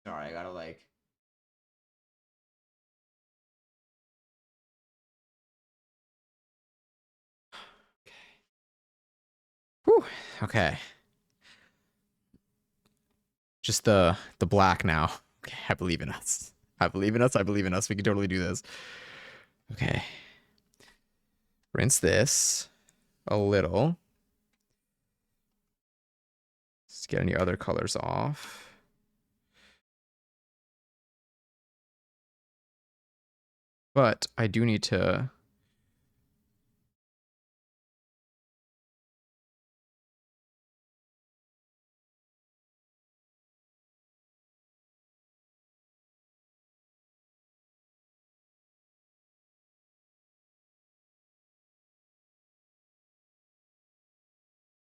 Sorry, I gotta like. Whew. Okay. Just the black now. Okay, I believe in us. I believe in us. I believe in us. We can totally do this. Okay. Rinse this a little. Let's get any other colors off. But I do need to.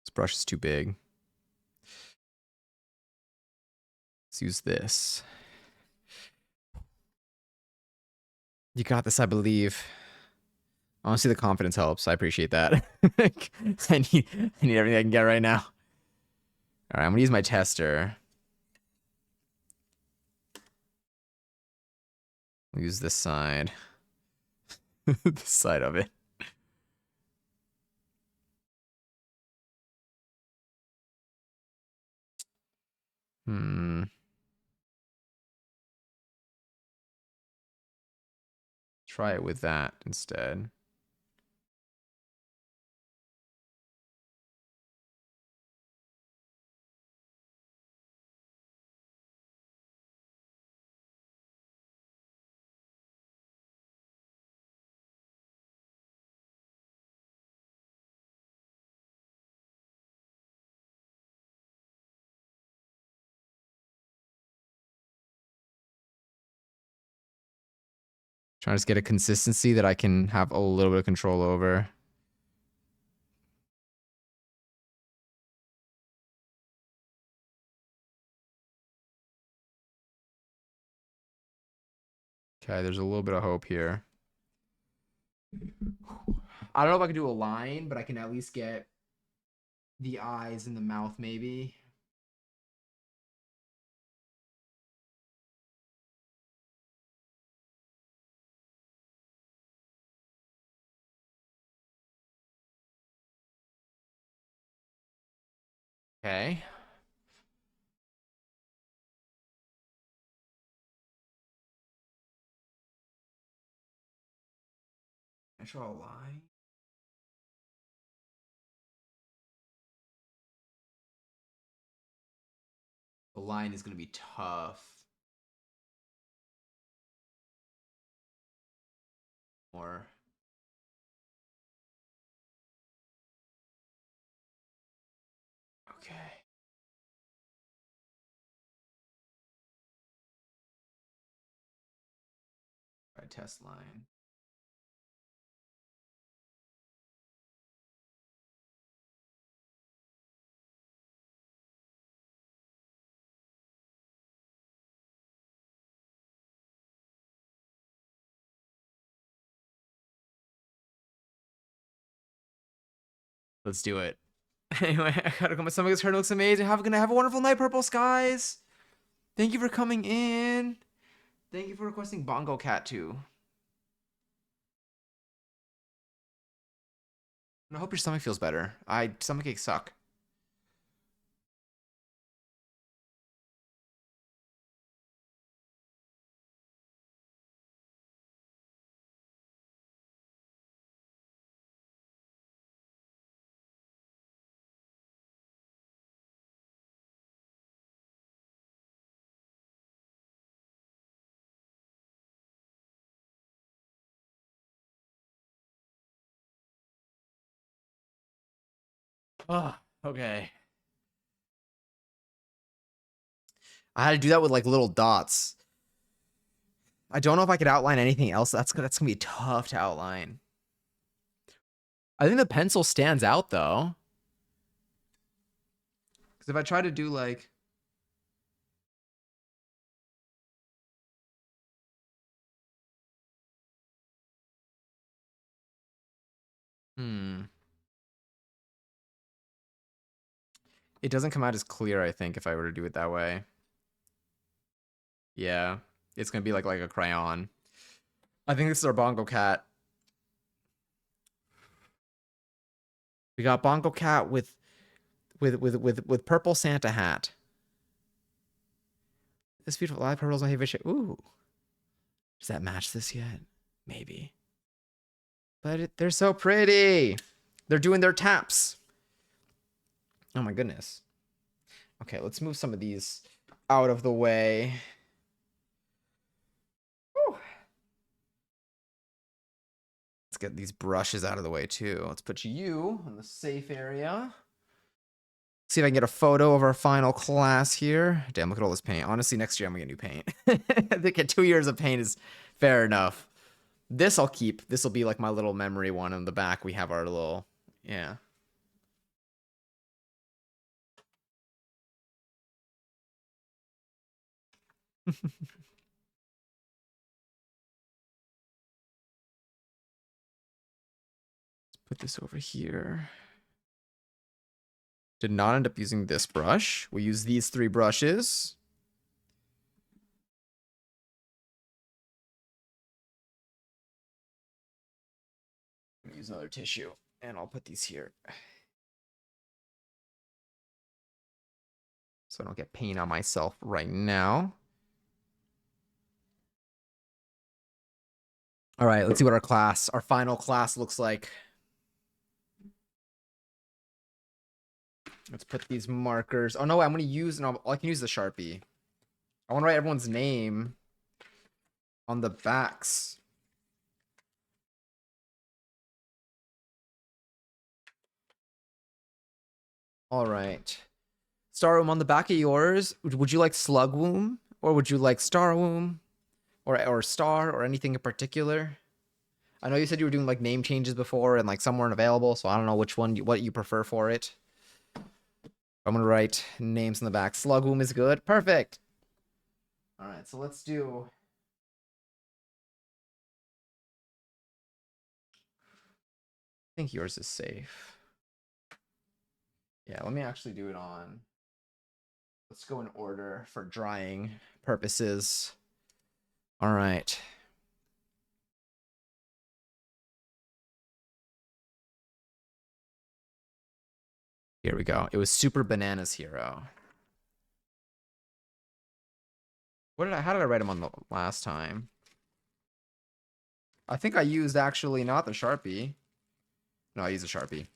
This brush is too big. Let's use this. You got this, I believe. Honestly, the confidence helps. I appreciate that. I need everything I can get right now. All right, I'm gonna use my tester. I'll use this side. This side of it. Hmm. Try it with that instead. Trying to just get a consistency that I can have a little bit of control over. Okay, there's a little bit of hope here. I don't know if I can do a line, but I can at least get the eyes and the mouth, maybe. Okay. I draw a line. The line is gonna be tough. Or okay. Try test line. Let's do it. Anyway, I gotta go. My stomach is hurting. It looks amazing. Have a wonderful night, Purple Skies. Thank you for coming in. Thank you for requesting Bongo Cat too. And I hope your stomach feels better. Stomach aches suck. Oh, okay. I had to do that with like little dots. I don't know if I could outline anything else. That's gonna be tough to outline. I think the pencil stands out though. Because if I try to do like it doesn't come out as clear, I think, if I were to do it that way. Yeah. It's gonna be like a crayon. I think this is our Bongo Cat. We got Bongo Cat with purple Santa hat. This beautiful live purple's my favorite shade. Ooh. Does that match this yet? Maybe. But they're so pretty. They're doing their taps. Oh my goodness. Okay, let's move some of these out of the way. Whew. Let's get these brushes out of the way too. Let's put you in the safe area. See if I can get a photo of our final class here. Damn, look at all this paint. Honestly, next year I'm gonna get new paint. I think 2 years of paint is fair enough. This I'll keep. This will be like my little memory one. On the back, we have our little, yeah. Put this over here. Did not end up using this brush. We use these 3 brushes. Use another tissue, and I'll put these here. So I don't get paint on myself right now. All right, let's see what our final class looks like. Let's put these markers. Oh no, I'm gonna use, no, I can use the Sharpie. I wanna write everyone's name on the backs. All right. Starwomb, on the back of yours, would you like Slugwomb? Or would you like Starwomb? Or Star, or anything in particular? I know you said you were doing like name changes before and like some weren't available, so I don't know which one, what you prefer for it. I'm gonna write names in the back. Slugwomb is good. Perfect. All right, so let's do. I think yours is safe. Yeah, let me actually do it on. Let's go in order for drying purposes. All right. Here we go. It was Super Bananas Hero. How did I write him on the last time? I think I used actually not the Sharpie. No, I used a Sharpie.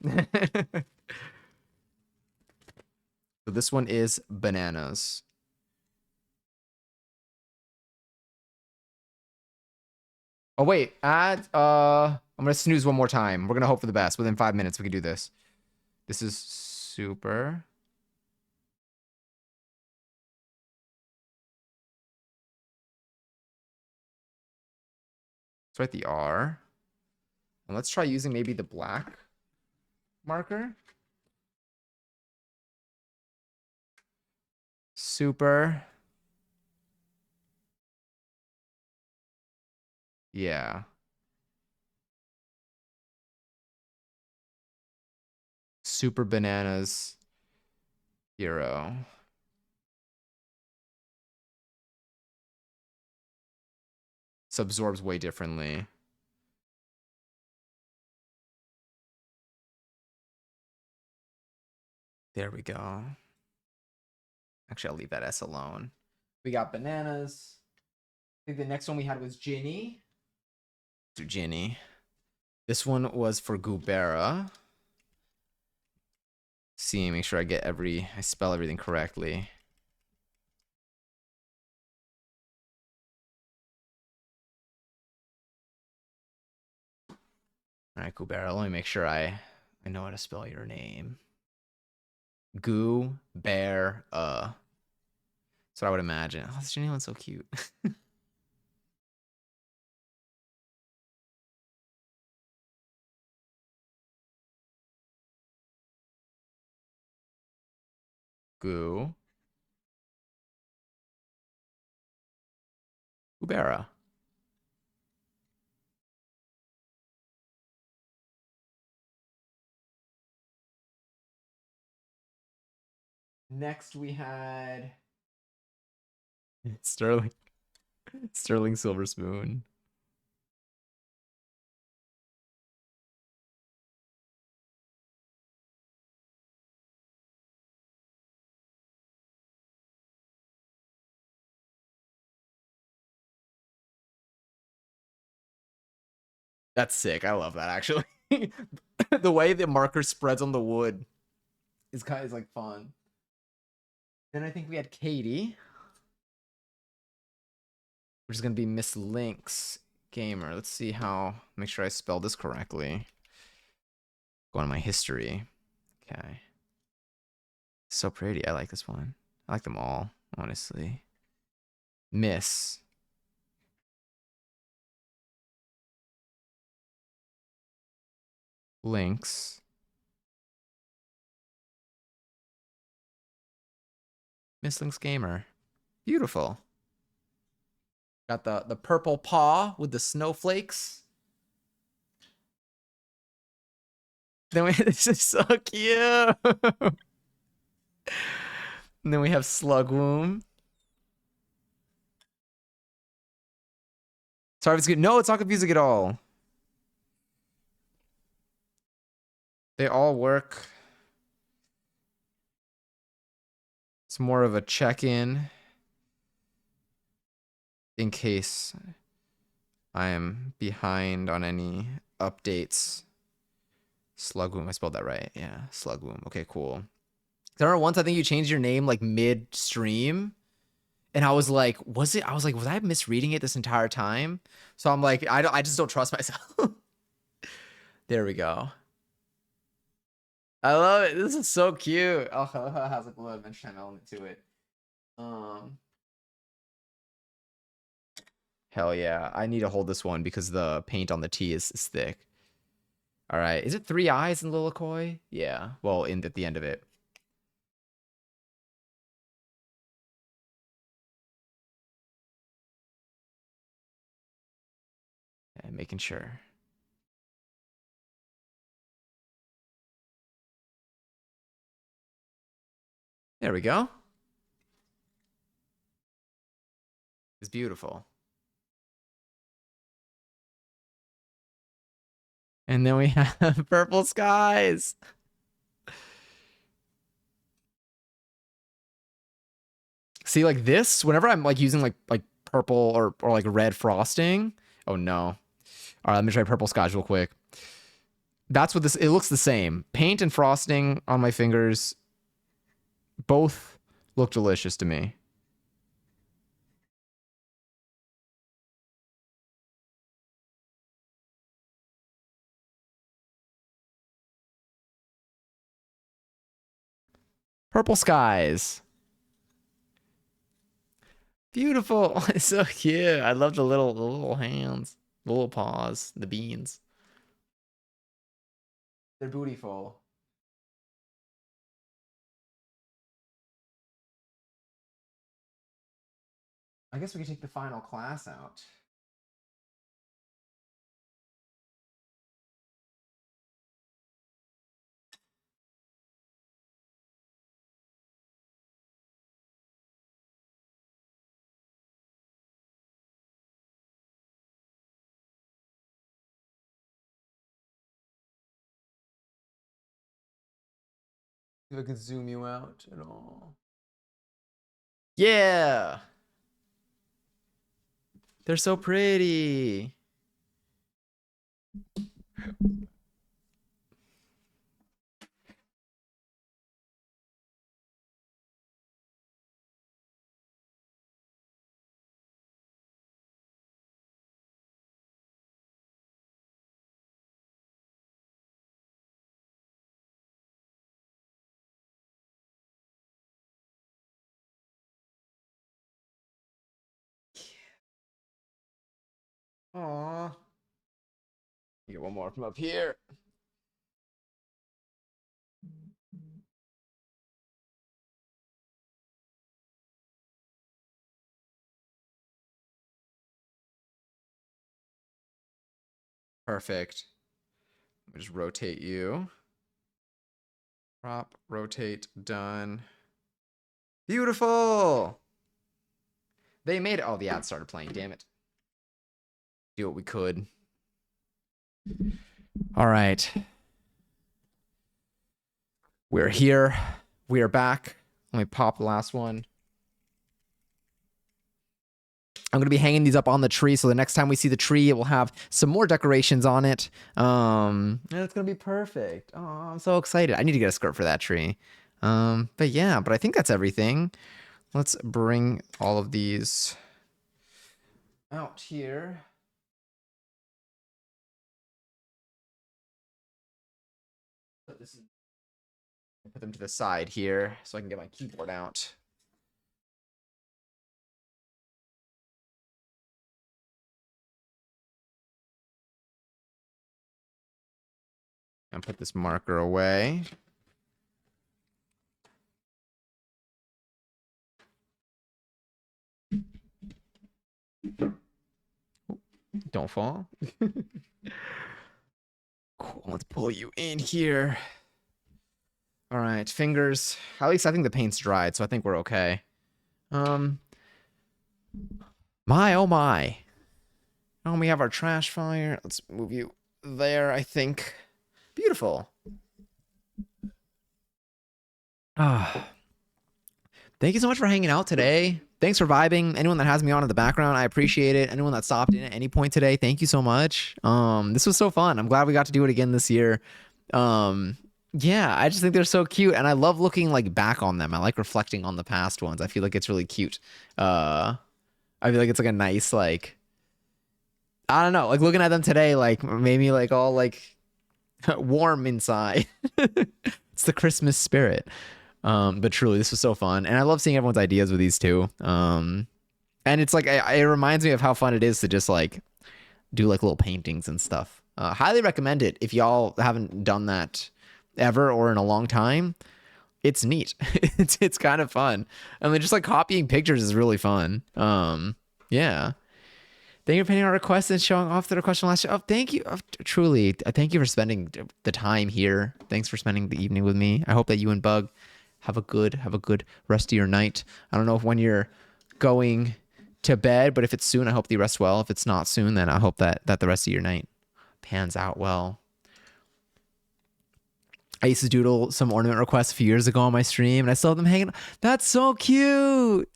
So this one is bananas. Oh wait, add I'm gonna snooze one more time. We're gonna hope for the best. Within 5 minutes we can do this. This is super. Let's write the R. And let's try using maybe the black marker. Super. Yeah. Super bananas. Hero. This absorbs way differently. There we go. Actually, I'll leave that S alone. We got bananas. I think the next one we had was Ginny. Do Ginny. This one was for Gubera. See, make sure I spell everything correctly. All right, Gubera, let me make sure I know how to spell your name. Goo Bear. That's what I would imagine. Oh, this Ginny one's so cute. Goo. Gubera. Next we had Sterling. Sterling Silver Spoon. That's sick. I love that actually. The way the marker spreads on the wood is like fun. Then I think we had Katie, which is gonna be Miss Lynx Gamer. Let's see how. Make sure I spell this correctly. Go on my history. Okay. So pretty. I like this one. I like them all, honestly. Miss. Lynx. Miss Lynx Gamer. Beautiful. Got the purple paw with the snowflakes. Then we this is so cute. And then we have Slugwomb. Sorry if it's good. No, it's not confusing at all. They all work. It's more of a check-in in case I am behind on any updates. Slugwomb, I spelled that right. Yeah, Slugwomb. Okay, cool. There are once I think you changed your name like mid-stream. And I was like, was I misreading it this entire time? So I'm like, I just don't trust myself. There we go. I love it. This is so cute. Oh, it has like a little Adventure Time element to it. Um, Hell yeah. I need to hold this one because the paint on the T is thick. All right. Is it 3 eyes in Lilikoi? Yeah. Well, at the end of it. And making sure. There we go. It's beautiful. And then we have purple skies. See, like this, whenever I'm like using like purple or like red frosting. Oh no. All right, let me try purple skies real quick. That's what this, it looks the same. Paint and frosting on my fingers both look delicious to me. Purple skies. Beautiful. It's so cute. I love the little hands, the little paws, the beans. They're beautiful. I guess we could take the final class out. See if I can zoom you out at all. Yeah. They're so pretty. Aw. Get one more from up here. Perfect. Let me just rotate you. Prop, rotate, done. Beautiful. They made it. Oh, the ad started playing. Damn it. Do what we could. All right. We're here. We are back. Let me pop the last one. I'm going to be hanging these up on the tree, so the next time we see the tree, it will have some more decorations on it. And it's going to be perfect. Oh, I'm so excited. I need to get a skirt for that tree. But yeah, but I think that's everything. Let's bring all of these out here. Put them to the side here so I can get my keyboard out. And put this marker away. Don't fall. Cool. Let's pull you in here. All right, fingers. At least I think the paint's dried, so I think we're okay. My oh my. Oh, we have our trash fire. Let's move you there, I think. Beautiful. Ah. Thank you so much for hanging out today. Thanks for vibing. Anyone that has me on in the background, I appreciate it. Anyone that stopped in at any point today, thank you so much. This was so fun. I'm glad we got to do it again this year. Yeah, I just think they're so cute, and I love looking like back on them. I like reflecting on the past ones. I feel like it's really cute. I feel like it's like a nice like I don't know, like looking at them today, like made me like all like warm inside. It's the Christmas spirit. But truly, this was so fun, and I love seeing everyone's ideas with these too. And it's like it reminds me of how fun it is to just like do like little paintings and stuff. Highly recommend it if y'all haven't done that ever or in a long time. It's neat. It's kind of fun. I mean, just like copying pictures is really fun. Yeah. Thank you for painting our requests and showing off the request from last year. Oh, thank you. Truly, thank you for spending the time here. Thanks for spending the evening with me. I hope that you and Bug have a good rest of your night. I don't know if when you're going to bed, but if it's soon, I hope that you rest well. If it's not soon, then I hope that the rest of your night pans out well. I used to doodle some ornament requests a few years ago on my stream, and I still have them hanging. That's so cute.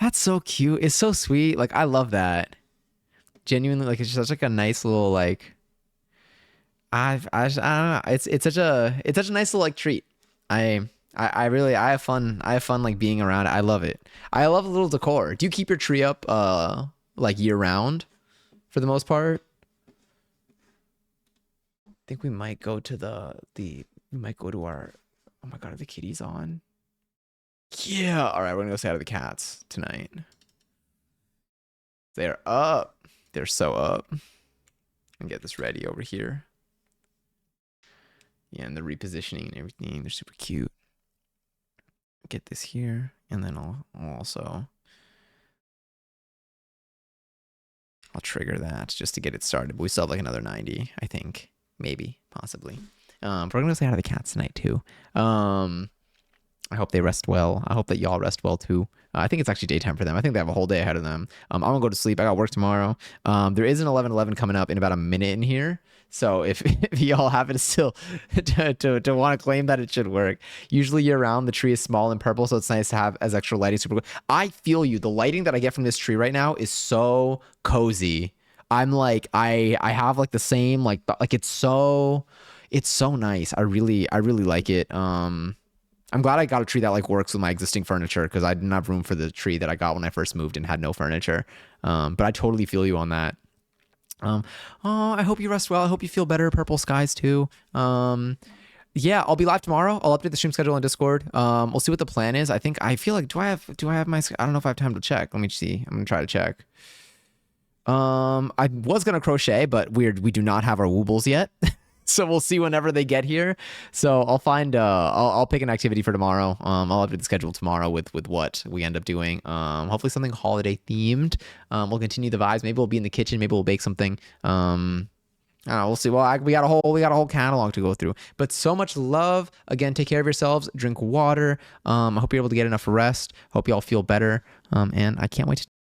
That's so cute. It's so sweet. Like, I love that. Genuinely, like it's just like a nice little like I don't know. It's such a nice little like treat. I really I have fun. I have fun like being around it. I love it. I love a little decor. Do you keep your tree up like year round for the most part? I think we might go to the we might go to our oh my god, are the kitties on? Yeah. All right, we're gonna go say hi to the cats tonight. They're up. They're so up. And get this ready over here. Yeah, and the repositioning and everything. They're super cute. Get this here, and then I'll also I'll trigger that just to get it started. But we still have like another 90, I think, maybe, possibly. But we're gonna say hi to the cats tonight too. I hope they rest well. I hope that y'all rest well too. I think it's actually daytime for them. I think they have a whole day ahead of them. I'm gonna go to sleep. I got work tomorrow. There is an 11:11 coming up in about a minute in here. So if y'all happen to still to want to claim that it should work, usually year round the tree is small and purple, so it's nice to have as extra lighting. Super cool. I feel you. The lighting that I get from this tree right now is so cozy. I'm like I have like the same like it's so nice. I really like it. I'm glad I got a tree that like works with my existing furniture because I didn't have room for the tree that I got when I first moved and had no furniture. But I totally feel you on that. Oh, I hope you rest well. I hope you feel better. Purple skies too. Yeah, I'll be live tomorrow. I'll update the stream schedule on Discord. We'll see what the plan is. I feel like do I have my I don't know if I have time to check. Let me see. I'm gonna try to check. I was gonna crochet, but we do not have our woobles yet. So we'll see whenever they get here. So I'll find I'll pick an activity for tomorrow. I'll update the schedule tomorrow with what we end up doing. Hopefully something holiday themed. We'll continue the vibes. Maybe we'll be in the kitchen. Maybe we'll bake something. I don't know, we'll see. Well, we got a whole catalog to go through. But so much love. Again, take care of yourselves. Drink water. I hope you're able to get enough rest. Hope you all feel better. And I can't wait to